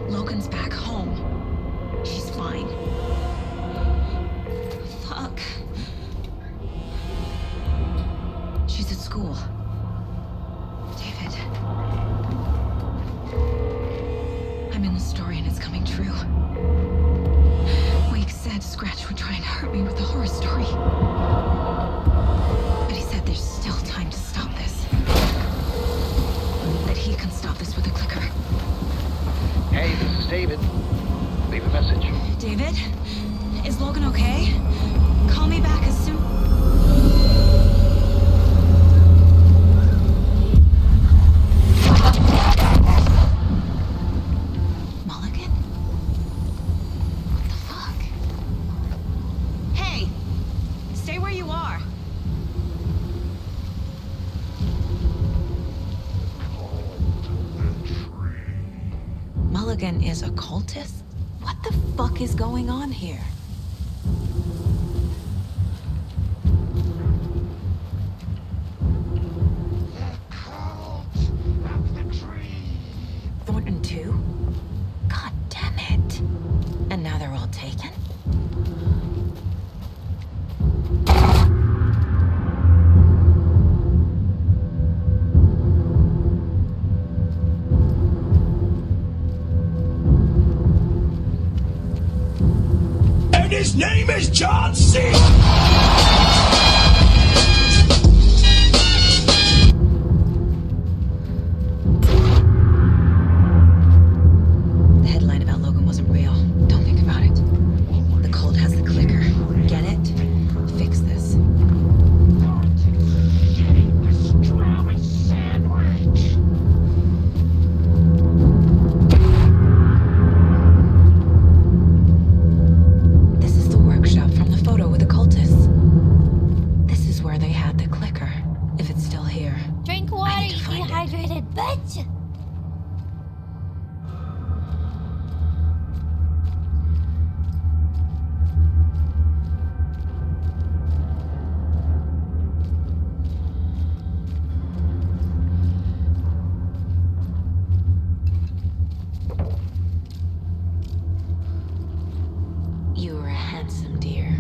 Speaker 2: Logan's back home. She's fine. Fuck. She's at school. David. I'm in the story and it's coming true. Wake said Scratch would try and hurt me with the horror story. But he said there's still time to stop this. That he can stop this with a clicker.
Speaker 9: Hey, this is David. Leave a message.
Speaker 2: David? Is Logan okay? Call me back as soon... Mulligan? What the fuck? Hey! Stay where you are. Mulligan is a cultist? What the fuck is going on here? Thornton 2? God damn it. And now they're all taken?
Speaker 15: And his name is John C.
Speaker 2: The headline about Logan wasn't real. Don't think about it. The cult has the clicker. Get it? Fix this. This is the workshop from the photo with the cultists. This is where they had the clicker. If it's still here.
Speaker 3: Drink water, you dehydrated bitch!
Speaker 2: You were a handsome dear.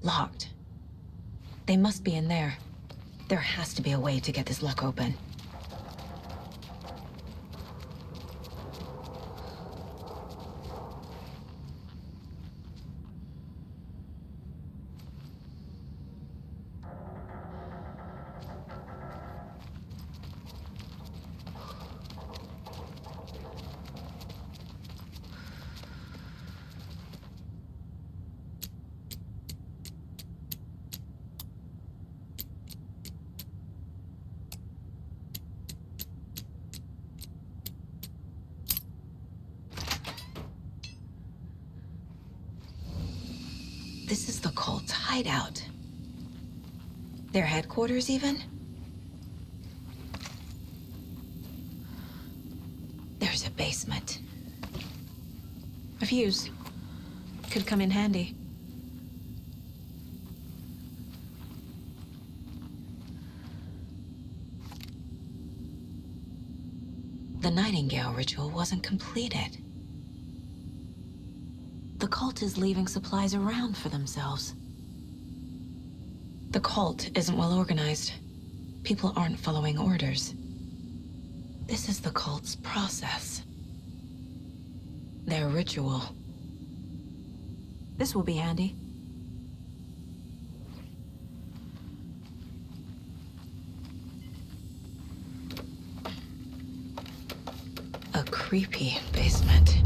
Speaker 2: Locked. They must be in there. There has to be a way to get this lock open. This is the cult's hideout. Their headquarters, even? There's a basement. A fuse. Could come in handy. The Nightingale ritual wasn't completed. The cult is leaving supplies around for themselves. The cult isn't well organized. People aren't following orders. This is the cult's process. Their ritual. This will be handy. A creepy basement.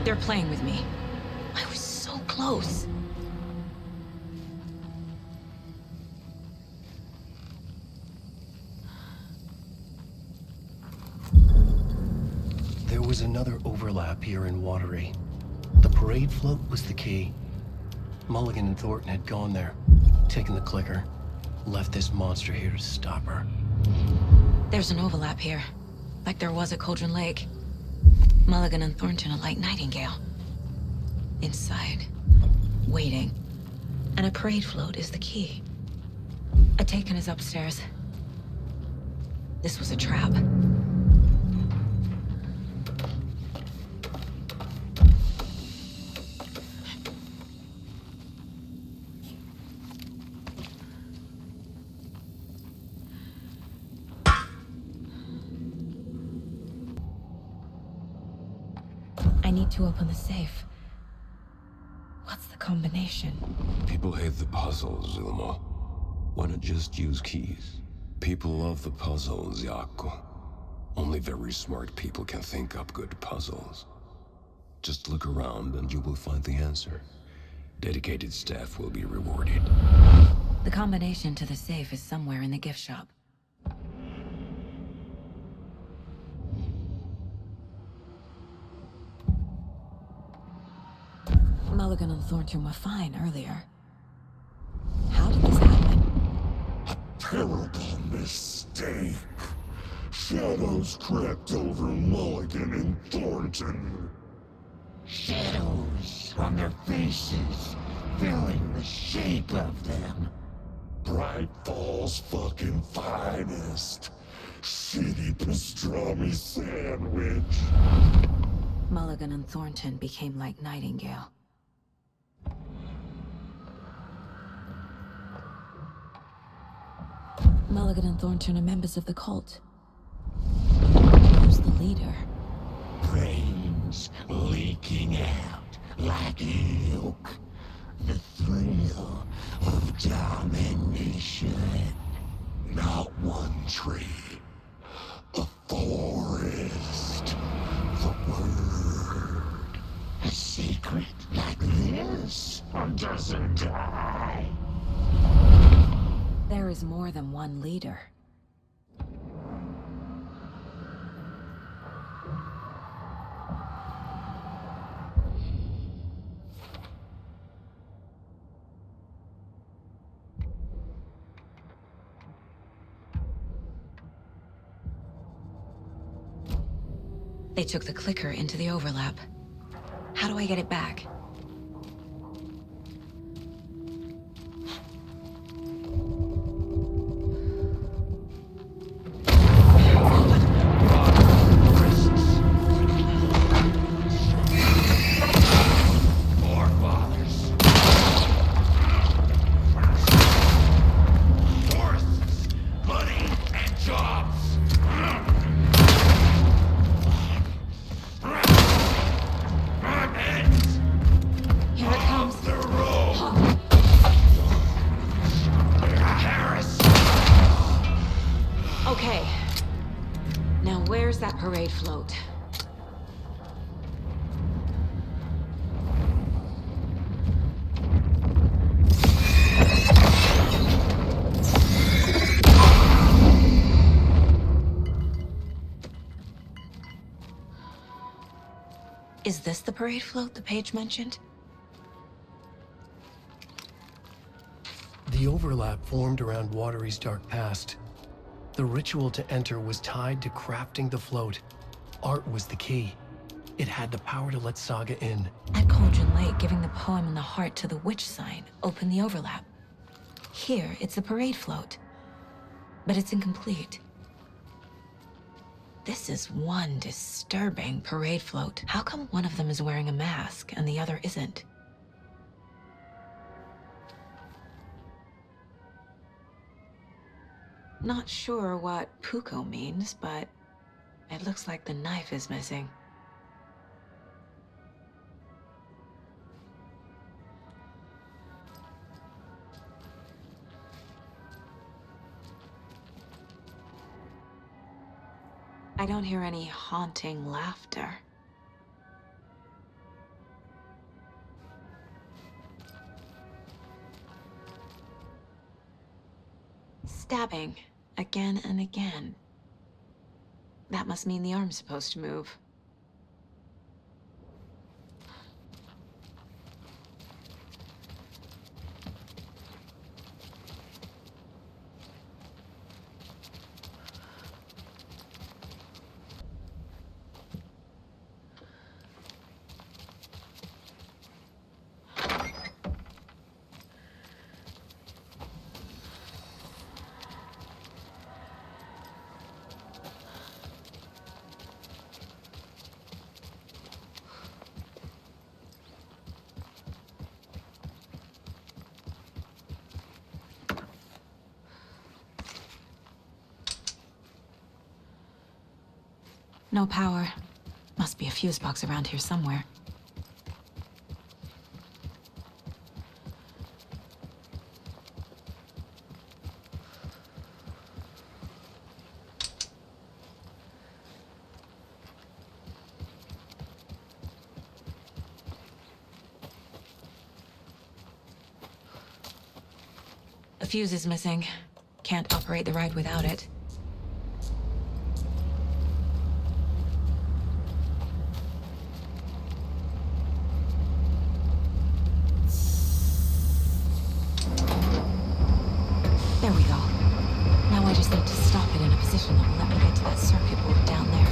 Speaker 2: They're playing with me. I was so close.
Speaker 1: There was another overlap here in Watery. The parade float was the key. Mulligan and Thornton had gone there, taken the clicker, left this monster here to stop her.
Speaker 2: There's an overlap here, like there was at Cauldron Lake. Mulligan and Thornton are like Nightingale. Inside, waiting. And a parade float is the key. A Taken is upstairs. This was a trap. I need to open the safe. What's the combination?
Speaker 20: People hate the puzzles, Ilmo. Why not just use keys? People love the puzzles, Yaku. Only very smart people can think up good puzzles. Just look around and you will find the answer. Dedicated staff will be rewarded.
Speaker 2: The combination to the safe is somewhere in the gift shop. Mulligan and Thornton were fine earlier. How did this happen?
Speaker 8: Terrible mistake. Shadows crept over Mulligan and Thornton. Shadows on their faces, filling the shape of them. Bright Falls fucking finest. Shitty pastrami sandwich.
Speaker 2: Mulligan and Thornton became like Nightingale. Mulligan and Thornton are members of the cult. Who's the leader?
Speaker 8: Brains leaking out like milk. The thrill of domination. Not one tree. A forest. The word. A secret like this doesn't die.
Speaker 2: There is more than one leader. They took the clicker into the overlap. How do I get it back? Okay. Now where's that parade float? Is this the parade float the page mentioned?
Speaker 1: The overlap formed around Watery's dark past. The ritual to enter was tied to crafting the float. Art was the key. It had the power to let Saga in.
Speaker 2: At Cauldron Lake, giving the poem and the heart to the witch sign opened the overlap. Here, it's the parade float. But it's incomplete. This is one disturbing parade float. How come one of them is wearing a mask and the other isn't? Not sure what Puko means, but it looks like the knife is missing. I don't hear any haunting laughter. Stabbing, again and again. That must mean the arm's supposed to move. No power. Must be a fuse box around here somewhere. A fuse is missing. Can't operate the ride without it. There we go. Now I just need to stop it in a position that will let me get to that circuit board down there.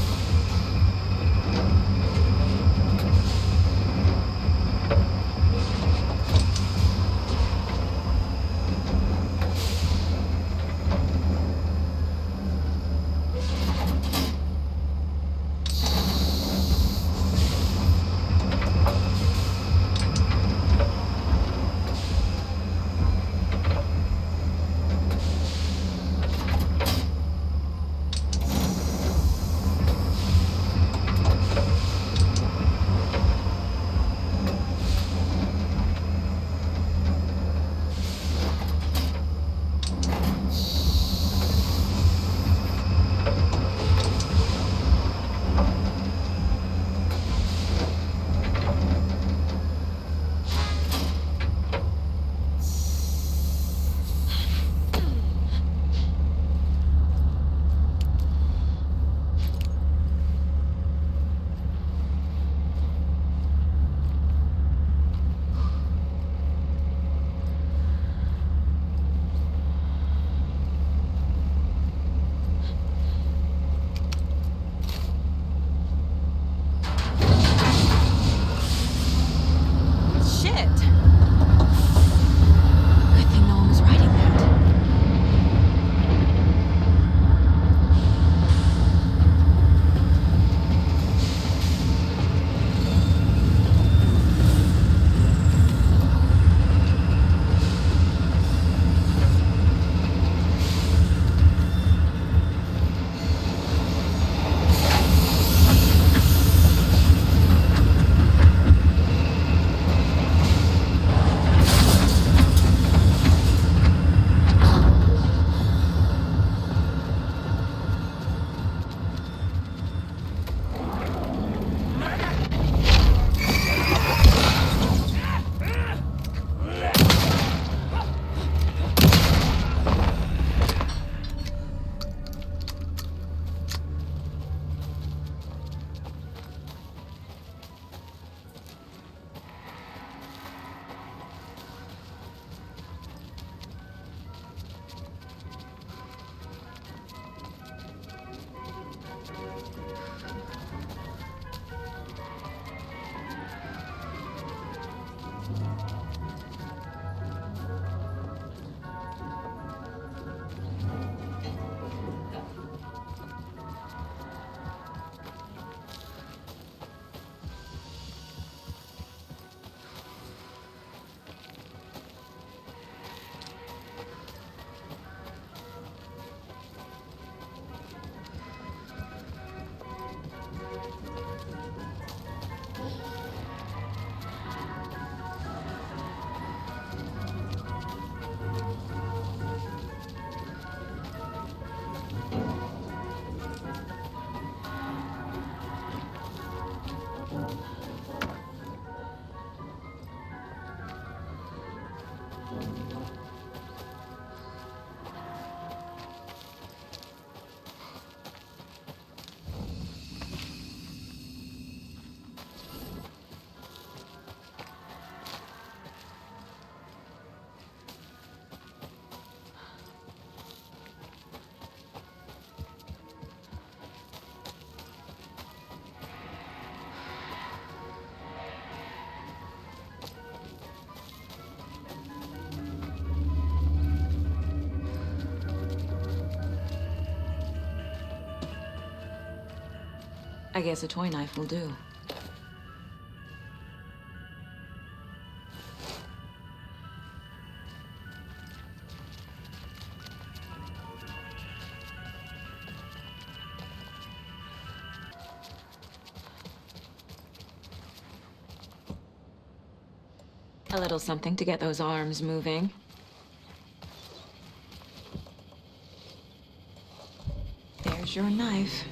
Speaker 2: I guess a toy knife will do. A little something to get those arms moving. There's your knife.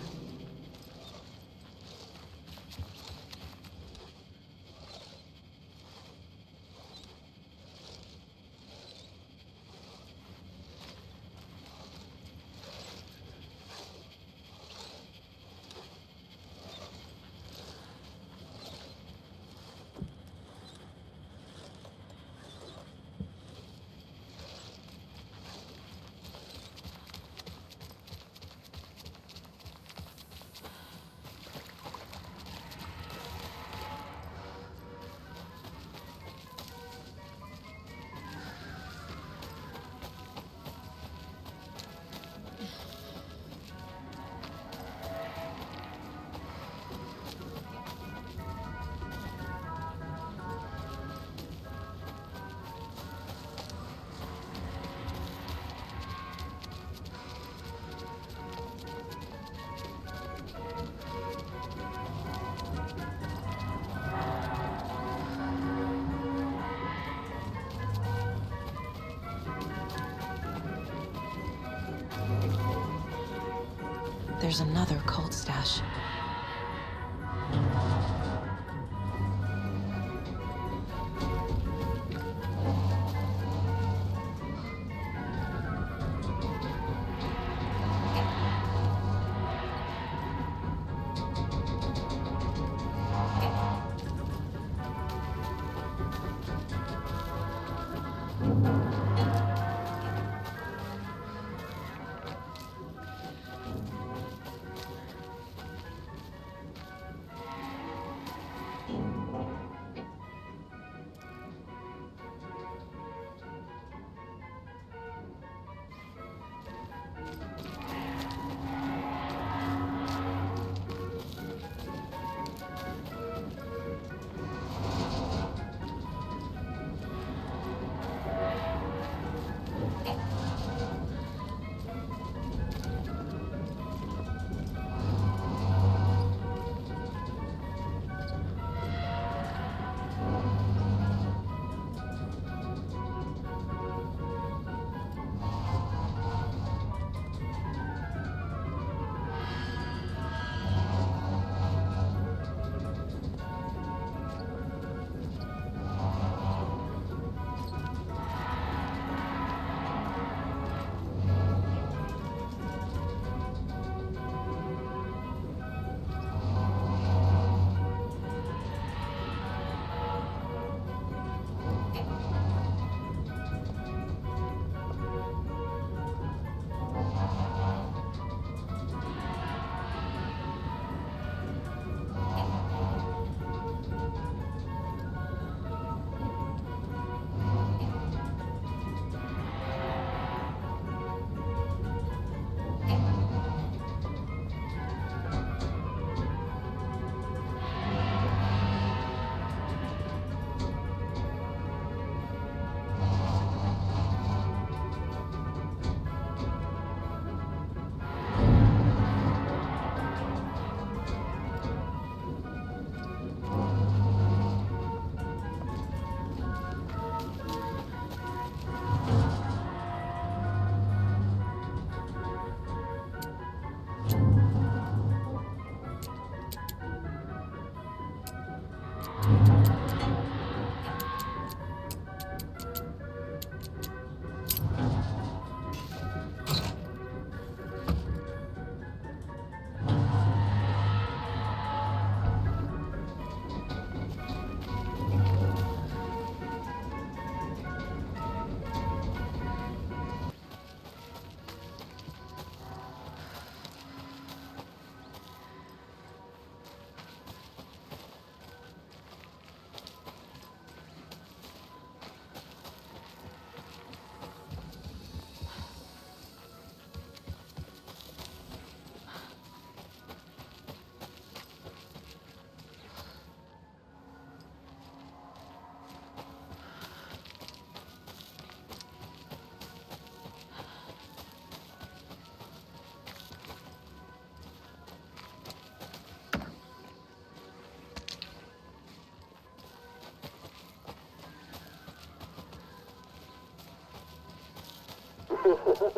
Speaker 2: There's another cult stash.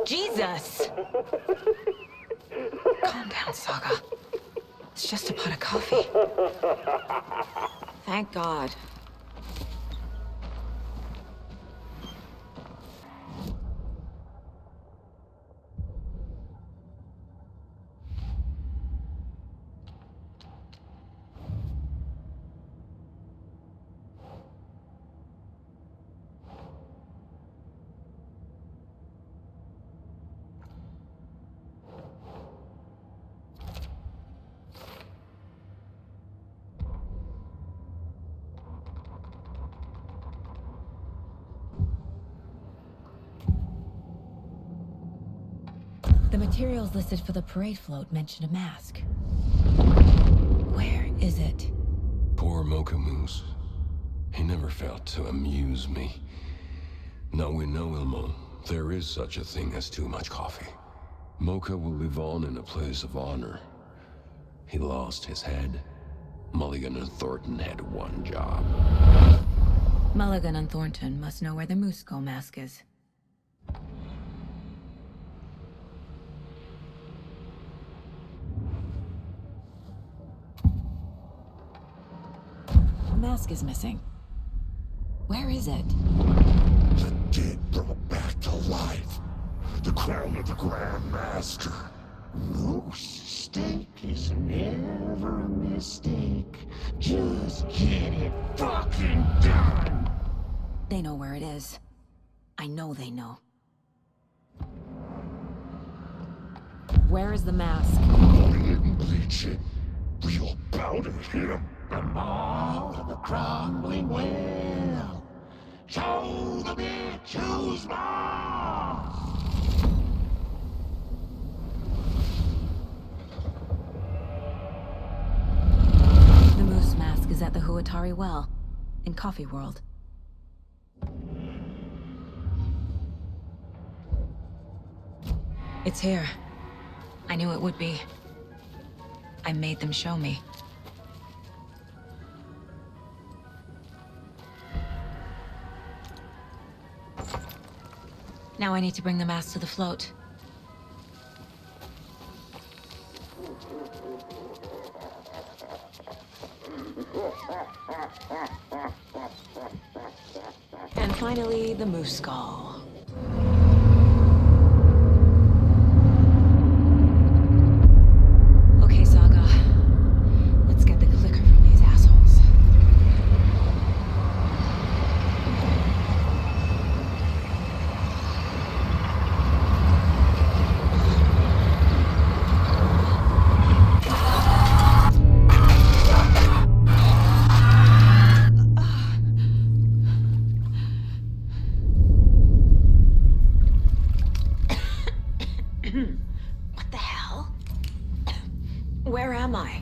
Speaker 2: Jesus! Calm down, Saga. It's just a pot of coffee. Thank God. The materials listed for the parade float mention a mask. Where is it?
Speaker 20: Poor Mocha Moose. He never failed to amuse me. Now we know, Ilmo, there is such a thing as too much coffee. Mocha will live on in a place of honor. He lost his head. Mulligan and Thornton had one job.
Speaker 2: Mulligan and Thornton must know where the Moose Skull mask is. The mask is missing. Where is it?
Speaker 8: The dead brought back to life. The crown of the Grand Master. Moose steak is never a mistake. Just get it fucking done.
Speaker 2: They know where it is. I know they know. Where is the mask?
Speaker 8: Mulligan bleach it. Real powder him. The maw of the crumbling well. Show the bitch who's boss.
Speaker 2: The Moose mask is at the Huatari Well, in Coffee World. It's here. I knew it would be. I made them show me. Now I need to bring the mask to the float. And finally, the Moose Skull. Okay, Saga. Let's get the clicker from these assholes. What the hell? Where am I?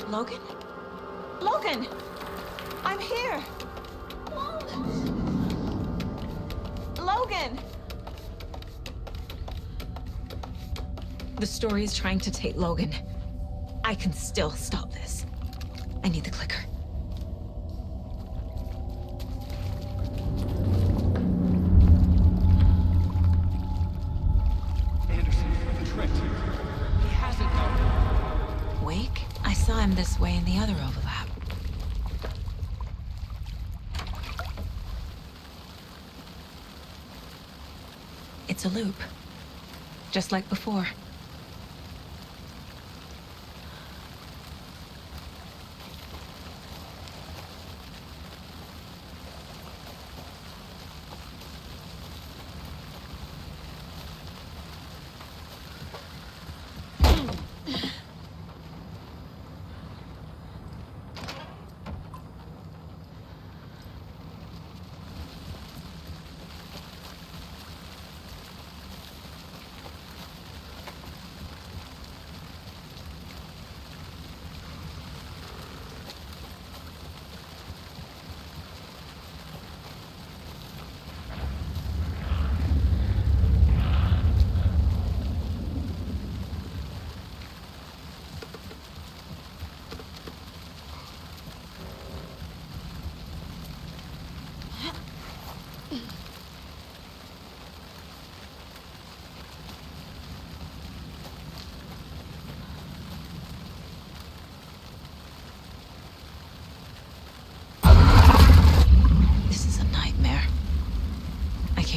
Speaker 2: Logan? Logan! I'm here! Logan! The story is trying to take Logan. I can still stop this. I need the clicker.
Speaker 1: Anderson, the trick. He hasn't gone.
Speaker 2: Wake? I saw him this way in the other overlap. It's a loop. Just like before.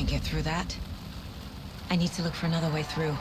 Speaker 2: Get through that. I need to look for another way through.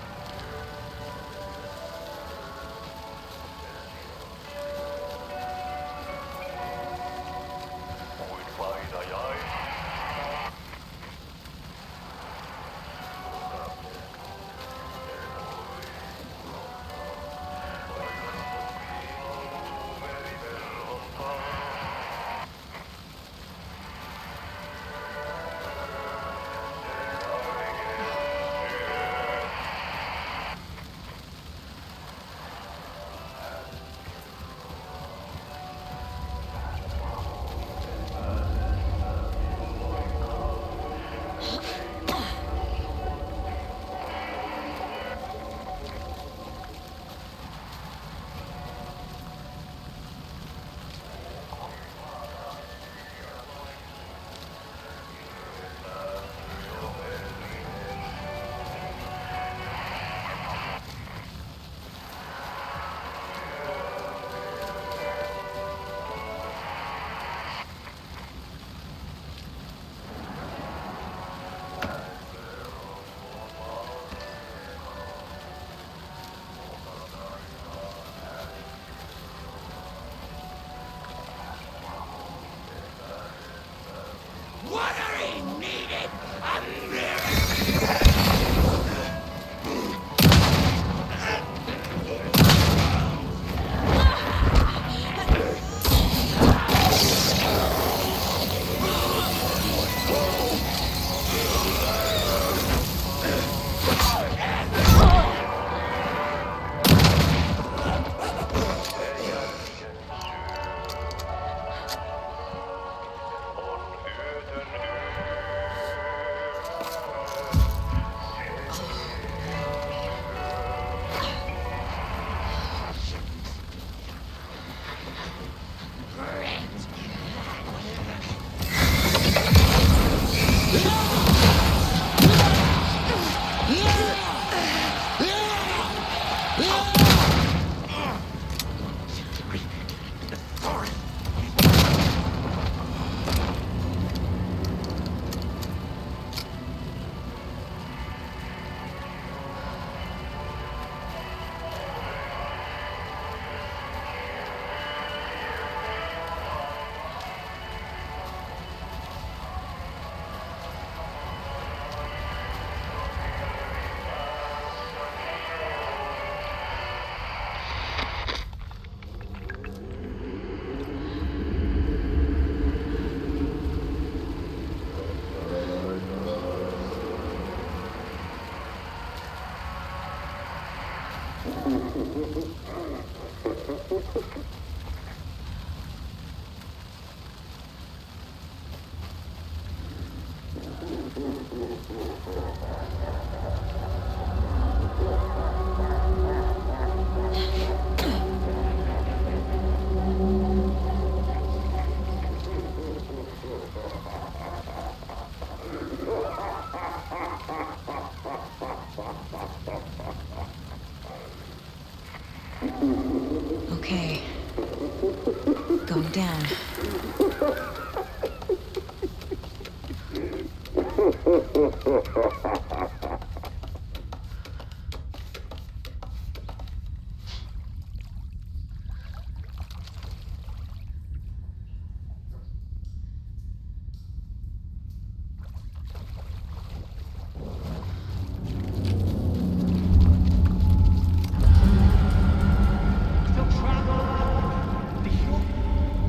Speaker 2: Okay. Going down.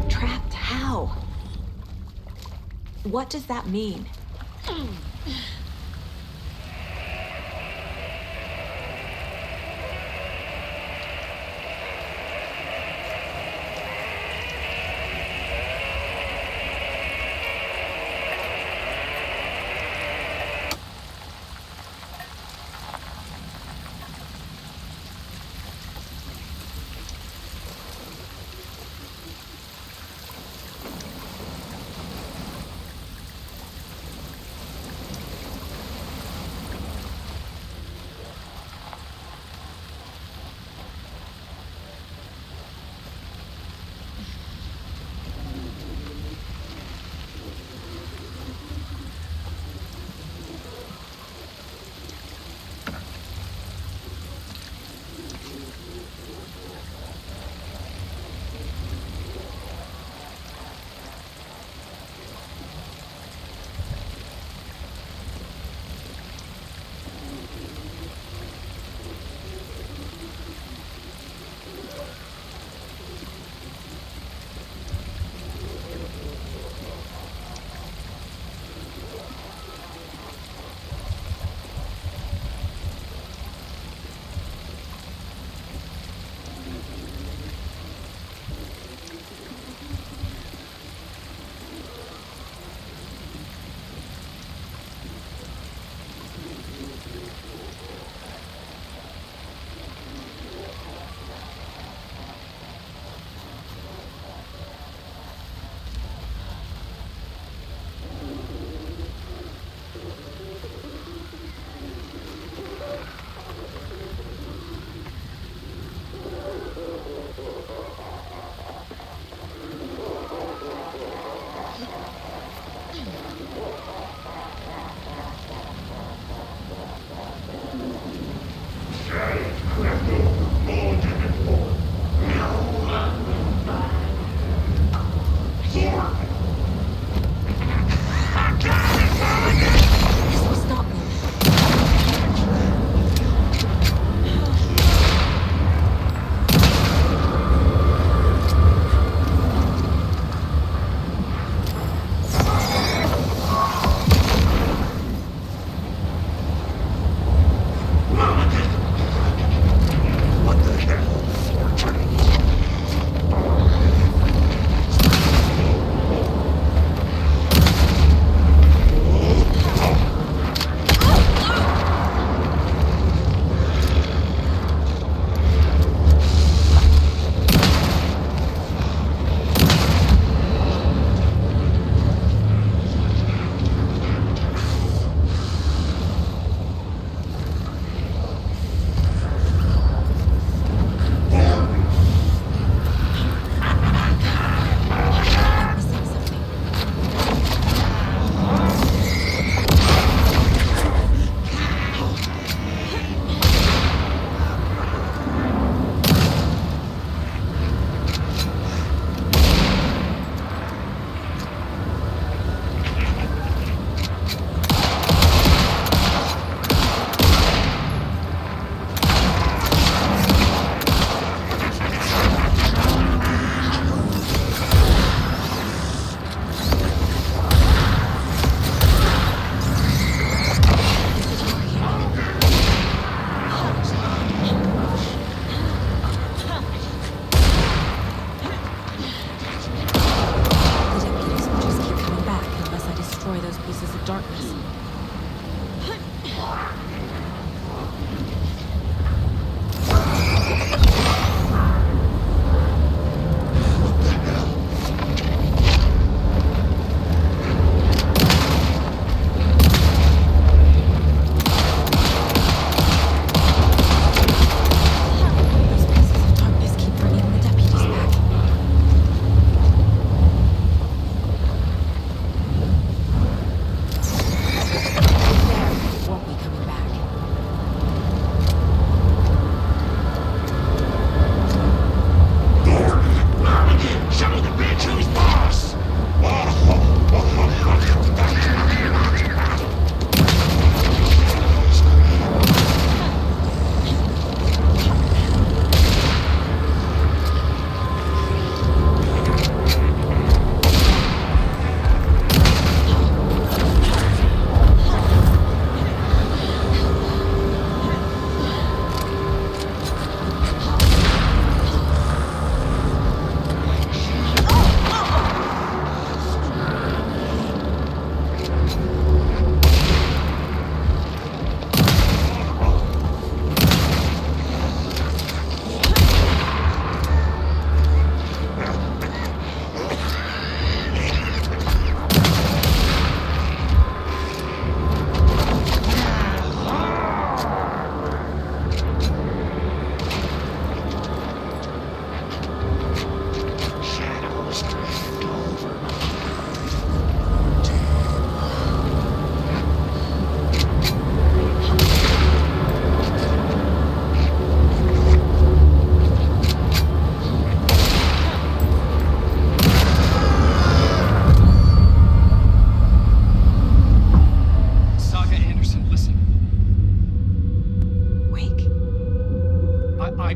Speaker 2: Trapped how? What does that mean?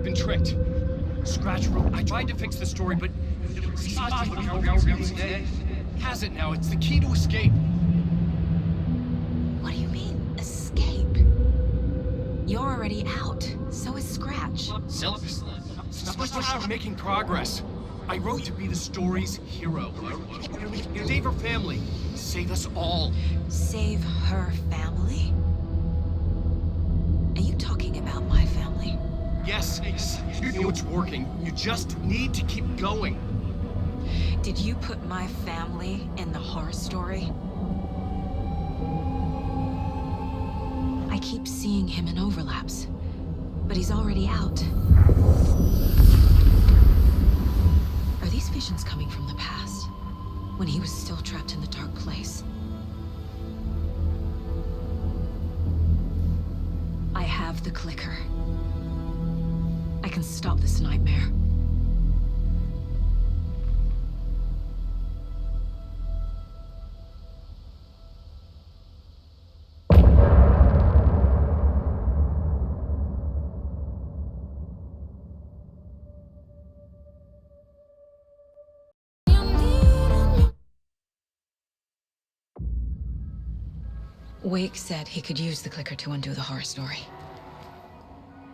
Speaker 12: been tricked. Scratch wrote, I tried to fix the story, but has it now. It's the key to escape.
Speaker 2: What do you mean, escape? You're already out. So is Scratch.
Speaker 12: We're making progress. I wrote to be the story's hero. Save her family. Save us all.
Speaker 2: Save her family? Are you talking about my family?
Speaker 12: Yes, you know it's working. You just need to keep going.
Speaker 2: Did you put my family in the horror story? I keep seeing him in overlaps, but he's already out. Are these visions coming from the past, when he was still trapped in the dark place? I have the clicker. I can stop this nightmare. Wake said he could use the clicker to undo the horror story.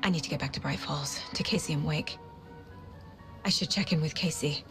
Speaker 2: I need to get back to Bright Falls, to Casey and Wake. I should check in with Casey.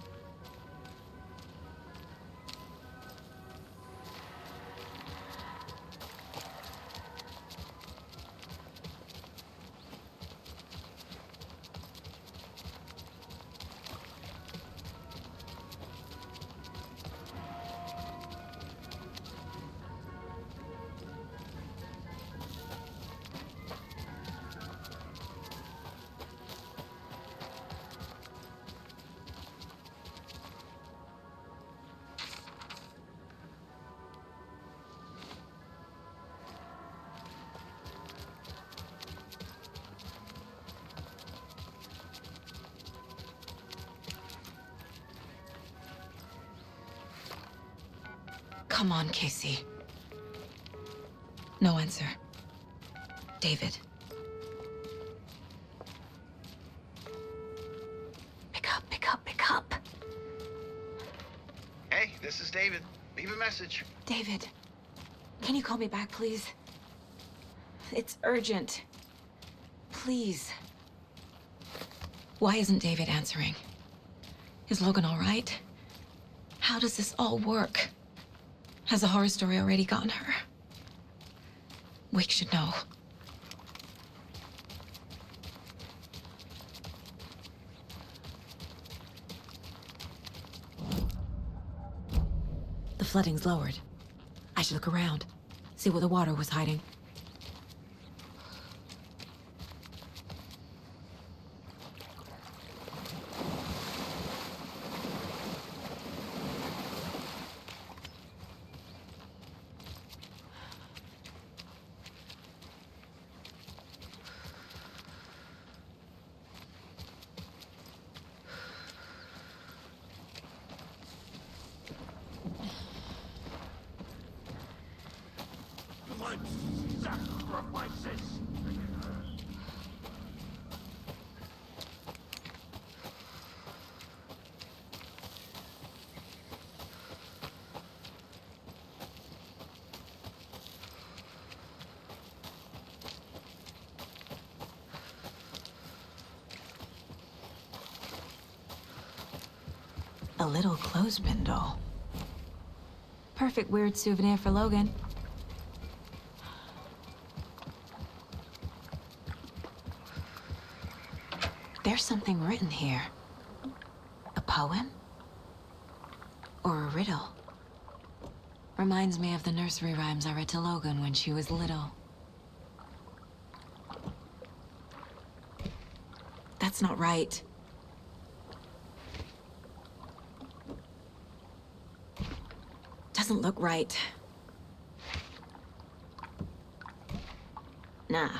Speaker 2: Come on, Casey. No answer. David. Pick up, pick up, pick up.
Speaker 9: Hey, this is David. Leave a message.
Speaker 2: David, can you call me back, please? It's urgent. Please. Why isn't David answering? Is Logan all right? How does this all work? Has the horror story already gotten her? Wake should know. The flooding's lowered. I should look around, see where the water was hiding. A little clothespin doll. Perfect weird souvenir for Logan. There's something written here. A poem? Or a riddle? Reminds me of the nursery rhymes I read to Logan when she was little. That's not right. Doesn't look right. Nah.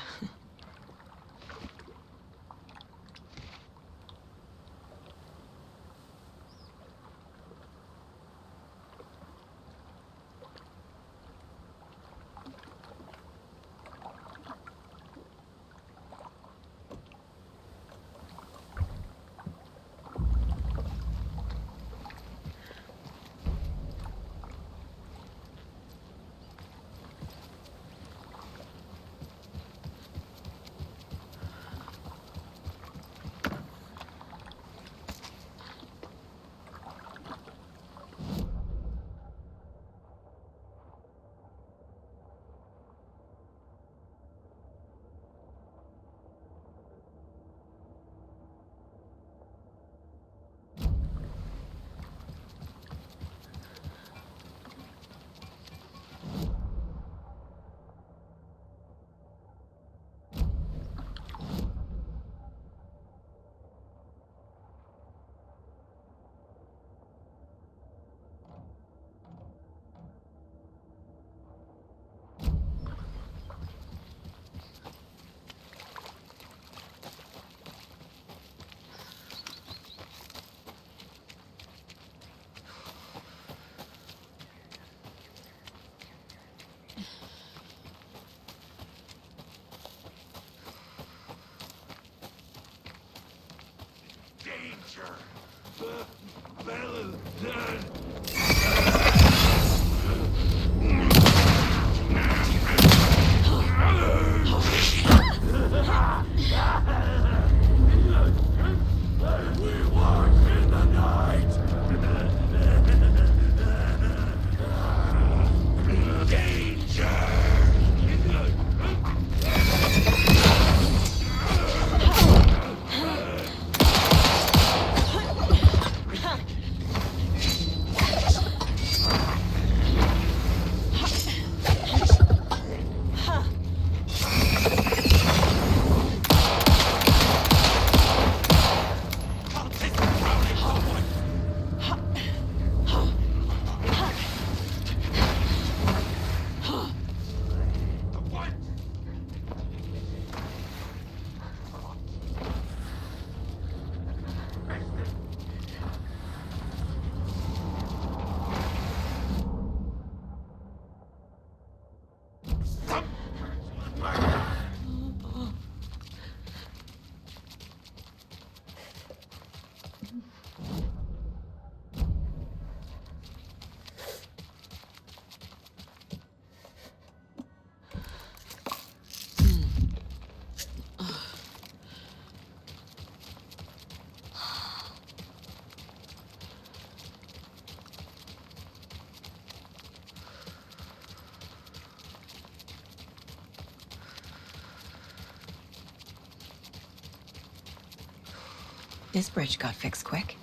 Speaker 2: This bridge got fixed quick.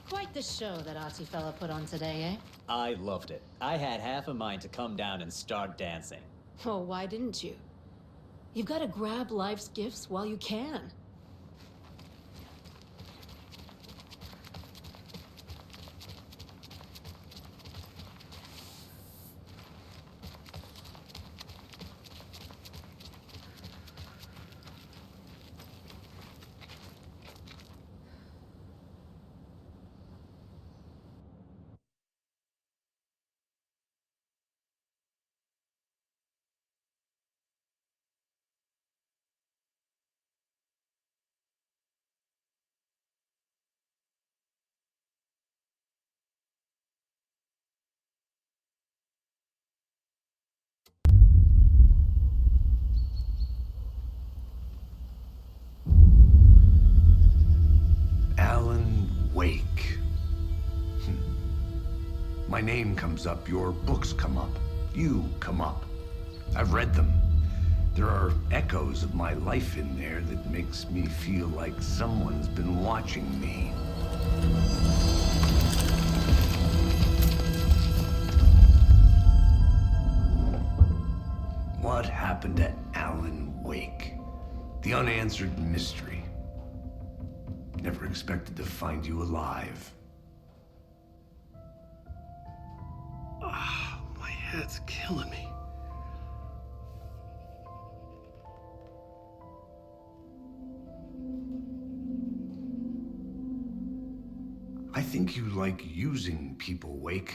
Speaker 14: Quite the show that artsy fella put on today, eh?
Speaker 16: I loved it. I had half a mind to come down and start dancing.
Speaker 14: Oh, why didn't you? You've got to grab life's gifts while you can.
Speaker 4: Alan Wake. My name comes up, your books come up, you come up. I've read them. There are echoes of my life in there that makes me feel like someone's been watching me. What happened to Alan Wake? The unanswered mystery. Never expected to find you alive.
Speaker 19: My head's killing me.
Speaker 4: I think you like using people, Wake.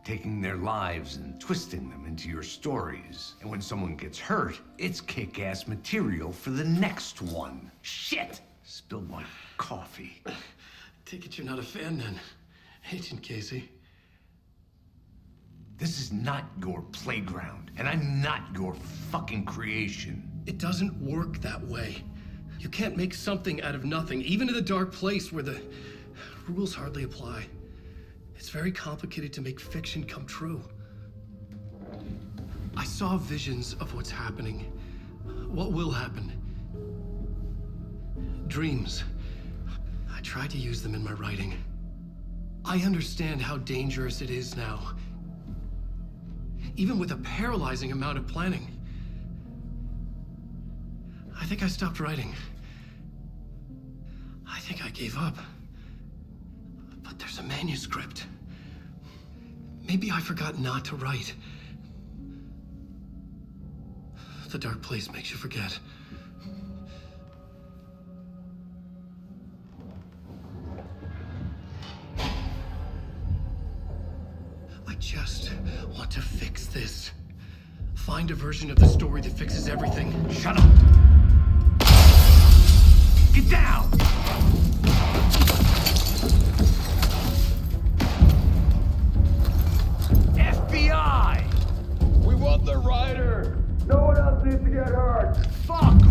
Speaker 4: Taking their lives and twisting them into your stories. And when someone gets hurt, it's kick-ass material for the next one. Shit! Spilled my coffee.
Speaker 19: Take it you're not a fan then, Agent Casey.
Speaker 4: This is not your playground, and I'm not your fucking creation.
Speaker 19: It doesn't work that way. You can't make something out of nothing, even in a dark place where the rules hardly apply. It's very complicated to make fiction come true. I saw visions of what's happening, what will happen. Dreams. I tried to use them in my writing. I understand how dangerous it is now. Even with a paralyzing amount of planning. I think I stopped writing. I think I gave up. But there's a manuscript. Maybe I forgot not to write. The dark place makes you forget. I just want to fix this. Find a version of the story that fixes everything.
Speaker 4: Shut up! Get down! FBI!
Speaker 8: We want the rider!
Speaker 4: No one else needs to get hurt! Fuck off!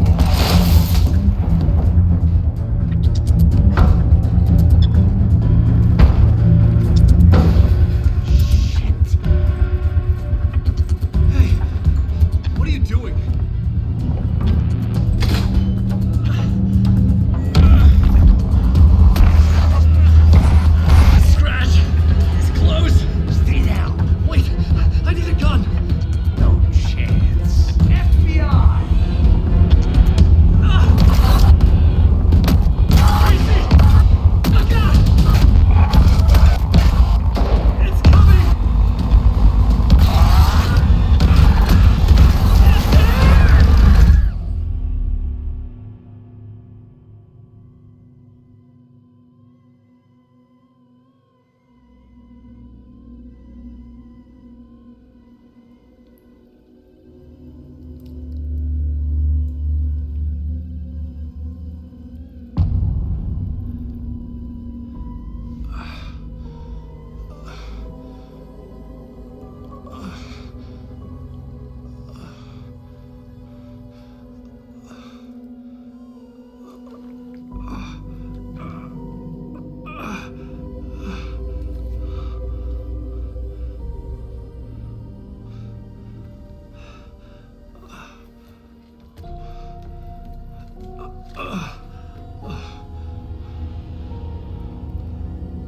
Speaker 19: What are you doing? Scratch! It's close!
Speaker 4: Stay down!
Speaker 19: Wait! I need a gun!
Speaker 4: No chance. FBI!
Speaker 19: Crazy! Oh, God! It's coming!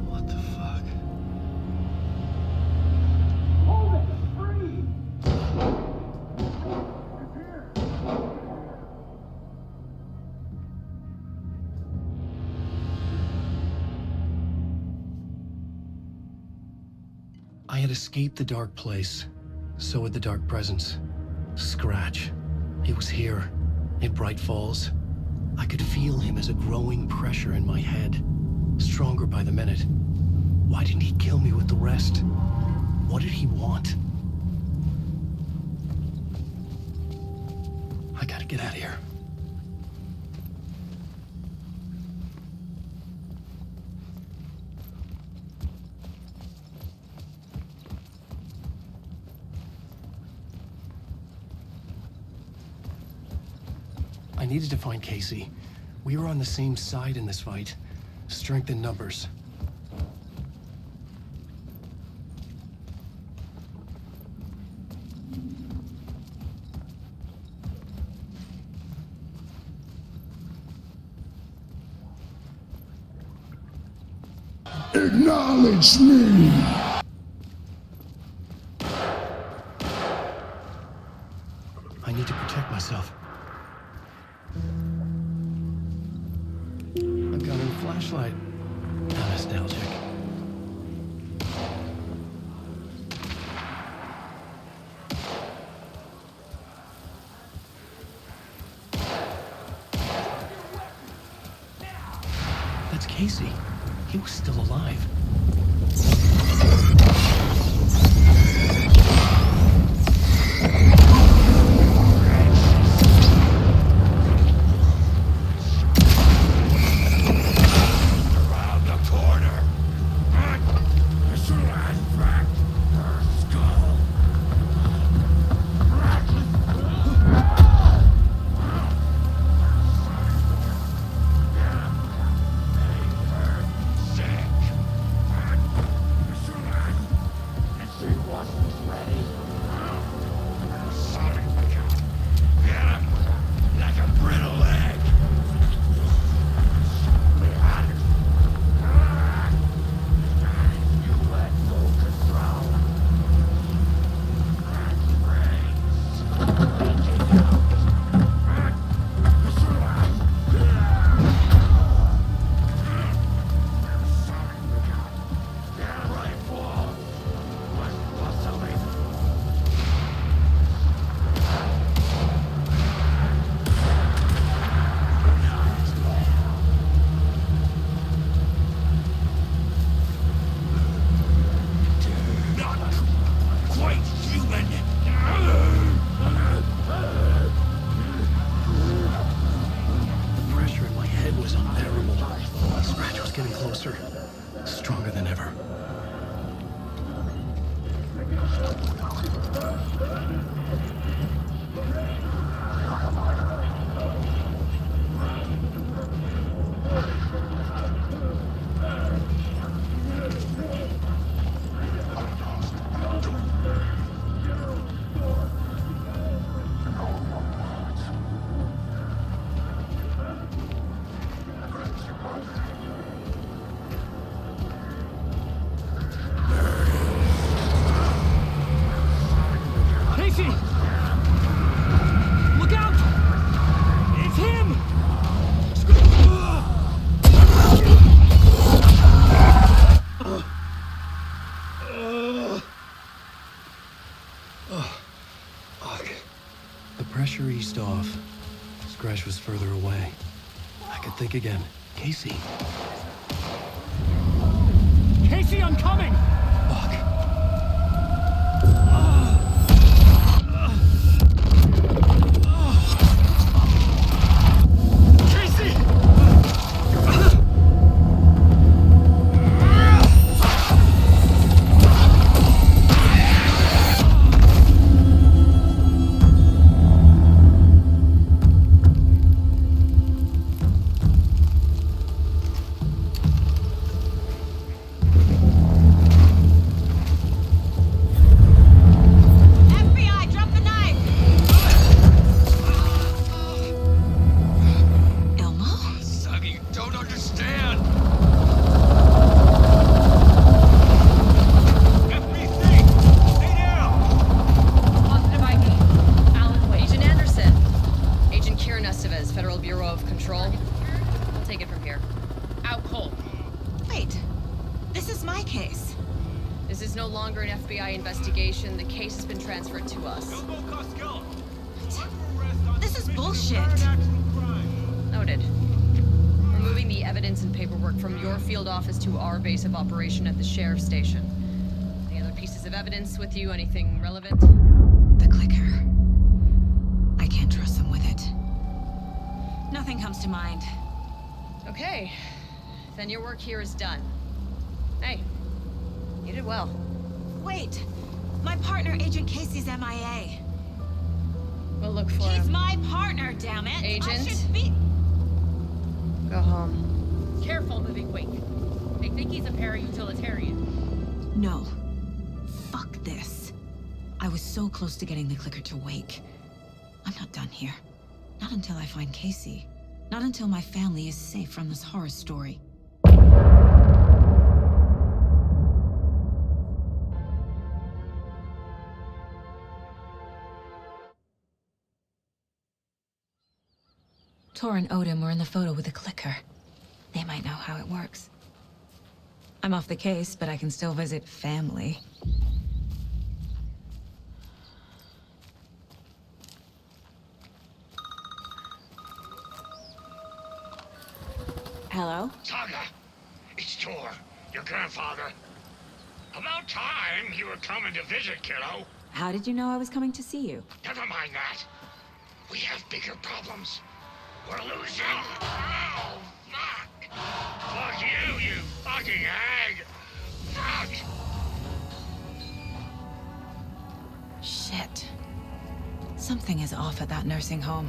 Speaker 19: What the fuck?
Speaker 4: Hold it! Freeze! It's here!
Speaker 19: I had escaped the dark place. So had the dark presence. Scratch. He was here, in Bright Falls. I could feel him as a growing pressure in my head. Stronger by the minute. Why didn't he kill me with the rest? What did he want? I gotta get out of here. I needed to find Casey. We were on the same side in this fight. Strength in numbers.
Speaker 8: Acknowledge me!
Speaker 19: I need to protect myself. A gun and flashlight. How nostalgic. That's Casey. He was still alive.
Speaker 8: Around the corner! I should have cracked her skull! Sick! I should have
Speaker 1: getting closer. Stronger than ever.
Speaker 12: Casey! Look out! It's him!
Speaker 1: Fuck. The pressure eased off. Scratch was further away. I could think again. Casey.
Speaker 12: Casey, I'm coming!
Speaker 17: Investigation, the case has been transferred to us. This is bullshit. Noted. We're moving the evidence and paperwork from your field office to our base of operation at the sheriff's station. Any other pieces of evidence with you? Anything relevant?
Speaker 2: The clicker. I can't trust them with it. Nothing comes to mind.
Speaker 17: Okay. Then your work here is done. Hey, you did well.
Speaker 2: Wait! My partner, Agent Casey's MIA.
Speaker 17: We'll look for
Speaker 2: He's
Speaker 17: him.
Speaker 2: my partner, damn it!
Speaker 17: Agent?
Speaker 2: I should be...
Speaker 17: Go home.
Speaker 25: Careful moving quick. They think he's a para-utilitarian.
Speaker 2: No. Fuck this. I was so close to getting the clicker to wake. I'm not done here. Not until I find Casey. Not until my family is safe from this horror story. Tor and Odin were in the photo with the clicker. They might know how it works. I'm off the case, but I can still visit family. Hello?
Speaker 6: Saga, it's Tor, your grandfather. About time you were coming to visit, kiddo.
Speaker 2: How did you know I was coming to see you?
Speaker 6: Never mind that. We have bigger problems. We're losing. Oh, fuck. Fuck you, you fucking hag. Fuck.
Speaker 2: Shit. Something is off at that nursing home.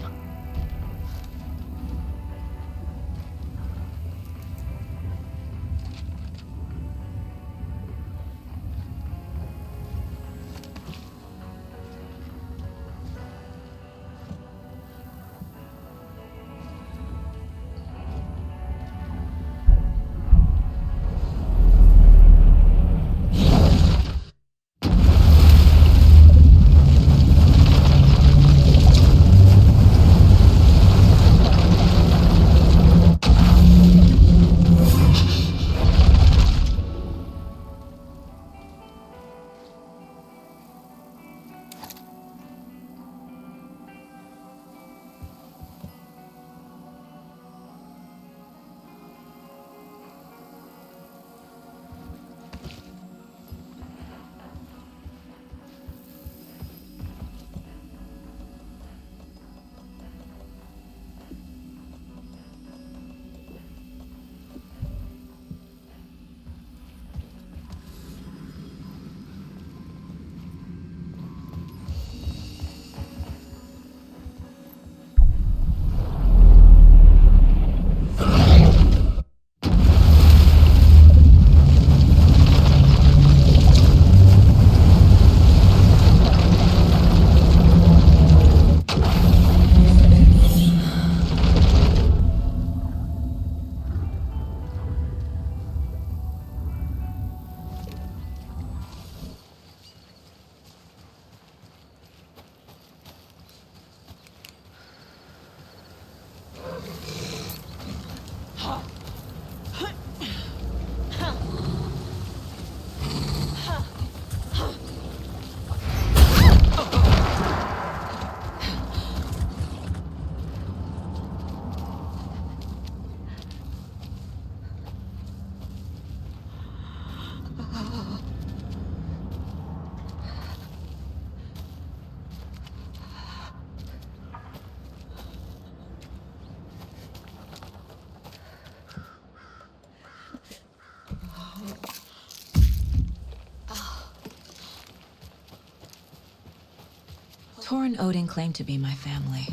Speaker 2: Tor and Odin claim to be my family.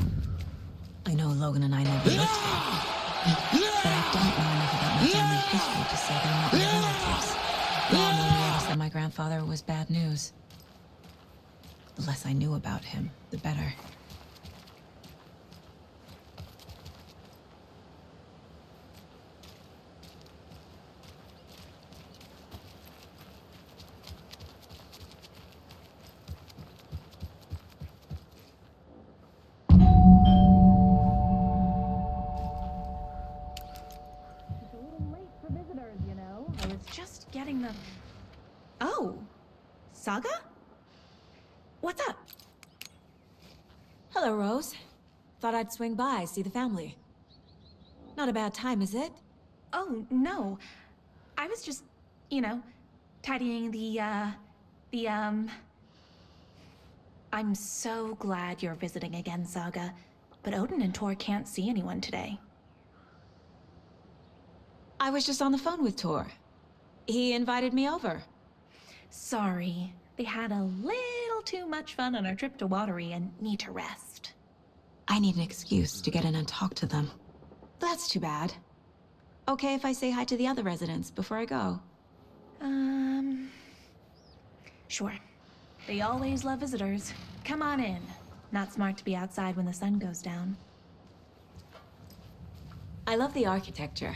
Speaker 2: I know Logan and I never lived together. But I don't know enough about my family history to say they're not my relatives. Mom only ever said my grandfather was bad news. The less I knew about him, the better.
Speaker 17: I was just getting the... Oh, Saga? What's up?
Speaker 2: Hello, Rose. Thought I'd swing by, see the family. Not a bad time, is it?
Speaker 18: Oh, no. I was just, you know, tidying I'm so glad you're visiting again, Saga. But Odin and Tor can't see anyone today.
Speaker 2: I was just on the phone with Tor. He invited me over.
Speaker 18: Sorry. They had a little too much fun on our trip to Watery and need to rest.
Speaker 2: I need an excuse to get in and talk to them. That's too bad. Okay if I say hi to the other residents before I go?
Speaker 18: Sure. They always love visitors. Come on in. Not smart to be outside when the sun goes down.
Speaker 2: I love the architecture.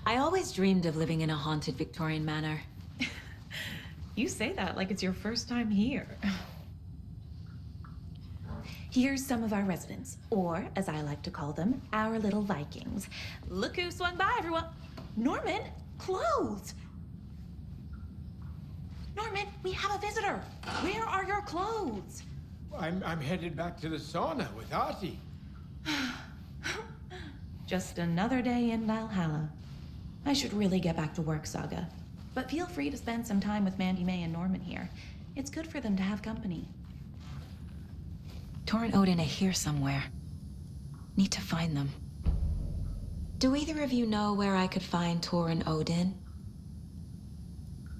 Speaker 2: I always dreamed of living in a haunted Victorian manor.
Speaker 18: You say that like it's your first time here. Here's some of our residents, or as I like to call them, our little Vikings. Look who swung by, everyone. Norman, clothes. Norman, we have a visitor. Where are your clothes?
Speaker 7: I'm headed back to the sauna with Artie.
Speaker 18: Just another day in Valhalla. I should really get back to work, Saga. But feel free to spend some time with Mandy May and Norman here. It's good for them to have company.
Speaker 2: Tor and Odin are here somewhere. Need to find them. Do either of you know where I could find Tor and Odin?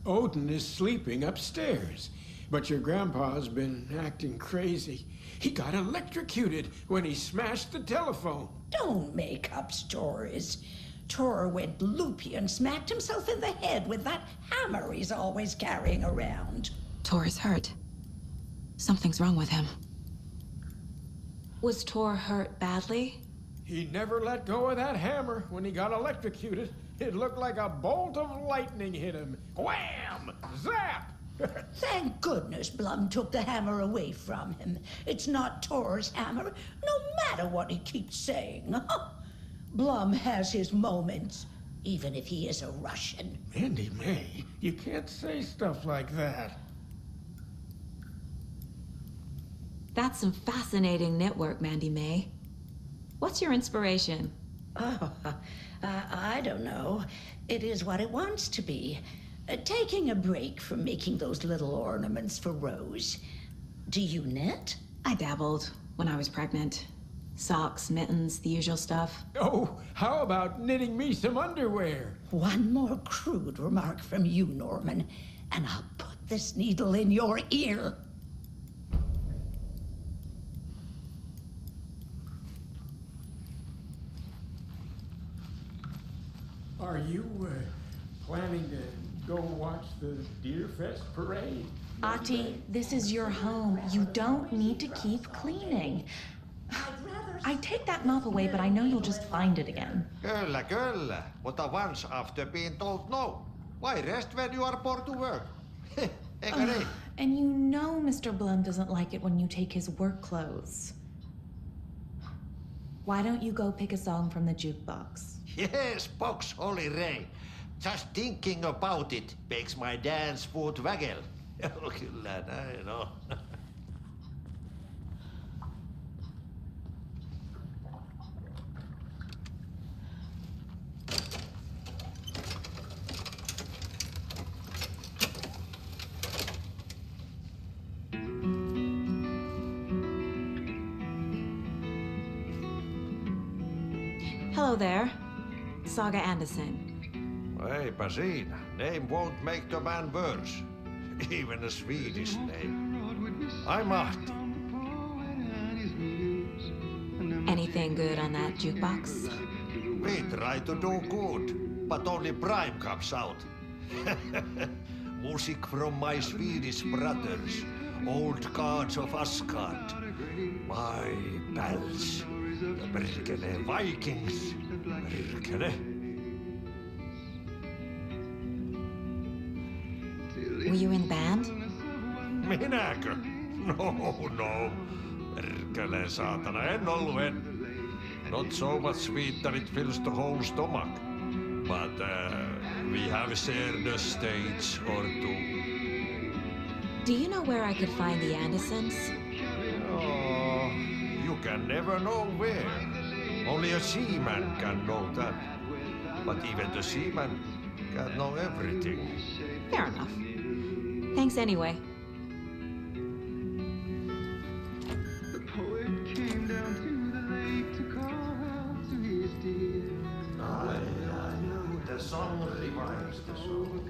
Speaker 7: Odin is sleeping upstairs, but your grandpa's been acting crazy. He got electrocuted when he smashed the telephone.
Speaker 21: Don't make up stories. Tor went loopy and smacked himself in the head with that hammer he's always carrying around.
Speaker 2: Tor is hurt. Something's wrong with him. Was Tor hurt badly?
Speaker 7: He never let go of that hammer when he got electrocuted. It looked like a bolt of lightning hit him. Wham! Zap!
Speaker 21: Thank goodness Blum took the hammer away from him. It's not Tor's hammer, no matter what he keeps saying. Blum has his moments, even if he is a Russian.
Speaker 7: Mandy May, you can't say stuff like that.
Speaker 2: That's some fascinating knitwork, Mandy May. What's your inspiration?
Speaker 21: Oh, I don't know. It is what it wants to be. Taking a break from making those little ornaments for Rose. Do you knit?
Speaker 2: I dabbled when I was pregnant. Socks, mittens, the usual stuff.
Speaker 7: Oh, how about knitting me some underwear?
Speaker 21: One more crude remark from you, Norman, and I'll put this needle in your ear.
Speaker 7: Are you planning to go watch the Deer Fest parade?
Speaker 18: Ati, this is your home. You don't need to keep cleaning. I take that mop away, but I know you'll just find it again.
Speaker 22: Kyllä, kyllä. Mutta once after being told no. Why rest when you are born to work? Eikä niin?
Speaker 18: And you know Mr. Blum doesn't like it when you take his work clothes. Why don't you go pick a song from the jukebox?
Speaker 22: Yes, box Olli Ray. Just thinking about it makes my dance foot waggle. Kyllä näin on.
Speaker 2: Hello there. Saga Anderson.
Speaker 22: Eipä siinä. Name won't make the man worse. Even a Swedish name. I'm Ahti.
Speaker 2: Anything good on that jukebox?
Speaker 22: We try to do good, but only Prime comes out. Music from my Swedish brothers, old gods of Asgard. My pals, the Perkele Vikings. Perkele.
Speaker 2: Were you in the band?
Speaker 22: Minäkö? No. Perkele saatana, en ollut. Not so much sweet that it fills the whole stomach. But we have shared a stage or two.
Speaker 2: Do you know where I could find the Andersons?
Speaker 22: Oh, you can never know where. Only a seaman can know that. But even the seaman can't know everything.
Speaker 2: Fair enough. Thanks anyway.
Speaker 22: The song reminds the song.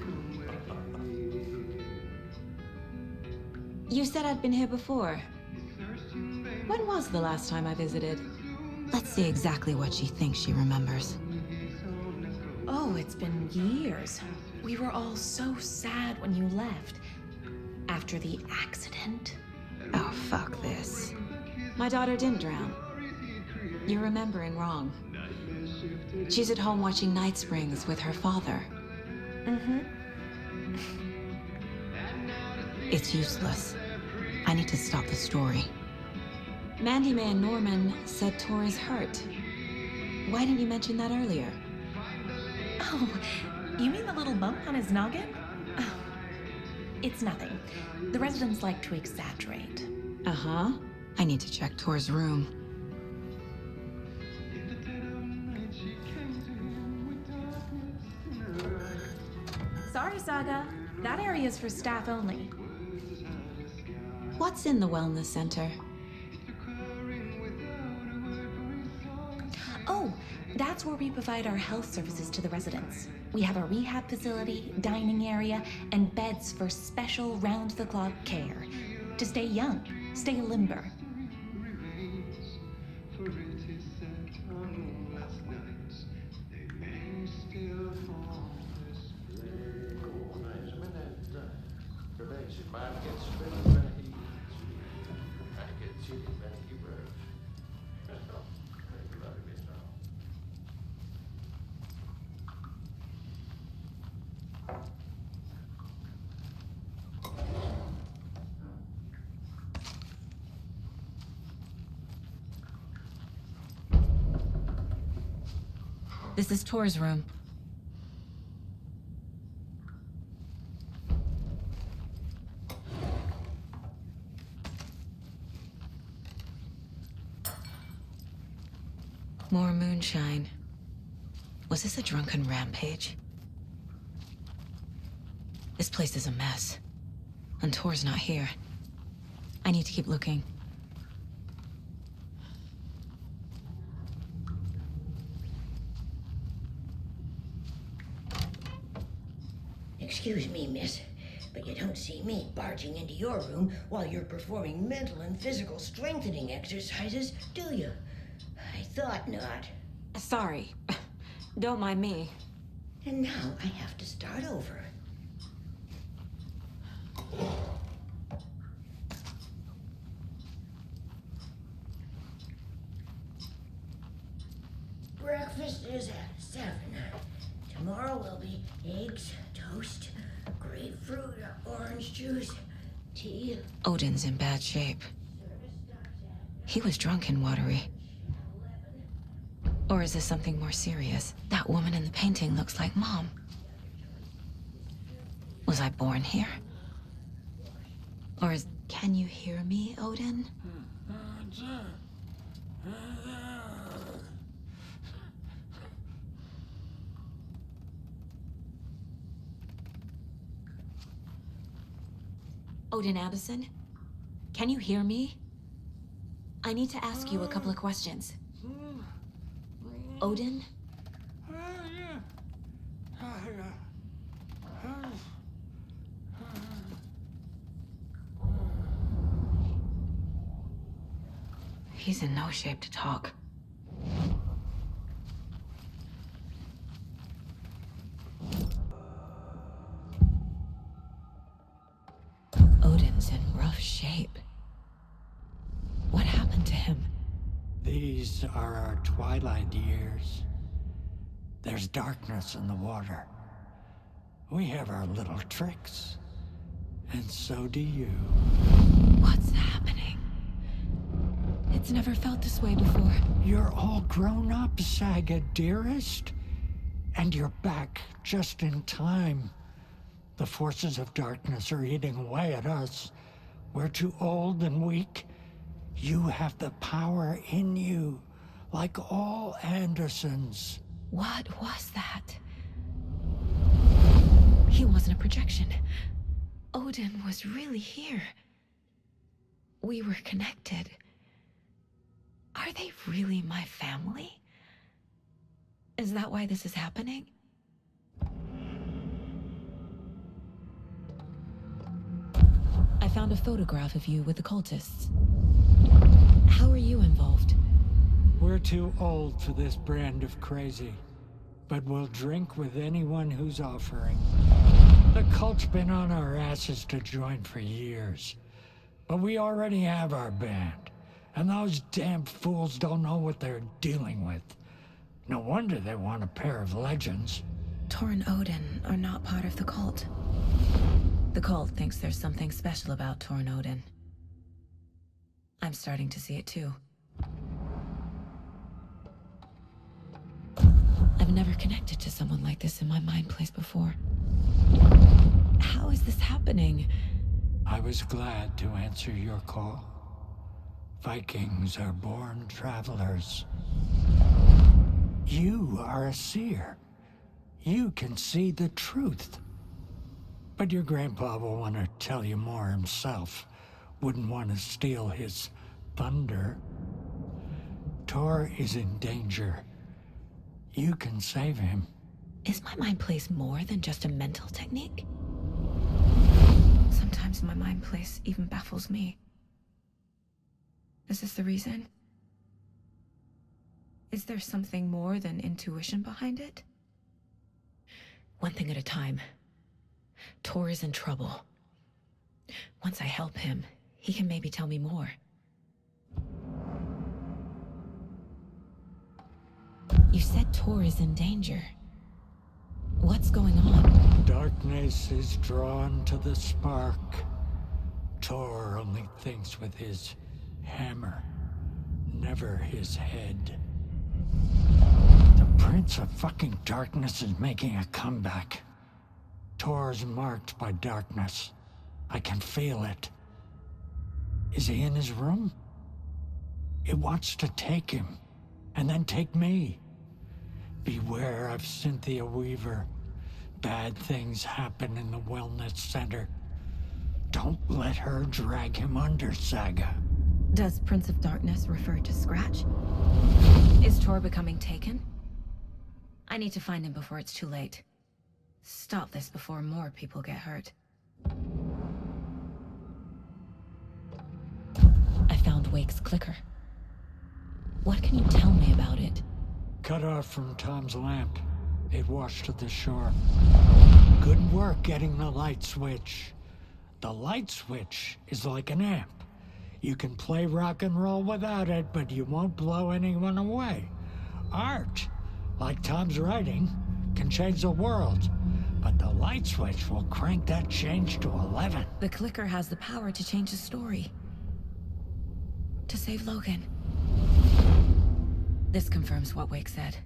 Speaker 2: You said I'd been here before. When was the last time I visited? Let's see exactly what she thinks she remembers.
Speaker 18: Oh, it's been years. We were all so sad when you left. After the accident.
Speaker 2: Oh, fuck this. My daughter didn't drown. You're remembering wrong. She's at home watching Night Springs with her father.
Speaker 18: Mm-hmm.
Speaker 2: It's useless. I need to stop the story. Mandy May and Norman said Tor is hurt. Why didn't you mention that earlier?
Speaker 18: Oh, you mean the little bump on his noggin? Oh, it's nothing. The residents like to exaggerate.
Speaker 2: Uh-huh. I need to check Tor's room.
Speaker 18: Sorry, Saga. That area's for staff only.
Speaker 2: What's in the wellness center?
Speaker 18: Oh, that's where we provide our health services to the residents. We have a rehab facility, dining area, and beds for special round-the-clock care. To stay young, stay limber.
Speaker 2: This is Tor's room. More moonshine. Was this a drunken rampage? This place is a mess. And Tor's not here. I need to keep looking.
Speaker 21: Excuse me, miss, but you don't see me barging into your room while you're performing mental and physical strengthening exercises, do you? I thought not.
Speaker 2: Sorry. Don't mind me.
Speaker 21: And now I have to start over. Breakfast is at 7. Tomorrow will be eggs, toast, grapefruit, orange juice, tea.
Speaker 2: Odin's in bad shape. He was drunk and watery. Or is this something more serious? That woman in the painting looks like Mom. Was I born here? Or is... Can you hear me, Odin? Odin Addison? Can you hear me? I need to ask you a couple of questions. Odin? He's in no shape to talk. Odin's in rough shape. What happened to him?
Speaker 5: These are our twilight years. There's darkness in the water. We have our little tricks. And so do you.
Speaker 2: What's happening? It's never felt this way before.
Speaker 5: You're all grown up, Saga, dearest. And you're back just in time. The forces of darkness are eating away at us. We're too old and weak. You have the power in you, like all Andersons.
Speaker 2: What was that? He wasn't a projection. Odin was really here. We were connected. Are they really my family? Is that why this is happening? I found a photograph of you with the cultists. How are you involved?
Speaker 5: We're too old for this brand of crazy, but we'll drink with anyone who's offering. The cult's been on our asses to join for years, but we already have our band, and those damn fools don't know what they're dealing with. No wonder they want a pair of legends.
Speaker 2: Tor and Odin are not part of the cult. The cult thinks there's something special about Tor and Odin. I'm starting to see it too. I've never connected to someone like this in my mind place before. How is this happening?
Speaker 5: I was glad to answer your call. Vikings are born travelers. You are a seer. You can see the truth. But your grandpa will want to tell you more himself. Wouldn't want to steal his thunder. Tor is in danger. You can save him.
Speaker 2: Is my mind place more than just a mental technique? Sometimes my mind place even baffles me. Is this the reason? Is there something more than intuition behind it? One thing at a time. Tor is in trouble. Once I help him, he can maybe tell me more. You said Tor is in danger. What's going on?
Speaker 5: Darkness is drawn to the spark. Tor only thinks with his hammer, never his head. The Prince of fucking Darkness is making a comeback. Tor's marked by darkness. I can feel it. Is he in his room? It wants to take him, and then take me. Beware of Cynthia Weaver. Bad things happen in the wellness center. Don't let her drag him under, Saga.
Speaker 2: Does Prince of Darkness refer to Scratch? Is Tor becoming taken? I need to find him before it's too late. Stop this before more people get hurt. I found Wake's clicker. What can you tell me about it?
Speaker 5: Cut off from Tom's lamp. It washed to the shore. Good work getting the light switch. The light switch is like an amp. You can play rock and roll without it, but you won't blow anyone away. Art, like Tom's writing, can change the world. But the light switch will crank that change to 11.
Speaker 2: The clicker has the power to change the story. To save Logan. This confirms what Wake said.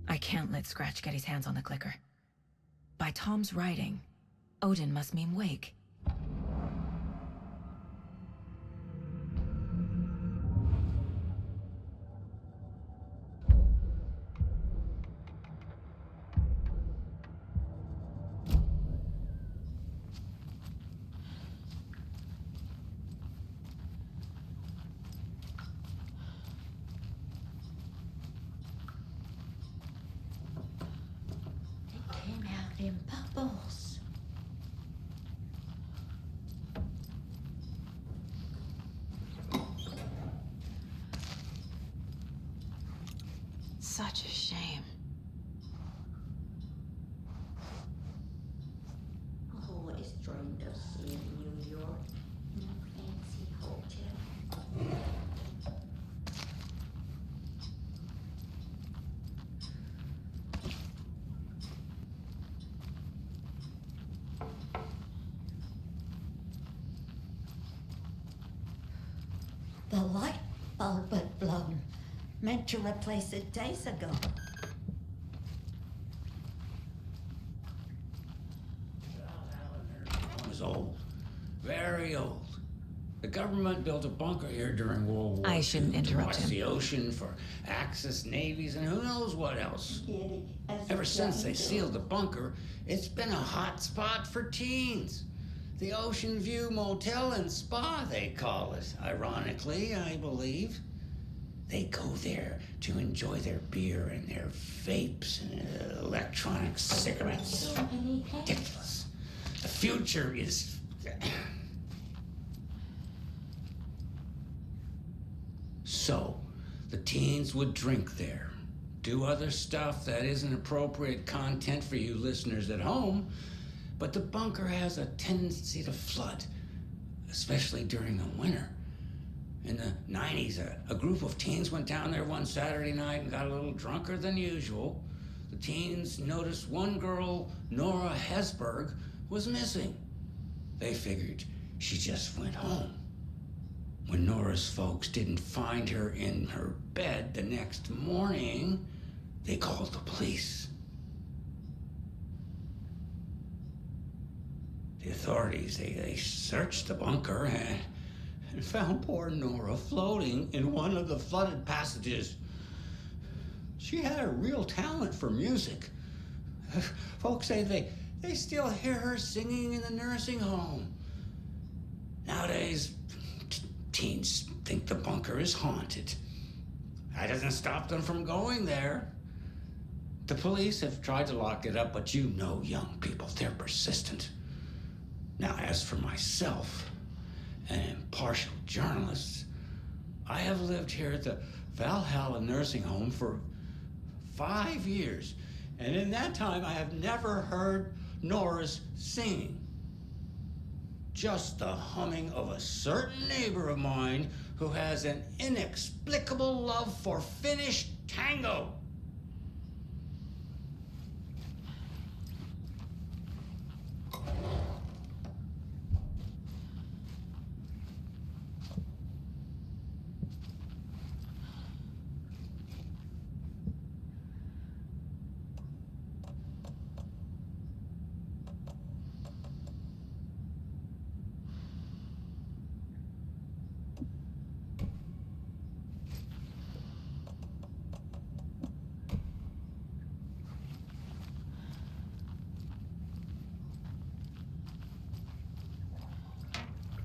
Speaker 2: I can't let Scratch get his hands on the clicker. By Tom's writing, Odin must mean Wake.
Speaker 21: Came out them bubbles.
Speaker 2: Such a shame.
Speaker 21: Always dreamed of seeing New York in a fancy hotel. The light bulb had blown. Meant to replace it days ago.
Speaker 10: It was old. Very old. The government built a bunker here during World War II.
Speaker 2: I shouldn't interrupt
Speaker 10: to watch
Speaker 2: him.
Speaker 10: the ocean for Axis navies and who knows what else. Ever since they sealed the bunker, it's been a hot spot for teens. The Ocean View Motel and Spa, they call it. Ironically, I believe. They go there to enjoy their beer and their vapes and electronic cigarettes. Ridiculous. The future is... So, the teens would drink there, do other stuff that isn't appropriate content for you listeners at home, but the bunker has a tendency to flood, especially during the winter. In the 90s, a group of teens went down there one Saturday night and got a little drunker than usual. The teens noticed one girl, Nora Hesberg, was missing. They figured she just went home. When Nora's folks didn't find her in her bed the next morning, they called the police. The authorities, they searched the bunker and found poor Nora floating in one of the flooded passages. She had a real talent for music. Folks say they still hear her singing in the nursing home. Nowadays, teens think the bunker is haunted. That doesn't stop them from going there. The police have tried to lock it up, but you know young people, they're persistent. Now, as for myself, an impartial journalist, I have lived here at the Valhalla nursing home for 5 years, and in that time I have never heard Nora's singing. Just the humming of a certain neighbor of mine who has an inexplicable love for Finnish tango.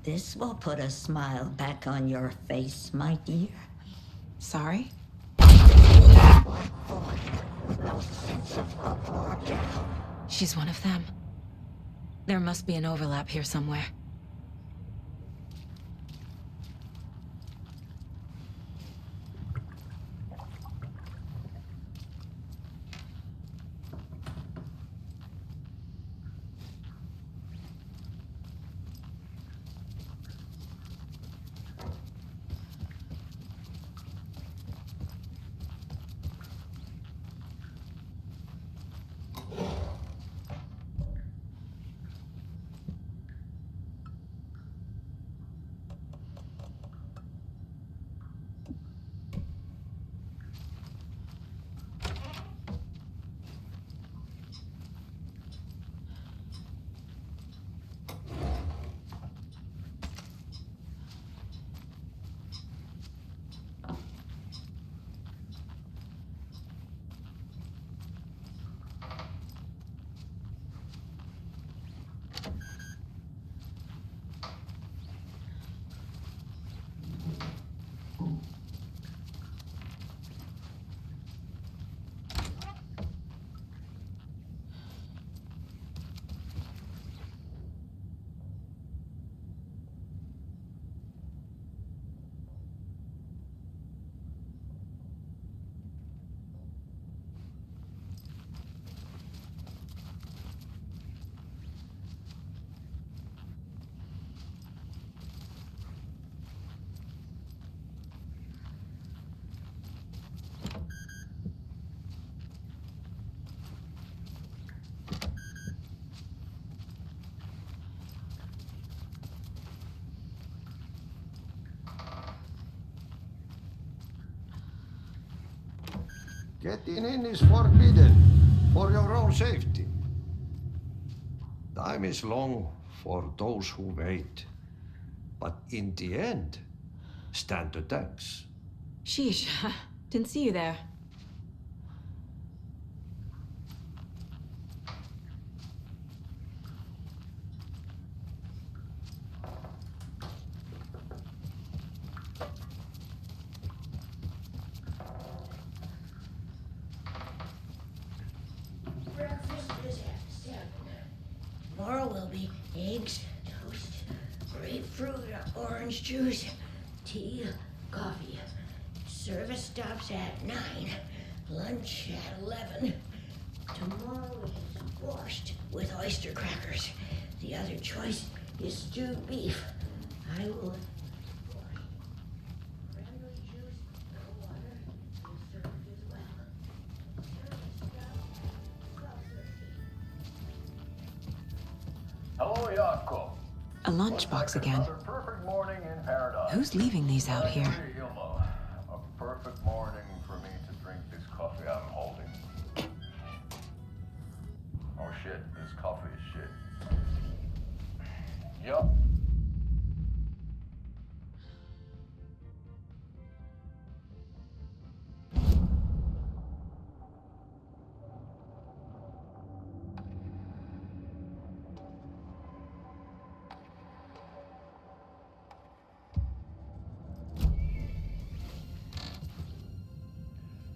Speaker 21: This will put a smile back on your face, my dear.
Speaker 2: Sorry? She's one of them. There must be an overlap here somewhere.
Speaker 8: Getting in is forbidden, for your own safety. Time is long for those who wait. But in the end, stand the thanks.
Speaker 2: Sheesh, didn't see you there.
Speaker 21: Breakfast is at 7. Tomorrow will be eggs, toast, grapefruit, orange juice, tea, coffee. Service stops at 9. Lunch at 11. Tomorrow is borscht with oyster crackers. The other choice is stewed beef. I will... Cranberry juice, no water, is served as well.
Speaker 11: Hello, Jaakko.
Speaker 2: A lunchbox again.
Speaker 11: Perfect morning in paradise.
Speaker 2: Who's leaving these out here?
Speaker 11: Ilmo. A perfect morning for me to drink this coffee I'm holding. Oh shit, this coffee is shit. Yup.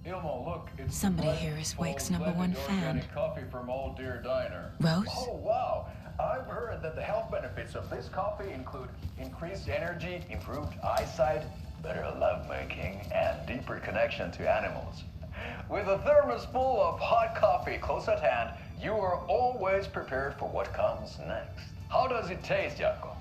Speaker 11: Ilmo, look, it's
Speaker 2: Somebody here is Wake's #1 fan.
Speaker 11: Coffee from Old Deer Diner.
Speaker 2: Rose?
Speaker 11: Oh, wow. I've heard that the health benefits of this coffee include increased energy, improved eyesight, better lovemaking, and deeper connection to animals. With a thermos full of hot coffee close at hand, you are always prepared for what comes next. How does it taste, Jaakko?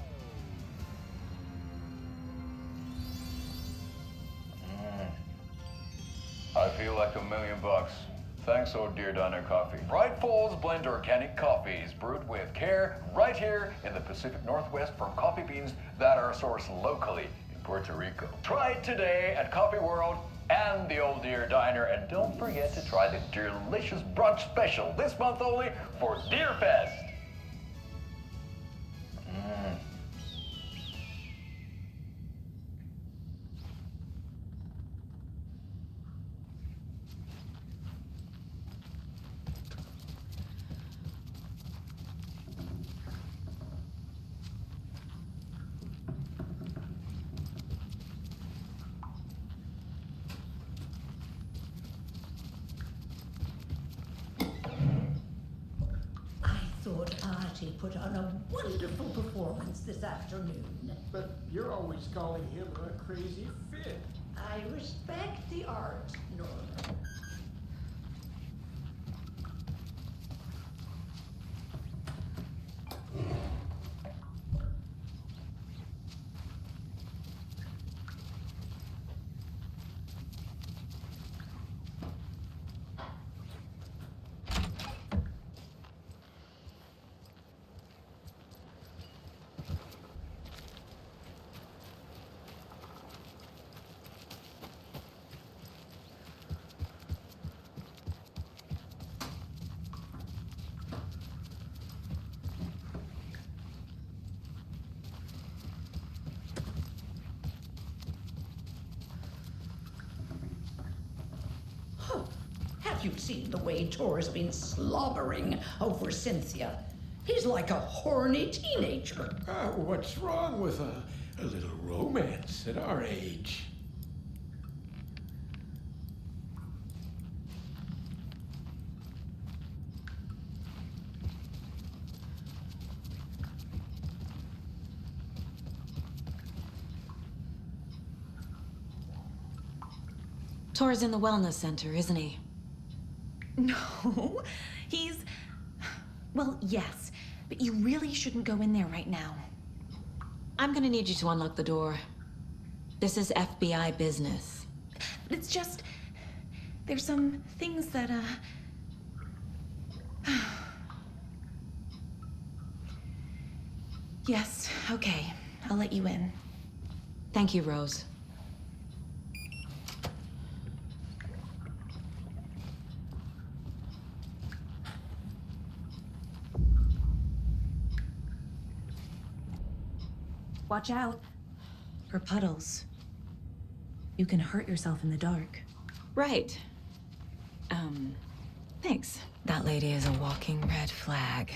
Speaker 11: I feel like $1 million. Thanks, Old Deer Diner Coffee. Bright Falls blend organic coffees brewed with care right here in the Pacific Northwest from coffee beans that are sourced locally in Puerto Rico. Try it today at Coffee World and the Old Deer Diner, and don't forget to try the delicious brunch special this month only for Deer Fest.
Speaker 21: Thought Artie put on a wonderful performance this afternoon.
Speaker 7: But you're always calling him a crazy fit.
Speaker 21: I respect the art, Norman. Have you seen the way Tor's been slobbering over Cynthia? He's like a horny teenager.
Speaker 7: What's wrong with a little romance at our age?
Speaker 2: Tor's in the wellness center, isn't he?
Speaker 18: No, he's... Well, yes, but you really shouldn't go in there right now.
Speaker 2: I'm gonna need you to unlock the door. This is FBI business.
Speaker 18: But it's just... There's some things that, Yes, okay. I'll let you in.
Speaker 2: Thank you, Rose.
Speaker 18: Watch out. For puddles. You can hurt yourself in the dark.
Speaker 2: Right. Thanks. That lady is a walking red flag.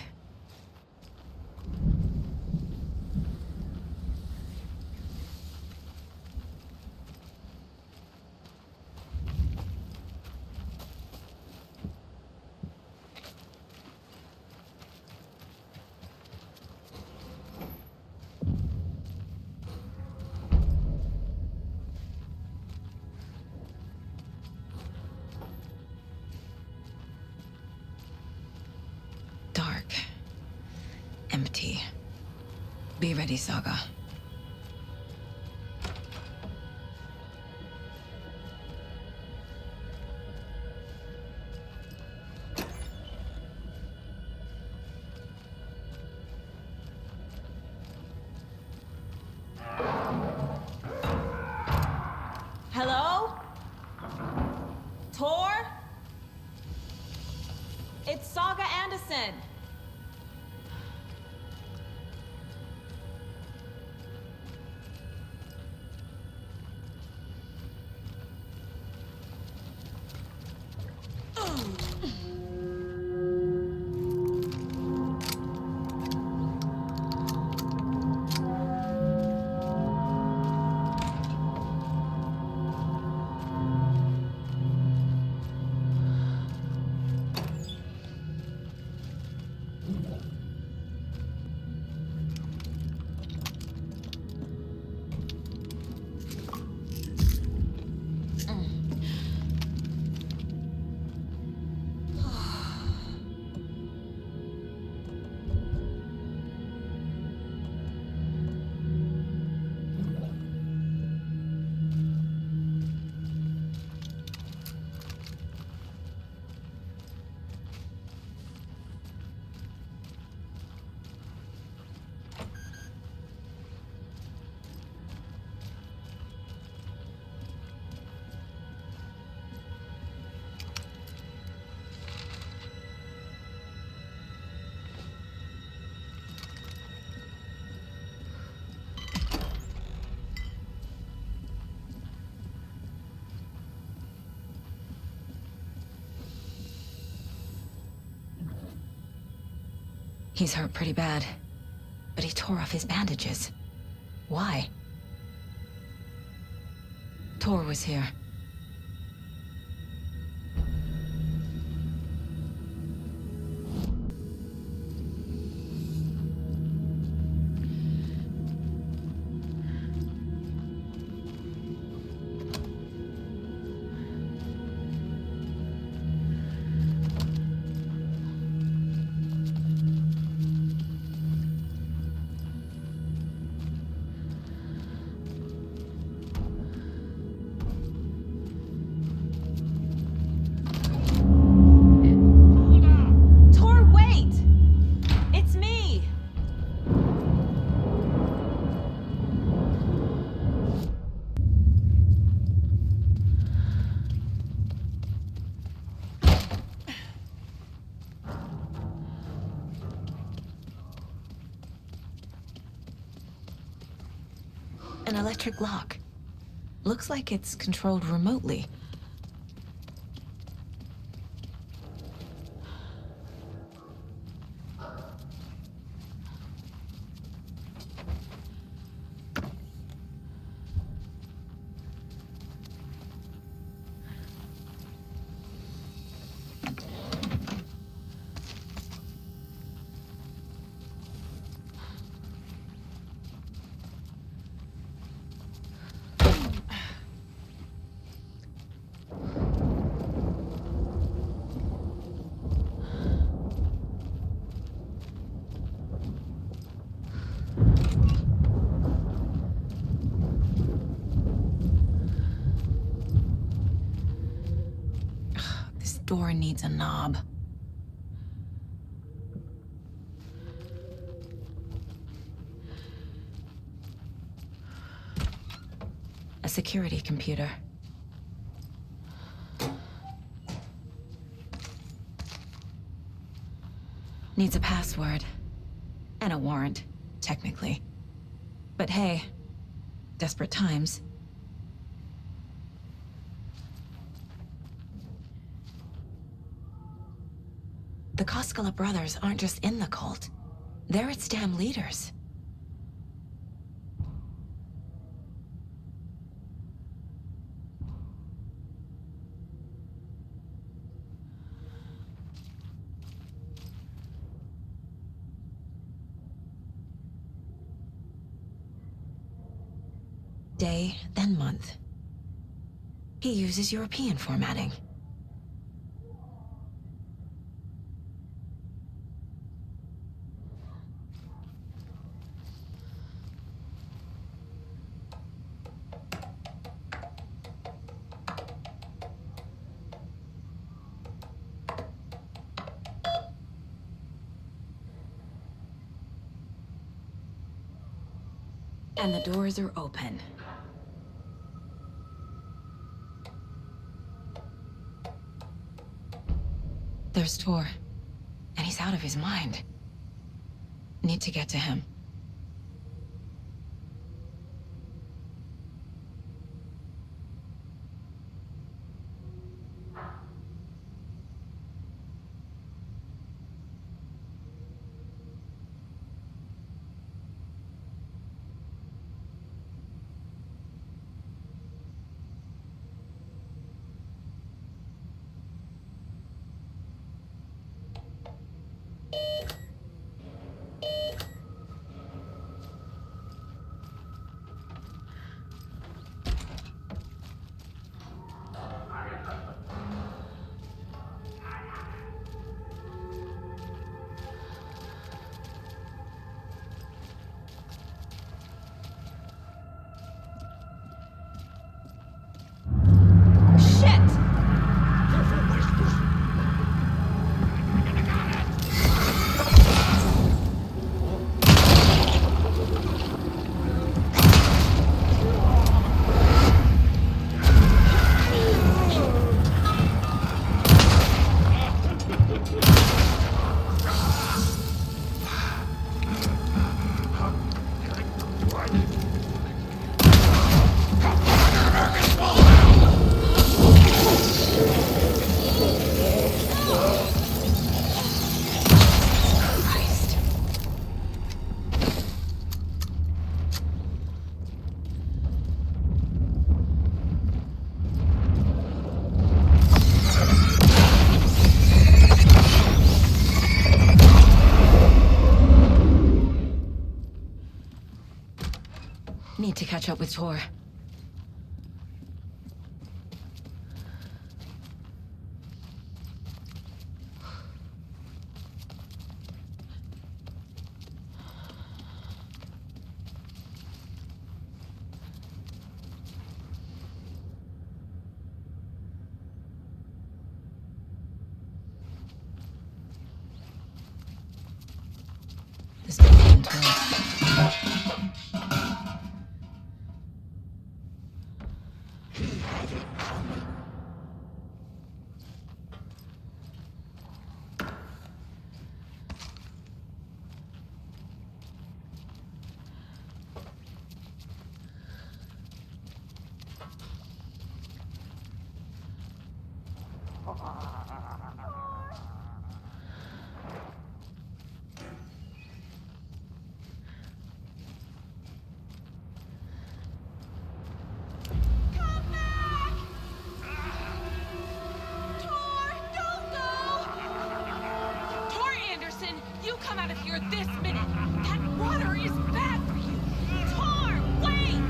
Speaker 2: Dark. Empty. Be ready, Saga.
Speaker 3: Hello? Tor? It's Saga Anderson. He's hurt pretty bad, but he tore off his bandages. Why? Tor was here. Tor, wait! It's me!
Speaker 2: An electric lock. Looks like it's controlled remotely. This door needs a knob. A security computer. Needs a password. And a warrant, technically.
Speaker 3: But hey, desperate times. The Koskela brothers aren't just in the cult. They're its damn leaders. Day, then month. He uses European formatting. And the doors are open. There's Tor, and he's out of his mind. Need to get to him. Need to catch up with Tor. This could be Tor.
Speaker 25: Tor Anderson, you come out of here this minute! That water is bad for you! Tor, wait!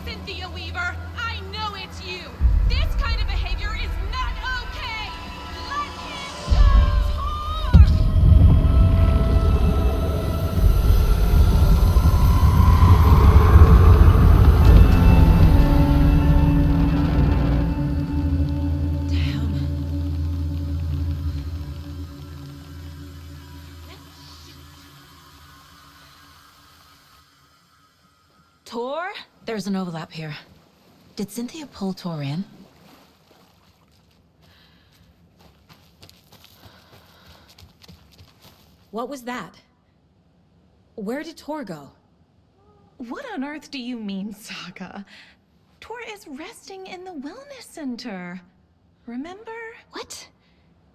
Speaker 25: Cynthia Weaver, I know it's you! This kind of behavior is not okay! Let him go, Tor!
Speaker 3: Tor? There's an overlap here. Did Cynthia pull Tor in?
Speaker 2: What was that? Where did Tor go?
Speaker 18: What on earth do you mean, Saga? Tor is resting in the wellness center. Remember?
Speaker 2: What?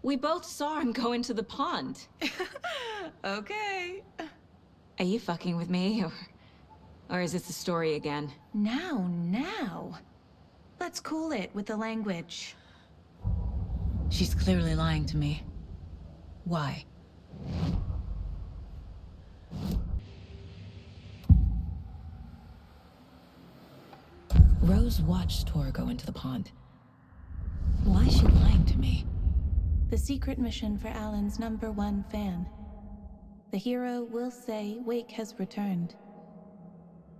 Speaker 2: We both saw him go into the pond.
Speaker 18: Okay.
Speaker 2: Are you fucking with me, or is this a story again?
Speaker 18: Now. Let's cool it with the language.
Speaker 2: She's clearly lying to me. Why? Rose watched Tor go into the pond. Why is she lying to me?
Speaker 18: The secret mission for Alan's #1 fan. The hero will say Wake has returned.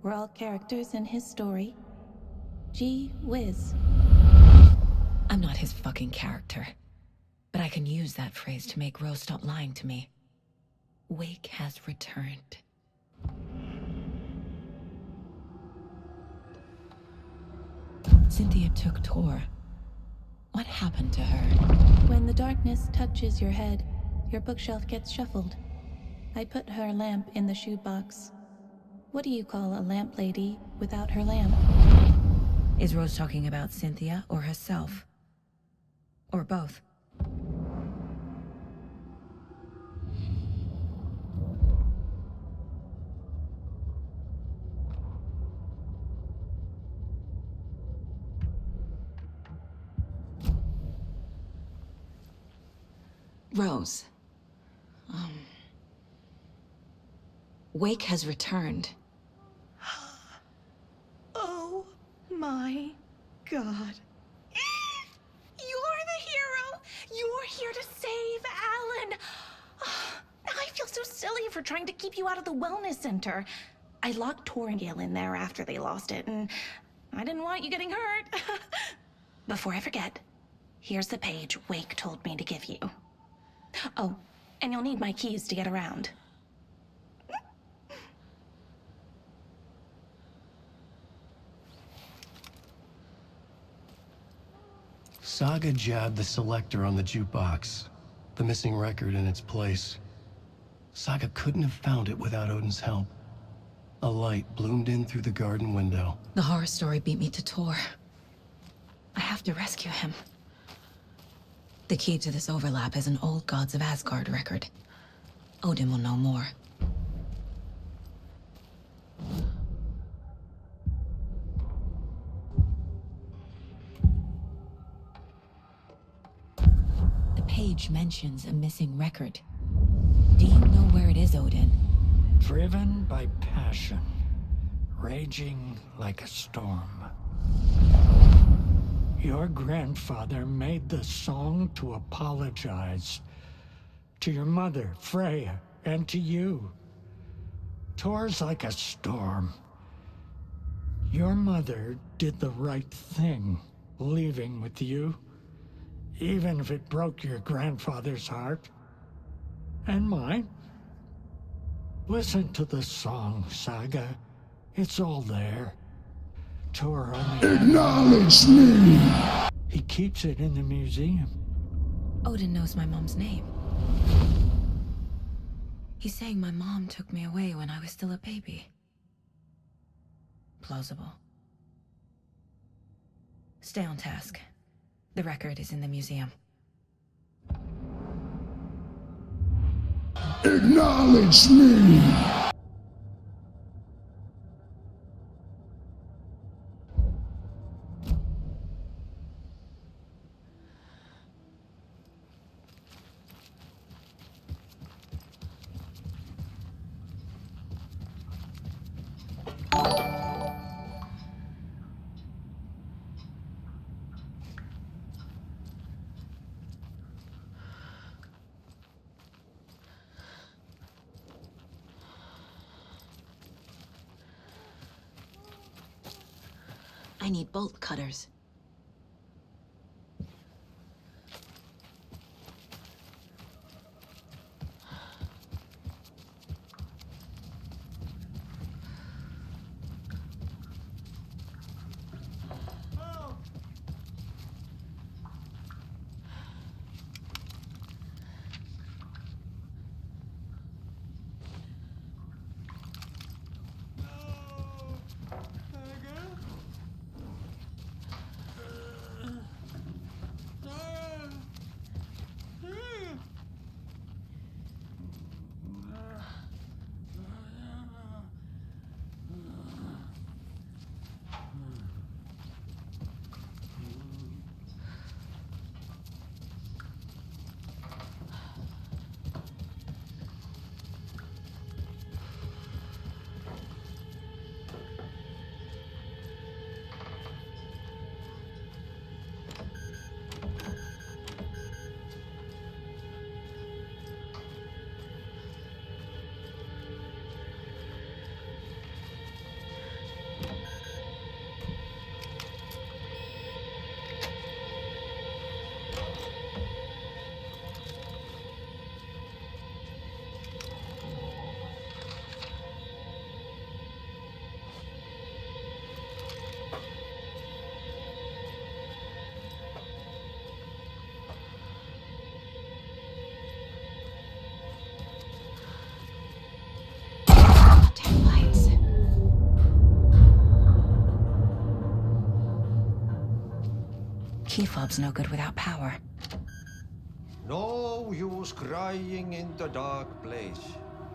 Speaker 18: We're all characters in his story. Gee whiz.
Speaker 2: I'm not his fucking character. But I can use that phrase to make Rose stop lying to me. Wake has returned. Cynthia took Tor. What happened to her?
Speaker 18: When the darkness touches your head, your bookshelf gets shuffled. I put her lamp in the shoebox. What do you call a lamp lady without her lamp?
Speaker 2: Is Rose talking about Cynthia or herself? Or both? Rose. Wake has returned.
Speaker 18: Oh my God. You're the hero! You're here to save Alan! I feel so silly for trying to keep you out of the wellness center. I locked Tor and Gale in there after they lost it, and I didn't want you getting hurt. Before I forget, here's the page Wake told me to give you. Oh, and you'll need my keys to get around.
Speaker 1: Saga jabbed the selector on the jukebox, the missing record in its place. Saga couldn't have found it without Odin's help. A light bloomed in through the garden window.
Speaker 2: The horror story beat me to Tor. I have to rescue him. The key to this overlap is an old Gods of Asgard record. Odin will know more. The page mentions a missing record. Do you know where it is, Odin?
Speaker 5: Driven by passion, raging like a storm. Your grandfather made the song to apologize to your mother, Freya, and to you. Tor's like a storm. Your mother did the right thing, leaving with you, even if it broke your grandfather's heart. And mine. Listen to the song, Saga. It's all there. Tor only... Acknowledge me! He keeps it in the museum.
Speaker 2: Odin knows my mom's name. He's saying my mom took me away when I was still a baby. Plausible. Stay on task. The record is in the museum.
Speaker 8: Acknowledge me!
Speaker 2: I need bolt cutters.
Speaker 3: Key fob's no good without power.
Speaker 22: No use crying in the dark place.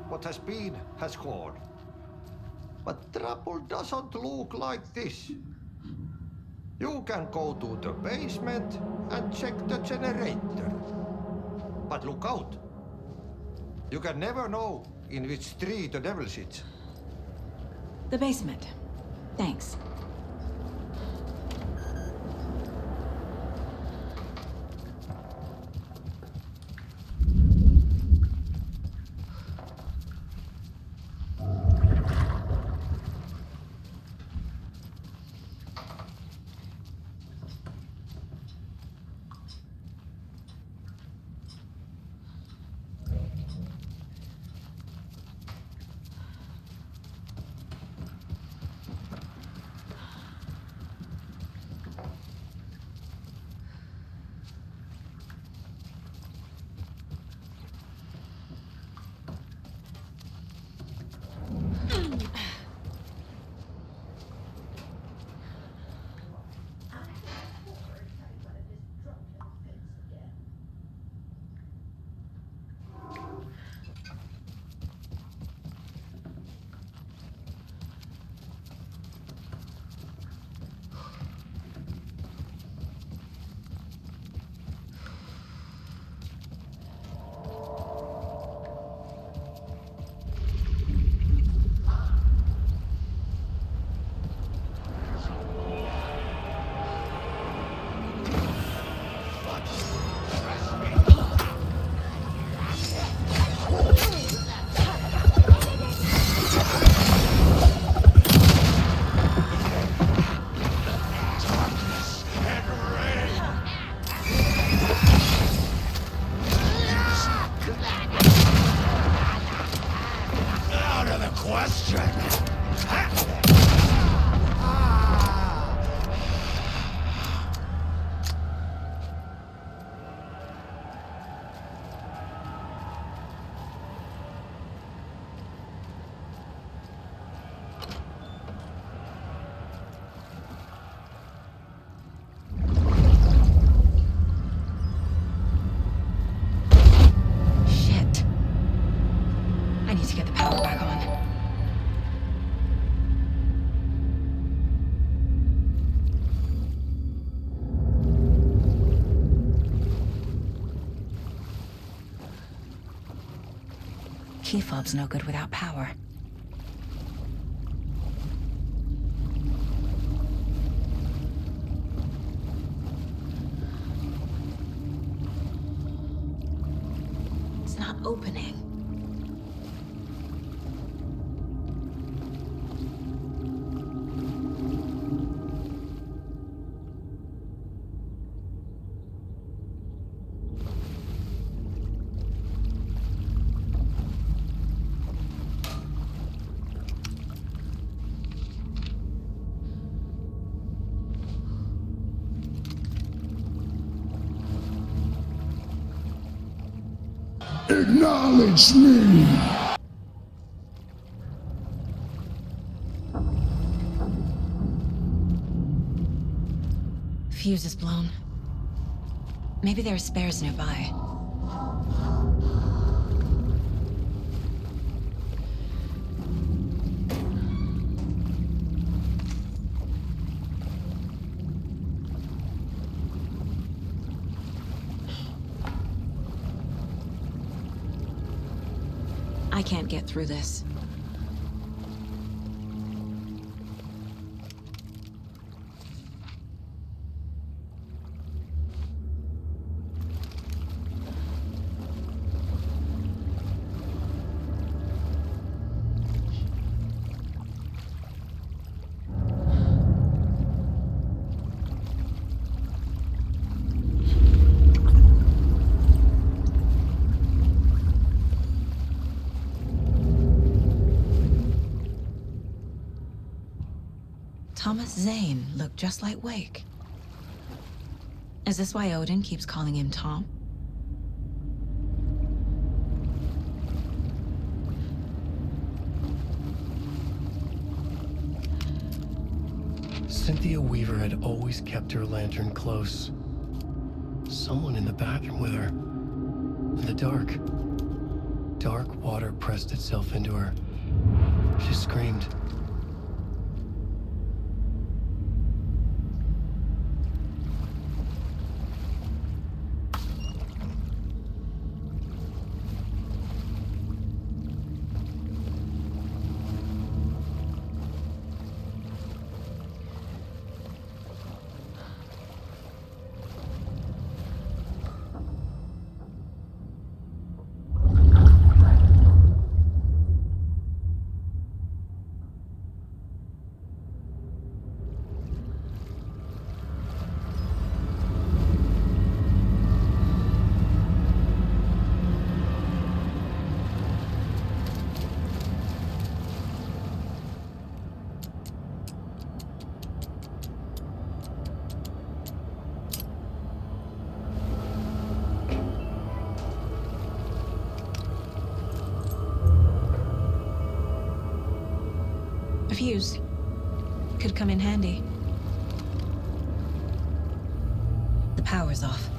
Speaker 22: What has been has gone. But trouble doesn't look like this. You can go to the basement and check the generator. But look out. You can never know in which tree the devil sits.
Speaker 3: The basement. Thanks. Key fob's no good without power. It's not opening.
Speaker 8: Acknowledge me!
Speaker 3: Fuse is blown. Maybe there are spares nearby. I can't get through this. Thomas Zane looked just like Wake. Is this why Odin keeps calling him Tom?
Speaker 1: Cynthia Weaver had always kept her lantern close. someone in the bathroom with her. In the dark. Dark water pressed itself into her. She screamed.
Speaker 3: A fuse. Could come in handy. The power's off.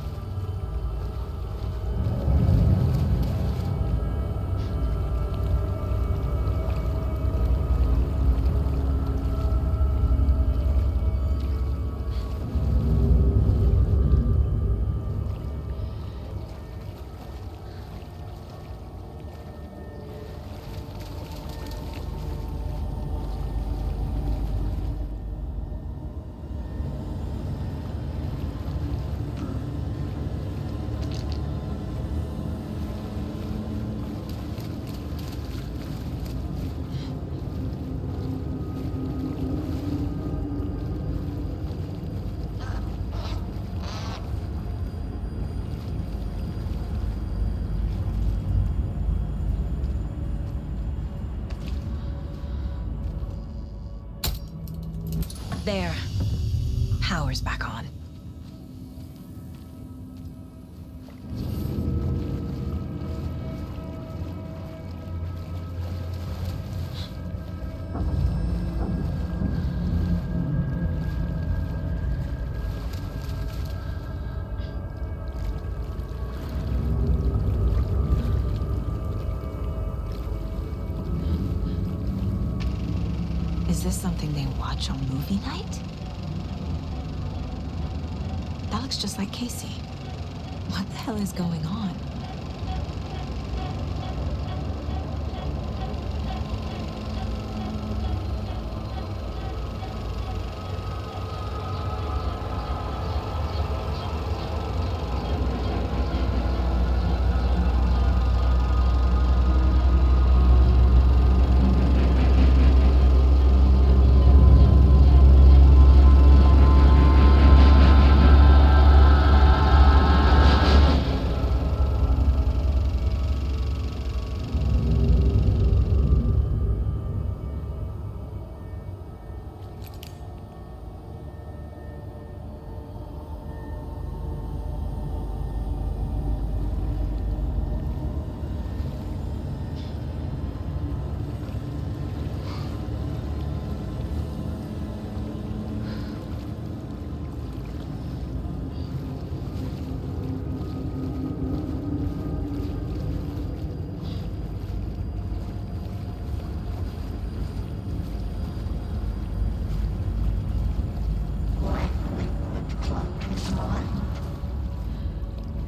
Speaker 3: There. Power's back on. Is this something they watch on movie night? That looks just like Casey. What the hell is going on?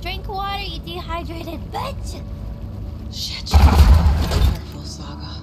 Speaker 13: Drink water, you dehydrated bitch!
Speaker 3: Shit. Careful, Saga.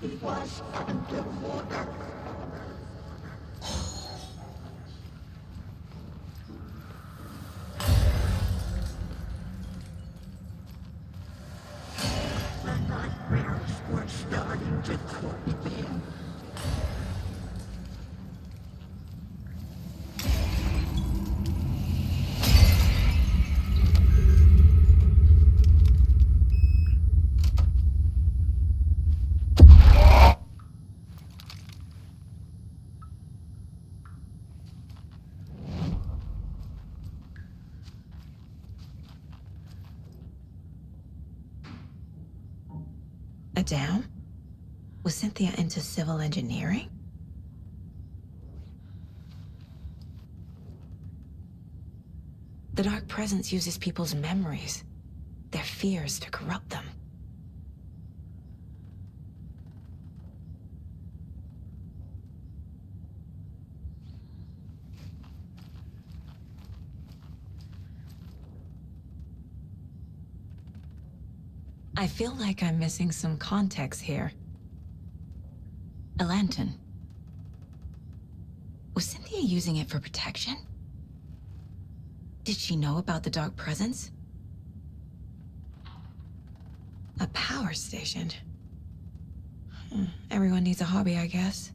Speaker 21: She was underwater. The nightmares were starting to creep in.
Speaker 3: A dam? Was Cynthia into civil engineering? The Dark Presence uses people's memories, their fears to corrupt them. I feel like I'm missing some context here. A lantern. Was Cynthia using it for protection? Did she know about the Dark Presence? A power station. Everyone needs a hobby, I guess.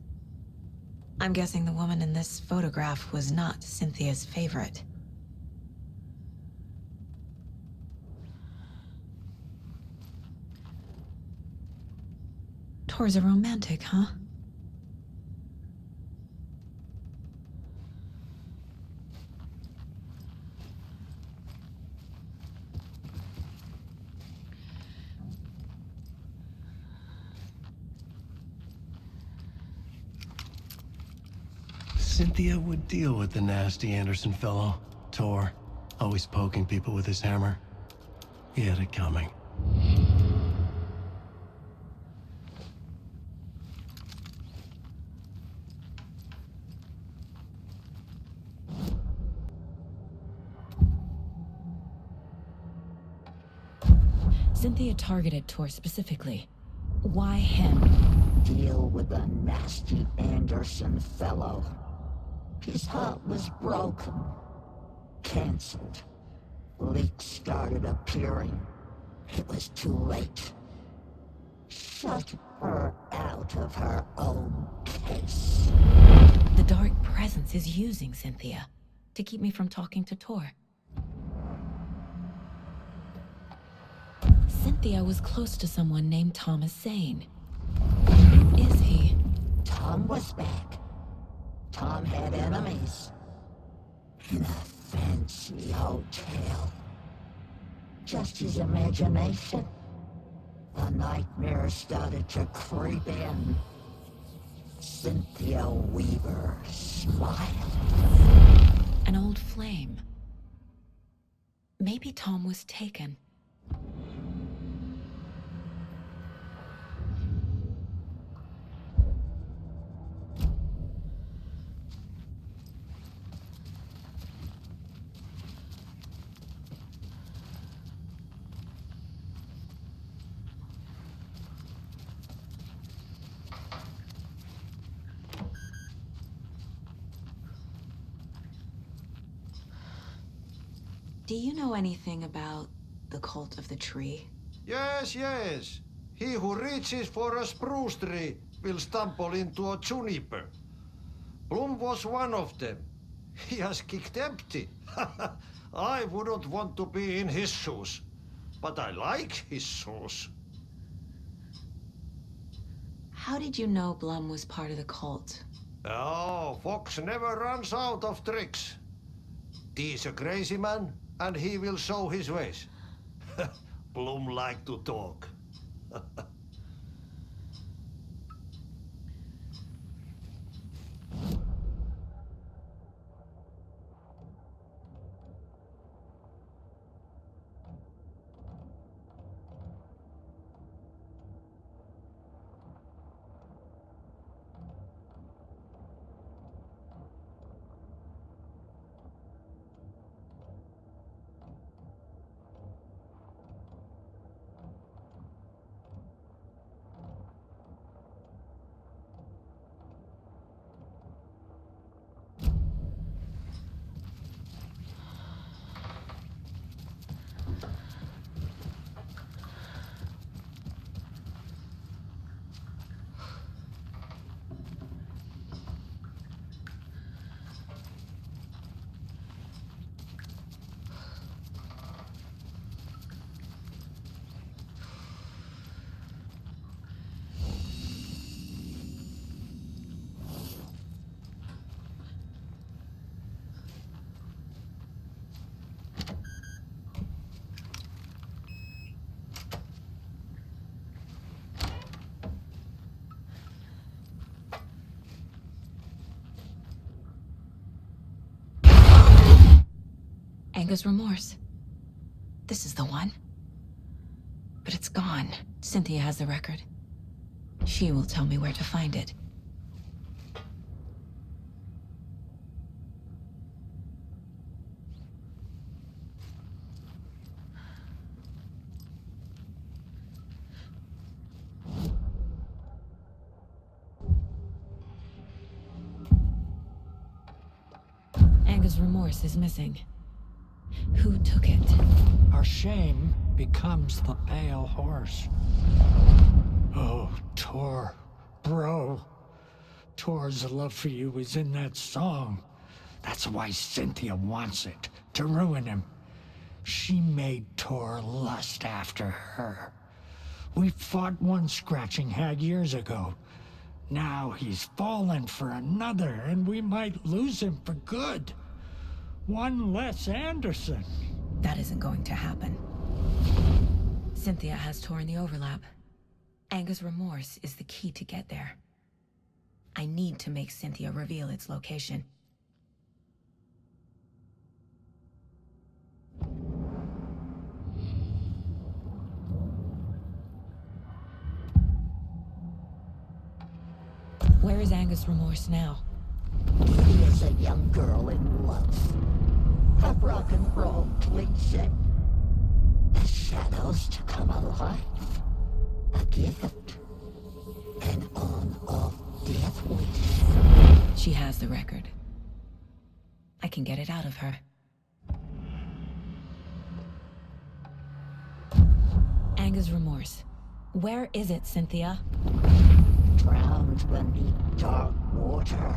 Speaker 3: I'm guessing the woman in this photograph was not Cynthia's favorite. Tor's a romantic, huh?
Speaker 1: Cynthia would deal with the nasty Anderson fellow, Tor, always poking people with his hammer. He had it coming.
Speaker 2: Cynthia targeted Tor specifically. Why him?
Speaker 21: Deal with the nasty Anderson fellow. His heart was broken. Cancelled. Leaks started appearing. It was too late. Shut her out of her own case.
Speaker 2: The Dark Presence is using Cynthia to keep me from talking to Tor. Cynthia was close to someone named Thomas Zane. Who is he?
Speaker 21: Tom was back. Tom had enemies. In a fancy hotel. Just his imagination. The nightmare started to creep in. Cynthia Weaver smiled.
Speaker 2: An old flame. Maybe Tom was taken.
Speaker 3: Do you know anything about the Cult of the Tree?
Speaker 22: Yes, yes. He who reaches for a spruce tree will stumble into a juniper. Bloom was one of them. He has kicked empty. I wouldn't want to be in his shoes. But I like his shoes.
Speaker 3: How did you know Blum was part of the cult?
Speaker 22: Oh, Fox never runs out of tricks. He's a crazy man, and he will show his ways. Bloom like to talk.
Speaker 3: Anger's remorse. This is the one. But it's gone. Cynthia has the record. She will tell me where to find it. Anger's remorse is missing. Who took it?
Speaker 5: Our shame becomes the pale horse. Oh, Tor. Bro. Tor's love for you is in that song. That's why Cynthia wants it, to ruin him. She made Tor lust after her. We fought one scratching hag years ago. Now he's fallen for another, and we might lose him for good. One less Anderson.
Speaker 3: That isn't going to happen. Cynthia has Tor in the overlap. Anger's remorse is the key to get there. I need to make Cynthia reveal its location. Where is Anger's remorse now?
Speaker 21: He is a young girl in love. A rock and roll cliche. The shadows to come alive. A gift. An on-off death wish.
Speaker 3: She has the record. I can get it out of her. Anger's remorse. Where is it, Cynthia?
Speaker 21: Drowned beneath dark water.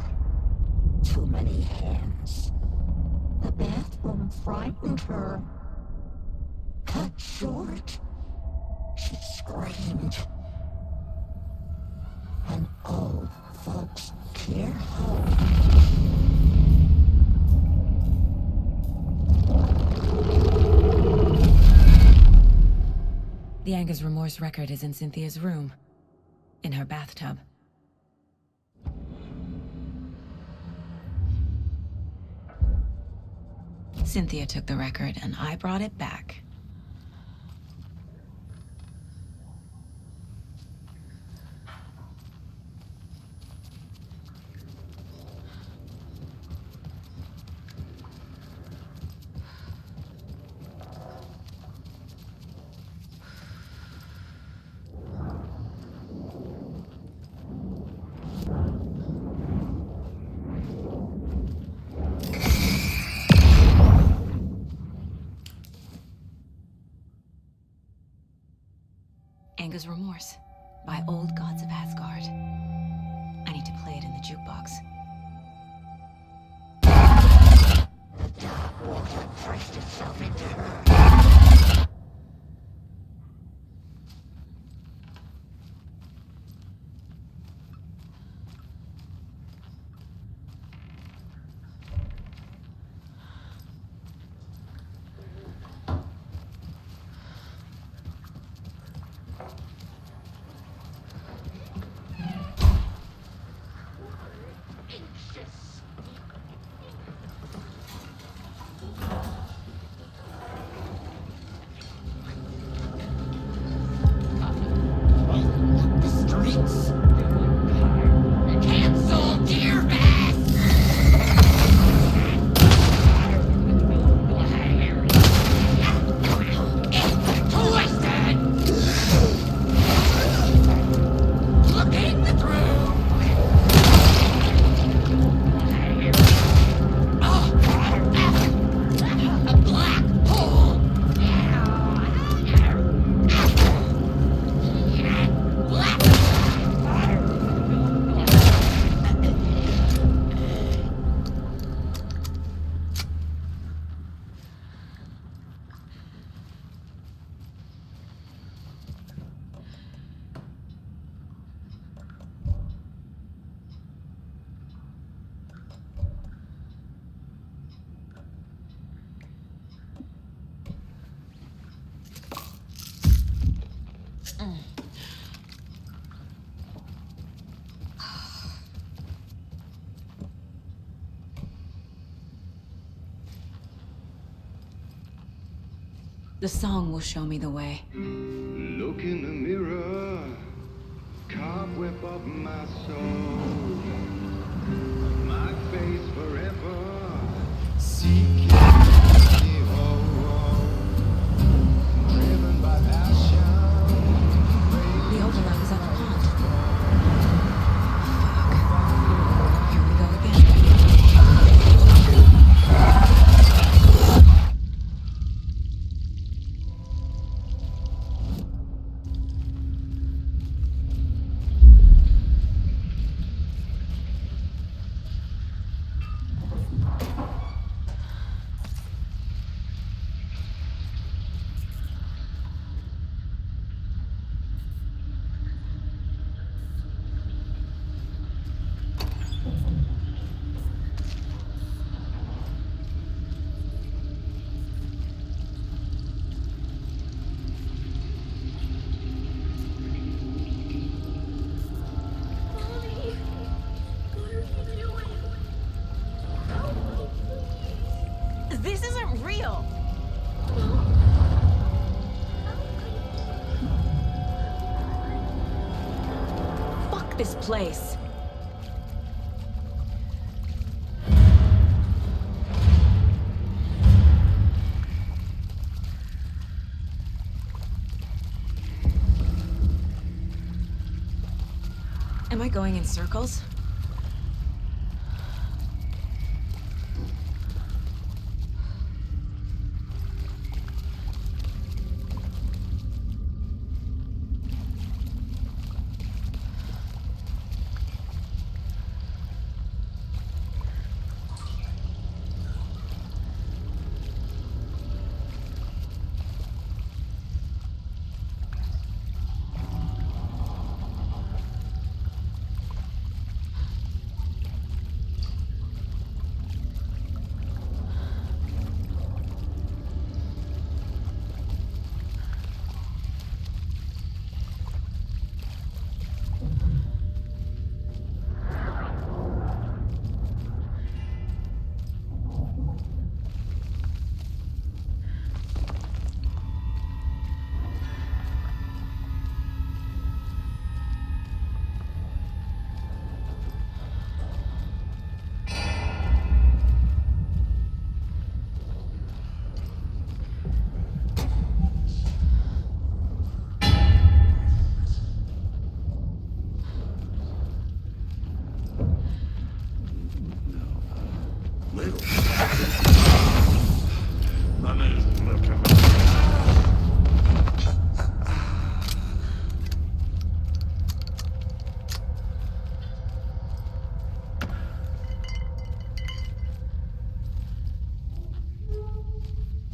Speaker 21: Too many hands. The bathroom frightened her. Cut short. She screamed. And old folks care home.
Speaker 3: The Anger's remorse record is in Cynthia's room. In her bathtub. Cynthia took the record, and I brought it back. Anger's Remorse by Old Gods of Asgard. I need to play it in the jukebox.
Speaker 21: The dark water pressed itself into her.
Speaker 2: The song will show me the way.
Speaker 9: Look in the mirror, cobweb of my soul, my face forever, seeking the whole, driven by passion.
Speaker 2: The overlap is at the pond. Fuck. Here we go again.
Speaker 17: This isn't real!
Speaker 2: Fuck this place. Am I going in circles?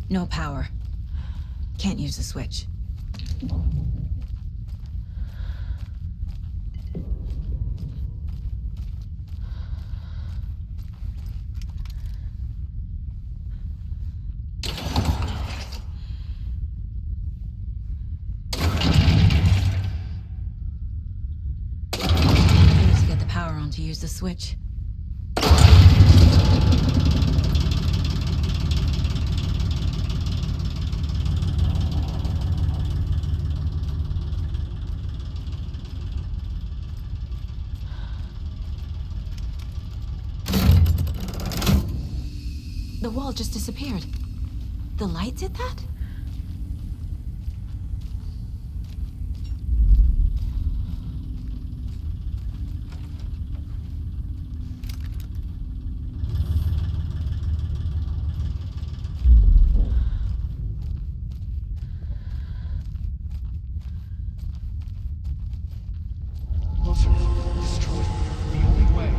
Speaker 2: No power. Can't use the switch. Need to get the power on to use the switch. The wall just disappeared. The light did that?
Speaker 12: Closer. Destroy. The only way.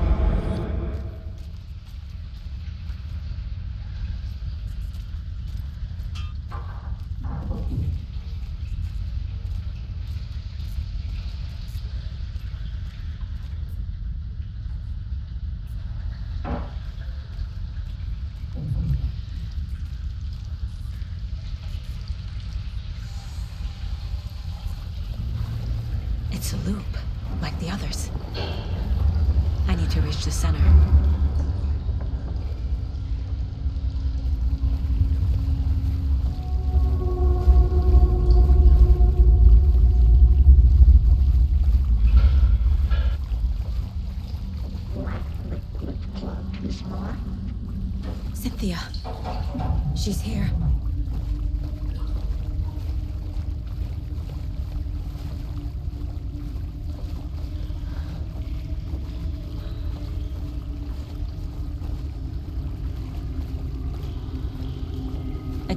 Speaker 2: It's a loop, like the others. I need to reach the center.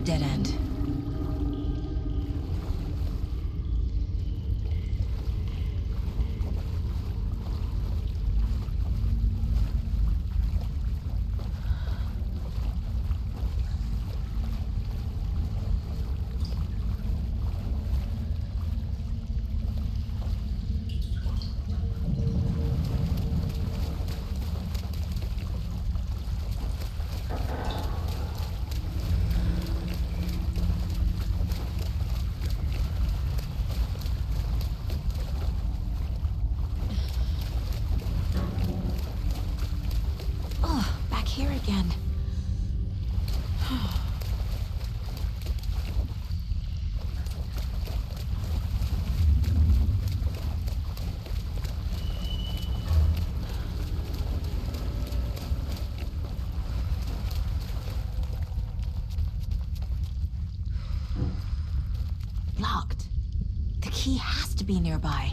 Speaker 3: dead end. Here again. Locked. The key has to be nearby.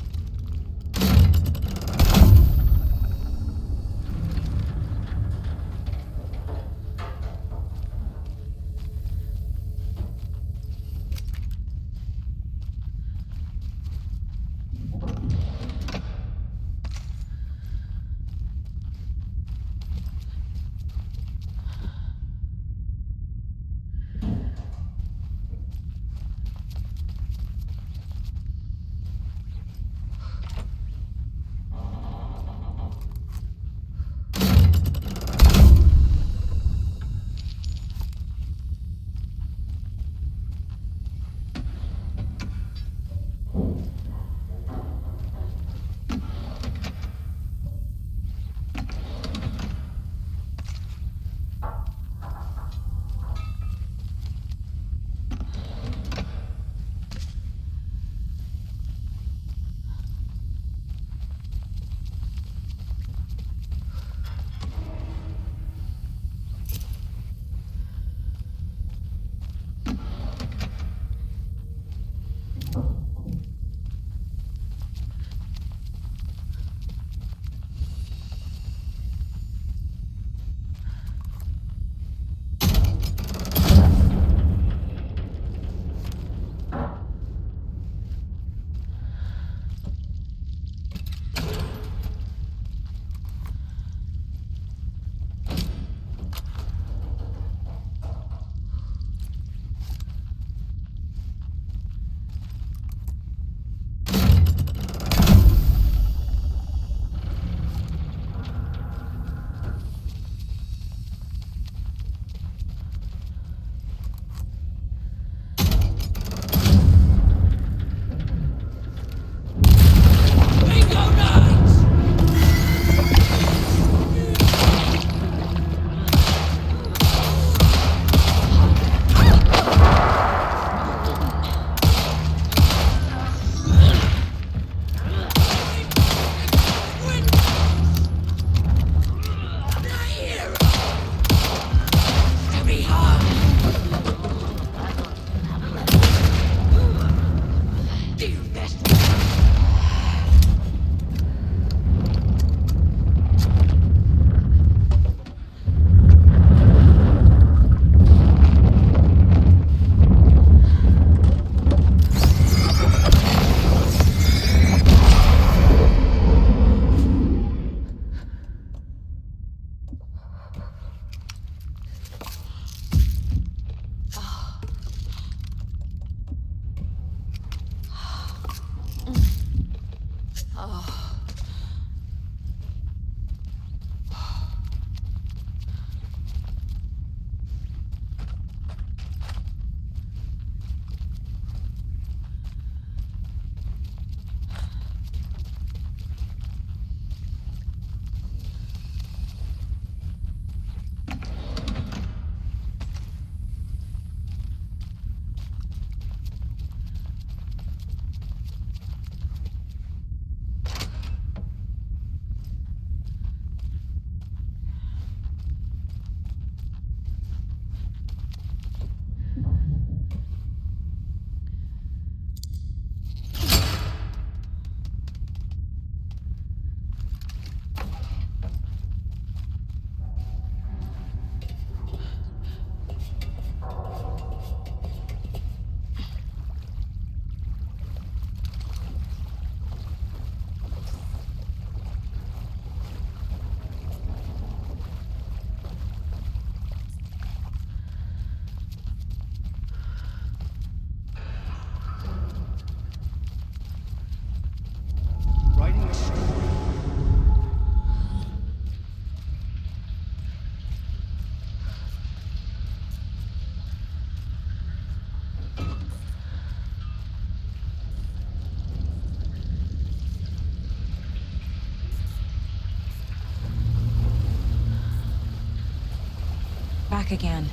Speaker 2: Back again.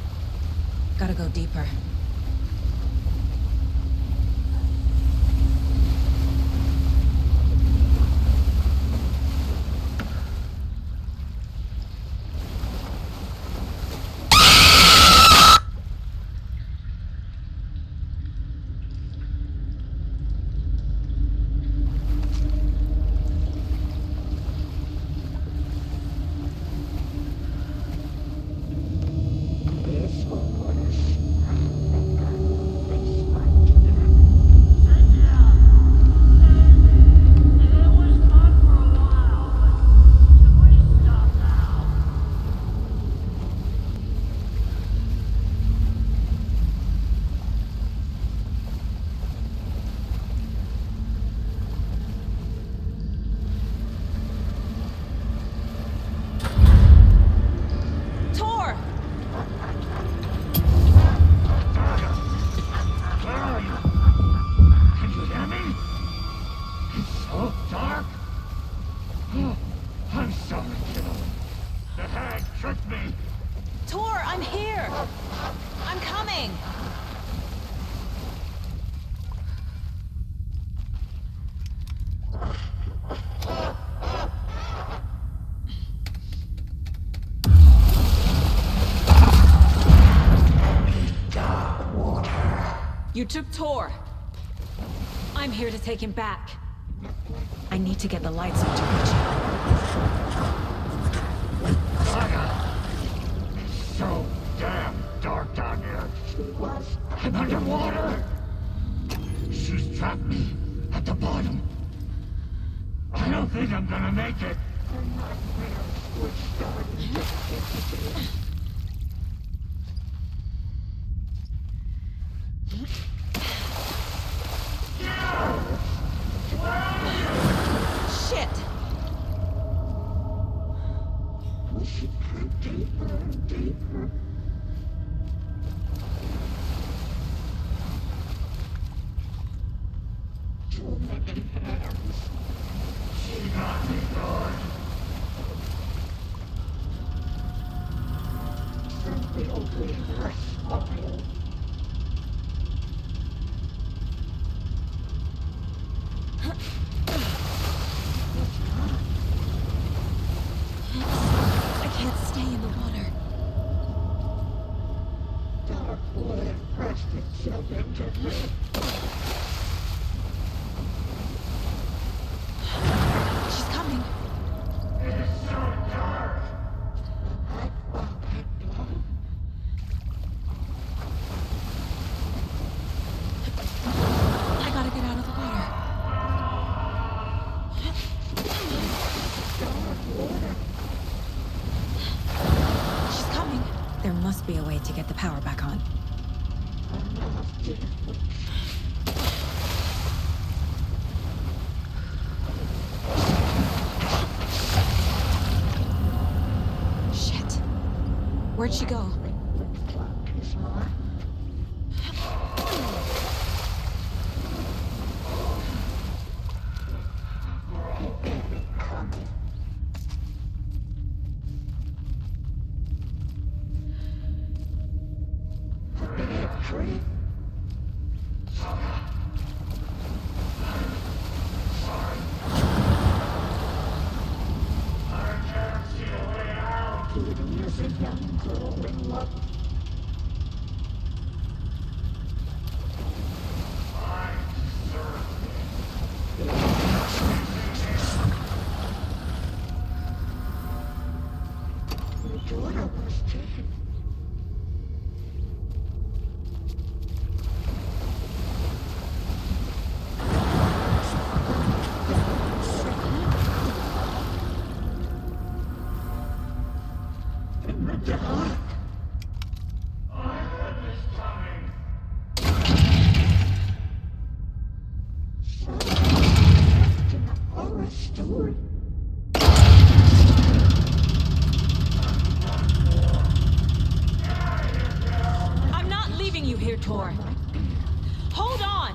Speaker 2: Gotta go deeper. You took Tor. I'm here to take him back. I need to get the lights on to reach him.
Speaker 8: It's so damn dark down here. I'm underwater. She's trapped me at the bottom. I don't think I'm gonna make it.
Speaker 2: Shit!
Speaker 8: We should go deeper and deeper. Too many hands. She got me good. Something will leave us smile.
Speaker 2: I can't stay in the water.
Speaker 8: Dark water pressed itself into me.
Speaker 2: She's coming.
Speaker 8: It's so dark. I want it blood.
Speaker 2: I gotta get out of the water. She's coming. There must be a way to get the power back on. Shit. Where'd she go? I'm not leaving you here, Tor. Hold on!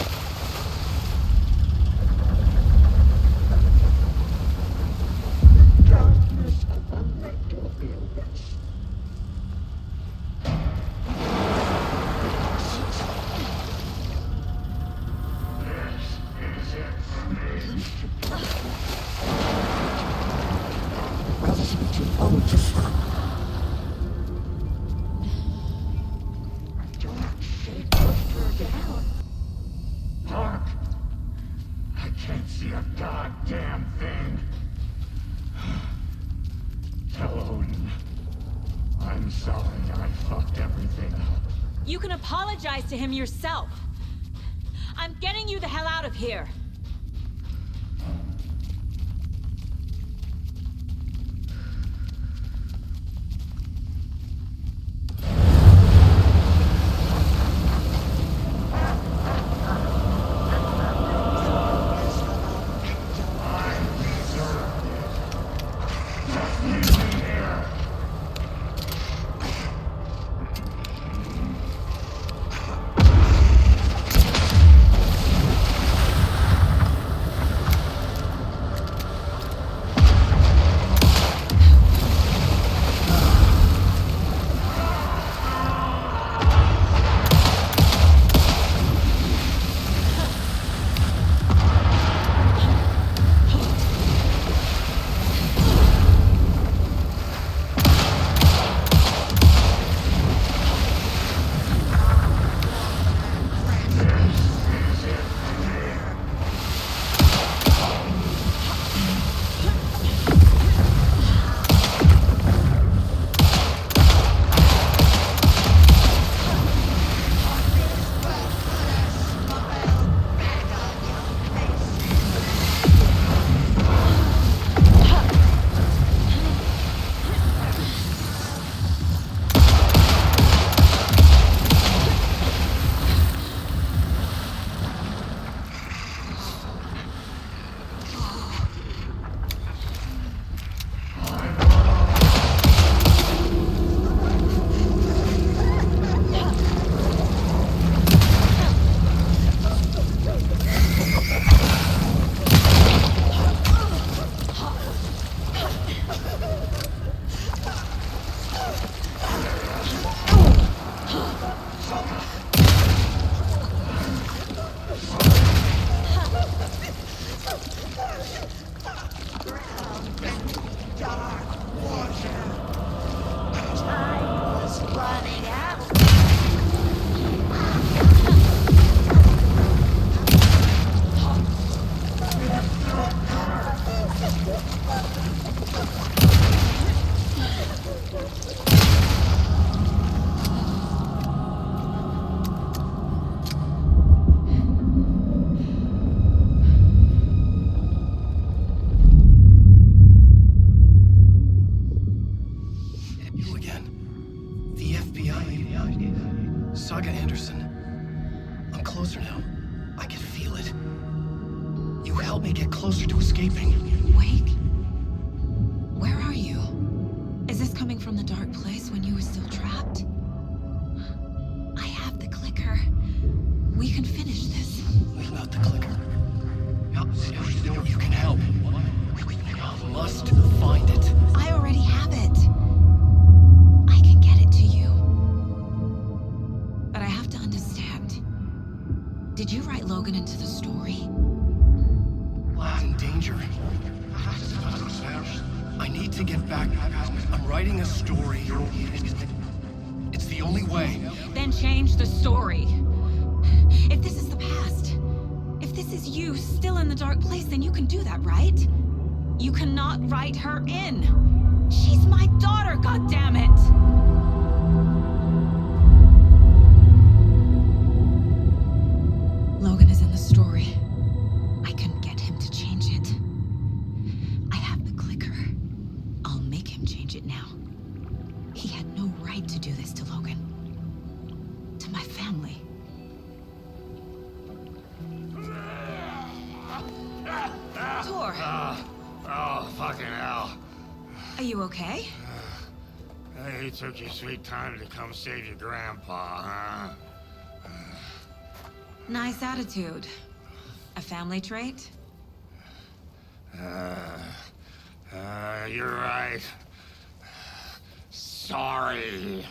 Speaker 8: Can't see a goddamn thing. Tell Odin. I'm sorry I fucked everything up.
Speaker 2: You can apologize to him yourself. I'm getting you the hell out of here.
Speaker 19: Saga Anderson. I'm closer now. I can feel it. You helped me get closer to escaping.
Speaker 3: Wake? Where are you? Is this coming from the dark place when you were still trapped? I have the clicker. We can finish this.
Speaker 19: Without the clicker? You can help. We must find it.
Speaker 3: I already have it. I can get it to you. But I have to understand. Did you write Logan into the story?
Speaker 19: Lad's in danger. I need to get back. I'm writing a story. It's the only way.
Speaker 2: Then change the story. If this is the past, if this is you still in the dark place, then you can do that, right? You cannot write her in. She's my daughter, goddammit!
Speaker 3: Logan is in the story. I can get him to change it. I have the clicker. I'll make him change it now. He had no right to do this to Logan. To my family.
Speaker 2: Tor!
Speaker 22: Oh, fucking hell.
Speaker 3: Are you okay?
Speaker 22: Hey, took your sweet time to come save your grandpa, huh?
Speaker 3: Nice attitude. A family trait?
Speaker 22: You're right. Sorry.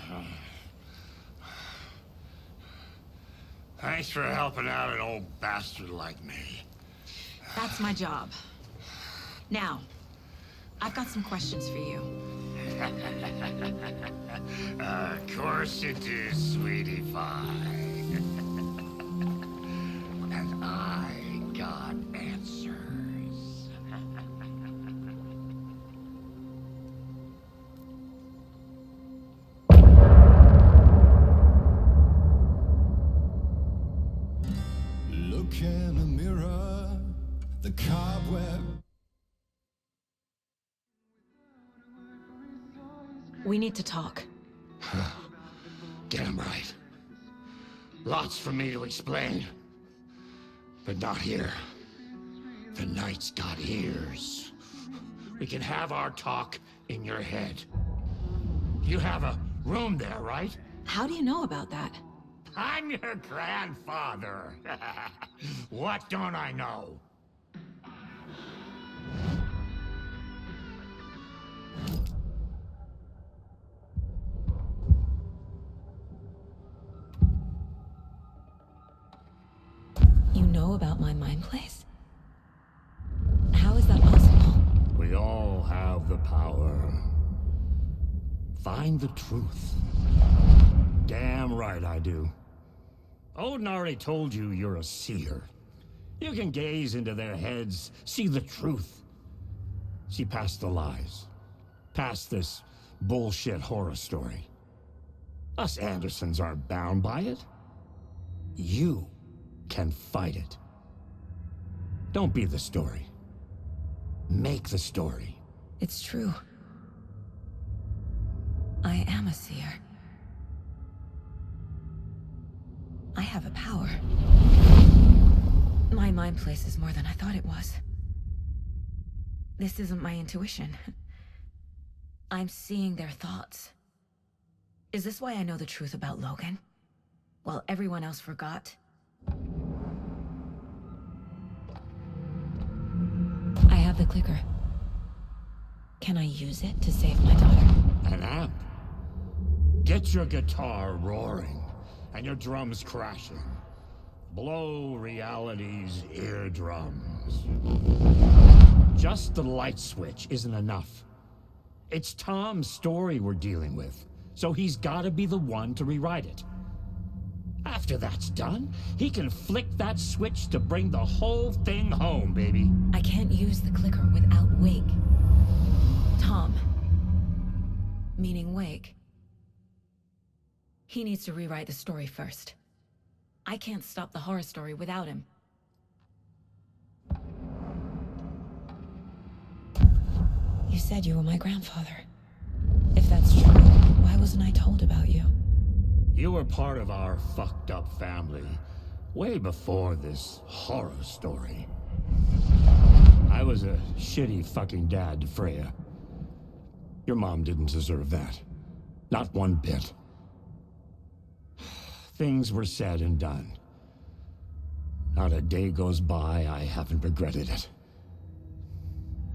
Speaker 22: Thanks for helping out an old bastard like me.
Speaker 3: That's my job. Now, I've got some questions for you.
Speaker 22: Of course you do, sweetie pie. And I got answers.
Speaker 8: The cobweb.
Speaker 3: We need to talk.
Speaker 8: Damn right. Lots for me to explain. But not here. The night's got ears. We can have our talk in your head. You have a room there, right?
Speaker 3: How do you know about that?
Speaker 8: I'm your grandfather. What don't I know?
Speaker 3: You know about my mind place? How is that possible?
Speaker 8: We all have the power. Find the truth. Damn right I do. Odin already told you you're a seer. You can gaze into their heads, see the truth. See past the lies. Past this bullshit horror story. Us Andersons aren't bound by it. You can fight it. Don't be the story. Make the story.
Speaker 3: It's true. I am a seer. I have a power. My mind place is more than I thought it was. This isn't my intuition. I'm seeing their thoughts. Is this why I know the truth about Logan? While everyone else forgot? I have the clicker. Can I use it to save my daughter?
Speaker 8: An amp. Get your guitar roaring and your drums crashing. Blow reality's eardrums. Just the light switch isn't enough. It's Tom's story we're dealing with, so he's gotta be the one to rewrite it. After that's done, he can flick that switch to bring the whole thing home, baby.
Speaker 3: I can't use the clicker without Wake. Tom. Meaning Wake. He needs to rewrite the story first. I can't stop the horror story without him. You said you were my grandfather. If that's true, why wasn't I told about you?
Speaker 8: You were part of our fucked up family, way before this horror story. I was a shitty fucking dad to Freya. Your mom didn't deserve that. Not one bit. Things were said and done. Not a day goes by I haven't regretted it.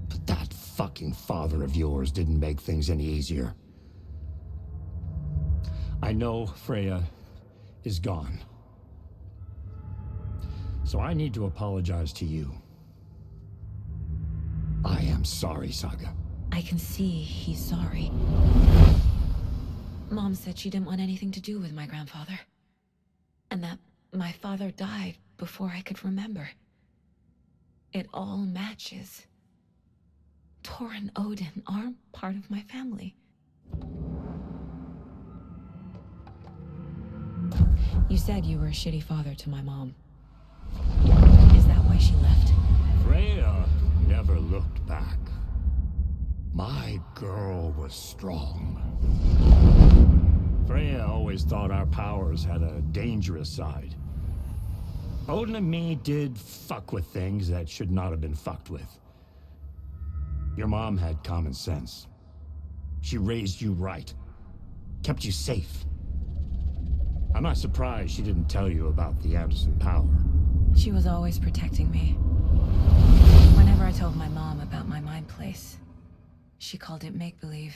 Speaker 8: But that fucking father of yours didn't make things any easier. I know Freya is gone. So I need to apologize to you. I am sorry, Saga.
Speaker 3: I can see he's sorry. Mom said she didn't want anything to do with my grandfather. And that my father died before I could remember. It all matches. Tor and Odin aren't part of my family. You said you were a shitty father to my mom. Is that why she left?
Speaker 8: Freya never looked back. My girl was strong. Freya always thought our powers had a dangerous side. Odin and me did fuck with things that should not have been fucked with. Your mom had common sense. She raised you right. Kept you safe. I'm not surprised she didn't tell you about the Anderson power.
Speaker 3: She was always protecting me. Whenever I told my mom about my mind place, she called it make-believe.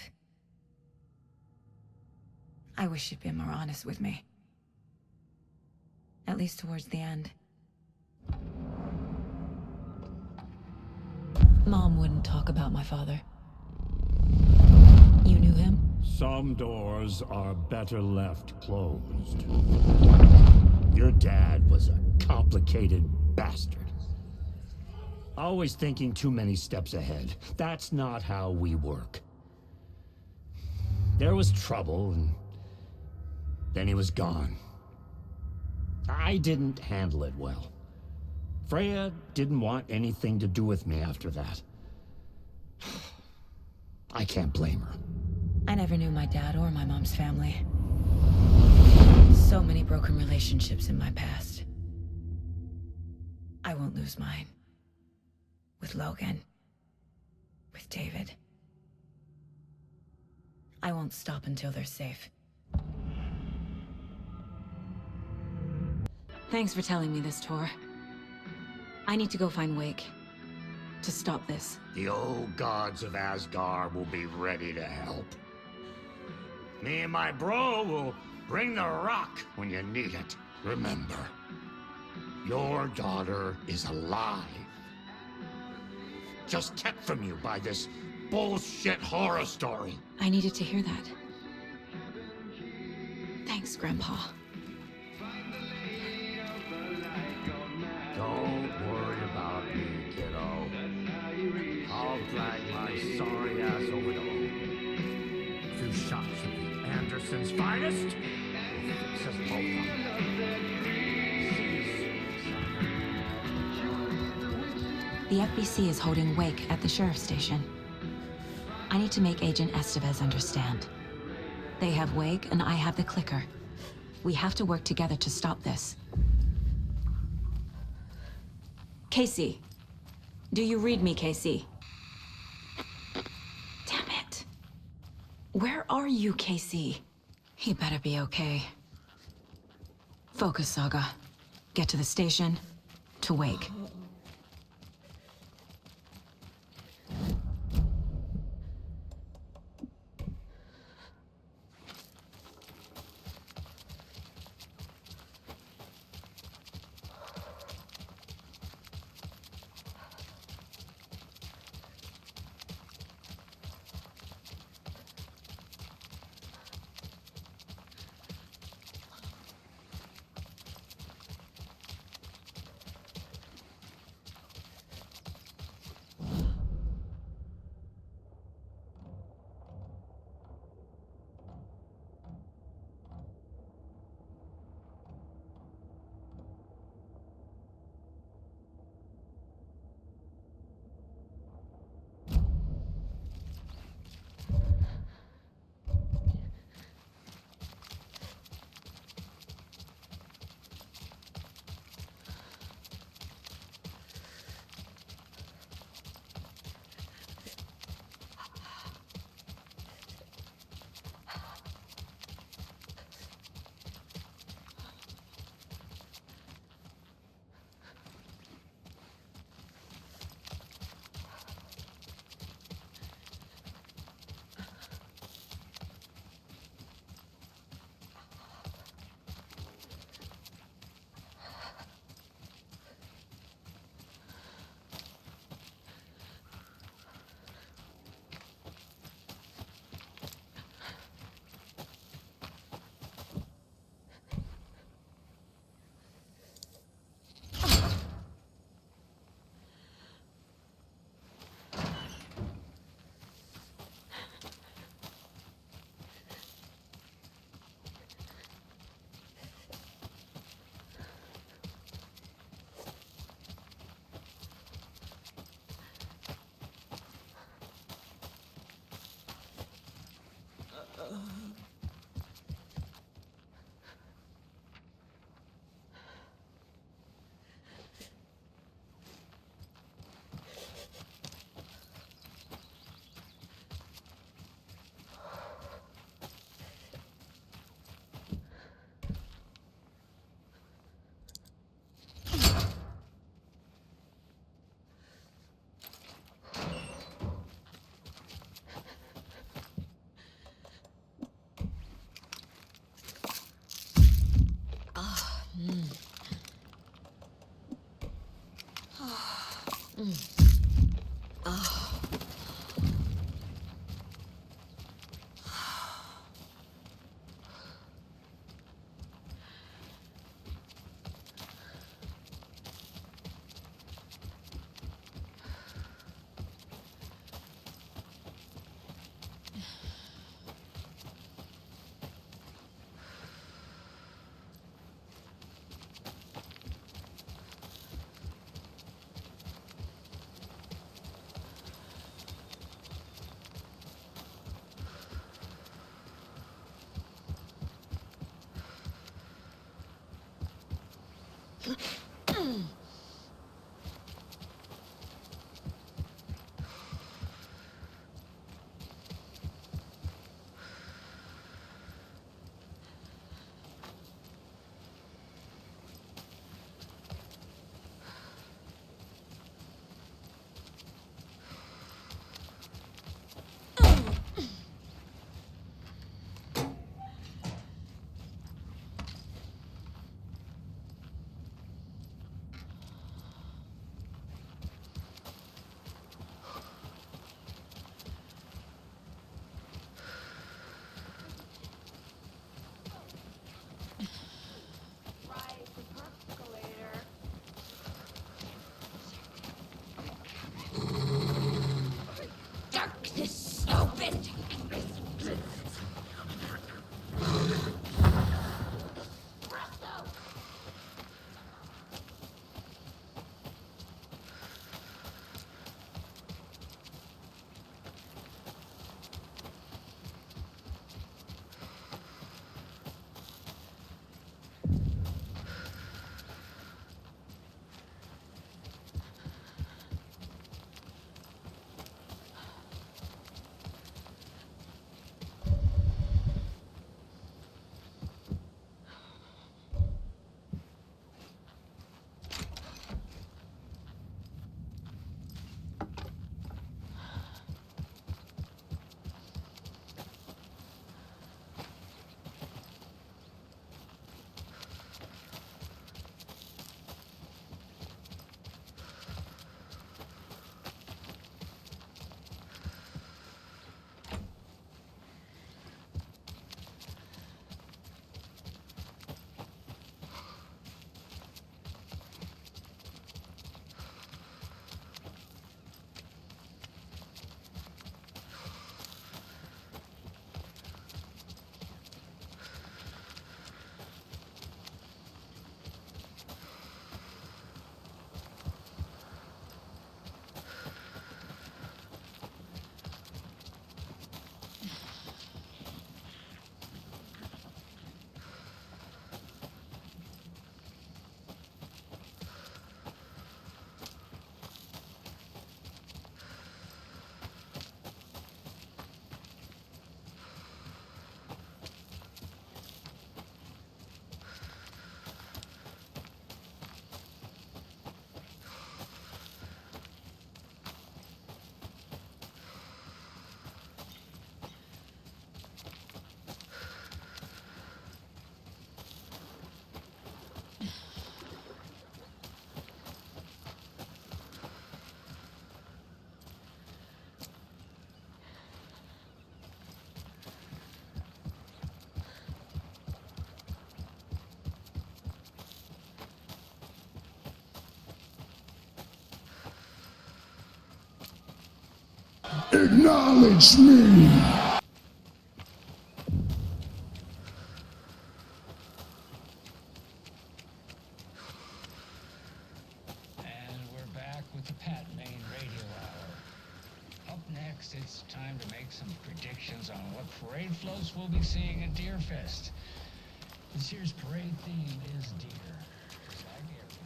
Speaker 3: I wish she'd been more honest with me. At least towards the end. Mom wouldn't talk about my father. You knew him?
Speaker 8: Some doors are better left closed. Your dad was a complicated bastard. Always thinking too many steps ahead. That's not how we work. There was trouble, and then he was gone. I didn't handle it well.
Speaker 15: Freya didn't want anything to do with me after that. I can't blame her.
Speaker 3: I never knew my dad or my mom's family. So many broken relationships in my past. I won't lose mine. With Logan. With David. I won't stop until they're safe. Thanks for telling me this, Tor. I need to go find Wake. To stop this.
Speaker 15: The old gods of Asgard will be ready to help. Me and my bro will bring the rock when you need it. Remember, your daughter is alive. Just kept from you by this bullshit horror story.
Speaker 3: I needed to hear that. Thanks, Grandpa.
Speaker 15: Don't worry about me, kiddo. I'll drag my sorry ass over to Owen. A few shots of the Anderson's finest. We'll fix us both up.
Speaker 3: The FBC is holding Wake at the sheriff's station. I need to make Agent Estevez understand. They have Wake and I have the clicker. We have to work together to stop this. Casey. Do you read me, Casey? Damn it. Where are you, Casey? He better be okay. Focus, Saga. Get to the station, to Wake.
Speaker 8: Acknowledge me!
Speaker 5: And we're back with the Pat Main Radio Hour. Up next, it's time to make some predictions on what parade floats we'll be seeing at Deerfest. This year's parade theme is deer, just like every year.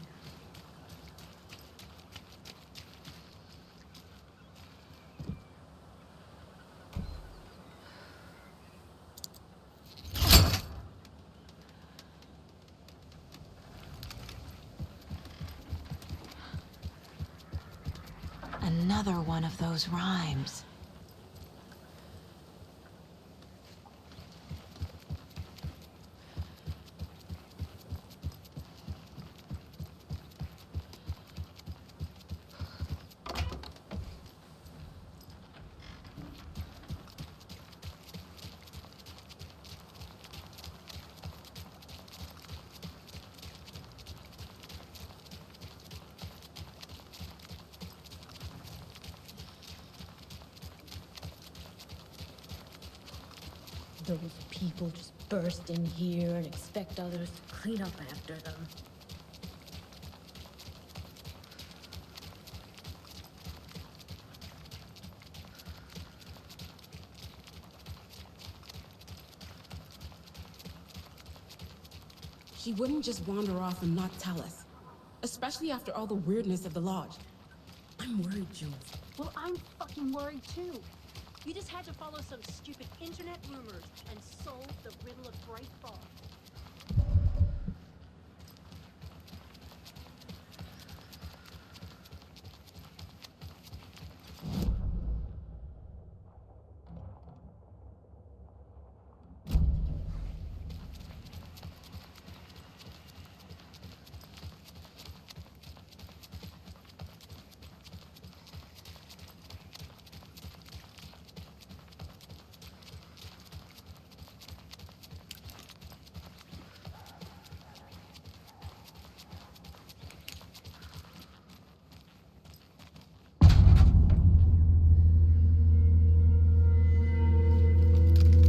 Speaker 3: Another one of those rhymes.
Speaker 14: Those people just burst in here and expect others to clean up after them.
Speaker 16: She wouldn't just wander off and not tell us. Especially after all the weirdness of the lodge. I'm worried, Jules.
Speaker 20: Well, I'm fucking worried too. You just had to follow some stupid internet rumors and solve the riddle of Bright Fall.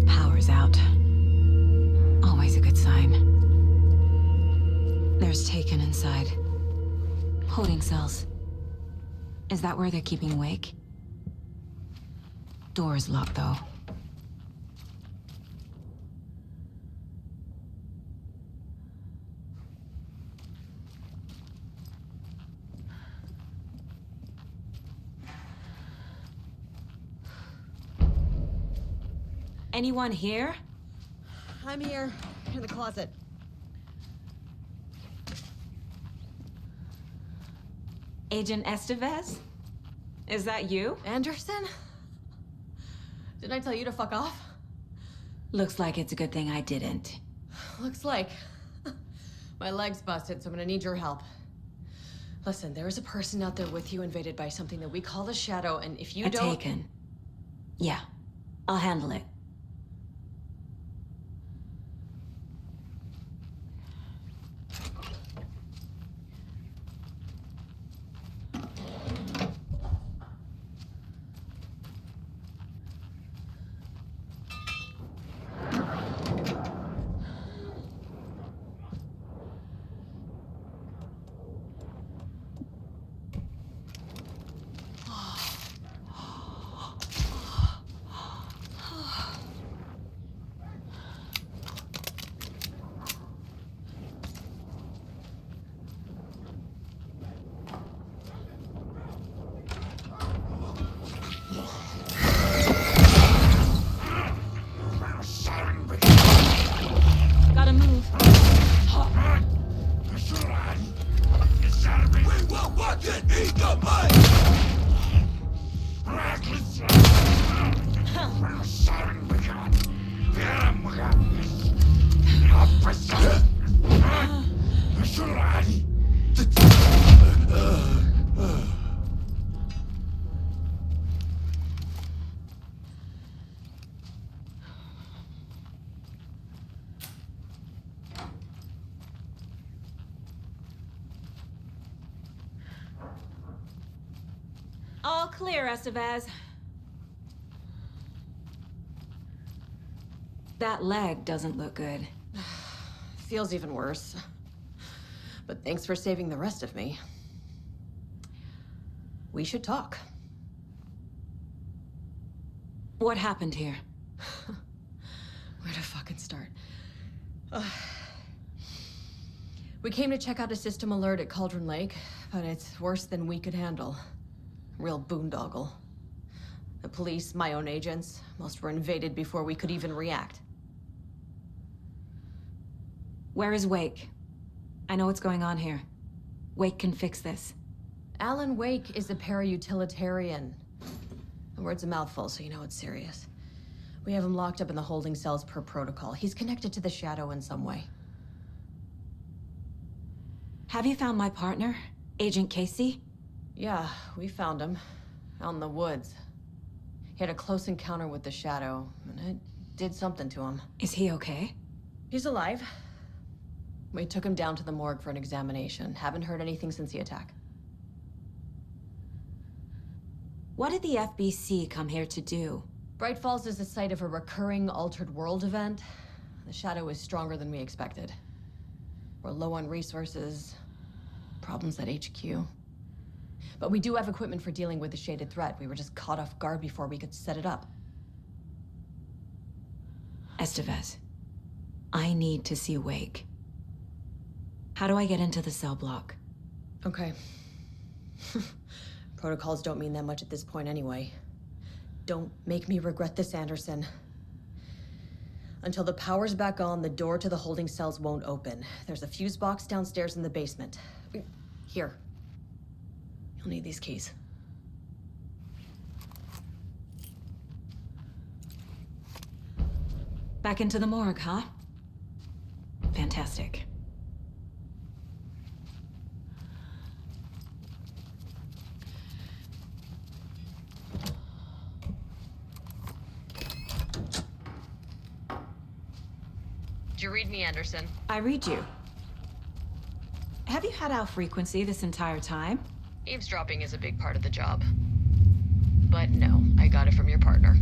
Speaker 3: Power's out. Always a good sign. There's Taken inside. Holding cells. Is that where they're keeping Wake? Door's locked, though. Anyone here?
Speaker 17: I'm here, in the closet.
Speaker 3: Agent Estevez? Is that you?
Speaker 17: Anderson? Didn't I tell you to fuck off?
Speaker 3: Looks like it's a good thing I didn't.
Speaker 17: Looks like. My leg's busted, so I'm gonna need your help. Listen, there is a person out there with you invaded by something that we call the Shadow, and if you don't...
Speaker 3: Taken. Yeah, I'll handle it.
Speaker 17: Gotta move.
Speaker 8: We will watch it eat the mind!
Speaker 3: All clear, Estevez.
Speaker 2: That leg doesn't look good.
Speaker 17: Feels even worse. But thanks for saving the rest of me. We should talk.
Speaker 2: What happened here?
Speaker 17: Where to fucking start? We came to check out a system alert at Cauldron Lake, but it's worse than we could handle. Real boondoggle. The police, my own agents, most were invaded before we could even react.
Speaker 2: Where is Wake? I know what's going on here. Wake can fix this.
Speaker 17: Alan Wake is a para-utilitarian. The word's a mouthful, so you know it's serious. We have him locked up in the holding cells per protocol. He's connected to the Shadow in some way.
Speaker 2: Have you found my partner, Agent Casey?
Speaker 17: Yeah, we found him. Out in the woods. He had a close encounter with the Shadow, and it did something to him.
Speaker 2: Is he okay?
Speaker 17: He's alive. We took him down to the morgue for an examination. Haven't heard anything since the attack.
Speaker 2: What did the FBC come here to do?
Speaker 17: Bright Falls is the site of a recurring Altered World event. The Shadow is stronger than we expected. We're low on resources, problems at HQ. But we do have equipment for dealing with the shaded threat. We were just caught off guard before we could set it up.
Speaker 2: Estevez, I need to see Wake. How do I get into the cell block?
Speaker 17: Okay. Protocols don't mean that much at this point anyway. Don't make me regret this, Anderson. Until the power's back on, the door to the holding cells won't open. There's a fuse box downstairs in the basement. Here. You'll need these keys.
Speaker 2: Back into the morgue, huh? Fantastic.
Speaker 17: Did you read me, Anderson?
Speaker 2: I read you. Have you had our frequency this entire time?
Speaker 17: Eavesdropping is a big part of the job. But no, I got it from your partner.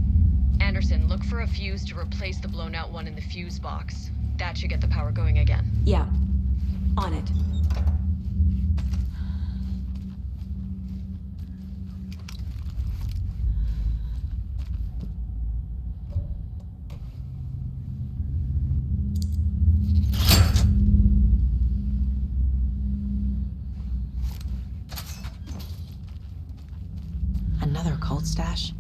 Speaker 17: Anderson, look for a fuse to replace the blown out one in the fuse box. That should get the power going again.
Speaker 2: Yeah. On it. Another cult stash?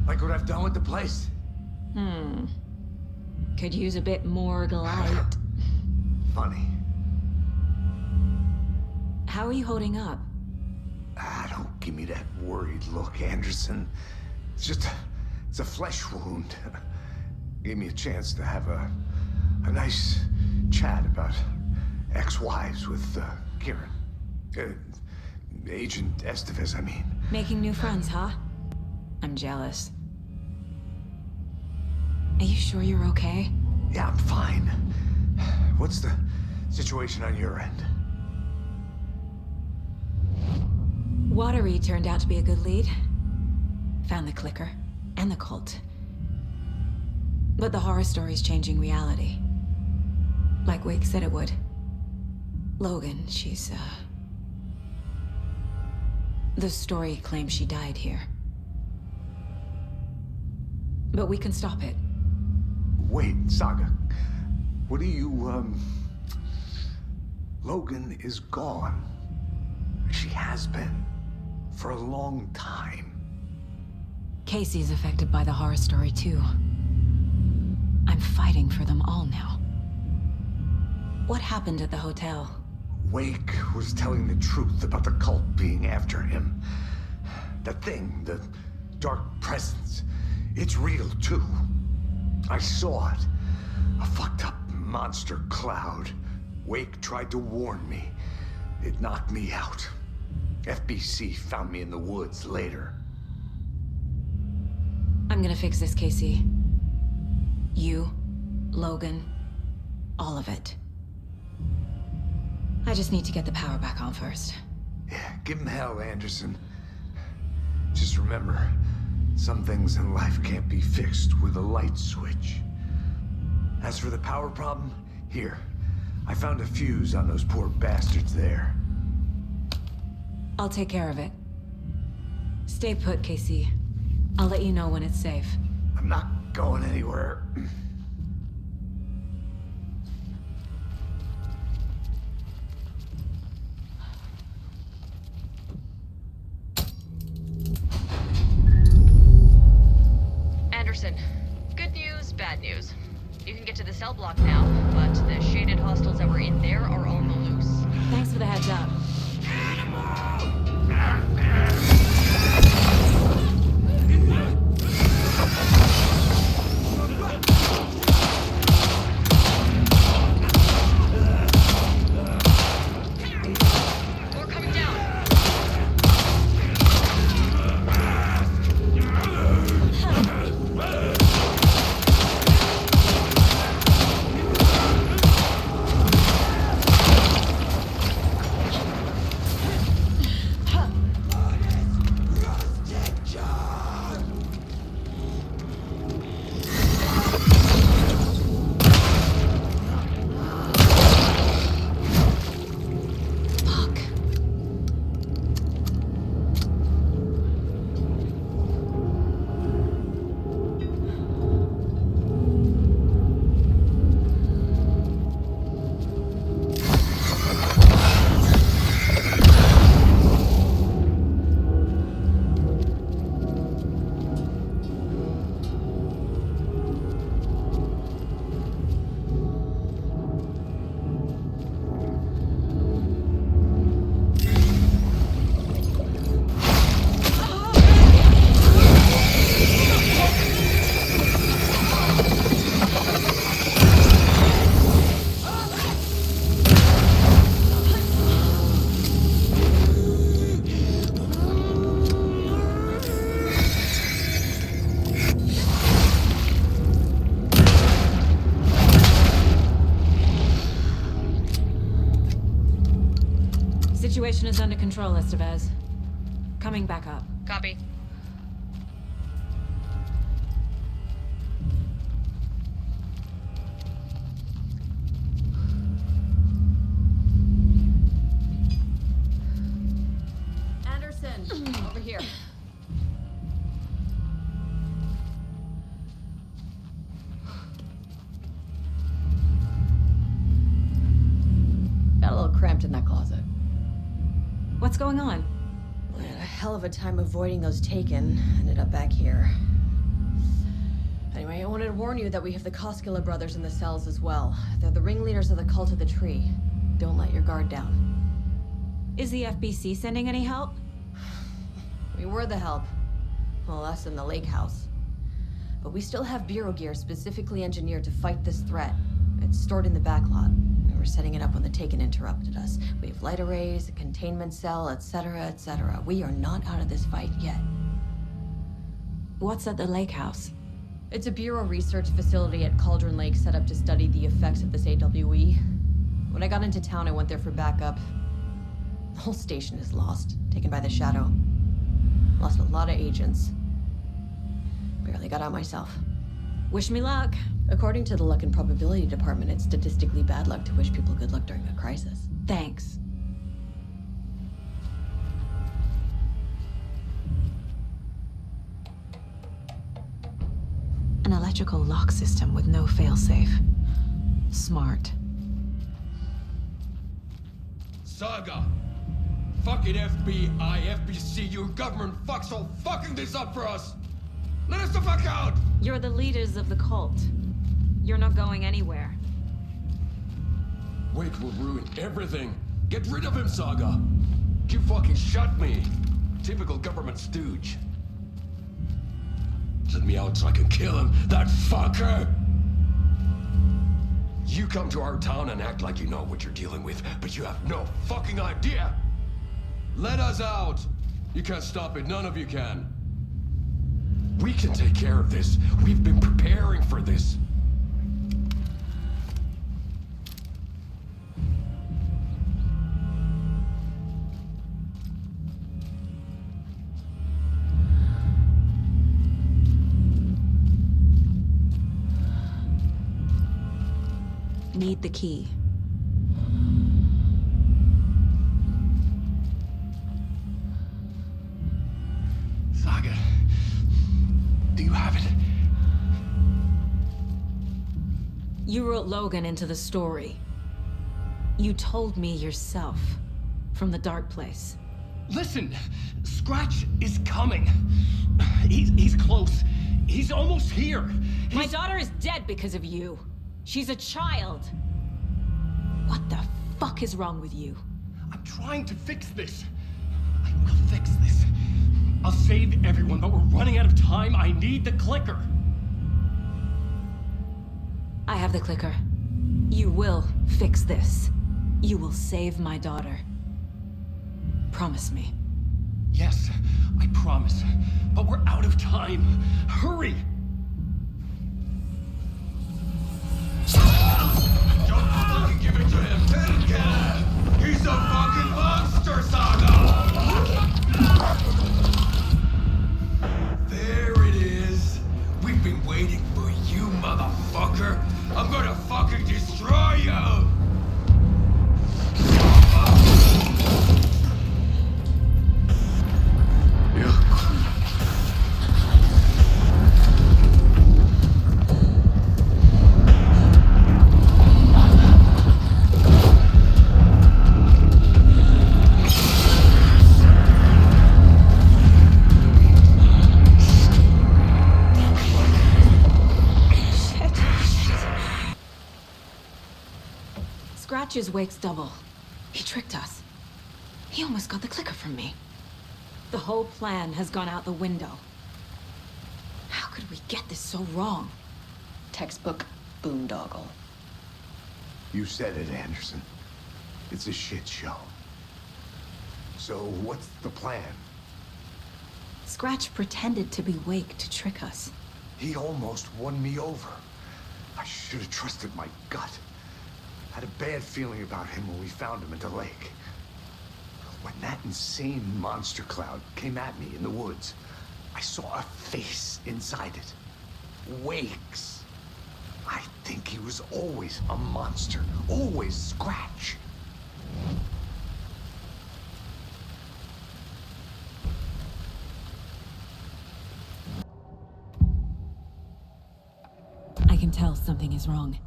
Speaker 4: Like what I've done with the place?
Speaker 2: Could use a bit more light.
Speaker 4: Funny.
Speaker 2: How are you holding up?
Speaker 4: Don't give me that worried look, Anderson. It's a flesh wound. Gave me a chance to have a nice chat about ex-wives with Kieran. Agent Estevez, I mean.
Speaker 3: Making new friends, huh? I'm jealous. Are you sure you're okay?
Speaker 4: Yeah, I'm fine. What's the situation on your end?
Speaker 3: Watery turned out to be a good lead. Found the clicker and the cult. But the horror story's changing reality. Like Wake said it would. Logan, she's, the story claims she died here. But we can stop it.
Speaker 4: Wait, Saga. What do you, Logan is gone. She has been. For a long time.
Speaker 3: Casey's affected by the horror story, too. I'm fighting for them all now. What happened at the hotel?
Speaker 4: Wake was telling the truth about the cult being after him. That thing, the dark presence, it's real, too. I saw it. A fucked up monster cloud. Wake tried to warn me. It knocked me out. FBC found me in the woods later.
Speaker 3: I'm gonna fix this, Casey. You, Logan, all of it. I just need to get the power back on first.
Speaker 4: Yeah, give him hell, Anderson. Just remember, some things in life can't be fixed with a light switch. As for the power problem, here. I found a fuse on those poor bastards there.
Speaker 3: I'll take care of it. Stay put, Casey. I'll let you know when it's safe.
Speaker 4: I'm not going anywhere.
Speaker 17: Anderson, good news, bad news. You can get to the cell block now, but the shaded hostiles that were in there are on the loose.
Speaker 3: Thanks for the heads up.
Speaker 17: More coming down.
Speaker 3: Situation is under control, Estevez. Coming back up.
Speaker 17: Copy.
Speaker 25: Anderson, over here. Got a little cramped in that closet.
Speaker 3: What's going on?
Speaker 25: I had a hell of a time avoiding those taken. Ended up back here. Anyway, I wanted to warn you that we have the Koskela brothers in the cells as well. They're the ringleaders of the Cult of the Tree. Don't let your guard down.
Speaker 3: Is the FBC sending any help?
Speaker 25: We were the help. Well, us in the lake house. But we still have Bureau gear specifically engineered to fight this threat. It's stored in the backlot.
Speaker 17: were setting it up when the Taken interrupted us. We have light arrays, a containment cell, etc., etc. We are not out of this fight yet.
Speaker 3: What's at the lake house?
Speaker 17: It's a Bureau research facility at Cauldron Lake set up to study the effects of this AWE. When I got into town, I went there for backup. The whole station is lost, taken by the Shadow. Lost a lot of agents. Barely got out myself.
Speaker 3: Wish me luck.
Speaker 17: According to the Luck and Probability Department, it's statistically bad luck to wish people good luck during a crisis.
Speaker 3: Thanks. An electrical lock system with no failsafe. Smart.
Speaker 6: Saga! Fucking FBI, FBC, your government fucks all fucking this up for us! Let us the fuck out!
Speaker 3: You're the leaders of the cult. You're not going anywhere.
Speaker 6: Wake will ruin everything. Get rid of him, Saga! You fucking shot me! Typical government stooge. Let me out so I can kill him, that fucker! You come to our town and act like you know what you're dealing with, but you have no fucking idea! Let us out! You can't stop it, none of you can. We can take care of this. We've been preparing for this.
Speaker 3: Need the key.
Speaker 19: Saga, do you have it?
Speaker 3: You wrote Logan into the story. You told me yourself. From the dark place.
Speaker 12: Listen, Scratch is coming. He's close. He's almost here.
Speaker 3: My daughter is dead because of you. She's a child. What the fuck is wrong with you?
Speaker 12: I'm trying to fix this. I will fix this. I'll save everyone, but we're running out of time. I need the clicker.
Speaker 3: I have the clicker. You will fix this. You will save my daughter. Promise me.
Speaker 12: Yes, I promise. But we're out of time. Hurry!
Speaker 6: Don't fucking give it to him! Get him! He's a fucking monster, Saga! There it is! We've been waiting for you, motherfucker! I'm gonna fucking destroy you!
Speaker 3: Scratch's wakes double. He tricked us. He almost got the clicker from me. The whole plan has gone out the window. How could we get this so wrong?
Speaker 17: Textbook boondoggle.
Speaker 4: You said it, Anderson. It's a shit show. So what's the plan?
Speaker 3: Scratch pretended to be Wake to trick us.
Speaker 4: He almost won me over. I should have trusted my gut. Had a bad feeling about him when we found him at the lake. When that insane monster cloud came at me in the woods, I saw a face inside it. Wake's. I think he was always a monster. Always Scratch.
Speaker 3: I can tell something is wrong.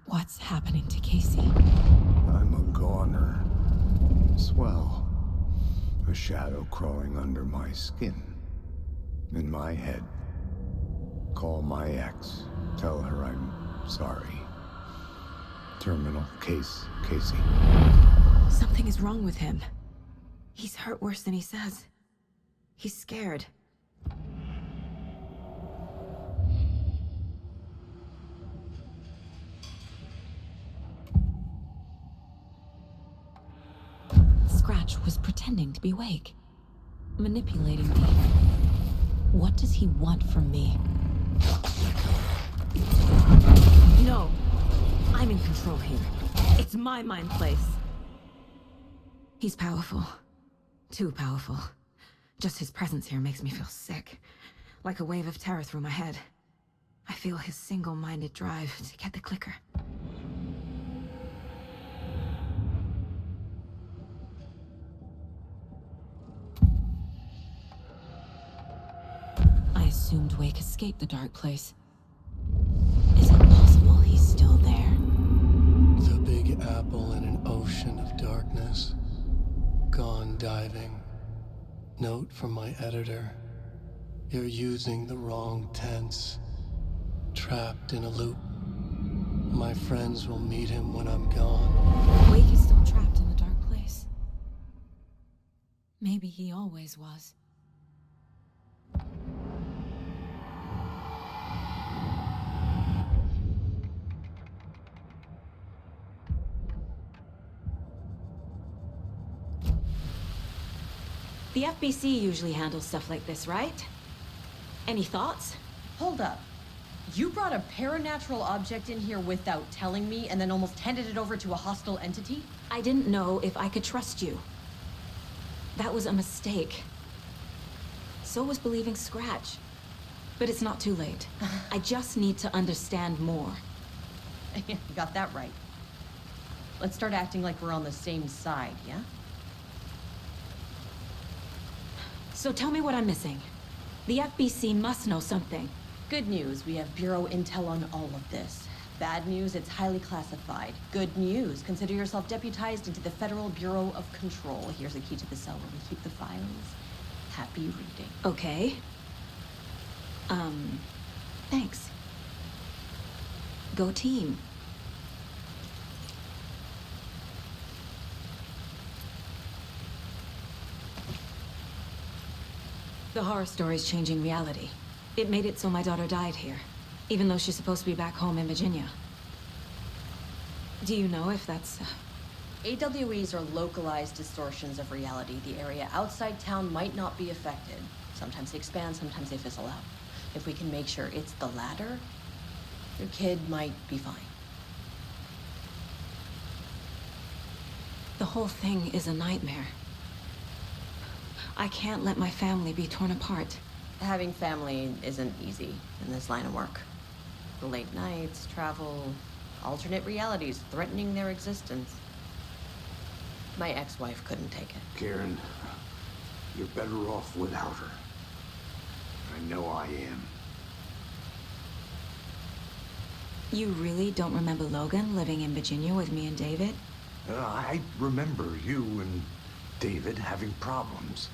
Speaker 3: What's happening to Casey?
Speaker 4: I'm a goner. Swell. A shadow crawling under my skin. In my head. Call my ex. Tell her I'm sorry. Terminal case, Casey.
Speaker 3: Something is wrong with him. He's hurt worse than he says. He's scared.
Speaker 2: Scratch was pretending to be awake, manipulating me. What does he want from me? No! I'm in control here. It's my mind place. He's powerful. Too powerful. Just his presence here makes me feel sick. Like a wave of terror through my head. I feel his single-minded drive to get the clicker. I assumed Wake escaped the dark place. Is it possible he's still there?
Speaker 1: The Big Apple in an ocean of darkness. Gone diving. Note from my editor. You're using the wrong tense. Trapped in a loop. My friends will meet him when I'm gone.
Speaker 2: Wake is still trapped in the dark place. Maybe he always was. The FBC usually handles stuff like this, right? Any thoughts?
Speaker 17: Hold up. You brought a paranatural object in here without telling me and then almost handed it over to a hostile entity?
Speaker 2: I didn't know if I could trust you. That was a mistake. So was believing Scratch. But it's not too late. I just need to understand more.
Speaker 17: You got that right. Let's start acting like we're on the same side, yeah?
Speaker 2: So tell me what I'm missing. The FBC must know something.
Speaker 17: Good news, we have Bureau intel on all of this. Bad news, it's highly classified. Good news, consider yourself deputized into the Federal Bureau of Control. Here's a key to the cell where we keep the files. Happy reading.
Speaker 2: Okay. Thanks. Go team. The horror story's changing reality. It made it so my daughter died here, even though she's supposed to be back home in Virginia. Do you know if that's...
Speaker 17: AWEs are localized distortions of reality. The area outside town might not be affected. Sometimes they expand, sometimes they fizzle out. If we can make sure it's the latter, your kid might be fine.
Speaker 2: The whole thing is a nightmare. I can't let my family be torn apart.
Speaker 17: Having family isn't easy in this line of work. The late nights, travel, alternate realities threatening their existence. My ex-wife couldn't take it.
Speaker 4: Karen, you're better off without her. I know I am.
Speaker 2: You really don't remember Logan living in Virginia with me and David?
Speaker 4: I remember you and David having problems.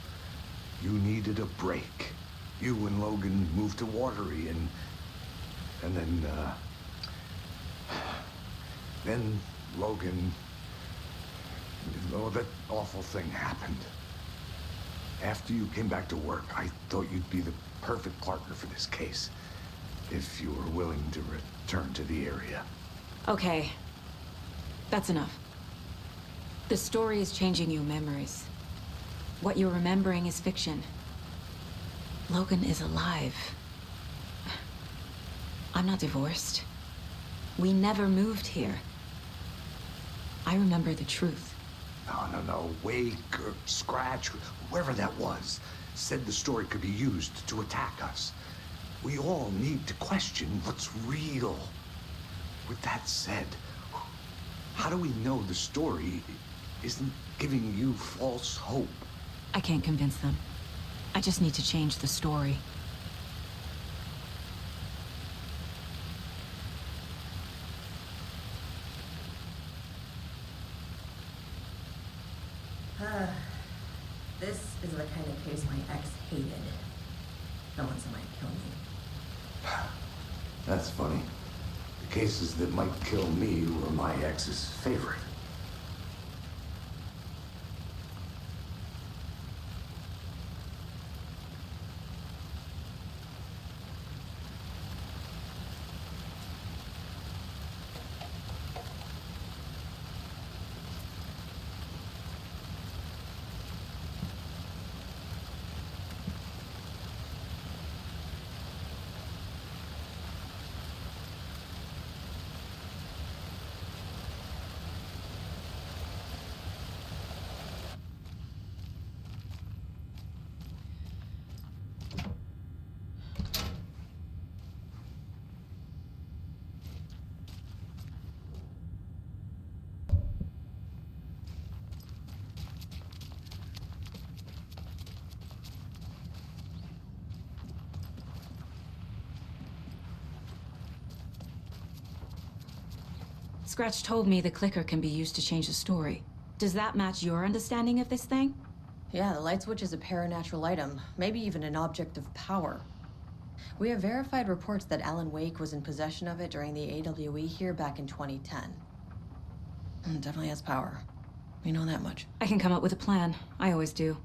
Speaker 4: You needed a break. You and Logan moved to Watery and then Logan, that awful thing happened. After you came back to work, I thought you'd be the perfect partner for this case, if you were willing to return to the area.
Speaker 2: Okay. That's enough. The story is changing your memories. What you're remembering is fiction. Logan is alive. I'm not divorced. We never moved here. I remember the truth.
Speaker 4: No. Wake or Scratch, whoever that was, said the story could be used to attack us. We all need to question what's real. With that said, how do we know the story isn't giving you false hope?
Speaker 2: I can't convince them. I just need to change the story.
Speaker 7: This is the kind of case my ex hated. No one's might kill me.
Speaker 4: That's funny. The cases that might kill me were my ex's favorite.
Speaker 2: Scratch told me the clicker can be used to change the story. Does that match your understanding of this thing?
Speaker 17: Yeah, the light switch is a paranatural item, maybe even an object of power. We have verified reports that Alan Wake was in possession of it during the AWE here back in 2010. It definitely has power. We know that much.
Speaker 2: I can come up with a plan. I always do.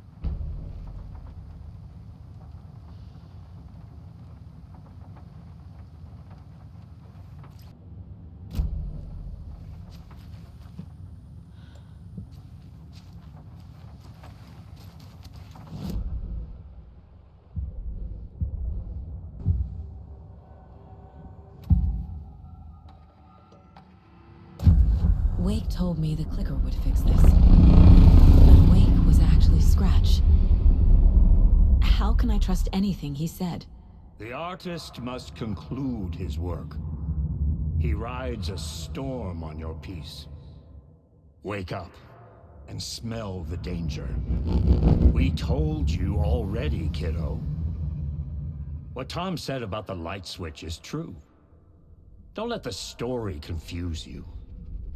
Speaker 2: Wake told me the clicker would fix this. But Wake was actually Scratch. How can I trust anything he said?
Speaker 15: The artist must conclude his work. He rides a storm on your piece. Wake up and smell the danger. We told you already, kiddo. What Tom said about the light switch is true. Don't let the story confuse you.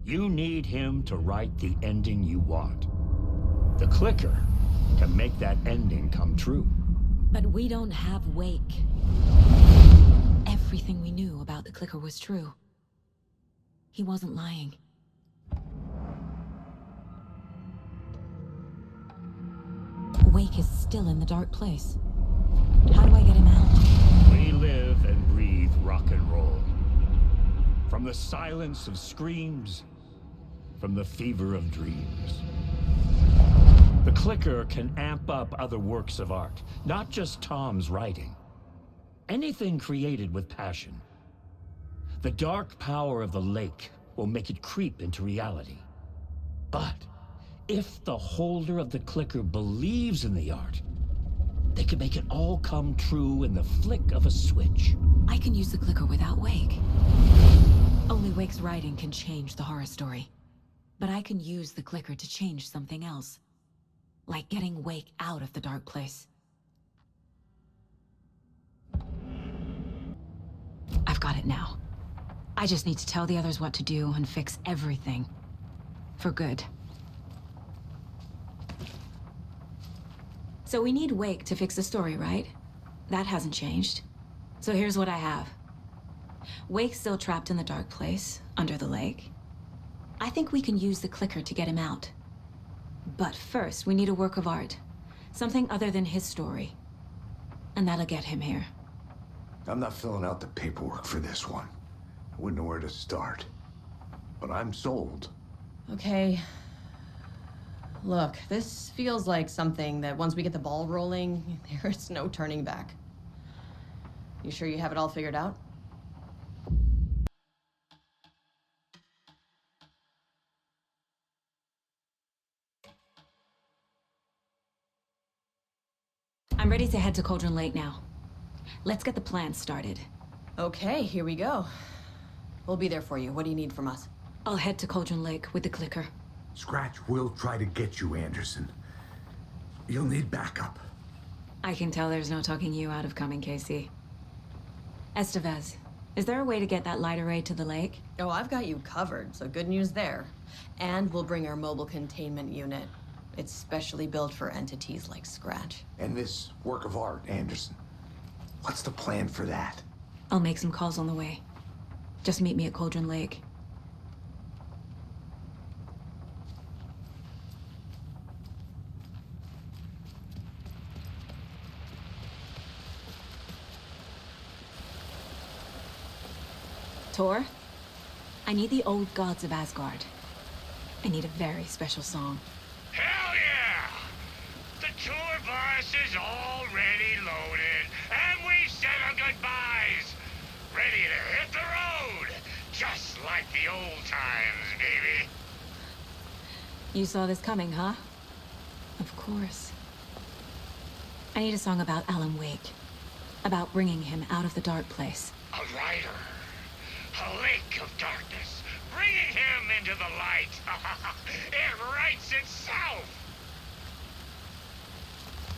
Speaker 15: You need him to write the ending you want. The clicker can make that ending come true.
Speaker 2: But we don't have Wake. Everything we knew about the clicker was true. He wasn't lying. Wake is still in the dark place. How do I get him out?
Speaker 15: We live and breathe rock and roll. From the silence of screams, from the fever of dreams. The clicker can amp up other works of art, not just Tom's writing. Anything created with passion. The dark power of the lake will make it creep into reality. But if the holder of the clicker believes in the art, they can make it all come true in the flick of a switch.
Speaker 2: I can use the clicker without Wake. Only Wake's writing can change the horror story. But I can use the clicker to change something else. Like getting Wake out of the dark place. I've got it now. I just need to tell the others what to do and fix everything. For good. So we need Wake to fix the story, right? That hasn't changed. So here's what I have. Wake's still trapped in the dark place, under the lake. I think we can use the clicker to get him out. But first, we need a work of art. Something other than his story. And that'll get him here.
Speaker 4: I'm not filling out the paperwork for this one. I wouldn't know where to start. But I'm sold.
Speaker 17: Okay. Look, this feels like something that once we get the ball rolling, there's no turning back. You sure you have it all figured out?
Speaker 2: I'm ready to head to Cauldron Lake now. Let's get the plan started.
Speaker 17: Okay, here we go. We'll be there for you. What do you need from us?
Speaker 2: I'll head to Cauldron Lake with the clicker.
Speaker 4: Scratch will try to get you, Anderson. You'll need backup.
Speaker 2: I can tell there's no talking you out of coming, Casey. Estevez, is there a way to get that light array to the lake?
Speaker 17: Oh, I've got you covered, so good news there. And we'll bring our mobile containment unit. It's specially built for entities like Scratch.
Speaker 4: And this work of art, Anderson. What's the plan for that?
Speaker 2: I'll make some calls on the way. Just meet me at Cauldron Lake. Tor, I need the old gods of Asgard. I need a very special song.
Speaker 15: Hell yeah! The tour bus is already loaded, and we've said our goodbyes. Ready to hit the road, just like the old times, baby.
Speaker 2: You saw this coming, huh? Of course. I need a song about Alan Wake. About bringing him out of the dark place.
Speaker 15: A rider. A lake of darkness. Bringing him into the light. It writes itself.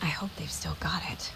Speaker 2: I hope they've still got it.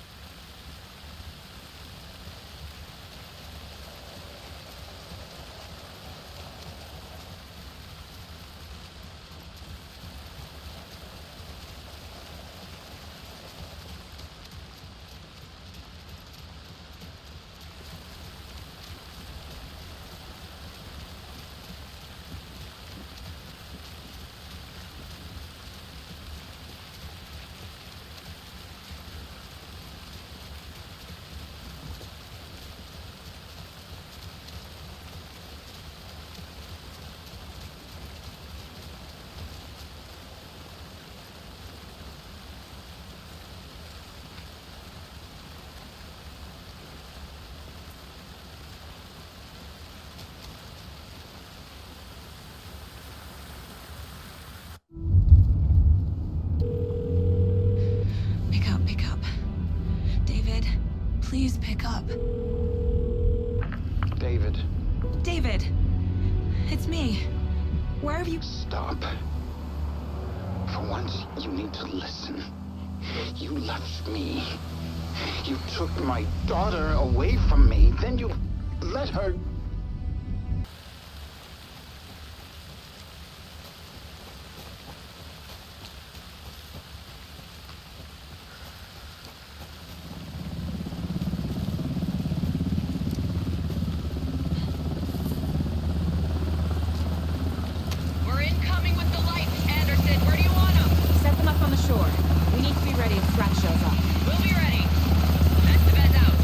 Speaker 3: pick up.
Speaker 10: David.
Speaker 3: David! It's me. Where have you...
Speaker 10: Stop. For once, you need to listen. You left me. You took my daughter away from me. Then you let her...
Speaker 17: We're incoming with the lights, Anderson. Where do you want them?
Speaker 3: Set them up on the shore. We need to be ready if Scratch shows up.
Speaker 17: We'll be ready. That's the bed out.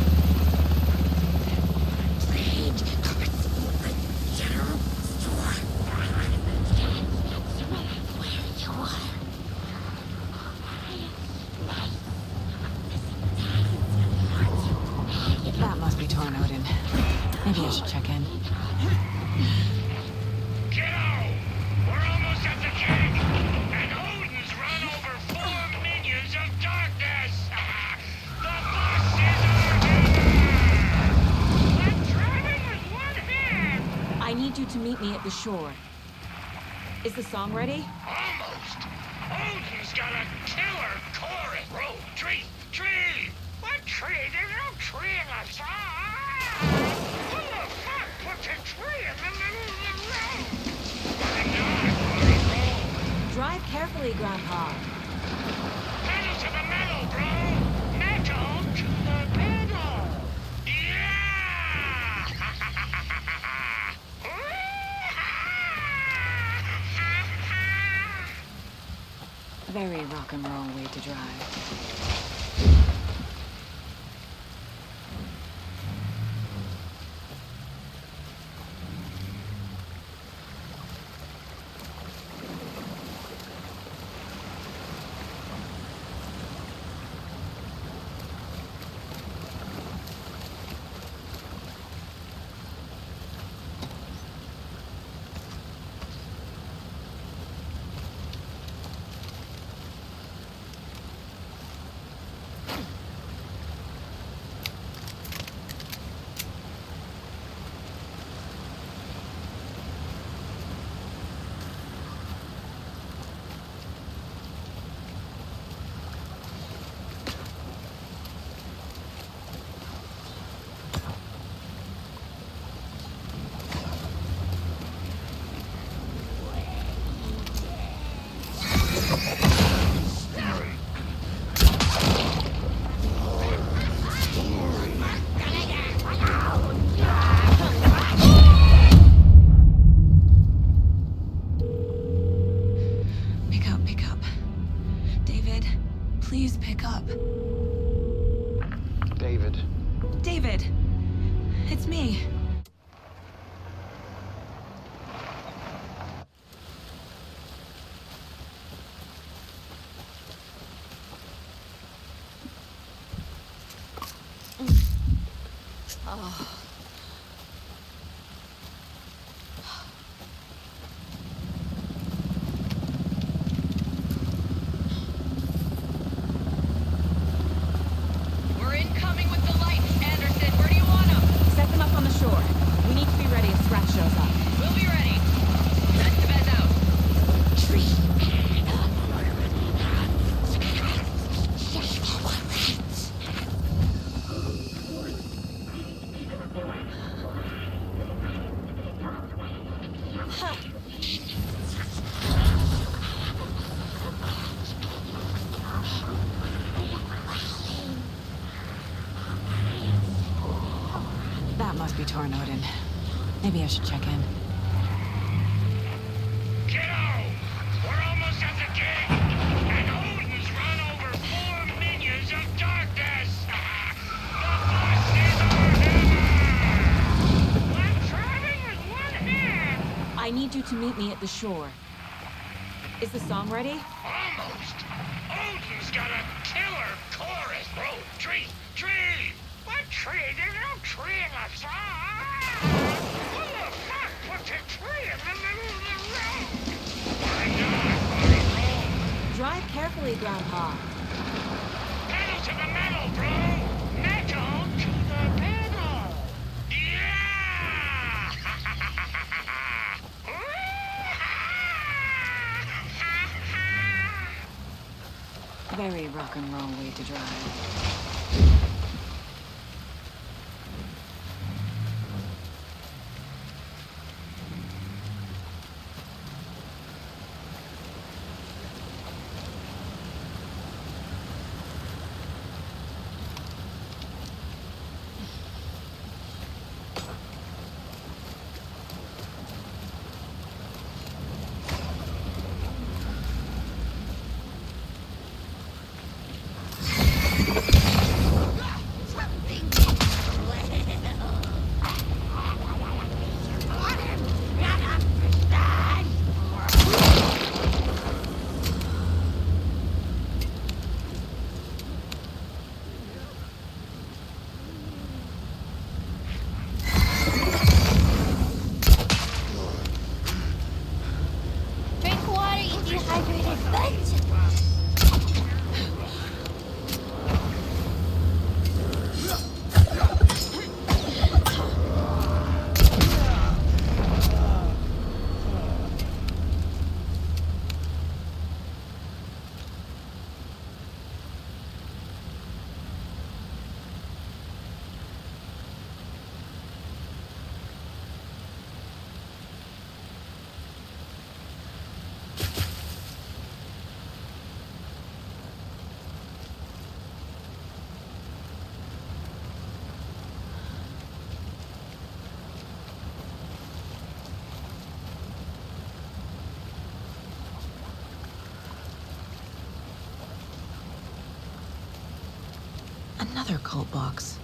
Speaker 3: That must be Tornodin. Maybe I should check in.
Speaker 15: Kiddo! We're almost at the gate! And Odin's run over 4 minions of darkness! The bus is our hammer! I'm driving with one hand!
Speaker 3: I need you to meet me at the shore. Is the song ready?
Speaker 15: Almost! Odin's got a killer chorus! Bro, tree! Tree! What tree? There's no tree in the song! Who the fuck puts a tree in the middle of the road? I'm not on a roll!
Speaker 3: Drive carefully, Grandpa.
Speaker 15: Pedal to the metal, bro! Metal to the pedal! Yeah!
Speaker 3: Very rock and roll way to drive. Pick up. David, please pick up.
Speaker 10: David.
Speaker 3: David! It's me. Oh.
Speaker 17: We're incoming with the lights, Anderson. Where do you want them?
Speaker 3: Set them up on the shore. We need to be ready if Scratch shows up.
Speaker 17: We'll be ready. That's the bed out.
Speaker 3: That must be Tornodin. Maybe I should check in.
Speaker 15: Kiddo! We're almost at the gate! And Odin's run over 4 minions of darkness! The bus is our hammer! I'm driving with one hand!
Speaker 3: I need you to meet me at the shore. Is the song ready?
Speaker 15: Almost! Odin's got a killer chorus! Bro, tree! Tree! What tree? There's no tree in the song! Who the fuck puts a tree in the middle of the road? I'm not on a roll!
Speaker 3: Drive carefully, Grandpa.
Speaker 15: Pedal to the metal, bro! Metal to the
Speaker 3: Very rock and roll way to drive.
Speaker 11: Drink water, you dehydrated bitch!
Speaker 3: Another cult box.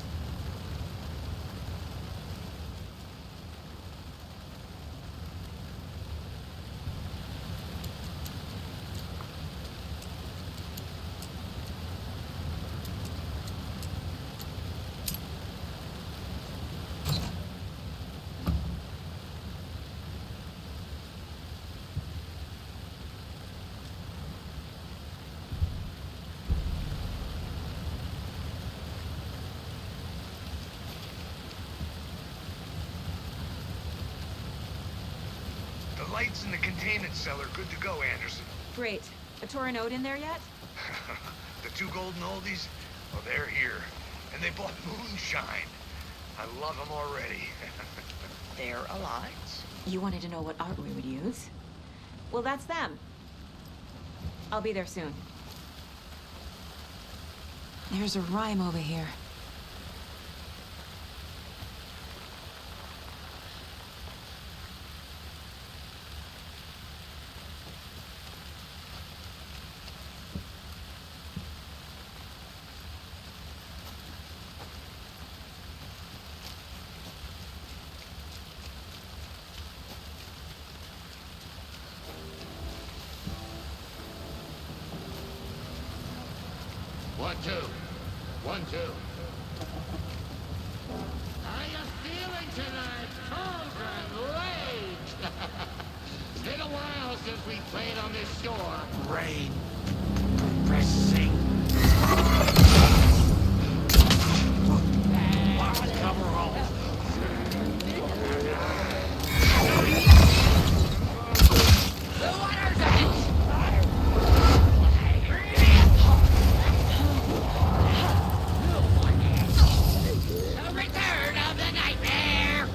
Speaker 4: The lights in the containment cell are good to go, Anderson.
Speaker 3: Great. A Torah in there yet?
Speaker 4: The two golden oldies, well, they're here. And they bought moonshine. I love them already.
Speaker 3: They're a lot. You wanted to know what art we would use? Well, that's them. I'll be there soon. There's a rhyme over here.
Speaker 15: One, two. One, two. How you feeling tonight, children? Late! It's been a while since we played on this shore. Rain. Compressing. Cover all. The water's out! Return of the nightmare!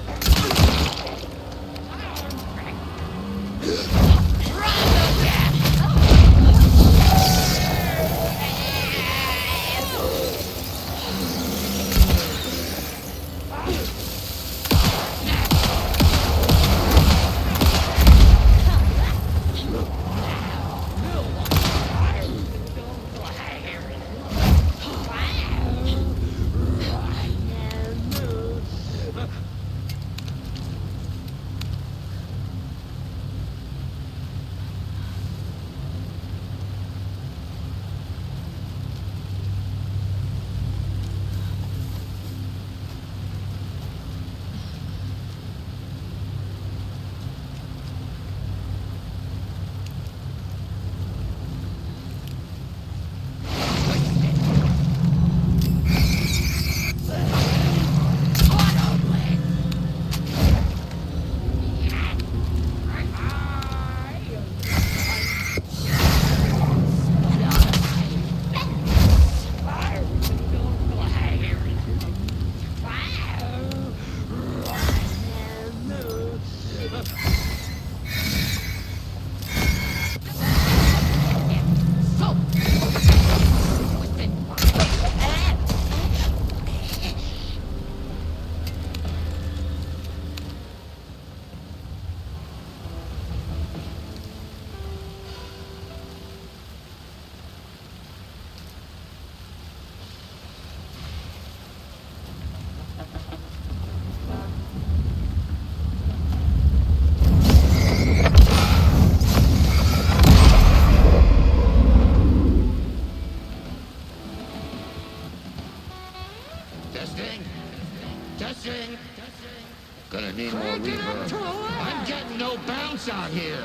Speaker 15: bounce out here.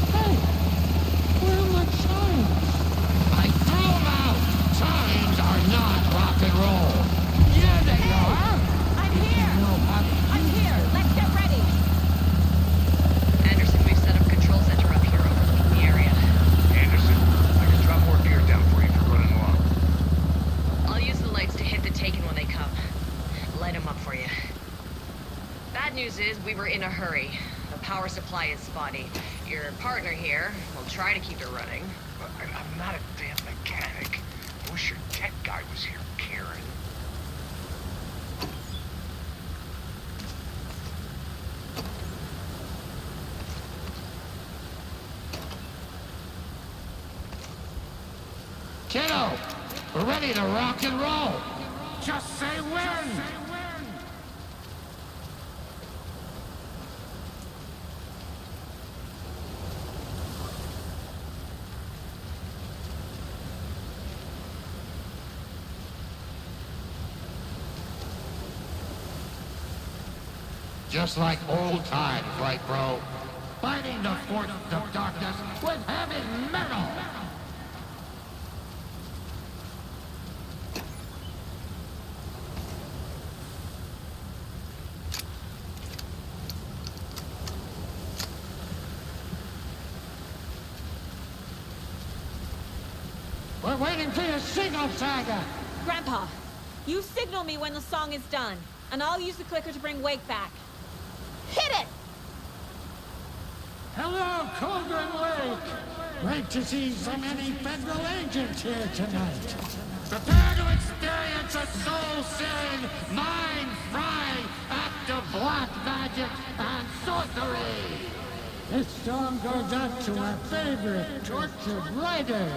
Speaker 5: Hey, where are my chimes?
Speaker 15: I threw them out. Chimes are not rock and roll. Yeah, they are.
Speaker 25: I'm here! I'm here! Let's get ready!
Speaker 17: Anderson, we've set up a control center up here overlooking the area.
Speaker 4: Anderson, I can drop more gear down for you if you're running low.
Speaker 17: I'll use the lights to hit the Taken when they come. Light them up for you. Bad news is we were in a hurry. The power supply is spotty. Your partner here will try to keep it running.
Speaker 4: But I'm not a damn mechanic. I wish your tech guy was here, Karen.
Speaker 15: Kiddo, we're ready to rock and roll. Just say when. Just like old times, right, bro? Fighting the forces of darkness with heavy metal. We're waiting for your signal, Saga.
Speaker 25: Grandpa, you signal me when the song is done, and I'll use the clicker to bring Wake back. Hit it!
Speaker 5: Hello, Cauldron Lake. Great to see so many federal agents here tonight.
Speaker 15: Prepare to experience a soul-searing, mind-frying act of black magic and sorcery.
Speaker 5: This song goes out to our favorite tortured writer.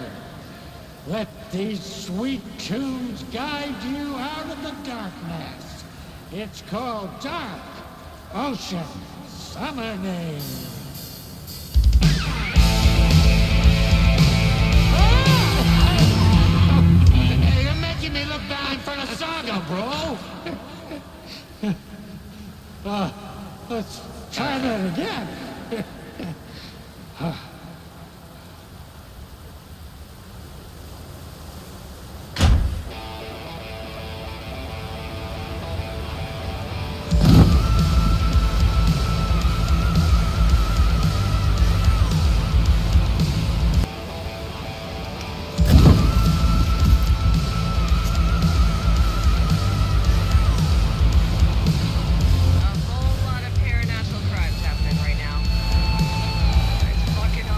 Speaker 5: Let these sweet tunes guide you out of the darkness. It's called Dark Ocean Summoning.
Speaker 15: Hey, you're making me look bad for the saga, bro.
Speaker 5: Let's try that again.
Speaker 17: A whole lot of paranormal crimes happening right now. It's fucking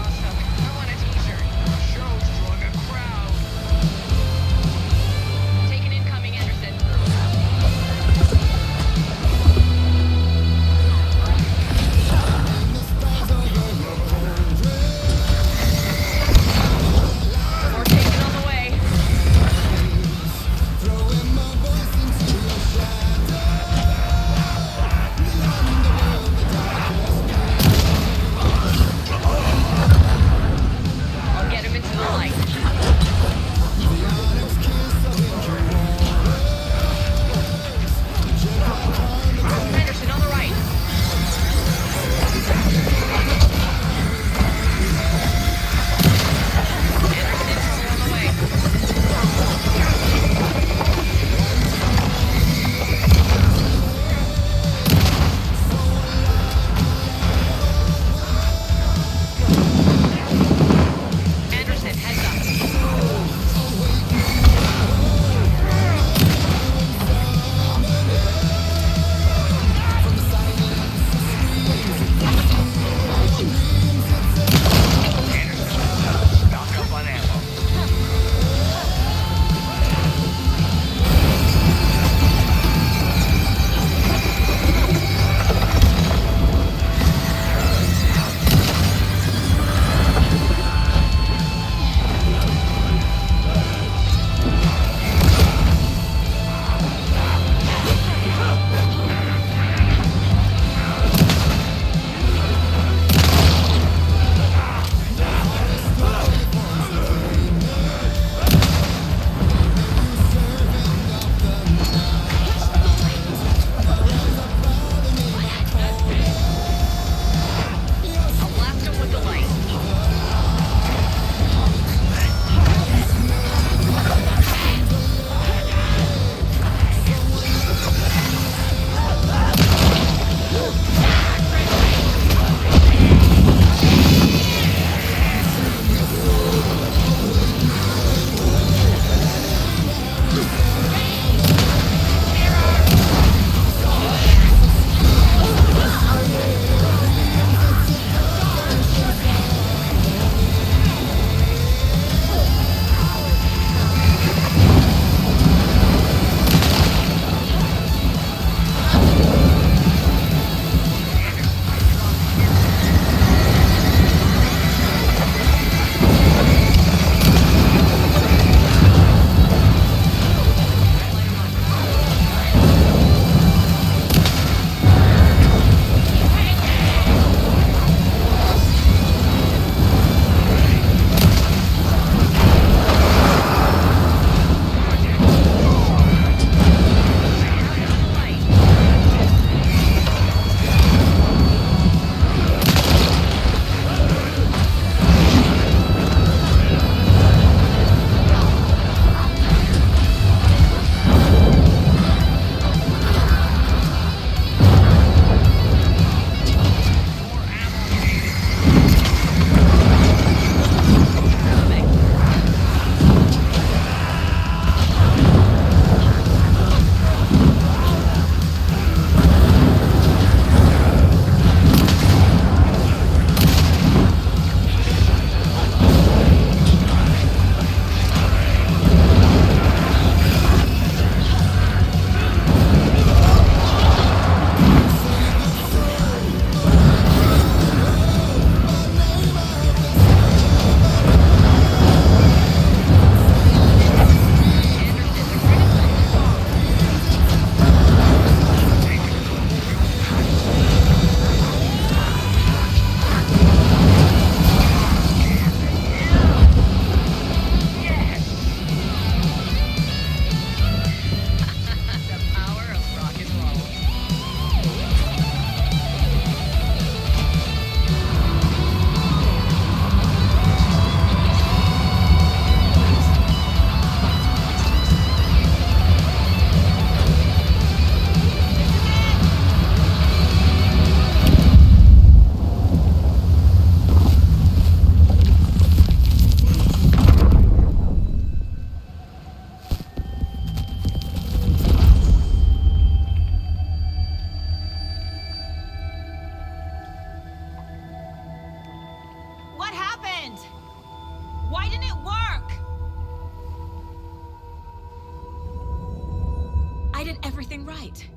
Speaker 3: right.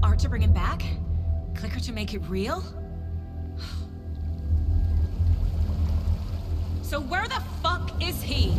Speaker 3: Art to bring him back? Clicker to make it real? So where the fuck is he?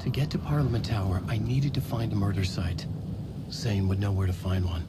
Speaker 1: To get to Parliament Tower, I needed to find a murder site. Zane would know where to find one.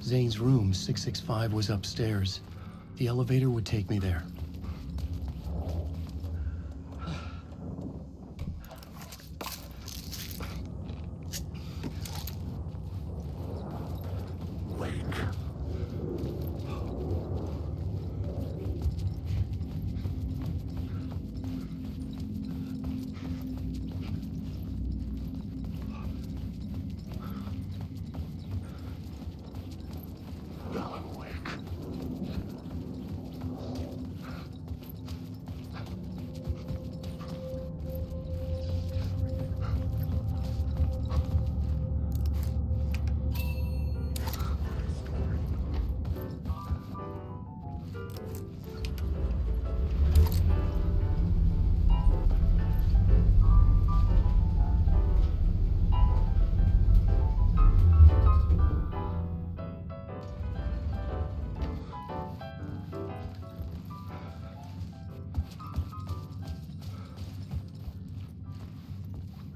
Speaker 1: Zane's room, 665, was upstairs. The elevator would take me there.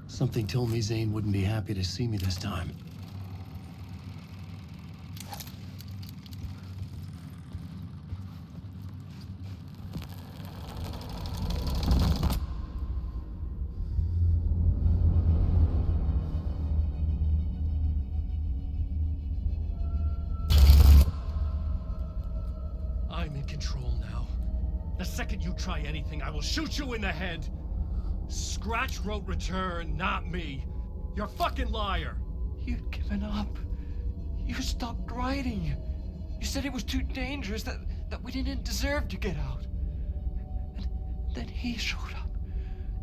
Speaker 1: Something told me Zane wouldn't be happy to see me this time.
Speaker 12: I'm in control now. The second you try anything, I will shoot you in the head. Scratch wrote return, not me. You're a fucking liar.
Speaker 19: You'd given up. You stopped writing. You said it was too dangerous, that we didn't deserve to get out. And then he showed up.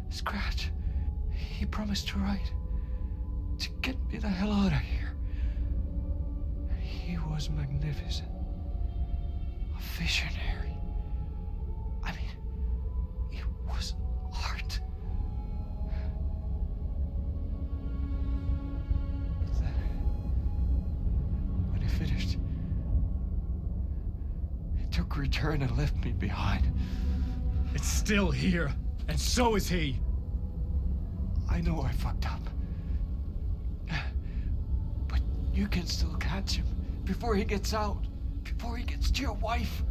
Speaker 19: Scratch. He promised to write. To get me the hell out of here. He was magnificent. A visionary. I mean, it was art. When he finished, he took return and left me behind.
Speaker 12: It's still here, and so is he.
Speaker 19: I know I fucked up. But you can still catch him before he gets out, before he gets to your wife.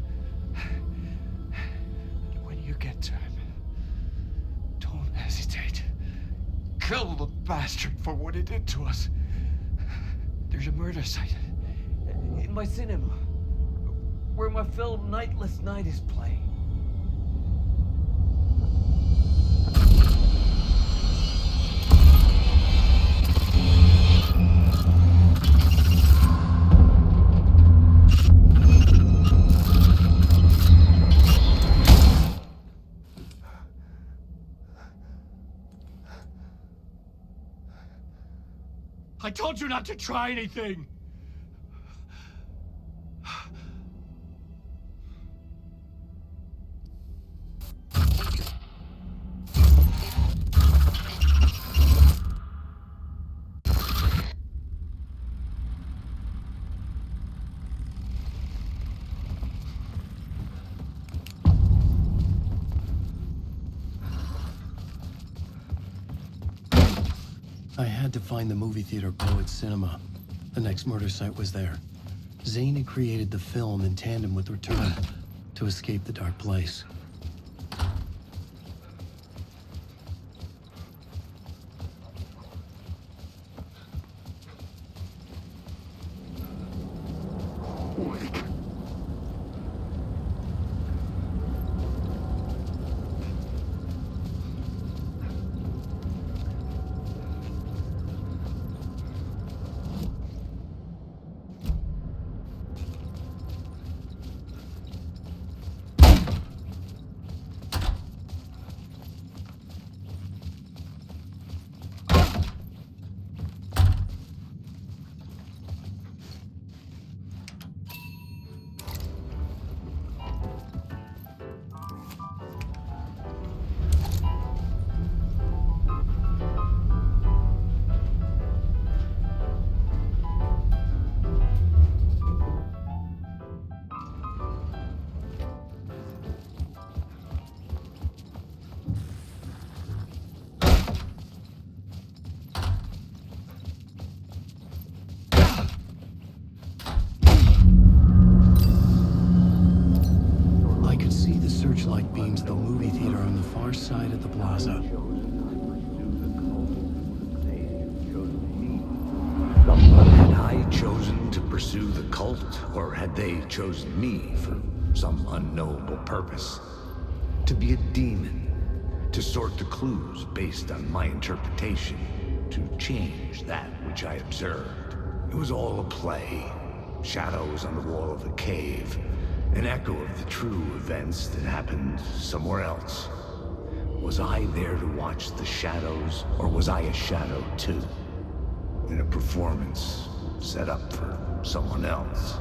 Speaker 19: And when you get to him, don't hesitate. Kill the bastard for what he did to us. There's a murder site in my cinema where my film Nightless Night is playing.
Speaker 12: I told you not to try anything!
Speaker 1: I had to find the movie theater Poet Cinema. The next murder site was there. Zane had created the film in tandem with Return to escape the dark place. Searchlight beams the movie theater on the far side of the plaza.
Speaker 4: Had I chosen to pursue the cult, or had they chosen me for some unknowable purpose? To be a demon, to sort the clues based on my interpretation, to change that which I observed. It was all a play. Shadows on the wall of the cave. An echo of the true events that happened somewhere else. Was I there to watch the shadows, or was I a shadow too? In a performance set up for someone else?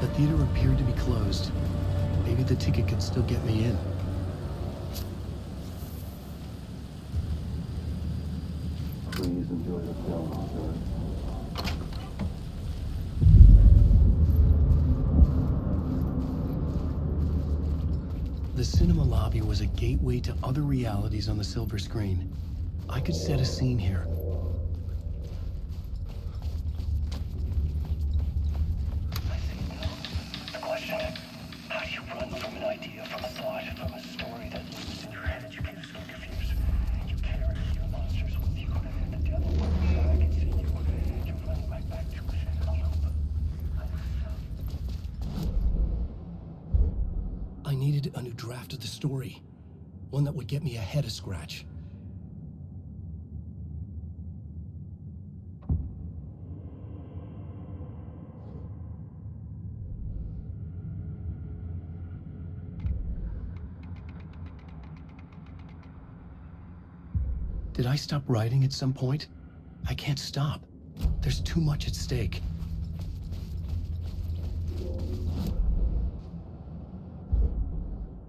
Speaker 1: The theater appeared to be closed. Maybe the ticket could still get me in.
Speaker 13: Please enjoy the film, sir.
Speaker 1: The cinema lobby was a gateway to other realities on the silver screen. I could set a scene here.
Speaker 13: The question, how do you run from an idea, from a thought, from a story that lives in your head? You get so confused. You carry your monsters with you.
Speaker 1: needed a new draft of the story. One that would get me ahead of Scratch. Did I stop writing at some point? I can't stop. There's too much at stake.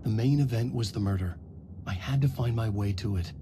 Speaker 1: The main event was the murder. I had to find my way to it.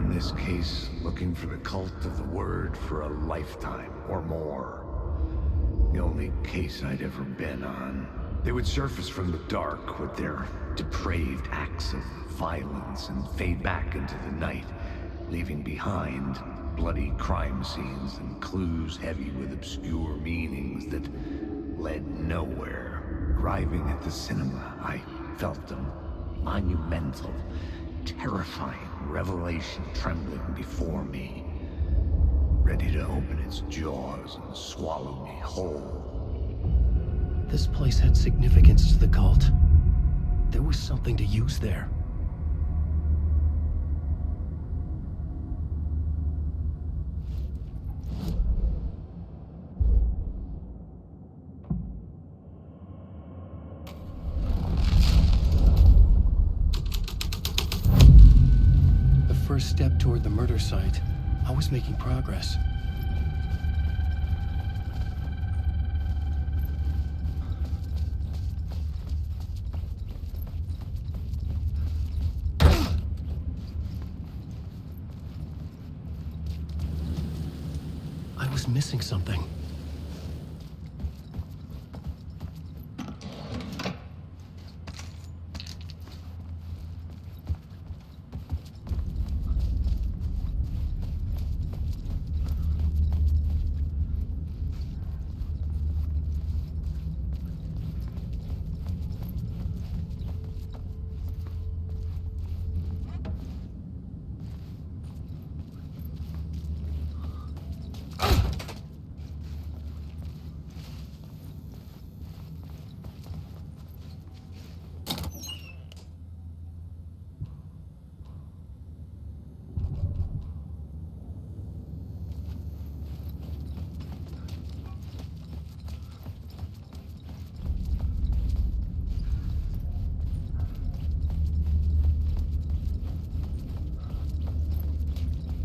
Speaker 4: This case, looking for the cult of the word for a lifetime or more. The only case I'd ever been on. They would surface from the dark with their depraved acts of violence and fade back into the night, leaving behind bloody crime scenes and clues heavy with obscure meanings that led nowhere. Arriving at the cinema, I felt them monumental, terrifying revelation trembling before me, ready to open its jaws and swallow me whole.
Speaker 1: This place had significance to the cult. There was something to use there. First step toward the murder site. I was making progress. I was missing something.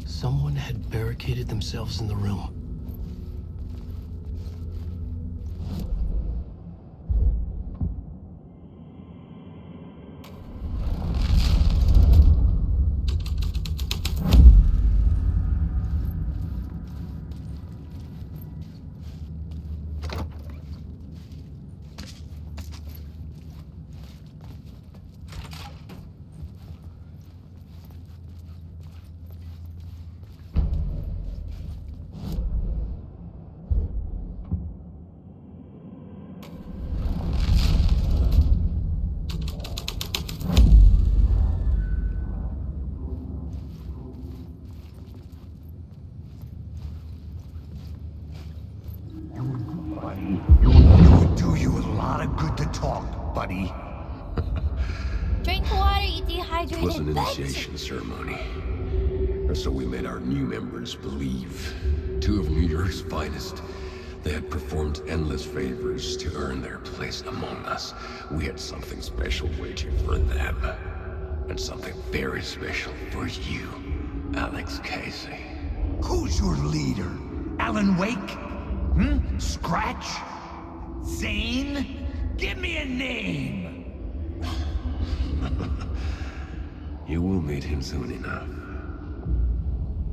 Speaker 1: Someone had barricaded themselves in the room.
Speaker 4: It would do you a lot of good to talk, buddy.
Speaker 11: Drink water, you dehydrated
Speaker 6: It was an
Speaker 11: bitch.
Speaker 6: initiation ceremony. Or so we made our new members believe. Two of New York's finest. They had performed endless favors to earn their place among us. We had something special waiting for them. And something very special for you, Alex Casey.
Speaker 4: Who's your leader? Alan Wake? Scratch? Zane? Give me a name!
Speaker 6: You will meet him soon enough.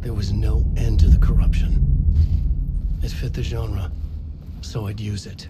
Speaker 1: There was no end to the corruption. It fit the genre, so I'd use it.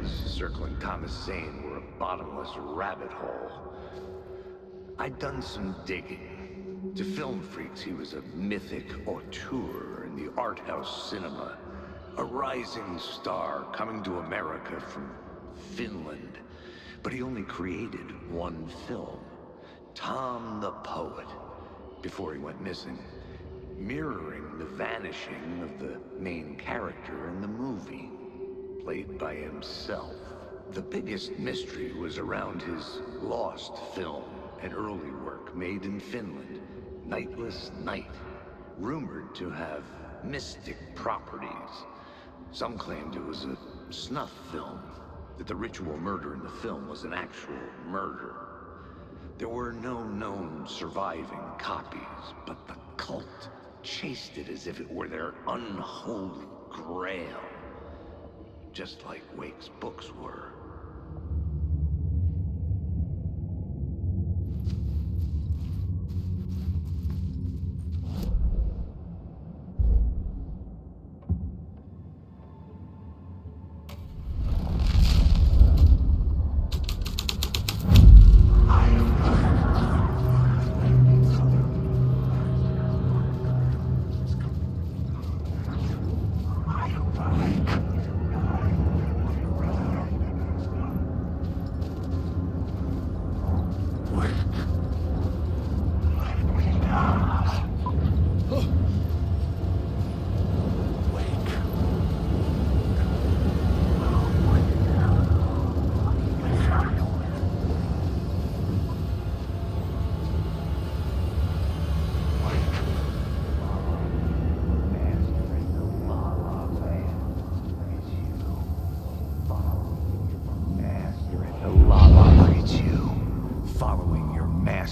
Speaker 4: legends circling Thomas Zane were a bottomless rabbit hole. I'd done some digging. To film freaks, he was a mythic auteur in the art house cinema. A rising star coming to America from Finland. But he only created one film, Tom the Poet, before he went missing, mirroring the vanishing of the main character in the movie, played by himself. The biggest mystery was around his lost film, an early work made in Finland, Nightless Night, rumored to have mystic properties. Some claimed it was a snuff film, that the ritual murder in the film was an actual murder. There were no known surviving copies, but the cult chased it as if it were their unholy grail. Just like Wake's books were.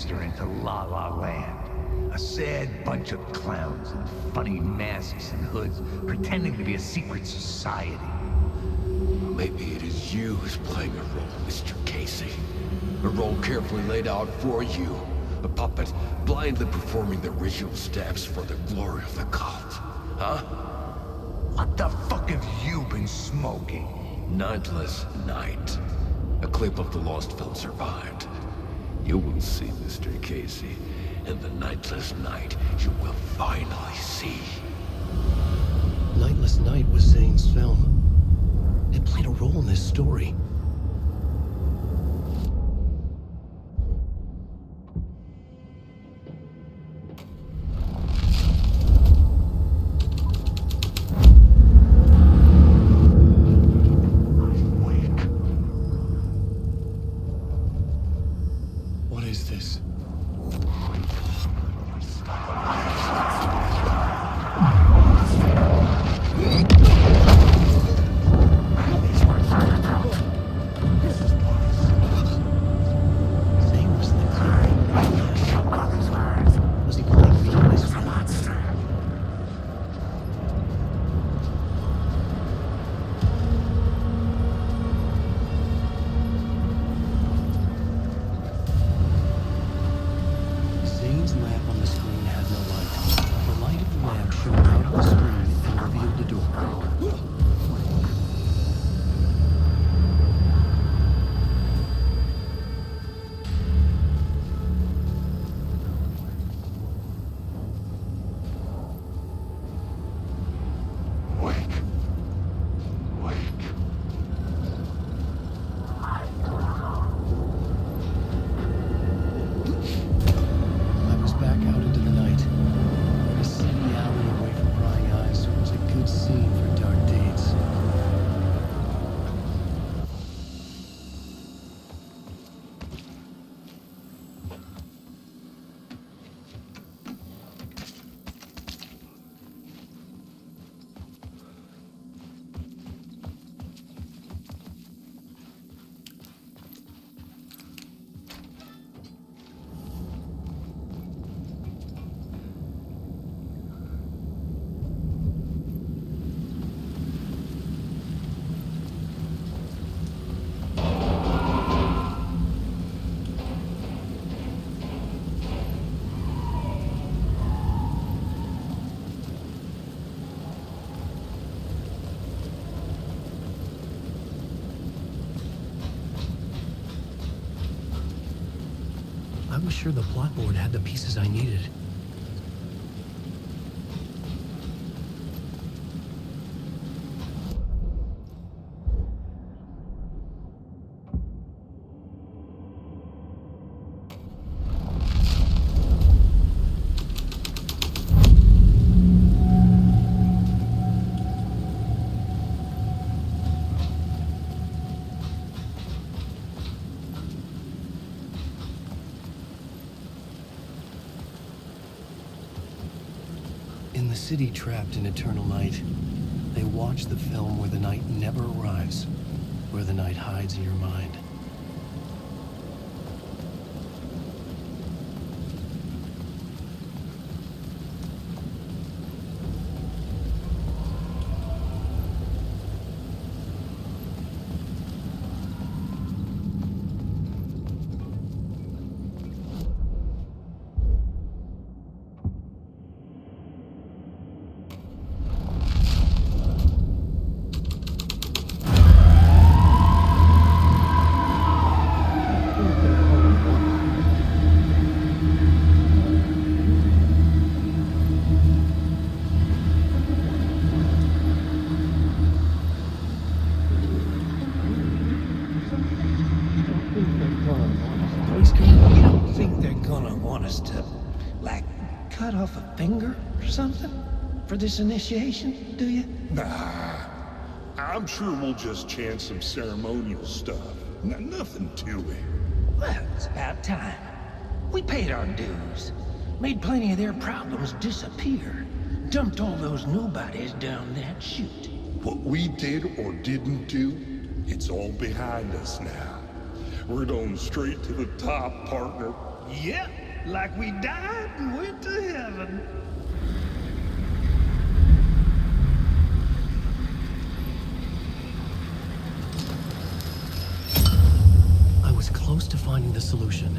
Speaker 4: Into La La Land. A sad bunch of clowns in funny masks and hoods, pretending to be a secret society.
Speaker 6: Maybe it is you who's playing a role, Mr. Casey. A role carefully laid out for you. A puppet blindly performing the ritual steps for the glory of the cult. Huh?
Speaker 4: What the fuck have you been smoking?
Speaker 6: Nightless Night. A clip of the lost film survived. You will see, Mr. Casey. In the Nightless Night, you will finally see.
Speaker 1: Nightless Night was Zane's film. It played a role in this story. What is this? I was sure the plot board had the pieces I needed. In the city trapped in eternal night, they watch the film where the night never arrives, where the night hides in your mind.
Speaker 9: You don't think they're gonna want us to, like, cut off a finger or something for this initiation, do you?
Speaker 8: Nah. I'm sure we'll just chant some ceremonial stuff. Nothing to it.
Speaker 9: Well, it's about time. We paid our dues. Made plenty of their problems disappear. Dumped all those nobodies down that chute.
Speaker 8: What we did or didn't do, it's all behind us now. We're going straight to the top, partner.
Speaker 9: Yep, like we died and went to heaven.
Speaker 1: I was close to finding the solution.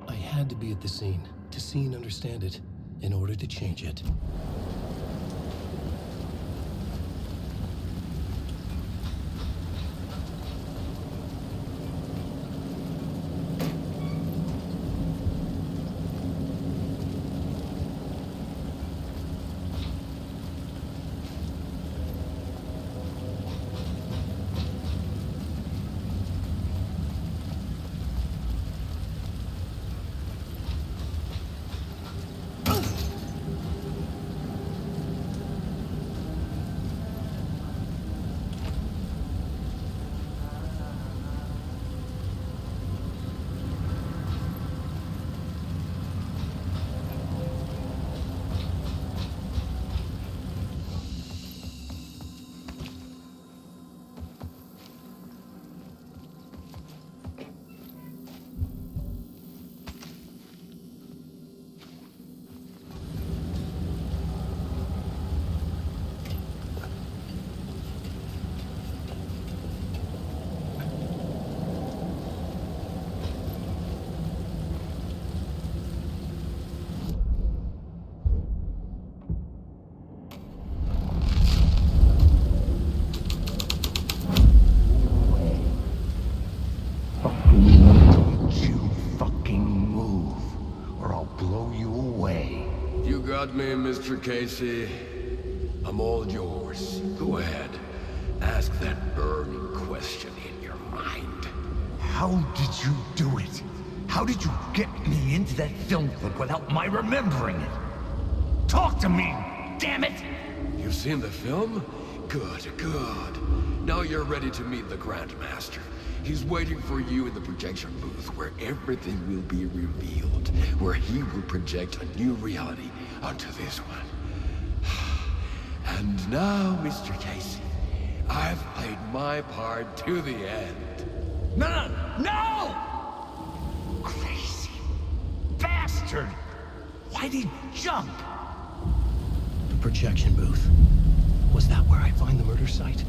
Speaker 1: I had to be at the scene, to see and understand it, in order to change it.
Speaker 4: Don't you fucking move, or I'll blow you away.
Speaker 6: You got me, Mr. Casey. I'm all yours. Go ahead. Ask that burning question in your mind.
Speaker 4: How did you do it? How did you get me into that film clip without my remembering it? Talk to me, damn it!
Speaker 6: You've seen the film? Good, good. Now you're ready to meet the Grandmaster. He's waiting for you in the projection booth where everything will be revealed, where he will project a new reality onto this one. And now, Mr. Casey, I've played my part to the end.
Speaker 4: No! Crazy bastard! Why'd he jump?
Speaker 1: The projection booth. Was that where I find the murder site?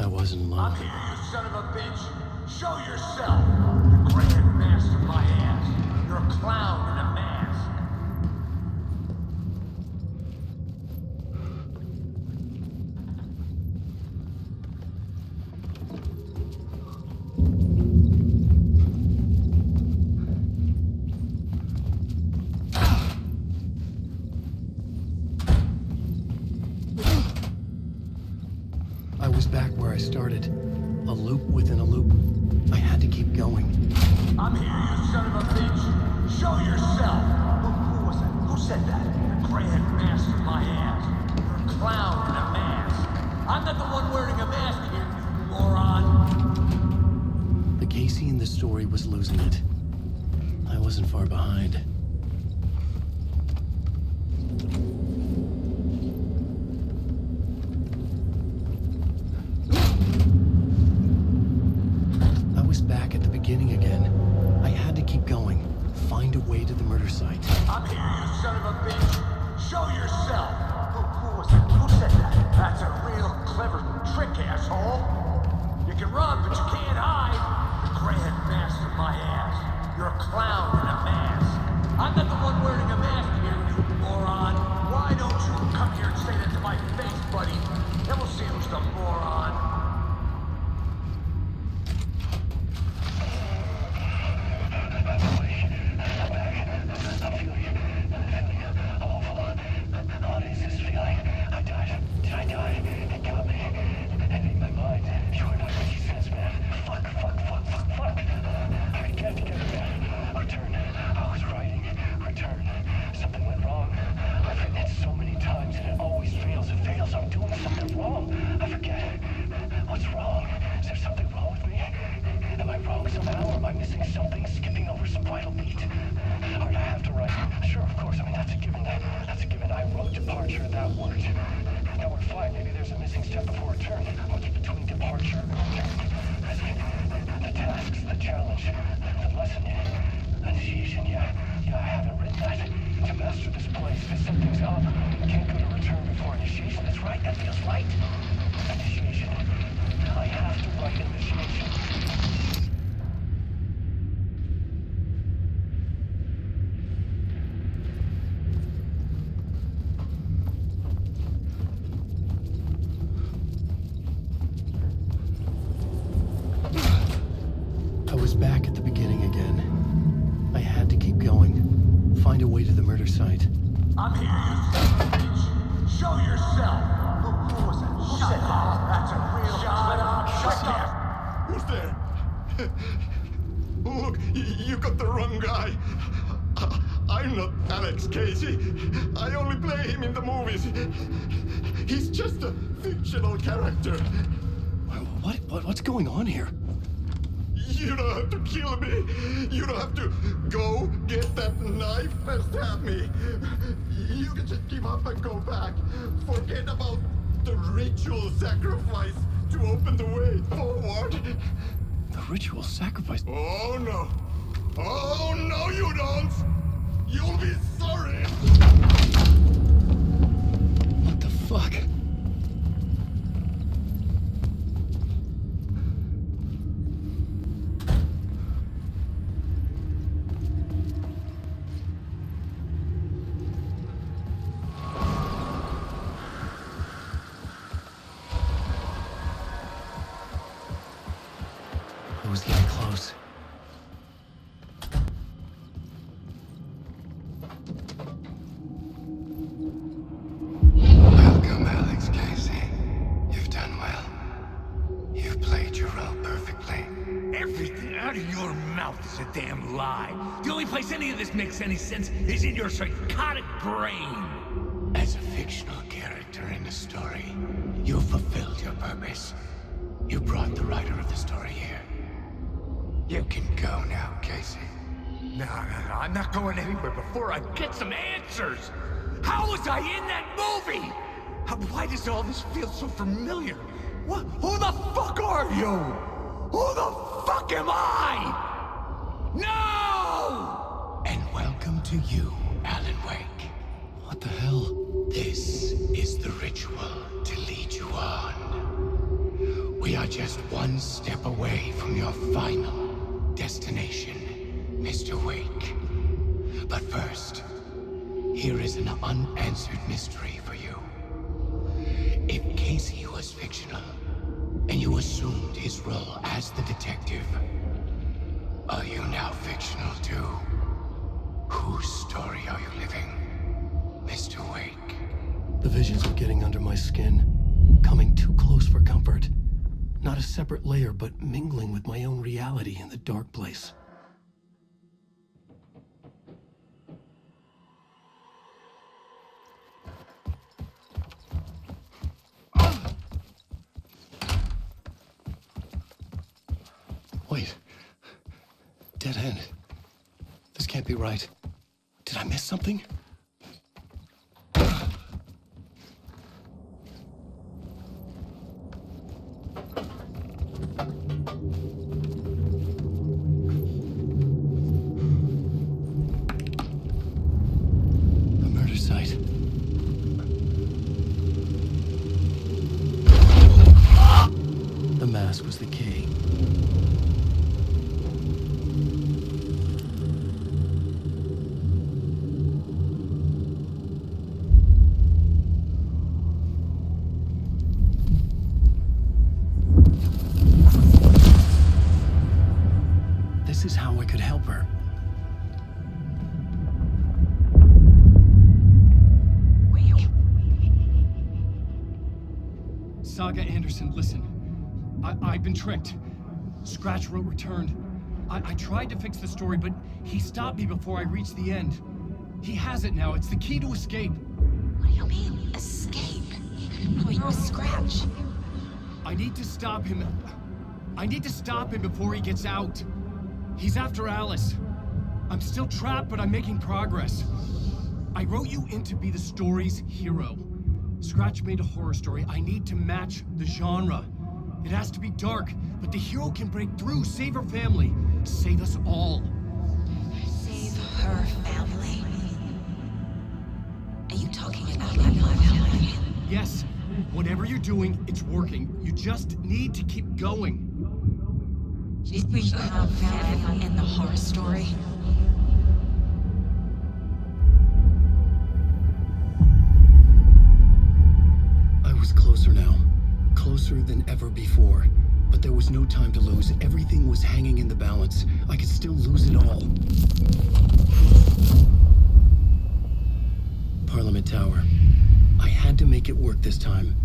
Speaker 1: I wasn't alone.
Speaker 4: I'm here, you son of a bitch. Show yourself. The Grand Master my ass. You're a clown in a mask.
Speaker 1: I was back where I started. A loop within a loop. I had to keep going.
Speaker 4: I'm here, you son of a bitch. Show yourself. Who was that? Who said that? The Grand Master my ass. You're a clown in a mask. I'm not the one wearing a mask here, you moron.
Speaker 1: The Casey in the story was losing it. I wasn't far behind. I was back at the beginning again. I had to keep going. Find a way to the murder site.
Speaker 4: I'm here, you son of a bitch. Show yourself. Who was that? Who said that? That's a real clever trick, asshole. You can run, but you can't hide. The Grand Master my ass. You're a clown in a mask. I'm not the one wearing a mask here, you moron. Why don't you come here and say that to my face, buddy? Then we'll see who's the moron.
Speaker 1: I was back at the beginning again. I had to keep going. Find a way to the murder site.
Speaker 4: I'm here, you son of a bitch. Show yourself. Who was that? Who said that? That's a real Shut up.
Speaker 6: Who's there? Look, you got the wrong guy. I'm not Alex Casey. I only play him in the movies. He's just a fictional character.
Speaker 1: What's going on here?
Speaker 6: You don't have to kill me. You don't have to go get that knife and stab me. You can just give up and go back. Forget about the ritual sacrifice to open the way forward.
Speaker 1: The ritual sacrifice?
Speaker 6: Oh no. Oh no, you don't. You'll be sorry.
Speaker 1: What the fuck? I was getting close.
Speaker 10: Welcome, Alex Casey. You've done well. You've played your role perfectly.
Speaker 15: Everything out of your mouth is a damn lie. The only place any of this makes any sense is in your psychotic brain.
Speaker 10: As a fictional character in a story, you fulfilled your purpose. You brought the writer of the story here. You can go now, Casey.
Speaker 15: No, I'm not going anywhere before I get some answers. How was I in that movie? Why does all this feel so familiar? What? Who the fuck are you? Who the fuck am I? No!
Speaker 10: And welcome to you, Alan Wake.
Speaker 1: What the hell?
Speaker 10: This is the ritual to lead you on. We are just one step away from your final destination, Mr. Wake. But first, here is an unanswered mystery for you. If Casey was fictional, and you assumed his role as the detective, are you now fictional too? Whose story are you living, Mr. Wake?
Speaker 1: The visions are getting under my skin, coming too close for comfort. Not a separate layer, but mingling with my own reality in the dark place. Wait. Dead end. This can't be right. Did I miss something? A murder site. The mask was the key. This is how I could help her.
Speaker 12: Saga Anderson, listen. I've been tricked. Scratch wrote returned. I tried to fix the story, but he stopped me before I reached the end. He has it now. It's the key to escape.
Speaker 3: What do you mean, escape? Probably no Scratch.
Speaker 12: I need to stop him. I need to stop him before he gets out. He's after Alice. I'm still trapped, but I'm making progress. I wrote you in to be the story's hero. Scratch made a horror story. I need to match the genre. It has to be dark, but the hero can break through, save her family, save us all.
Speaker 3: Save her family? Are you talking about my family?
Speaker 12: Yes, whatever you're doing, it's working. You just need to keep going.
Speaker 3: Did we have family in the horror story?
Speaker 1: I was closer now. Closer than ever before. But there was no time to lose. Everything was hanging in the balance. I could still lose it all. Parliament Tower. I had to make it work this time.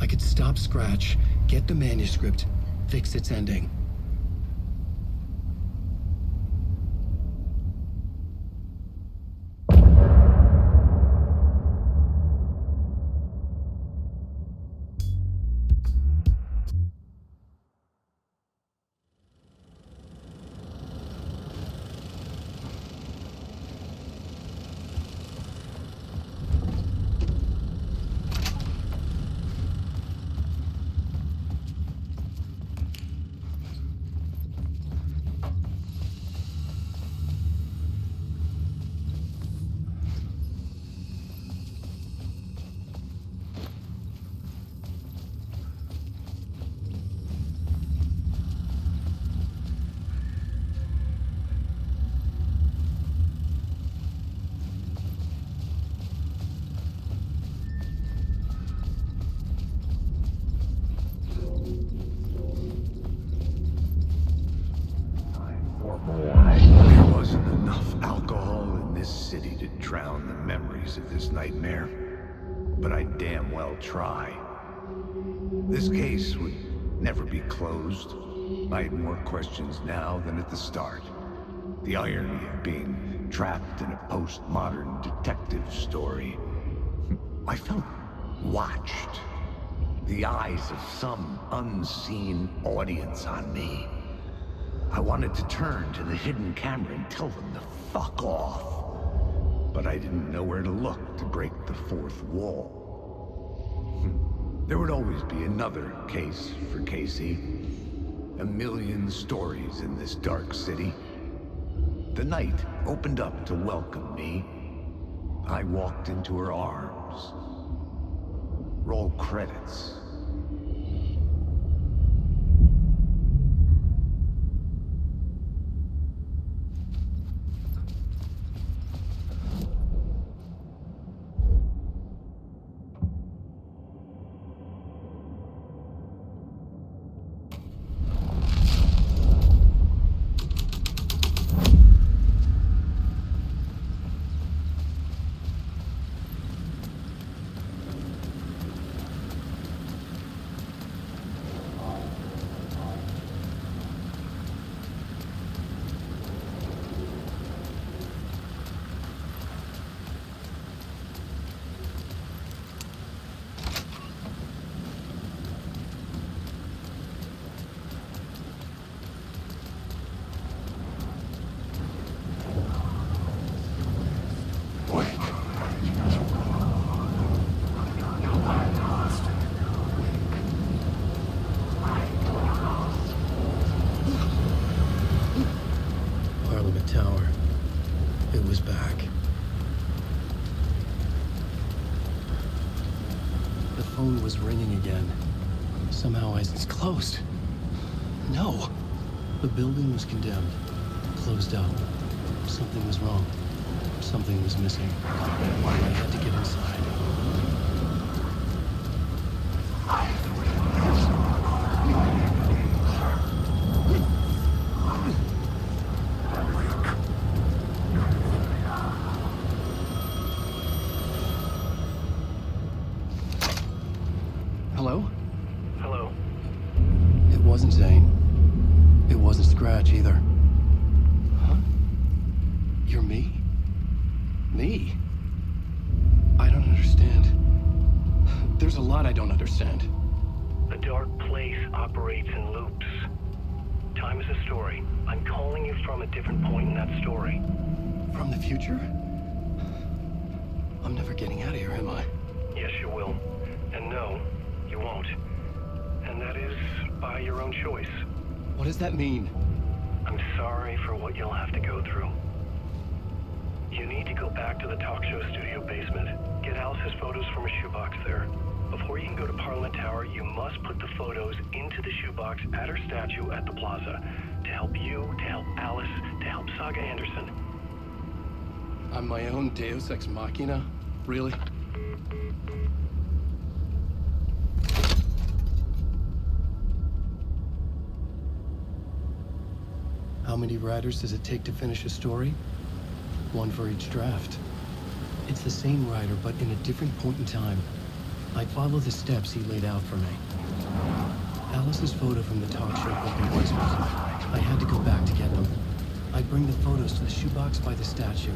Speaker 1: I could stop Scratch, get the manuscript, fix its ending.
Speaker 4: There wasn't enough alcohol in this city to drown the memories of this nightmare, but I damn well try. This case would never be closed. I had more questions now than at the start. The irony of being trapped in a postmodern detective story. I felt watched. The eyes of some unseen audience on me. I wanted to turn to the hidden camera and tell them to fuck off. But I didn't know where to look to break the fourth wall. There would always be another case for Casey. A million stories in this dark city. The night opened up to welcome me. I walked into her arms. Roll credits.
Speaker 1: back. The phone was ringing again. Somehow it's closed. No. The building was condemned. Closed up. Something was wrong. Something was missing. I had to get inside. Hello?
Speaker 19: Hello.
Speaker 1: It wasn't Zane. It wasn't Scratch either. Huh? You're me? Me? I don't understand. There's a lot I don't understand.
Speaker 13: The dark place operates in loops. Time is a story. I'm calling you from a different point in that story.
Speaker 1: From the future? I'm never getting out of here, am I?
Speaker 13: Yes, you will. And no, you won't. And that is by your own choice.
Speaker 1: What does that mean?
Speaker 13: I'm sorry for what you'll have to go through. You need to go back to the talk show studio basement. Get Alice's photos from a shoebox there. Before you can go to Parliament Tower, you must put the photos into the shoebox at her statue at the plaza. To help you, to help Alice, to help Saga Anderson.
Speaker 1: I'm my own Deus Ex Machina? Really? How many writers does it take to finish a story? One for each draft. It's the same writer, but in a different point in time. I follow the steps he laid out for me. Alice's photo from the talk show book in basement. I had to go back to get them. I bring the photos to the shoebox by the statue.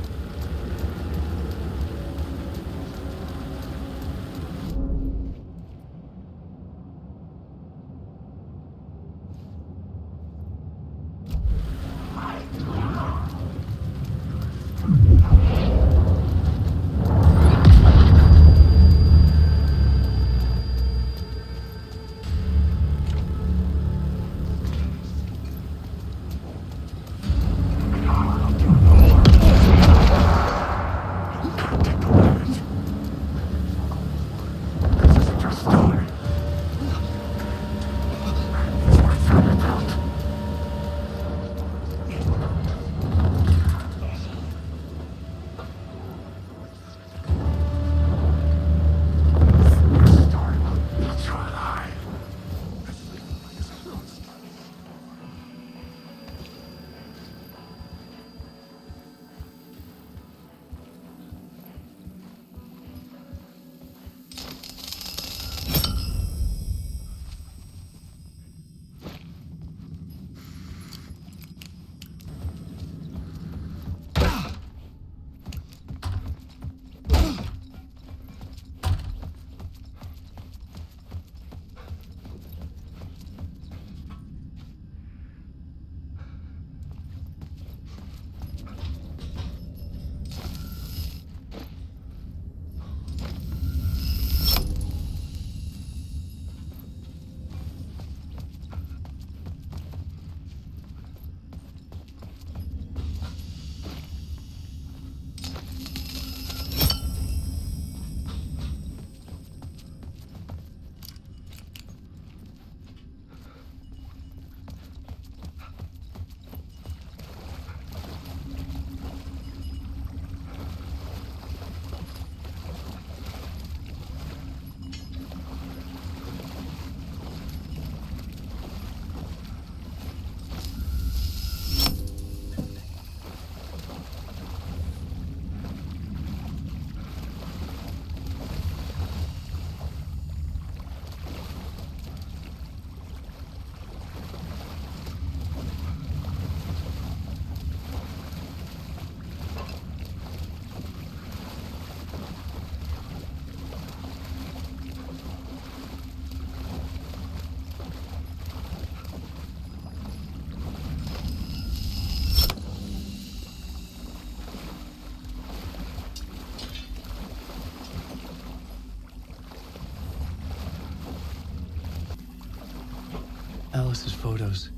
Speaker 1: Alice's photos.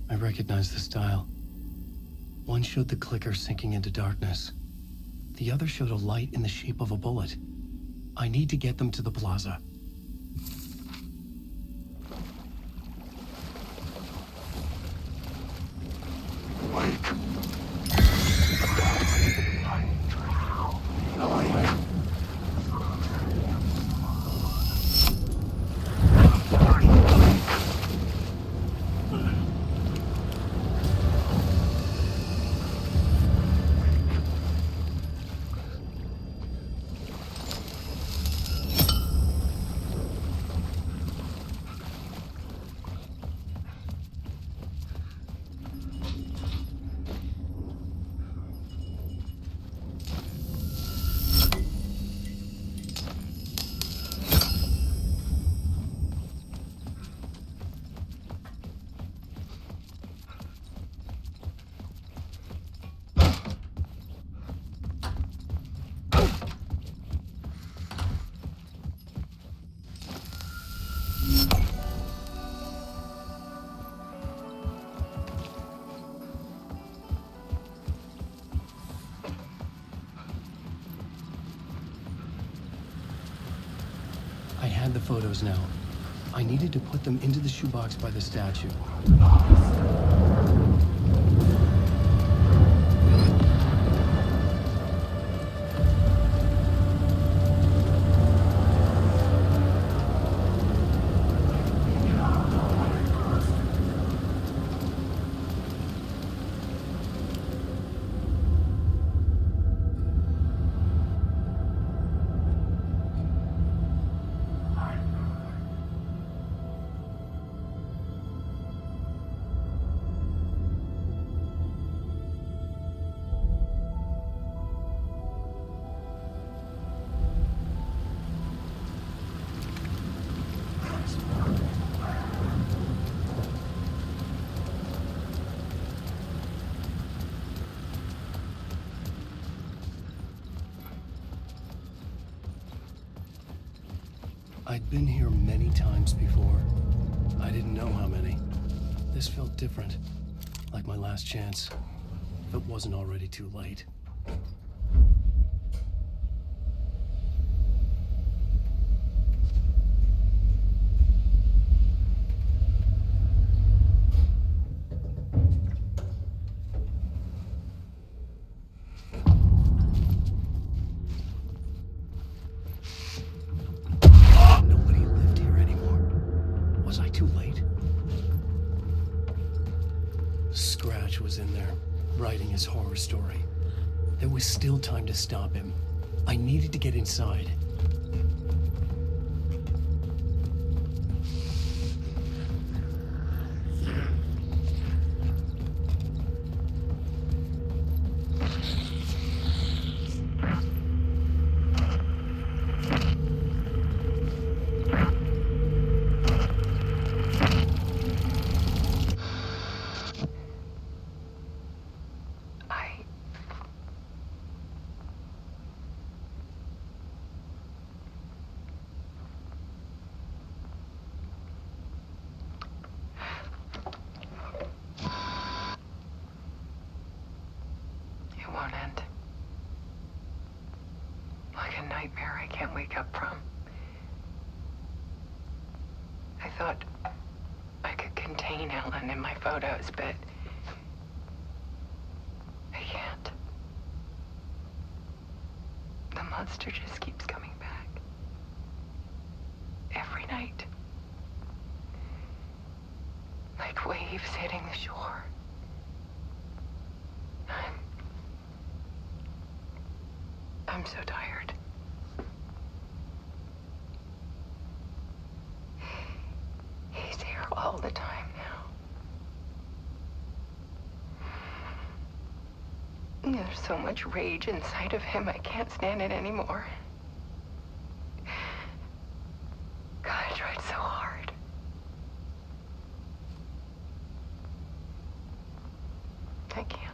Speaker 1: I recognized the style. One showed the clicker sinking into darkness. The other showed a light in the shape of a bullet. I need to get them to the plaza. I had the photos now. I needed to put them into the shoebox by the statue. I'd been here many times before. I didn't know how many. This felt different, like my last chance, if it wasn't already too late. Was in there, writing his horror story. There was still time to stop him. I needed to get inside.
Speaker 18: Won't end. Like a nightmare I can't wake up from. I thought I could contain Ellen in my photos, but I can't. The monster just keeps coming back. Every night. Like waves hitting the shore. I'm so tired. He's here all the time now. There's so much rage inside of him, I can't stand it anymore. God, I tried so hard. I can't.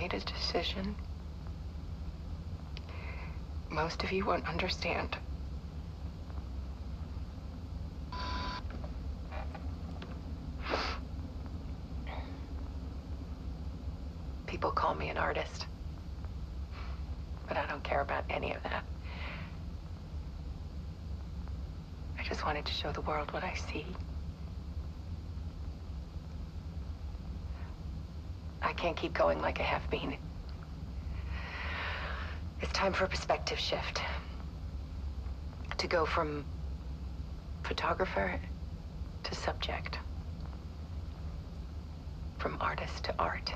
Speaker 18: made a decision. Most of you won't understand. People call me an artist, but I don't care about any of that. I just wanted to show the world what I see. I can't keep going like I have been. It's time for a perspective shift. To go from photographer to subject. From artist to art.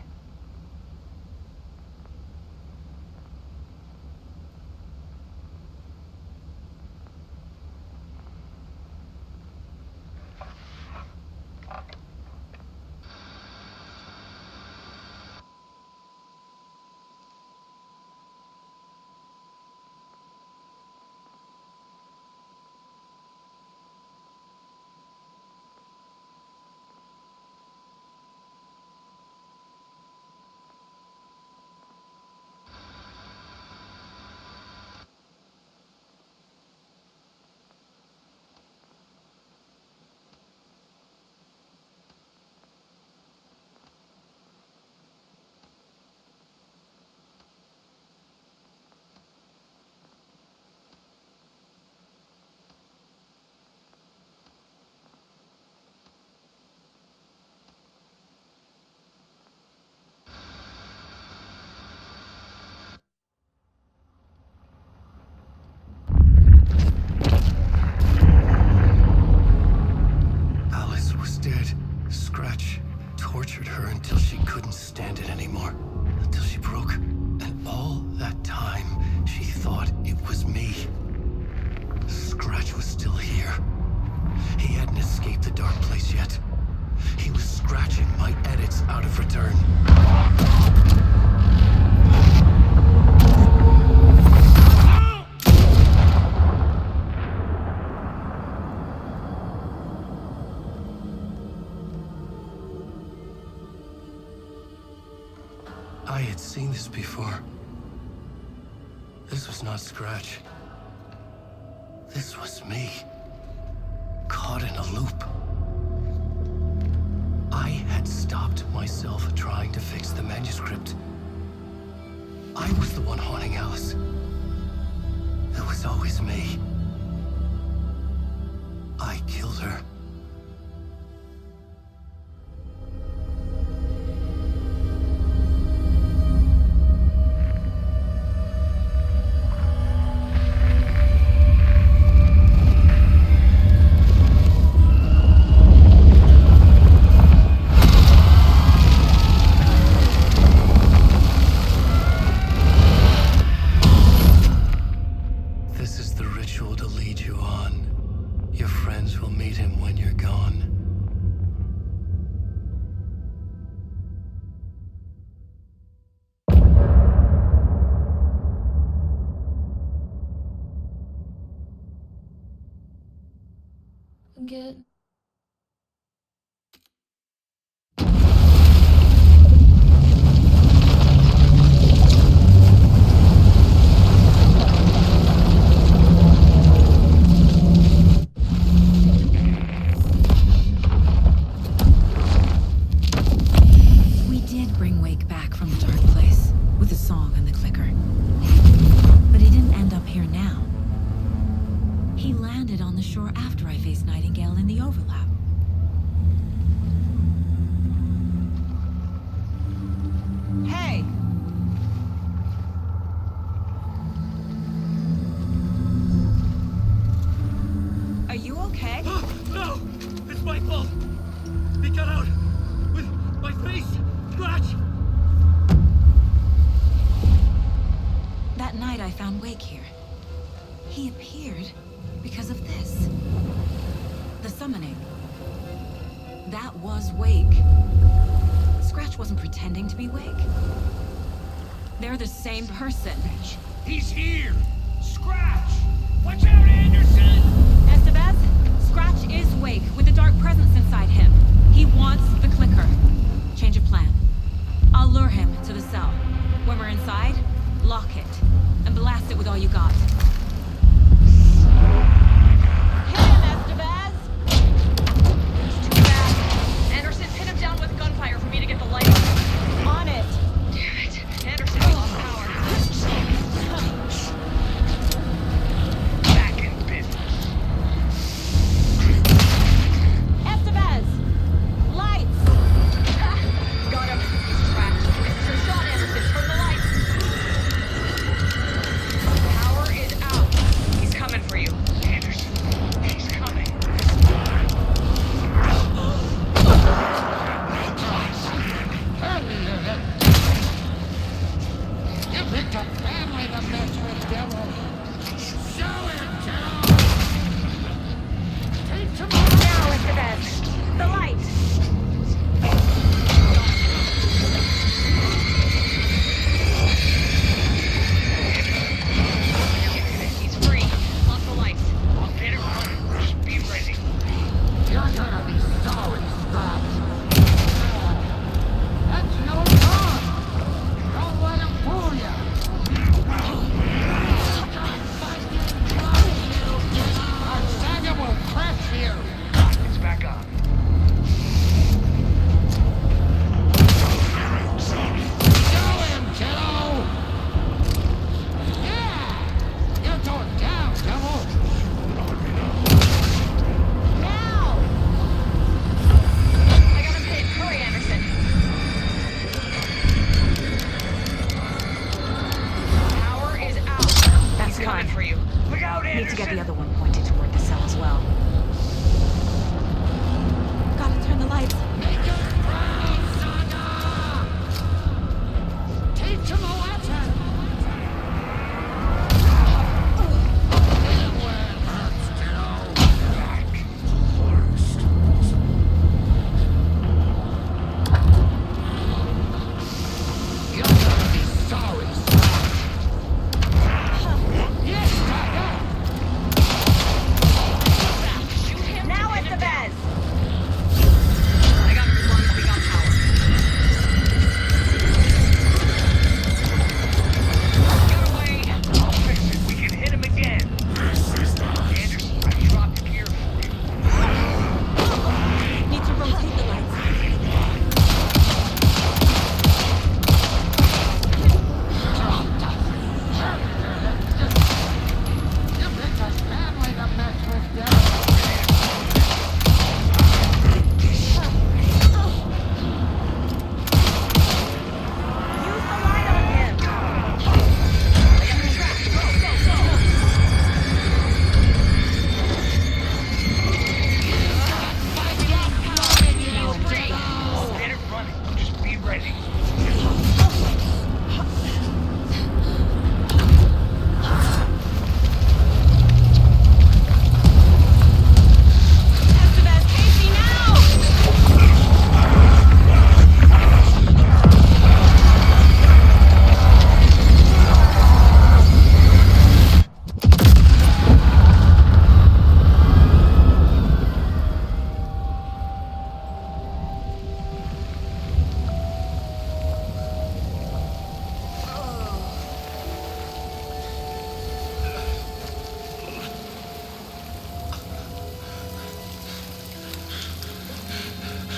Speaker 1: Scratch tortured her until she couldn't stand it anymore. Until she broke. And all that time, she thought it was me. Scratch was still here. He hadn't escaped the dark place yet. He was scratching my edits out of return. I had seen this before. This was not Scratch. This was me. Caught in a loop. I had stopped myself trying to fix the manuscript. I was the one haunting Alice. It was always me. I killed her. This is the ritual to lead you on. Your friends will meet him when you're gone.
Speaker 14: Get
Speaker 3: We did bring Wake back from the dark place, with the song and the clicker. But he didn't end up here now. He landed on the shore after I faced Nightingale in the overlap.
Speaker 21: Hey! Are you okay?
Speaker 12: No! It's my fault! He got out! With my face! Scratch!
Speaker 3: That night I found Wake here. He appeared because of this. The summoning. That was Wake. Scratch wasn't pretending to be Wake. They're the same person.
Speaker 12: He's here! Scratch! Watch out, Anderson!
Speaker 2: Estevez, Scratch is Wake with the dark presence inside him. He wants the clicker. Change of plan. I'll lure him to the cell.
Speaker 17: well.
Speaker 2: Gotta turn the lights.
Speaker 15: Teach him a lesson!
Speaker 17: Now at the bed!
Speaker 2: Need to rotate the lights.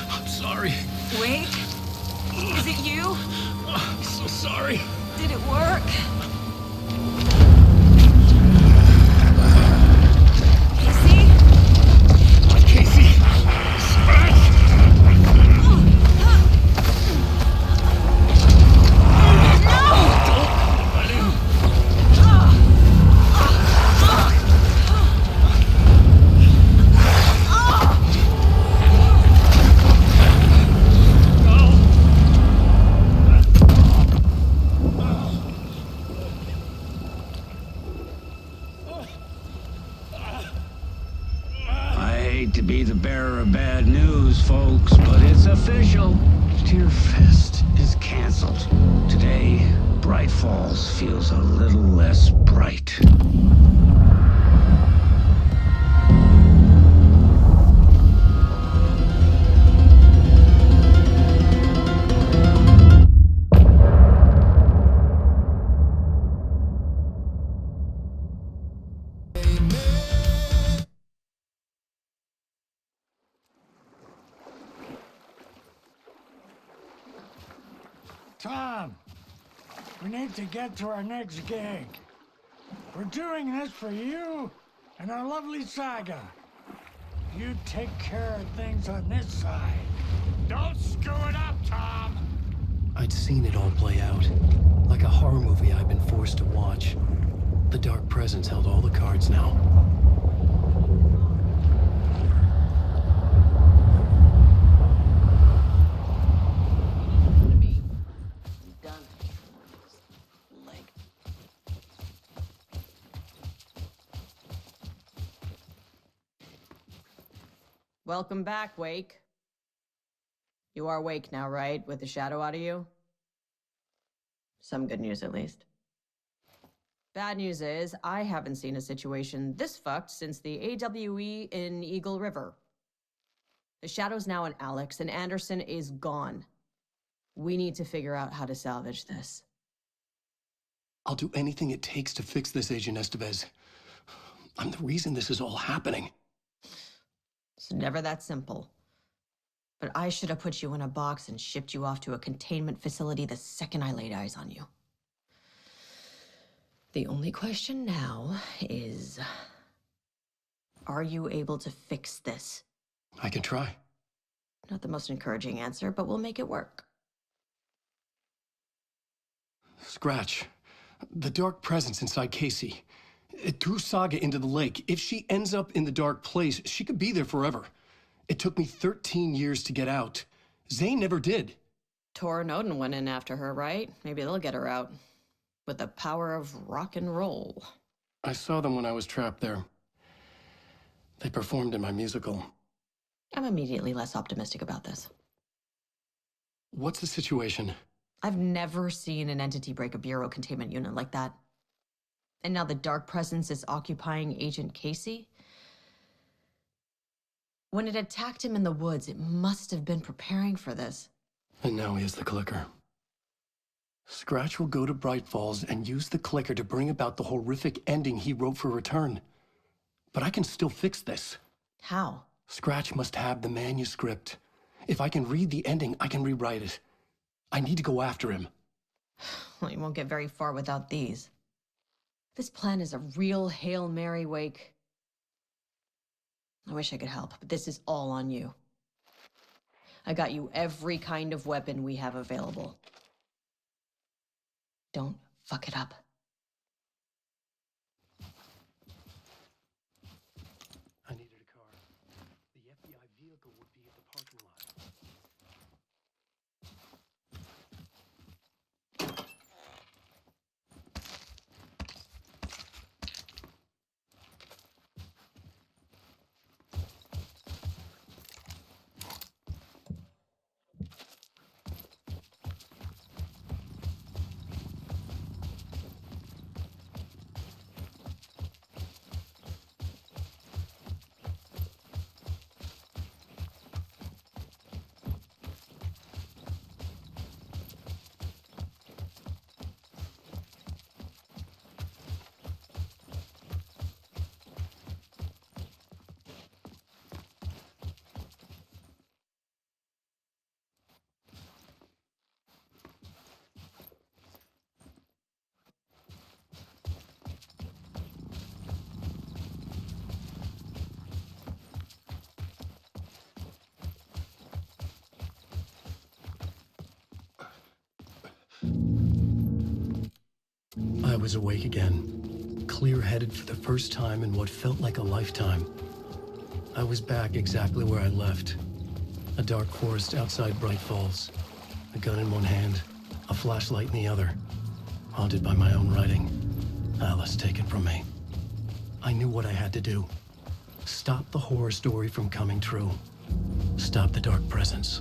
Speaker 12: I'm sorry.
Speaker 21: Wait. Is it you?
Speaker 12: I'm so sorry.
Speaker 21: Did it work? Casey?
Speaker 12: Casey! Smash!
Speaker 15: I hate to be the bearer of bad news, folks, but it's official. Tearfest is canceled. Today, Bright Falls feels a little less bright.
Speaker 5: Tom, we need to get to our next gig. We're doing this for you and our lovely saga. You take care of things on this side.
Speaker 15: Don't screw it up, Tom!
Speaker 1: I'd seen it all play out. Like a horror movie I'd been forced to watch. The Dark Presence held all the cards now.
Speaker 17: Welcome back, Wake. You are Wake now, right? With the shadow out of you? Some good news, at least. Bad news is, I haven't seen a situation this fucked since the AWE in Eagle River. The shadow's now in Alex, and Anderson is gone. We need to figure out how to salvage this.
Speaker 1: I'll do anything it takes to fix this, Agent Estevez. I'm the reason this is all happening.
Speaker 17: It's never that simple. But I should have put you in a box and shipped you off to a containment facility the second I laid eyes on you. The only question now is, are you able to fix this?
Speaker 1: I can try.
Speaker 17: Not the most encouraging answer, but we'll make it work.
Speaker 1: Scratch. The Dark Presence inside Casey.
Speaker 19: It threw Saga into the lake. If she ends up in the dark place, she could be there forever. It took me 13 years to get out. Zane never did.
Speaker 17: Tor and Odin went in after her, right? Maybe they'll get her out. With the power of rock and roll.
Speaker 19: I saw them when I was trapped there. They performed in my musical.
Speaker 17: I'm immediately less optimistic about this.
Speaker 19: What's the situation?
Speaker 17: I've never seen an entity break a bureau containment unit like that. And now the dark presence is occupying Agent Casey? When it attacked him in the woods, it must have been preparing for this.
Speaker 19: And now he has the clicker. Scratch will go to Bright Falls and use the clicker to bring about the horrific ending he wrote for Return. But I can still fix this.
Speaker 17: How?
Speaker 19: Scratch must have the manuscript. If I can read the ending, I can rewrite it. I need to go after him.
Speaker 17: Well, you won't get very far without these. This plan is a real Hail Mary, Wake. I wish I could help, but this is all on you. I got you every kind of weapon we have available. Don't fuck it up.
Speaker 19: I needed a car. The FBI vehicle would be at the parking lot. I was awake again, clear-headed for the first time in what felt like a lifetime. I was back exactly where I left. A dark forest outside Bright Falls. A gun in one hand, a flashlight in the other. Haunted by my own writing. Alice taken from me. I knew what I had to do. Stop the horror story from coming true. Stop the dark presence.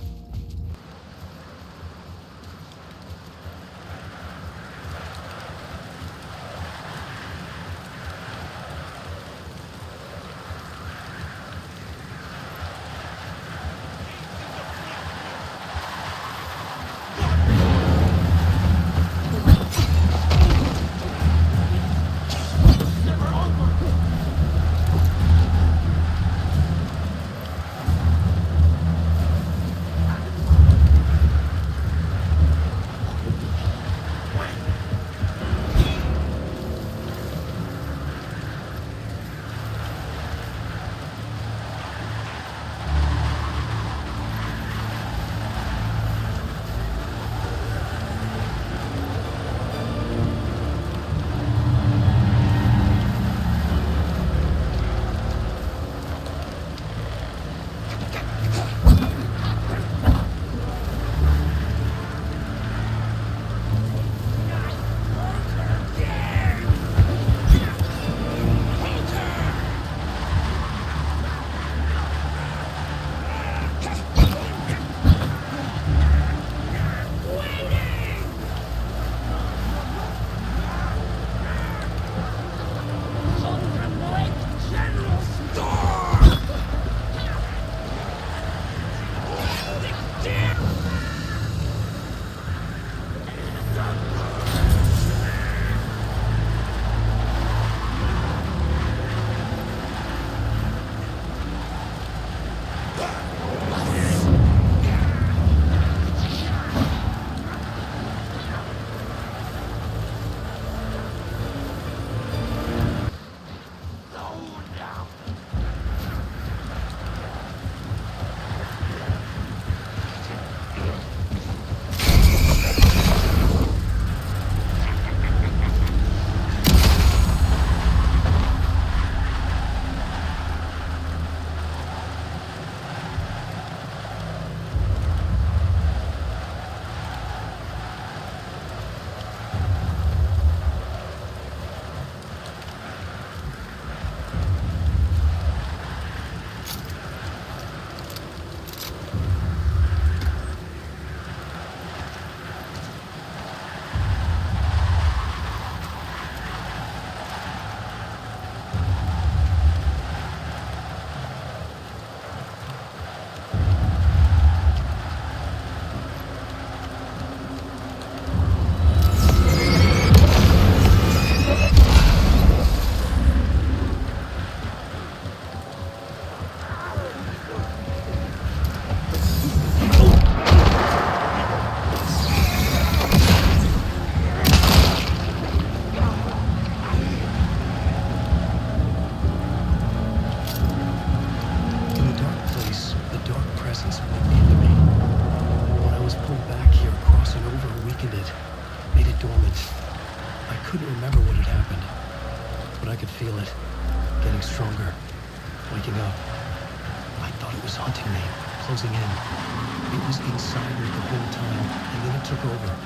Speaker 1: thought it was hunting me, closing in. It was inside me the whole time, and then it took over.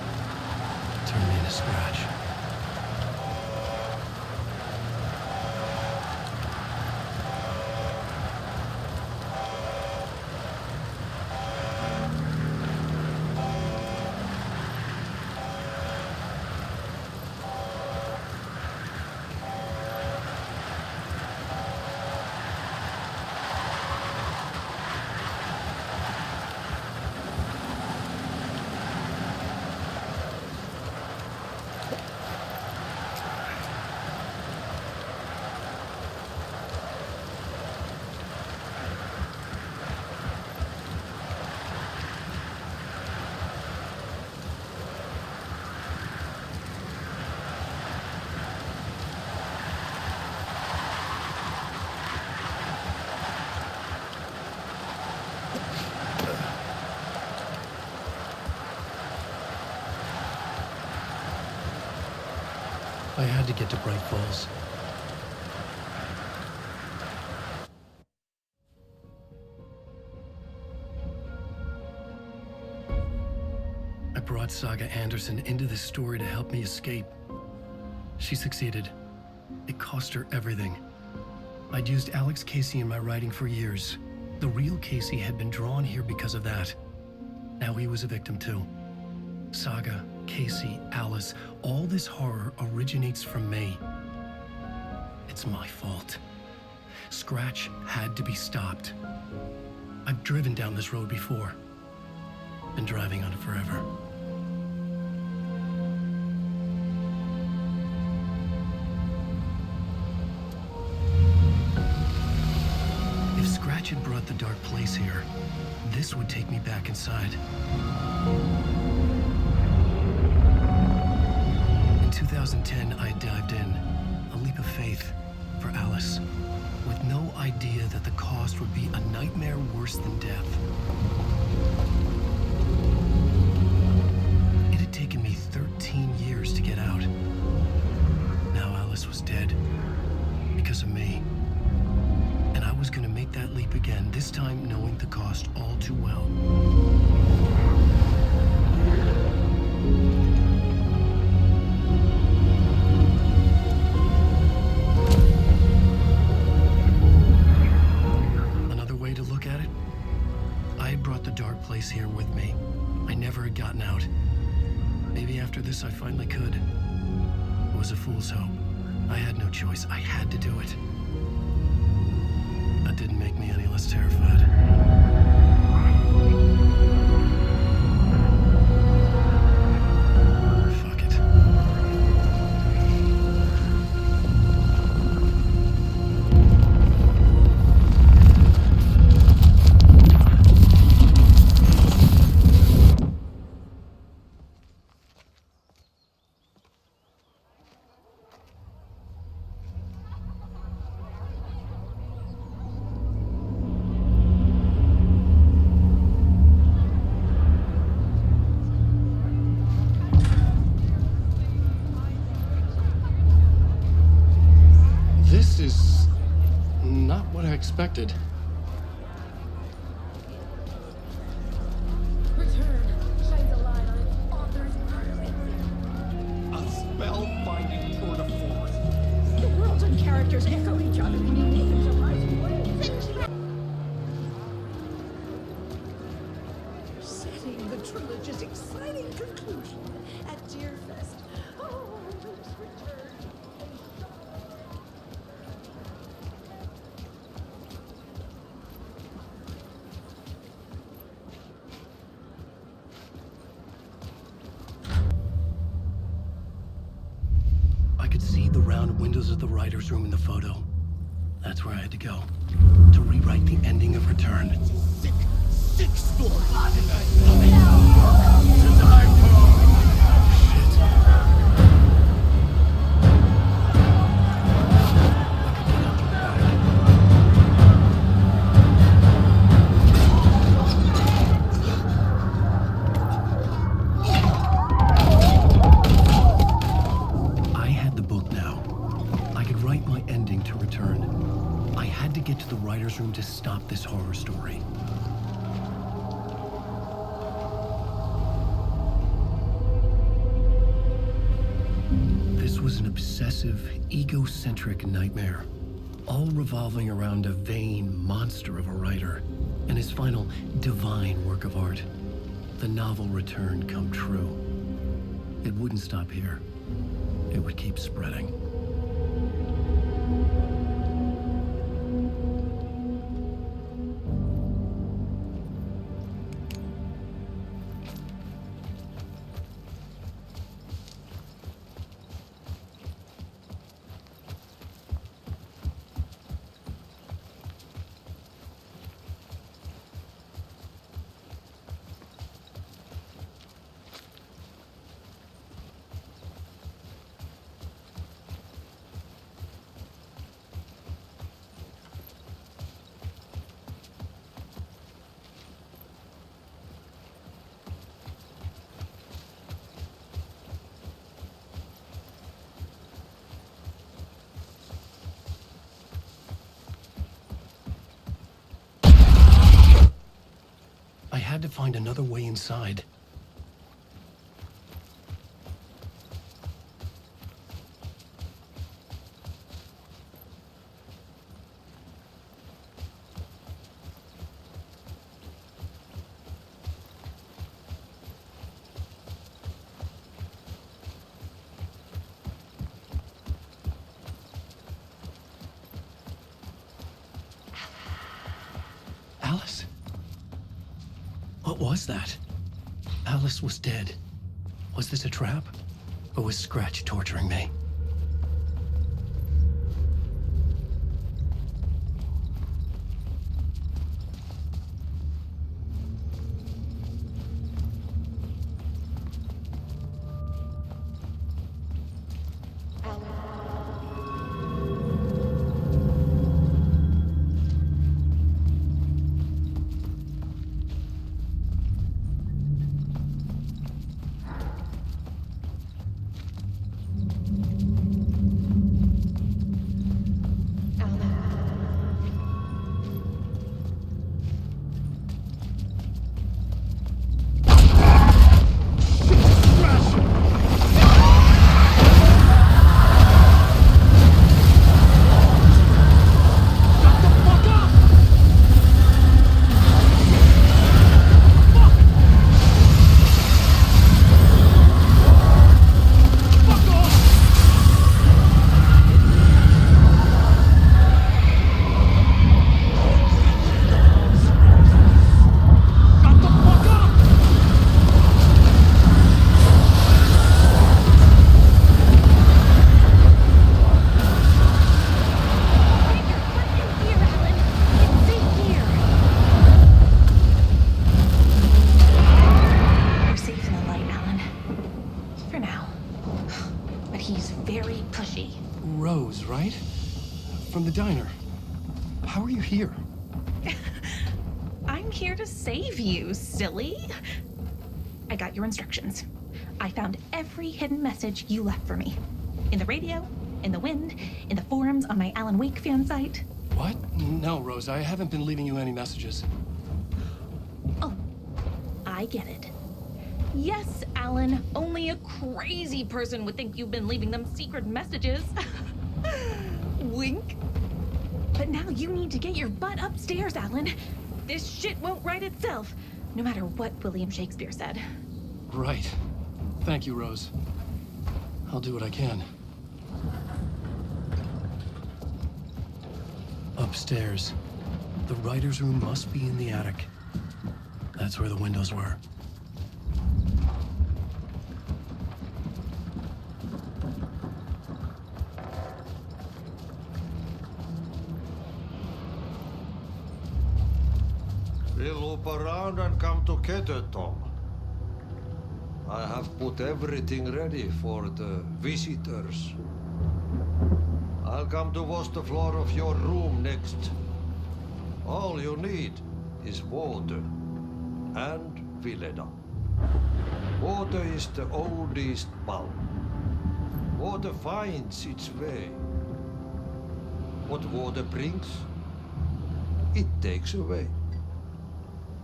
Speaker 1: Turned me into Scratch. I had to get to Bright Falls. I brought Saga Anderson into this story to help me escape. She succeeded. It cost her everything. I'd used Alex Casey in my writing for years. The real Casey had been drawn here because of that. Now he was a victim too. Saga, Casey, Alice, all this horror originates from me. It's my fault. Scratch had to be stopped. I've driven down this road before. Been driving on it forever. If Scratch had brought the dark place here, this would take me back inside. In 2010, I dived in, a leap of faith for Alice, with no idea that the cost would be a nightmare worse than death. It had taken me 13 years to get out. Now Alice was dead, because of me. And I was gonna make that leap again, this time knowing the cost all too well. Here with me. I never had gotten out. Maybe after this I finally could. It was a fool's hope. I had no choice. I had to do it. That didn't make me any less terrified. This is not what I expected.
Speaker 20: Return shines a light on its author's brilliance.
Speaker 12: A spellbinding tour de force.
Speaker 20: The worlds and characters echo each other in unique and surprising ways. Setting the trilogy's exciting conclusion at Deerfest. Oh, Luke's return.
Speaker 1: Windows of the writer's room in the photo. That's where I had to go. To rewrite the ending of Return.
Speaker 12: Sick story. To die for.
Speaker 1: Room to must stop this horror story. This was an obsessive, egocentric nightmare, all revolving around a vain monster of a writer and his final divine work of art, the novel Return come true. It wouldn't stop here. It would keep spreading. I had to find another way inside. Alice? What was that? Alice was dead. Was this a trap? Or was Scratch torturing me? Rose, right? From the diner. How are you here?
Speaker 14: I'm here to save you, silly. I got your instructions. I found every hidden message you left for me. In the radio, in the wind, in the forums on my Alan Wake fan site.
Speaker 1: What? No, Rose, I haven't been leaving you any messages.
Speaker 14: Oh, I get it. Yes, Alan, only a crazy person would think you've been leaving them secret messages. Wink. But now you need to get your butt upstairs, Alan. This shit won't right itself, no matter what William Shakespeare said.
Speaker 1: Right. Thank you, Rose. I'll do what I can. Upstairs. The writer's room must be in the attic. That's where the windows were.
Speaker 16: We'll loop around and come together, Tom. I have put everything ready for the visitors. I'll come to wash the floor of your room next. All you need is water and Vileda. Water is the oldest bulb. Water finds its way. What water brings, it takes away.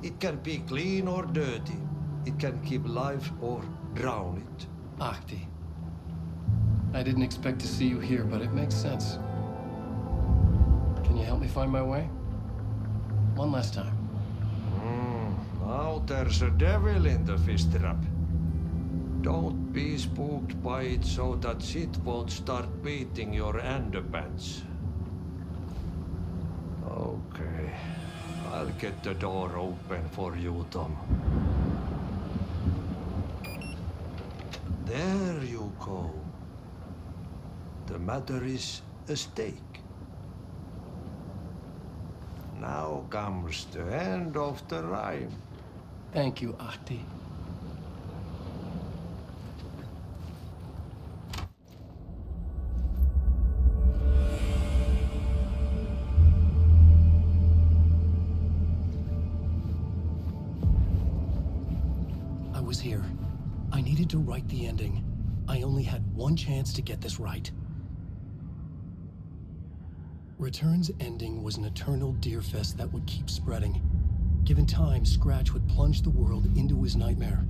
Speaker 16: It can be clean or dirty. It can keep life or drown it.
Speaker 1: Ahti. I didn't expect to see you here, but it makes sense. Can you help me find my way? One last time.
Speaker 16: Now there's a devil in the fish trap. Don't be spooked by it so that shit won't start beating your underpants. Okay. I'll get the door open for you, Tom. There you go. The matter is a steak. Now comes the end of the rhyme.
Speaker 1: Thank you, Ahti. I was here. I needed to write the ending. I only had one chance to get this right. Return's ending was an eternal deerfest that would keep spreading. Given time, Scratch would plunge the world into his nightmare.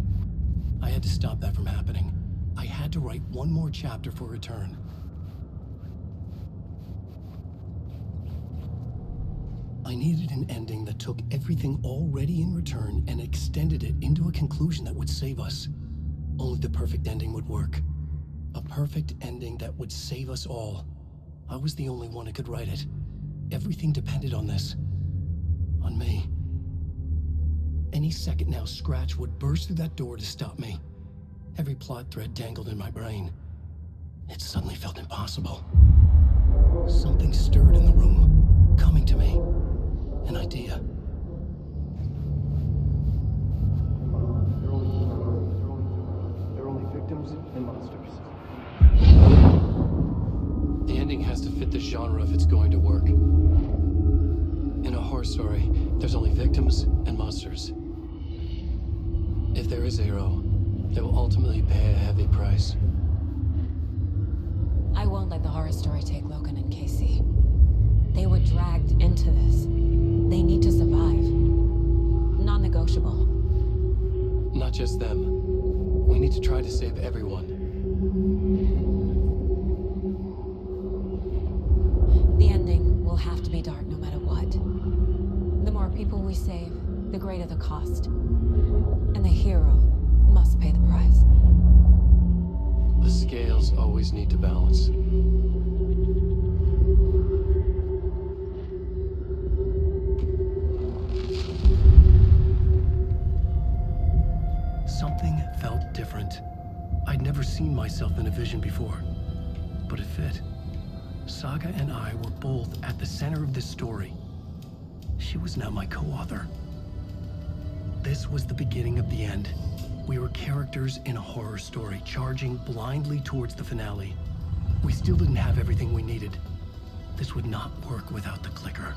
Speaker 1: I had to stop that from happening. I had to write one more chapter for Return. I needed an ending that took everything already in Return and extended it into a conclusion that would save us. Only the perfect ending would work. A perfect ending that would save us all. I was the only one who could write it. Everything depended on this. On me. Any second now, Scratch would burst through that door to stop me. Every plot thread dangled in my brain. It suddenly felt impossible. Something stirred in the room, coming to me. An idea. They're only victims and monsters. The ending has to fit the genre if it's going to work. In a horror story, there's only victims and monsters. If there is a hero, they will ultimately pay a heavy price.
Speaker 2: I won't let the horror story take Logan and Casey. They were dragged into this. They need to survive. Non-negotiable.
Speaker 1: Not just them. We need to try to save everyone.
Speaker 2: The ending will have to be dark no matter what. The more people we save, the greater the cost. And the hero must pay the price.
Speaker 1: The scales always need to balance. Something felt different. I'd never seen myself in a vision before, but it fit. Saga and I were both at the center of this story. She was now my co-author. This was the beginning of the end. We were characters in a horror story, charging blindly towards the finale. We still didn't have everything we needed. This would not work without the clicker.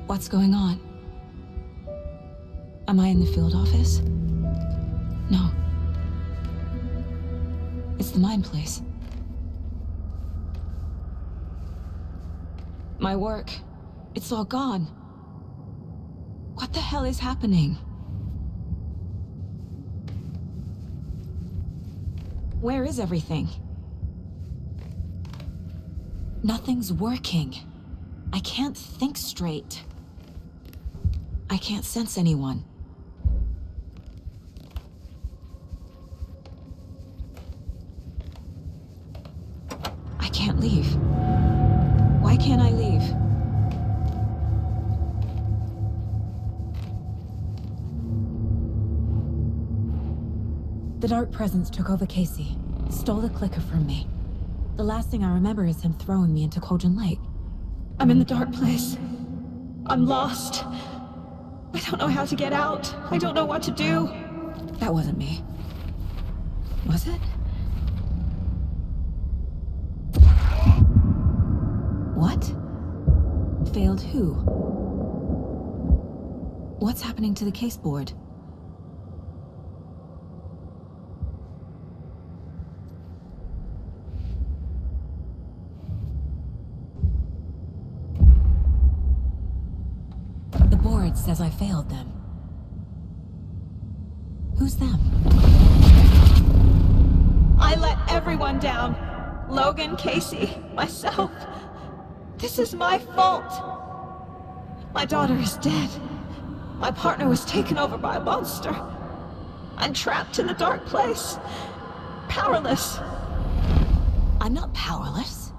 Speaker 2: What's going on? Am I in the field office? No. It's the mine place. My work. It's all gone. What the hell is happening? Where is everything? Nothing's working. I can't think straight. I can't sense anyone. leave. Why can't I leave? The Dark Presence took over Casey, stole the clicker from me. The last thing I remember is him throwing me into Cauldron Lake.
Speaker 21: I'm in the dark place. I'm lost. I don't know how to get out. I don't know what to do.
Speaker 2: That wasn't me. Was it? What? Failed who? What's happening to the case board? The board says I failed them. Who's them?
Speaker 21: I let everyone down. Logan, Casey, myself. This is my fault. My daughter is dead. My partner was taken over by a monster. I'm trapped in the dark place. Powerless.
Speaker 2: I'm not powerless.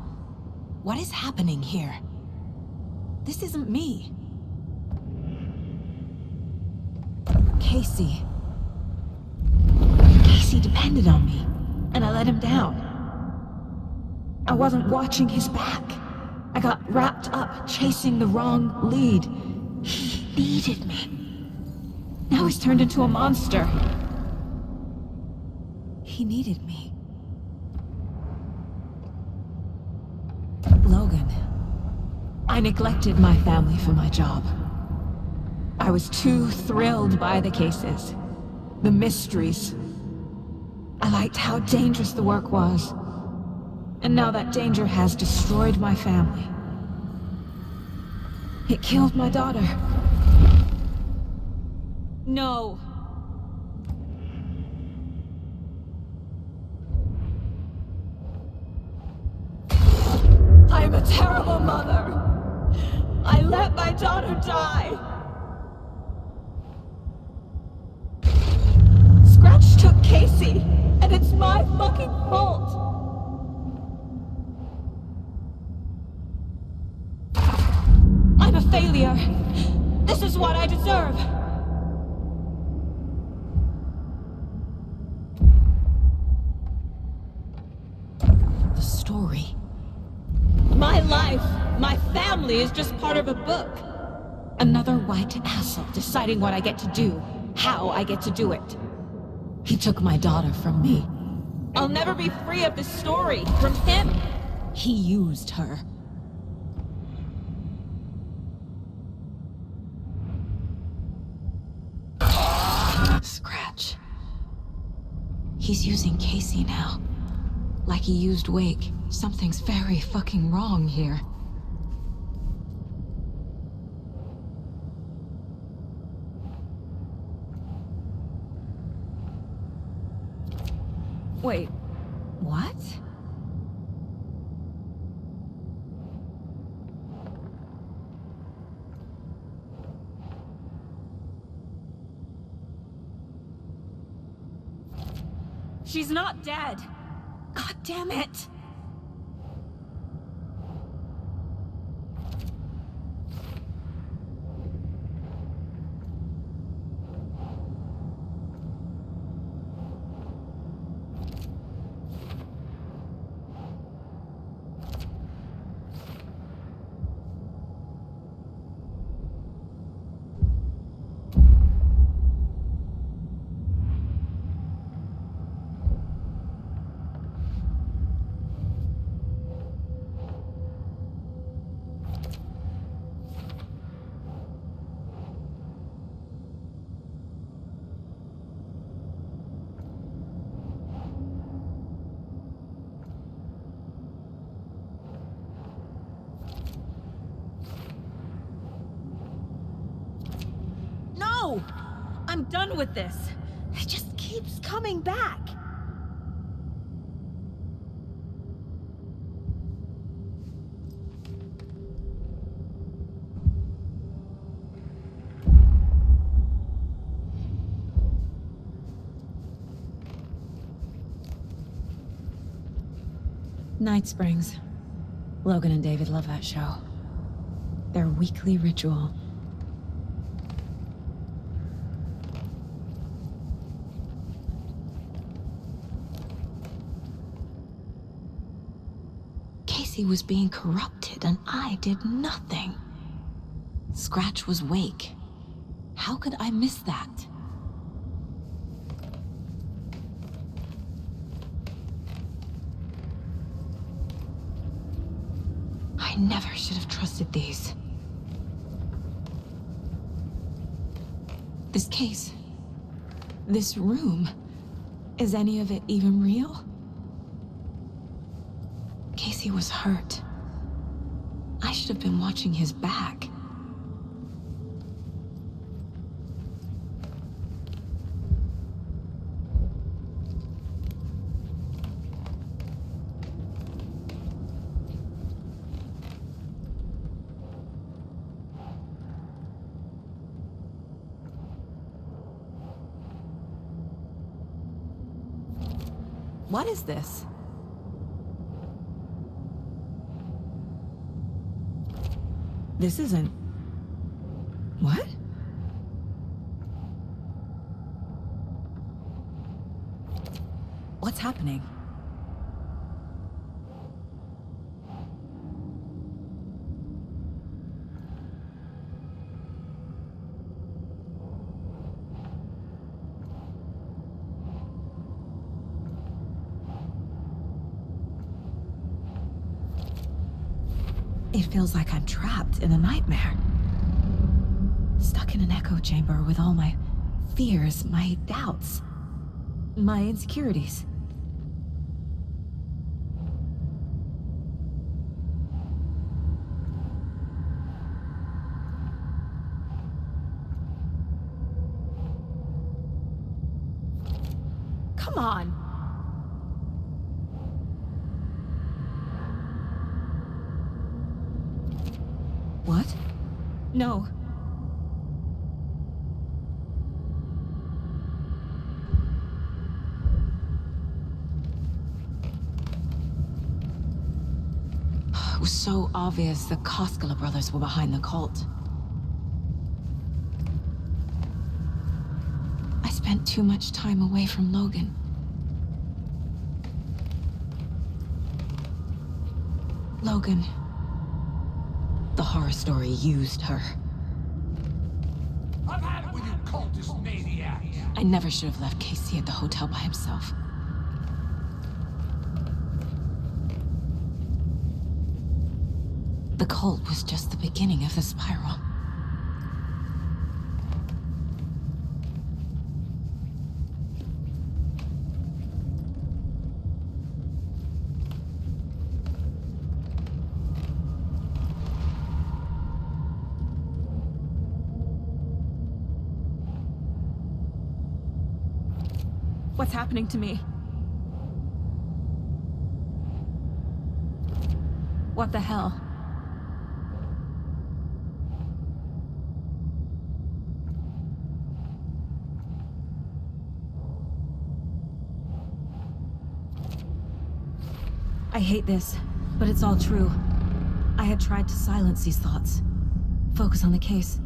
Speaker 2: What is happening here? This isn't me. Casey. Casey depended on me, and I let him down.
Speaker 21: I wasn't watching his back. I got wrapped up chasing the wrong lead.
Speaker 2: He needed me.
Speaker 21: Now he's turned into a monster.
Speaker 2: He needed me. Logan.
Speaker 21: I neglected my family for my job. I was too thrilled by the cases, the mysteries. I liked how dangerous the work was. And now that danger has destroyed my family. It killed my daughter. No. I'm a terrible mother. I let my daughter die. Scratch took Casey, and it's my fucking fault. I'm a failure. This is what I deserve.
Speaker 2: The story.
Speaker 21: My life, my family is just part of a book. Another white asshole deciding what I get to do, how I get to do it.
Speaker 2: He took my daughter from me.
Speaker 21: I'll never be free of this story from him.
Speaker 2: He used her. Scratch. He's using Casey now. Like he used Wake. Something's very fucking wrong here. Wait, what?
Speaker 21: She's not dead. God damn it. No! I'm done with this. It just keeps coming back.
Speaker 2: Night Springs.
Speaker 3: Logan and David love that show. Their weekly ritual. Casey was being corrupted, and I did nothing. Scratch was Wake. How could I miss that? I never should have trusted these. This case, this room, is any of it even real? Casey was hurt. I should have been watching his back. What is this? This isn't... What? What's happening? It feels like I'm trapped in a nightmare. Stuck in an echo chamber with all my fears, my doubts, my insecurities. Come on! What? No. It was so obvious the Koskela brothers were behind the cult. I spent too much time away from Logan. Logan. The horror story used her.
Speaker 15: I've had it with you cultist maniacs!
Speaker 3: I never should have left Casey at the hotel by himself. The cult was just the beginning of the spiral. What's happening to me? What the hell? I hate this, but it's all true. I had tried to silence these thoughts, focus on the case,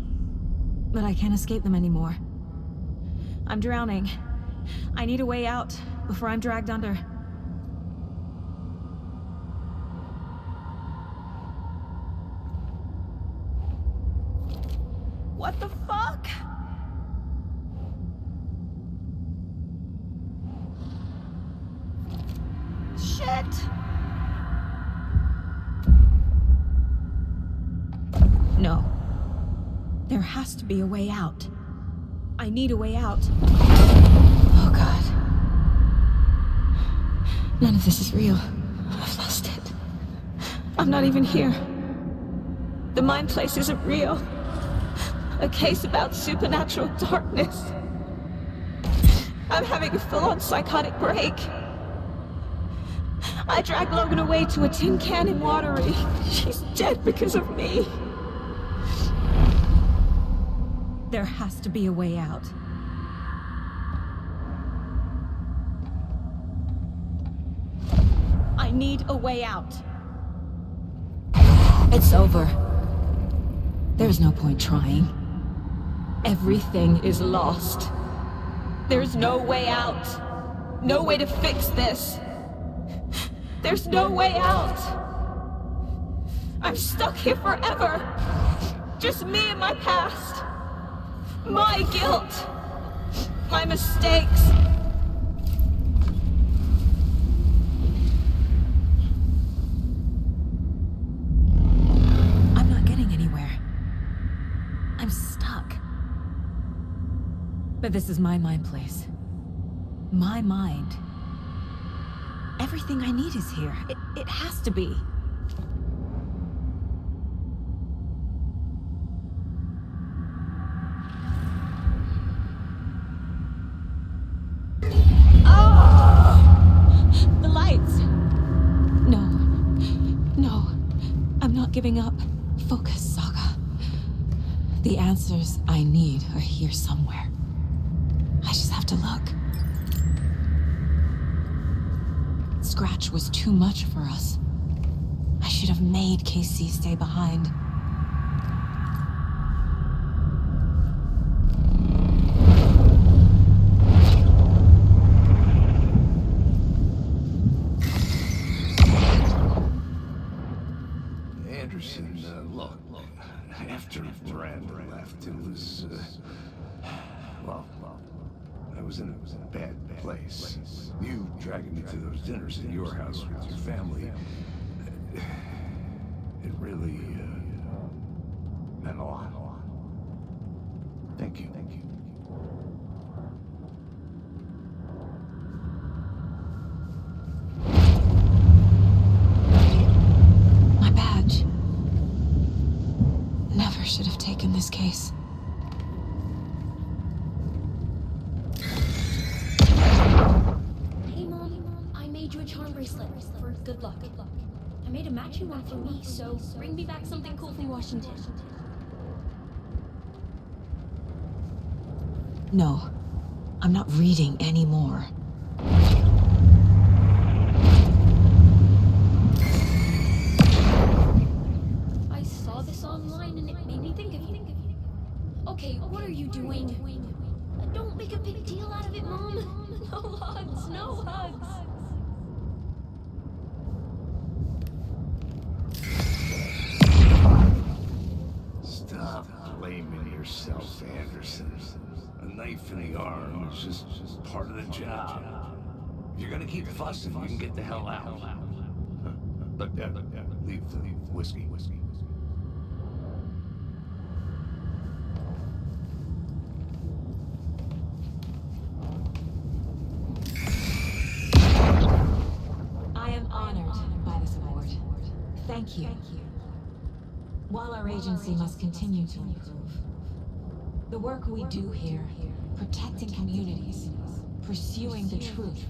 Speaker 3: but I can't escape them anymore. I'm drowning. I need a way out before I'm dragged under. What the fuck? Shit! No. There has to be a way out. I need a way out. Oh God. None of this is real. I've lost it. I'm not even here. The mind place isn't real. A case about supernatural darkness. I'm having a full-on psychotic break. I dragged Logan away to a tin can in Watery. She's dead because of me. There has to be a way out. I need a way out. It's over. There's no point trying. Everything is lost. There's no way out. No way to fix this. There's no way out. I'm stuck here forever. Just me and my past. My guilt. My mistakes. I'm not getting anywhere. I'm stuck. But this is my mind place. My mind. Everything I need is here. It has to be. The lights! No. I'm not giving up. Focus, Saga. The answers I need are here somewhere. I just have to look. Scratch was too much for us. I should have made KC stay behind.
Speaker 4: Anderson, look, after Miranda left, it was, well, I was in a bad place. You dragging me to those dinners in your house with your family, it really, meant a lot. Thank you.
Speaker 3: My badge. Never should have taken this case.
Speaker 20: Hey, Mom. I made you a charm bracelet for good luck. I made a matching one for me, so bring me back something cool from Washington.
Speaker 3: No. I'm not reading anymore.
Speaker 20: I saw this online and it made me think of you. Okay, what are you doing? Don't make a big deal out of it, Mom. No hugs, no hugs.
Speaker 4: Stop blaming yourself, Anderson. A knife in the arm is just part of the job. If you're gonna keep fussing, you can get the hell out. But leave the whiskey.
Speaker 3: I am honored by this award. Thank you. While our agency must continue to improve, the work we do here, protecting communities, pursuing the truth,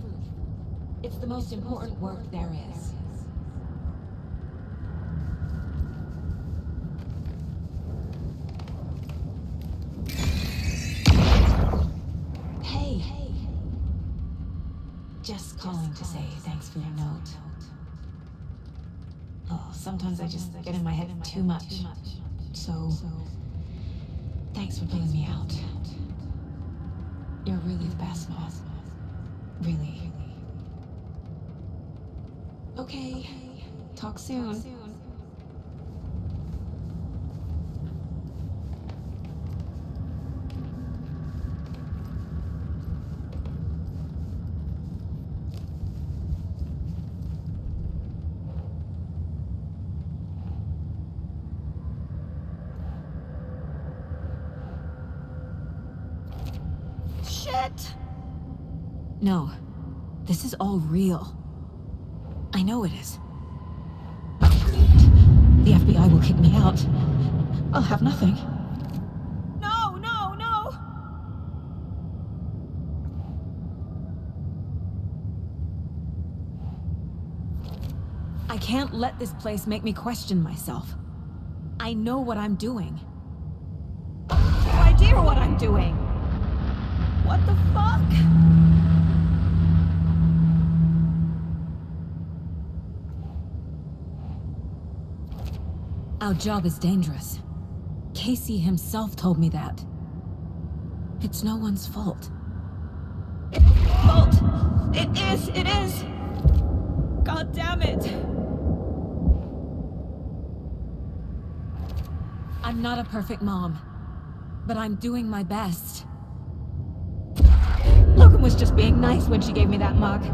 Speaker 3: it's the most important work there is. Hey. Just calling to say thanks for your note. Oh, sometimes I just get in my head too much. So, thanks for pulling me out. You're really the best, Mom. Really. Okay. Talk soon.
Speaker 21: Shit!
Speaker 3: No. This is all real. I know it is. The FBI will kick me out. I'll have nothing.
Speaker 21: No!
Speaker 3: I can't let this place make me question myself. I know what I'm doing.
Speaker 21: No idea what I'm doing. What the fuck?
Speaker 2: Our job is dangerous. Casey himself told me that. It's no one's fault.
Speaker 21: Fault! It is! It is! God damn it!
Speaker 2: I'm not a perfect mom, but I'm doing my best.
Speaker 21: Logan was just being nice when she gave me that mug.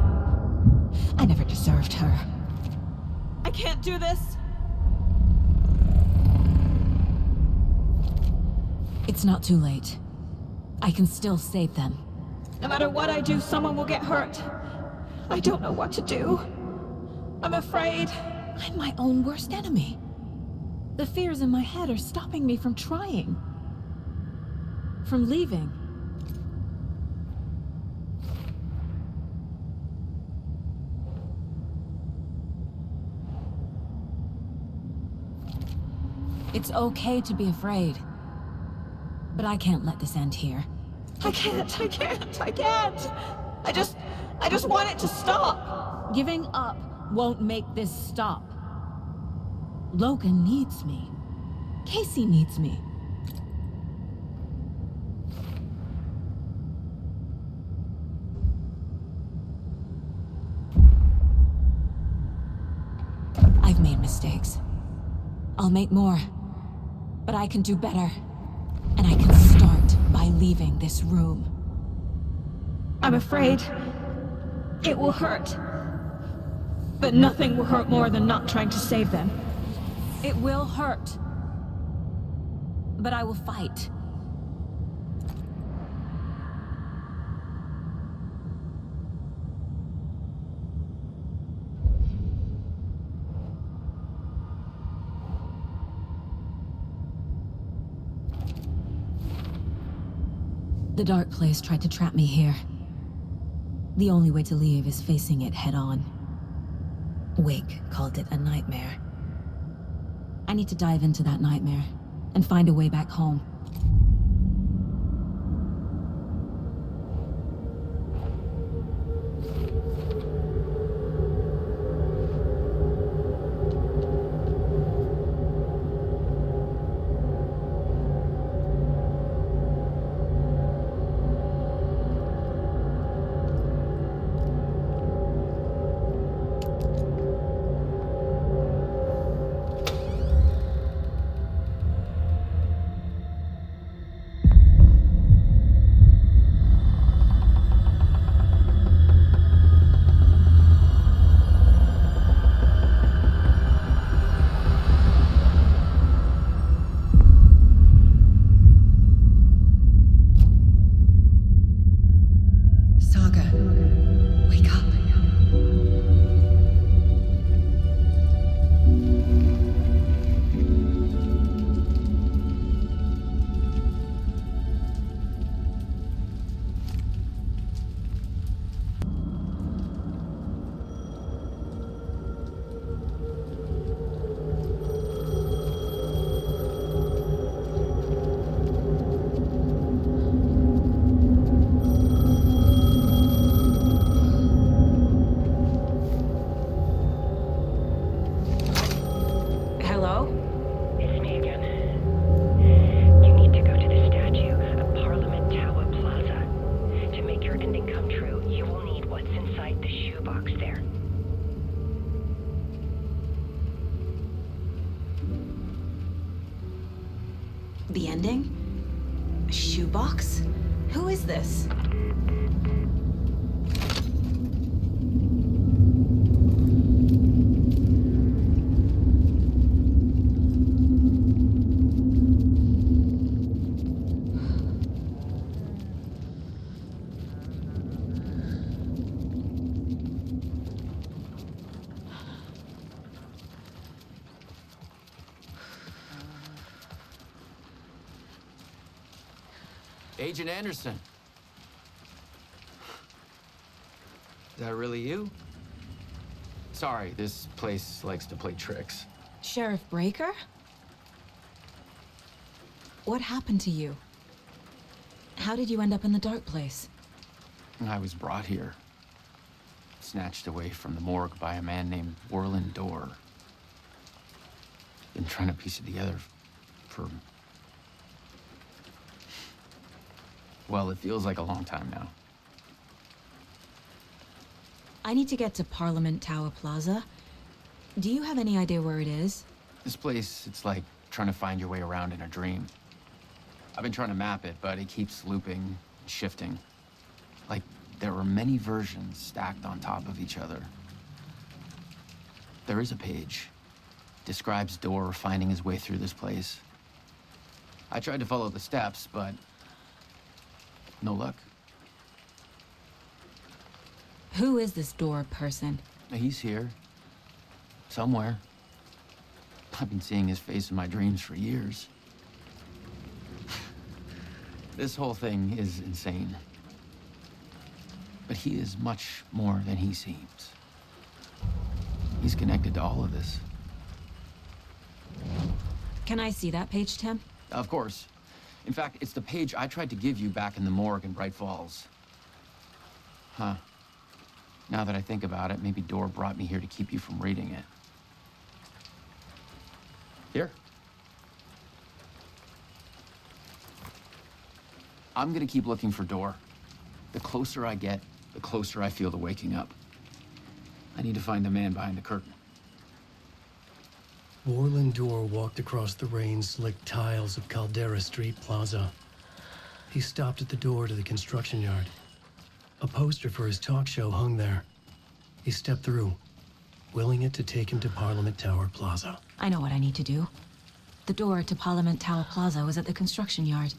Speaker 21: I never deserved her. I can't do this!
Speaker 2: It's not too late. I can still save them.
Speaker 21: No matter what I do, someone will get hurt. I don't know what to do. I'm afraid.
Speaker 2: I'm my own worst enemy. The fears in my head are stopping me from trying. From leaving. It's okay to be afraid. But I can't let this end here.
Speaker 21: I can't. I just want it to stop.
Speaker 2: Giving up won't make this stop. Logan needs me. Casey needs me. I've made mistakes. I'll make more. But I can do better. And I can start by leaving this room.
Speaker 21: I'm afraid it will hurt. But nothing will hurt more than not trying to save them.
Speaker 2: It will hurt. But I will fight. The dark place tried to trap me here. The only way to leave is facing it head-on. Wake called it a nightmare. I need to dive into that nightmare and find a way back home. The ending? A shoebox? Who is this?
Speaker 7: Agent Anderson. Is that really you? Sorry, this place likes to play tricks.
Speaker 2: Sheriff Breaker? What happened to you? How did you end up in the dark place?
Speaker 7: I was brought here. Snatched away from the morgue by a man named Orland Dorr. been trying to piece it together for... Well, it feels like a long time now.
Speaker 2: I need to get to Parliament Tower Plaza. Do you have any idea where it is?
Speaker 7: This place, it's like trying to find your way around in a dream. I've been trying to map it, but it keeps looping, shifting. Like there are many versions stacked on top of each other. There is a page. Describes Door finding his way through this place. I tried to follow the steps, but no luck.
Speaker 2: Who is this Door person?
Speaker 7: He's here. Somewhere. I've been seeing his face in my dreams for years. This whole thing is insane. But he is much more than he seems. He's connected to all of this.
Speaker 2: Can I see that page, Tim?
Speaker 7: Of course. In fact, it's the page I tried to give you back in the morgue in Bright Falls. Huh. Now that I think about it, maybe Door brought me here to keep you from reading it. Here. I'm gonna keep looking for Door. The closer I get, the closer I feel to waking up. I need to find the man behind the curtain.
Speaker 1: Warland Door walked across the rain-slicked tiles of Caldera Street Plaza. He stopped at the door to the construction yard. A poster for his talk show hung there. He stepped through, willing it to take him to Parliament Tower Plaza.
Speaker 2: I know what I need to do. The door to Parliament Tower Plaza was at the construction yard.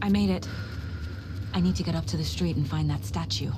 Speaker 2: I made it. I need to get up to the street and find that statue.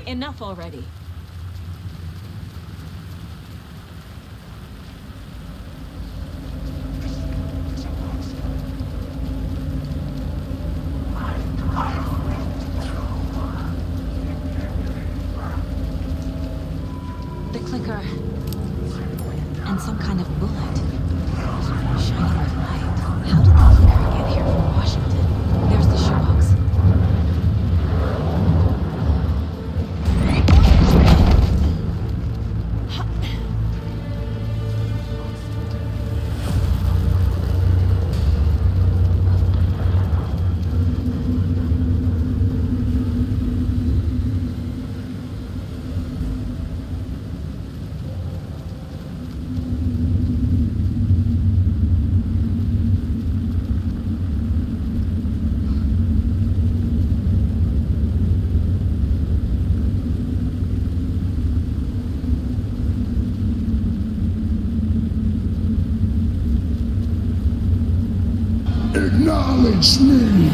Speaker 2: Enough already. The clicker. And some kind of bullet. Shining with light. How did the clicker get here from Washington? There's the shoebox.
Speaker 8: Acknowledge me!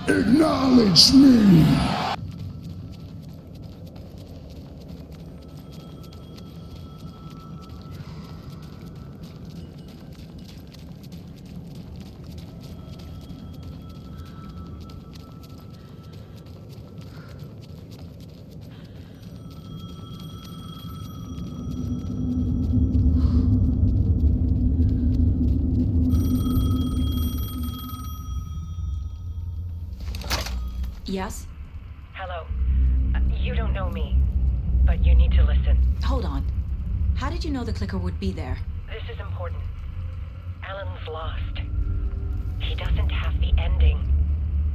Speaker 8: Acknowledge me!
Speaker 3: Yes?
Speaker 18: Hello. You don't know me, but you need to listen.
Speaker 3: Hold on. How did you know the clicker would be there?
Speaker 18: This is important. Alan's lost. He doesn't have the ending.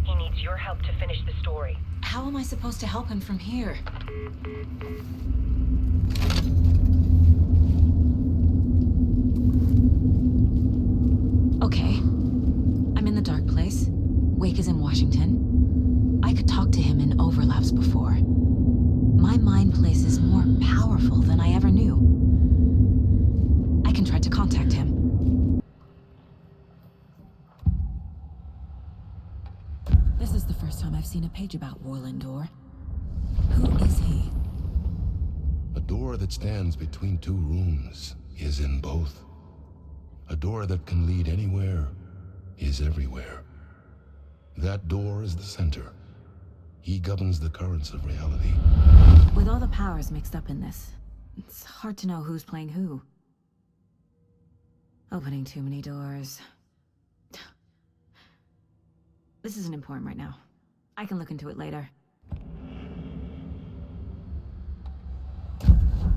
Speaker 18: He needs your help to finish the story.
Speaker 3: How am I supposed to help him from here? Okay. I'm in the dark place. Wake is in Washington. I could talk to him in overlaps before. My mind place is more powerful than I ever knew. I can try to contact him. This is the first time I've seen a page about Warland Door. Who is he?
Speaker 8: A door that stands between two rooms is in both. A door that can lead anywhere is everywhere. That door is the center. He governs the currents of reality.
Speaker 3: With all the powers mixed up in this, it's hard to know who's playing who. Opening too many doors. This isn't important right now. I can look into it later.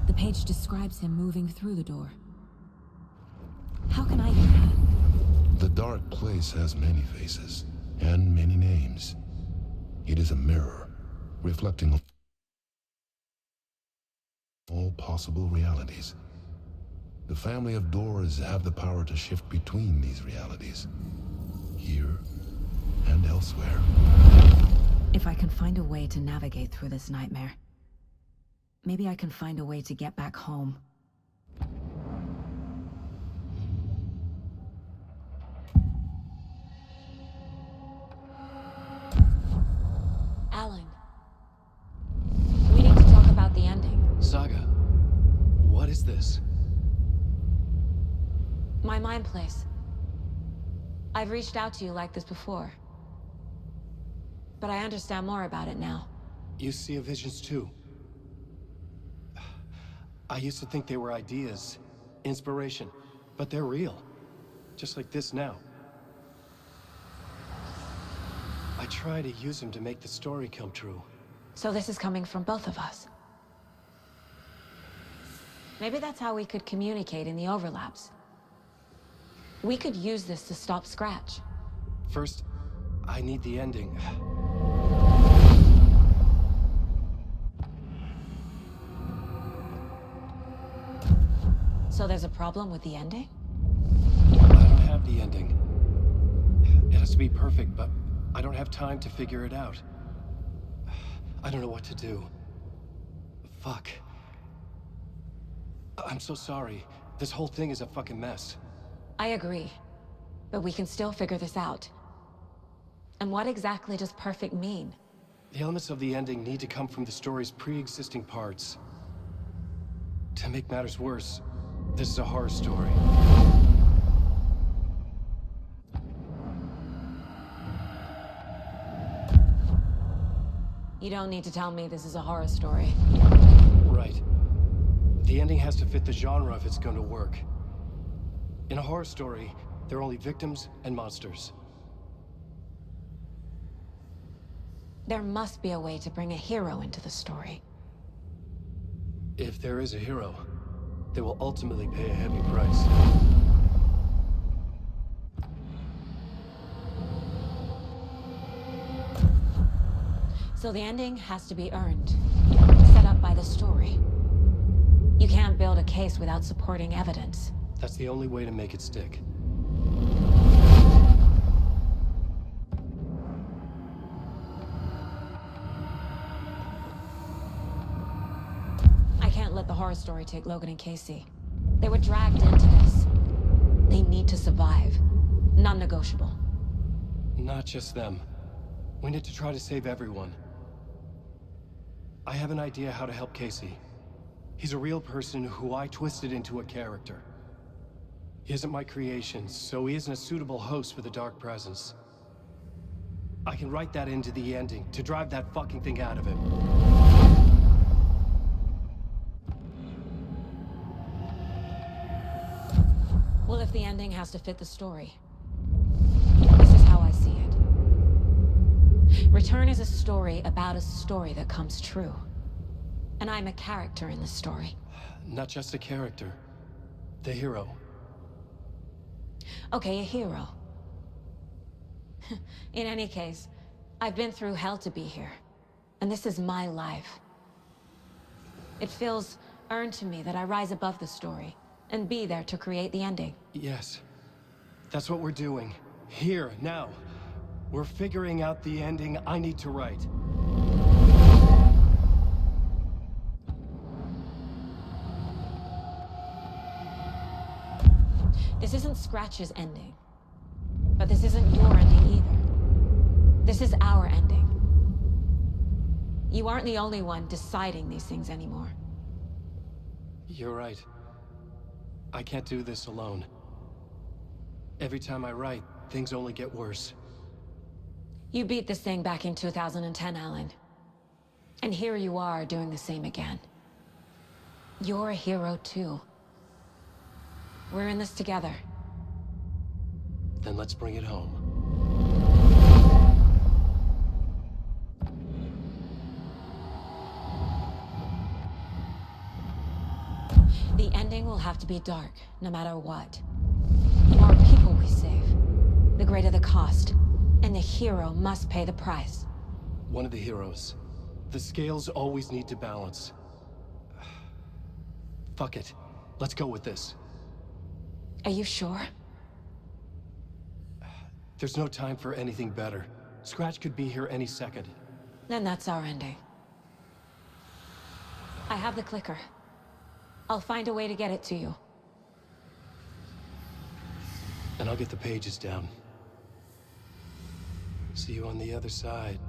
Speaker 3: The page describes him moving through the door. How can I do that?
Speaker 8: The dark place has many faces and many names. It is a mirror, reflecting all possible realities. The family of doors have the power to shift between these realities, here and elsewhere.
Speaker 3: If I can find a way to navigate through this nightmare, maybe I can find a way to get back home. Alan, we need to talk about the ending.
Speaker 19: Saga, what is this?
Speaker 3: My mind place. I've reached out to you like this before, but I understand more about it now.
Speaker 19: You see visions too. I used to think they were ideas, inspiration, but they're real. Just like this now. I try to use them to make the story come true.
Speaker 3: So this is coming from both of us. Maybe that's how we could communicate in the overlaps. We could use this to stop Scratch.
Speaker 19: First, I need the ending.
Speaker 3: So there's a problem with the ending?
Speaker 19: I don't have the ending. It has to be perfect, but I don't have time to figure it out. I don't know what to do. Fuck. I'm so sorry. This whole thing is a fucking mess.
Speaker 3: I agree. But we can still figure this out. And what exactly does perfect mean?
Speaker 19: The elements of the ending need to come from the story's pre-existing parts. To make matters worse, this is a horror story.
Speaker 3: You don't need to tell me this is a horror story.
Speaker 19: Right. The ending has to fit the genre if it's going to work. In a horror story, there are only victims and monsters.
Speaker 3: There must be a way to bring a hero into the story.
Speaker 19: If there is a hero, they will ultimately pay a heavy price.
Speaker 3: So the ending has to be earned, set up by the story. You can't build a case without supporting evidence.
Speaker 19: That's the only way to make it stick.
Speaker 3: I can't let the horror story take Logan and Casey. They were dragged into this. They need to survive. Non-negotiable.
Speaker 19: Not just them. We need to try to save everyone. I have an idea how to help Casey. He's a real person who I twisted into a character. He isn't my creation, so he isn't a suitable host for the Dark Presence. I can write that into the ending to drive that fucking thing out of him.
Speaker 2: Well, if the ending has to fit the story, this is how I see it. Return is a story about a story that comes true. And I'm a character in the story.
Speaker 19: Not just a character. The hero.
Speaker 2: Okay, a hero. In any case, I've been through hell to be here. And this is my life. It feels earned to me that I rise above the story and be there to create the ending.
Speaker 19: Yes. That's what we're doing. Here, now. We're figuring out the ending I need to write.
Speaker 2: This isn't Scratch's ending. But this isn't your ending either. This is our ending. You aren't the only one deciding these things anymore.
Speaker 19: You're right. I can't do this alone. Every time I write, things only get worse.
Speaker 2: You beat this thing back in 2010, Alan. And here you are doing the same again. You're a hero too. We're in this together.
Speaker 19: Then let's bring it home.
Speaker 2: The ending will have to be dark, no matter what. The more people we save, the greater the cost. And the hero must pay the price.
Speaker 19: One of the heroes. The scales always need to balance. Fuck it. Let's go with this.
Speaker 2: Are you sure?
Speaker 19: There's no time for anything better. Scratch could be here any second.
Speaker 2: Then that's our ending. I have the clicker. I'll find a way to get it to you.
Speaker 19: And I'll get the pages down. See you on the other side.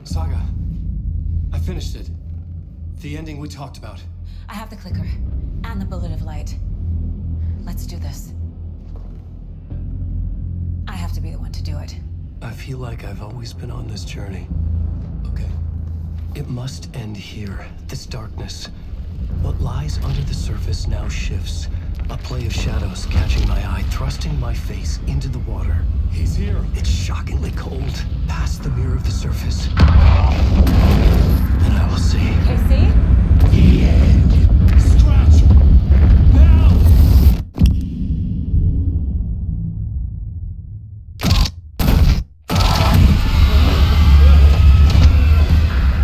Speaker 19: Saga, I finished it. The ending we talked about.
Speaker 2: I have the clicker, and the bullet of light. Let's do this. I have to be the one to do it.
Speaker 19: I feel like I've always been on this journey. Okay. It must end here, this darkness. What lies under the surface now shifts. A play of shadows catching my eye, thrusting my face into the water.
Speaker 12: He's here.
Speaker 19: It's shockingly cold, past the mirror of the surface. And I will see.
Speaker 2: Casey?
Speaker 12: Scratch! Now!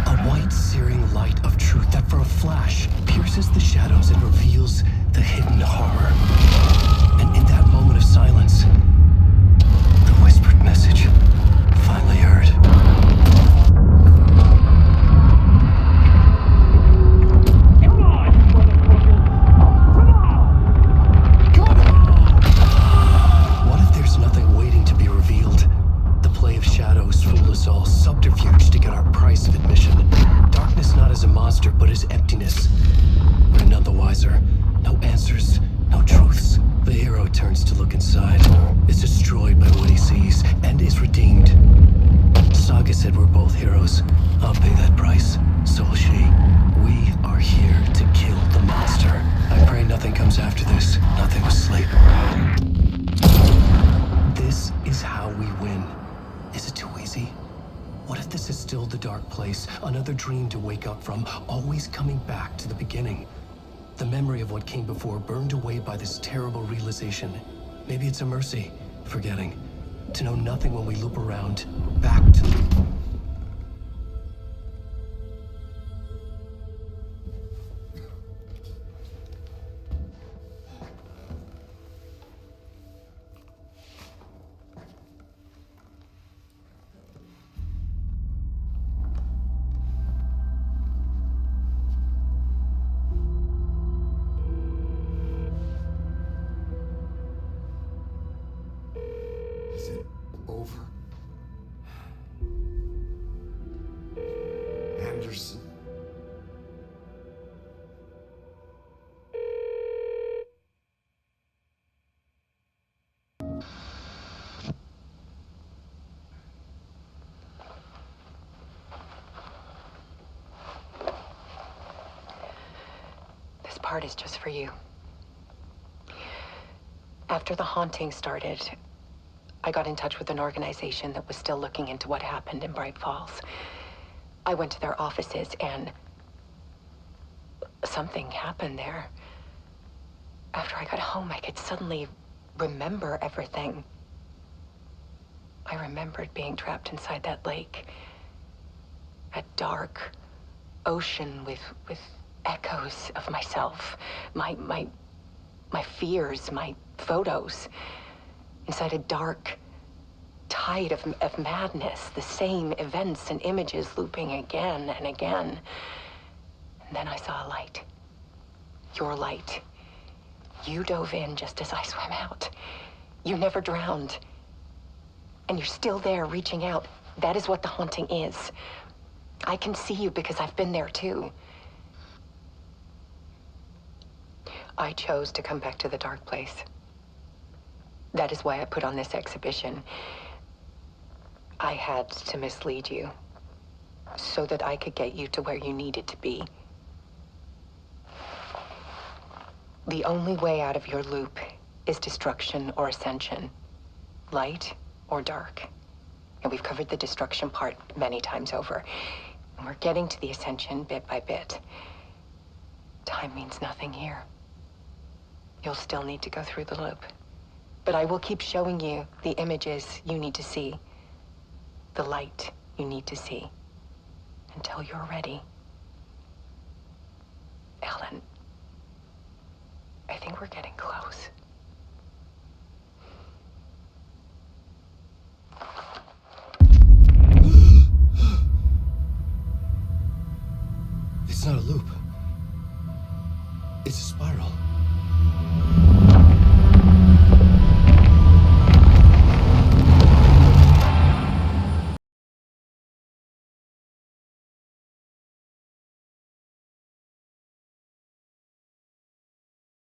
Speaker 19: A white, searing light of truth that for a flash pierces the shadows and reveals the hidden horror. And in that moment of silence, the whispered message finally heard. What if there's nothing waiting to be revealed? The play of shadows fool us all, subterfuge to get our price of admission. Darkness not as a monster, but as emptiness. We're none the wiser. No answers, no truths. The hero turns to look inside, is destroyed by what he sees, and is redeemed. Saga said we're both heroes. I'll pay that price. So will she. We are here to kill the monster. I pray nothing comes after this. Nothing but sleep. This is how we win. Is it too easy? What if this is still the dark place? Another dream to wake up from, always coming back to the beginning?
Speaker 1: The memory of what came before burned away by this terrible realization. Maybe it's a mercy, forgetting. To know nothing when we loop around, back to...
Speaker 4: Is it over? Anderson?
Speaker 18: This part is just for you. After the haunting started, I got in touch with an organization that was still looking into what happened in Bright Falls. I went to their offices and something happened there. After I got home, I could suddenly remember everything. I remembered being trapped inside that lake. A dark ocean with echoes of myself. My fears, my photos. Inside a dark tide of madness. The same events and images looping again and again. And then I saw a light. Your light. You dove in just as I swam out. You never drowned. And you're still there reaching out. That is what the haunting is. I can see you because I've been there too. I chose to come back to the dark place. That is why I put on this exhibition. I had to mislead you so that I could get you to where you needed to be. The only way out of your loop is destruction or ascension, light or dark. And we've covered the destruction part many times over. And we're getting to the ascension bit by bit. Time means nothing here. You'll still need to go through the loop. But I will keep showing you the images you need to see, the light you need to see, until you're ready. Ellen, I think we're getting close.
Speaker 1: It's not a loop. It's a spiral.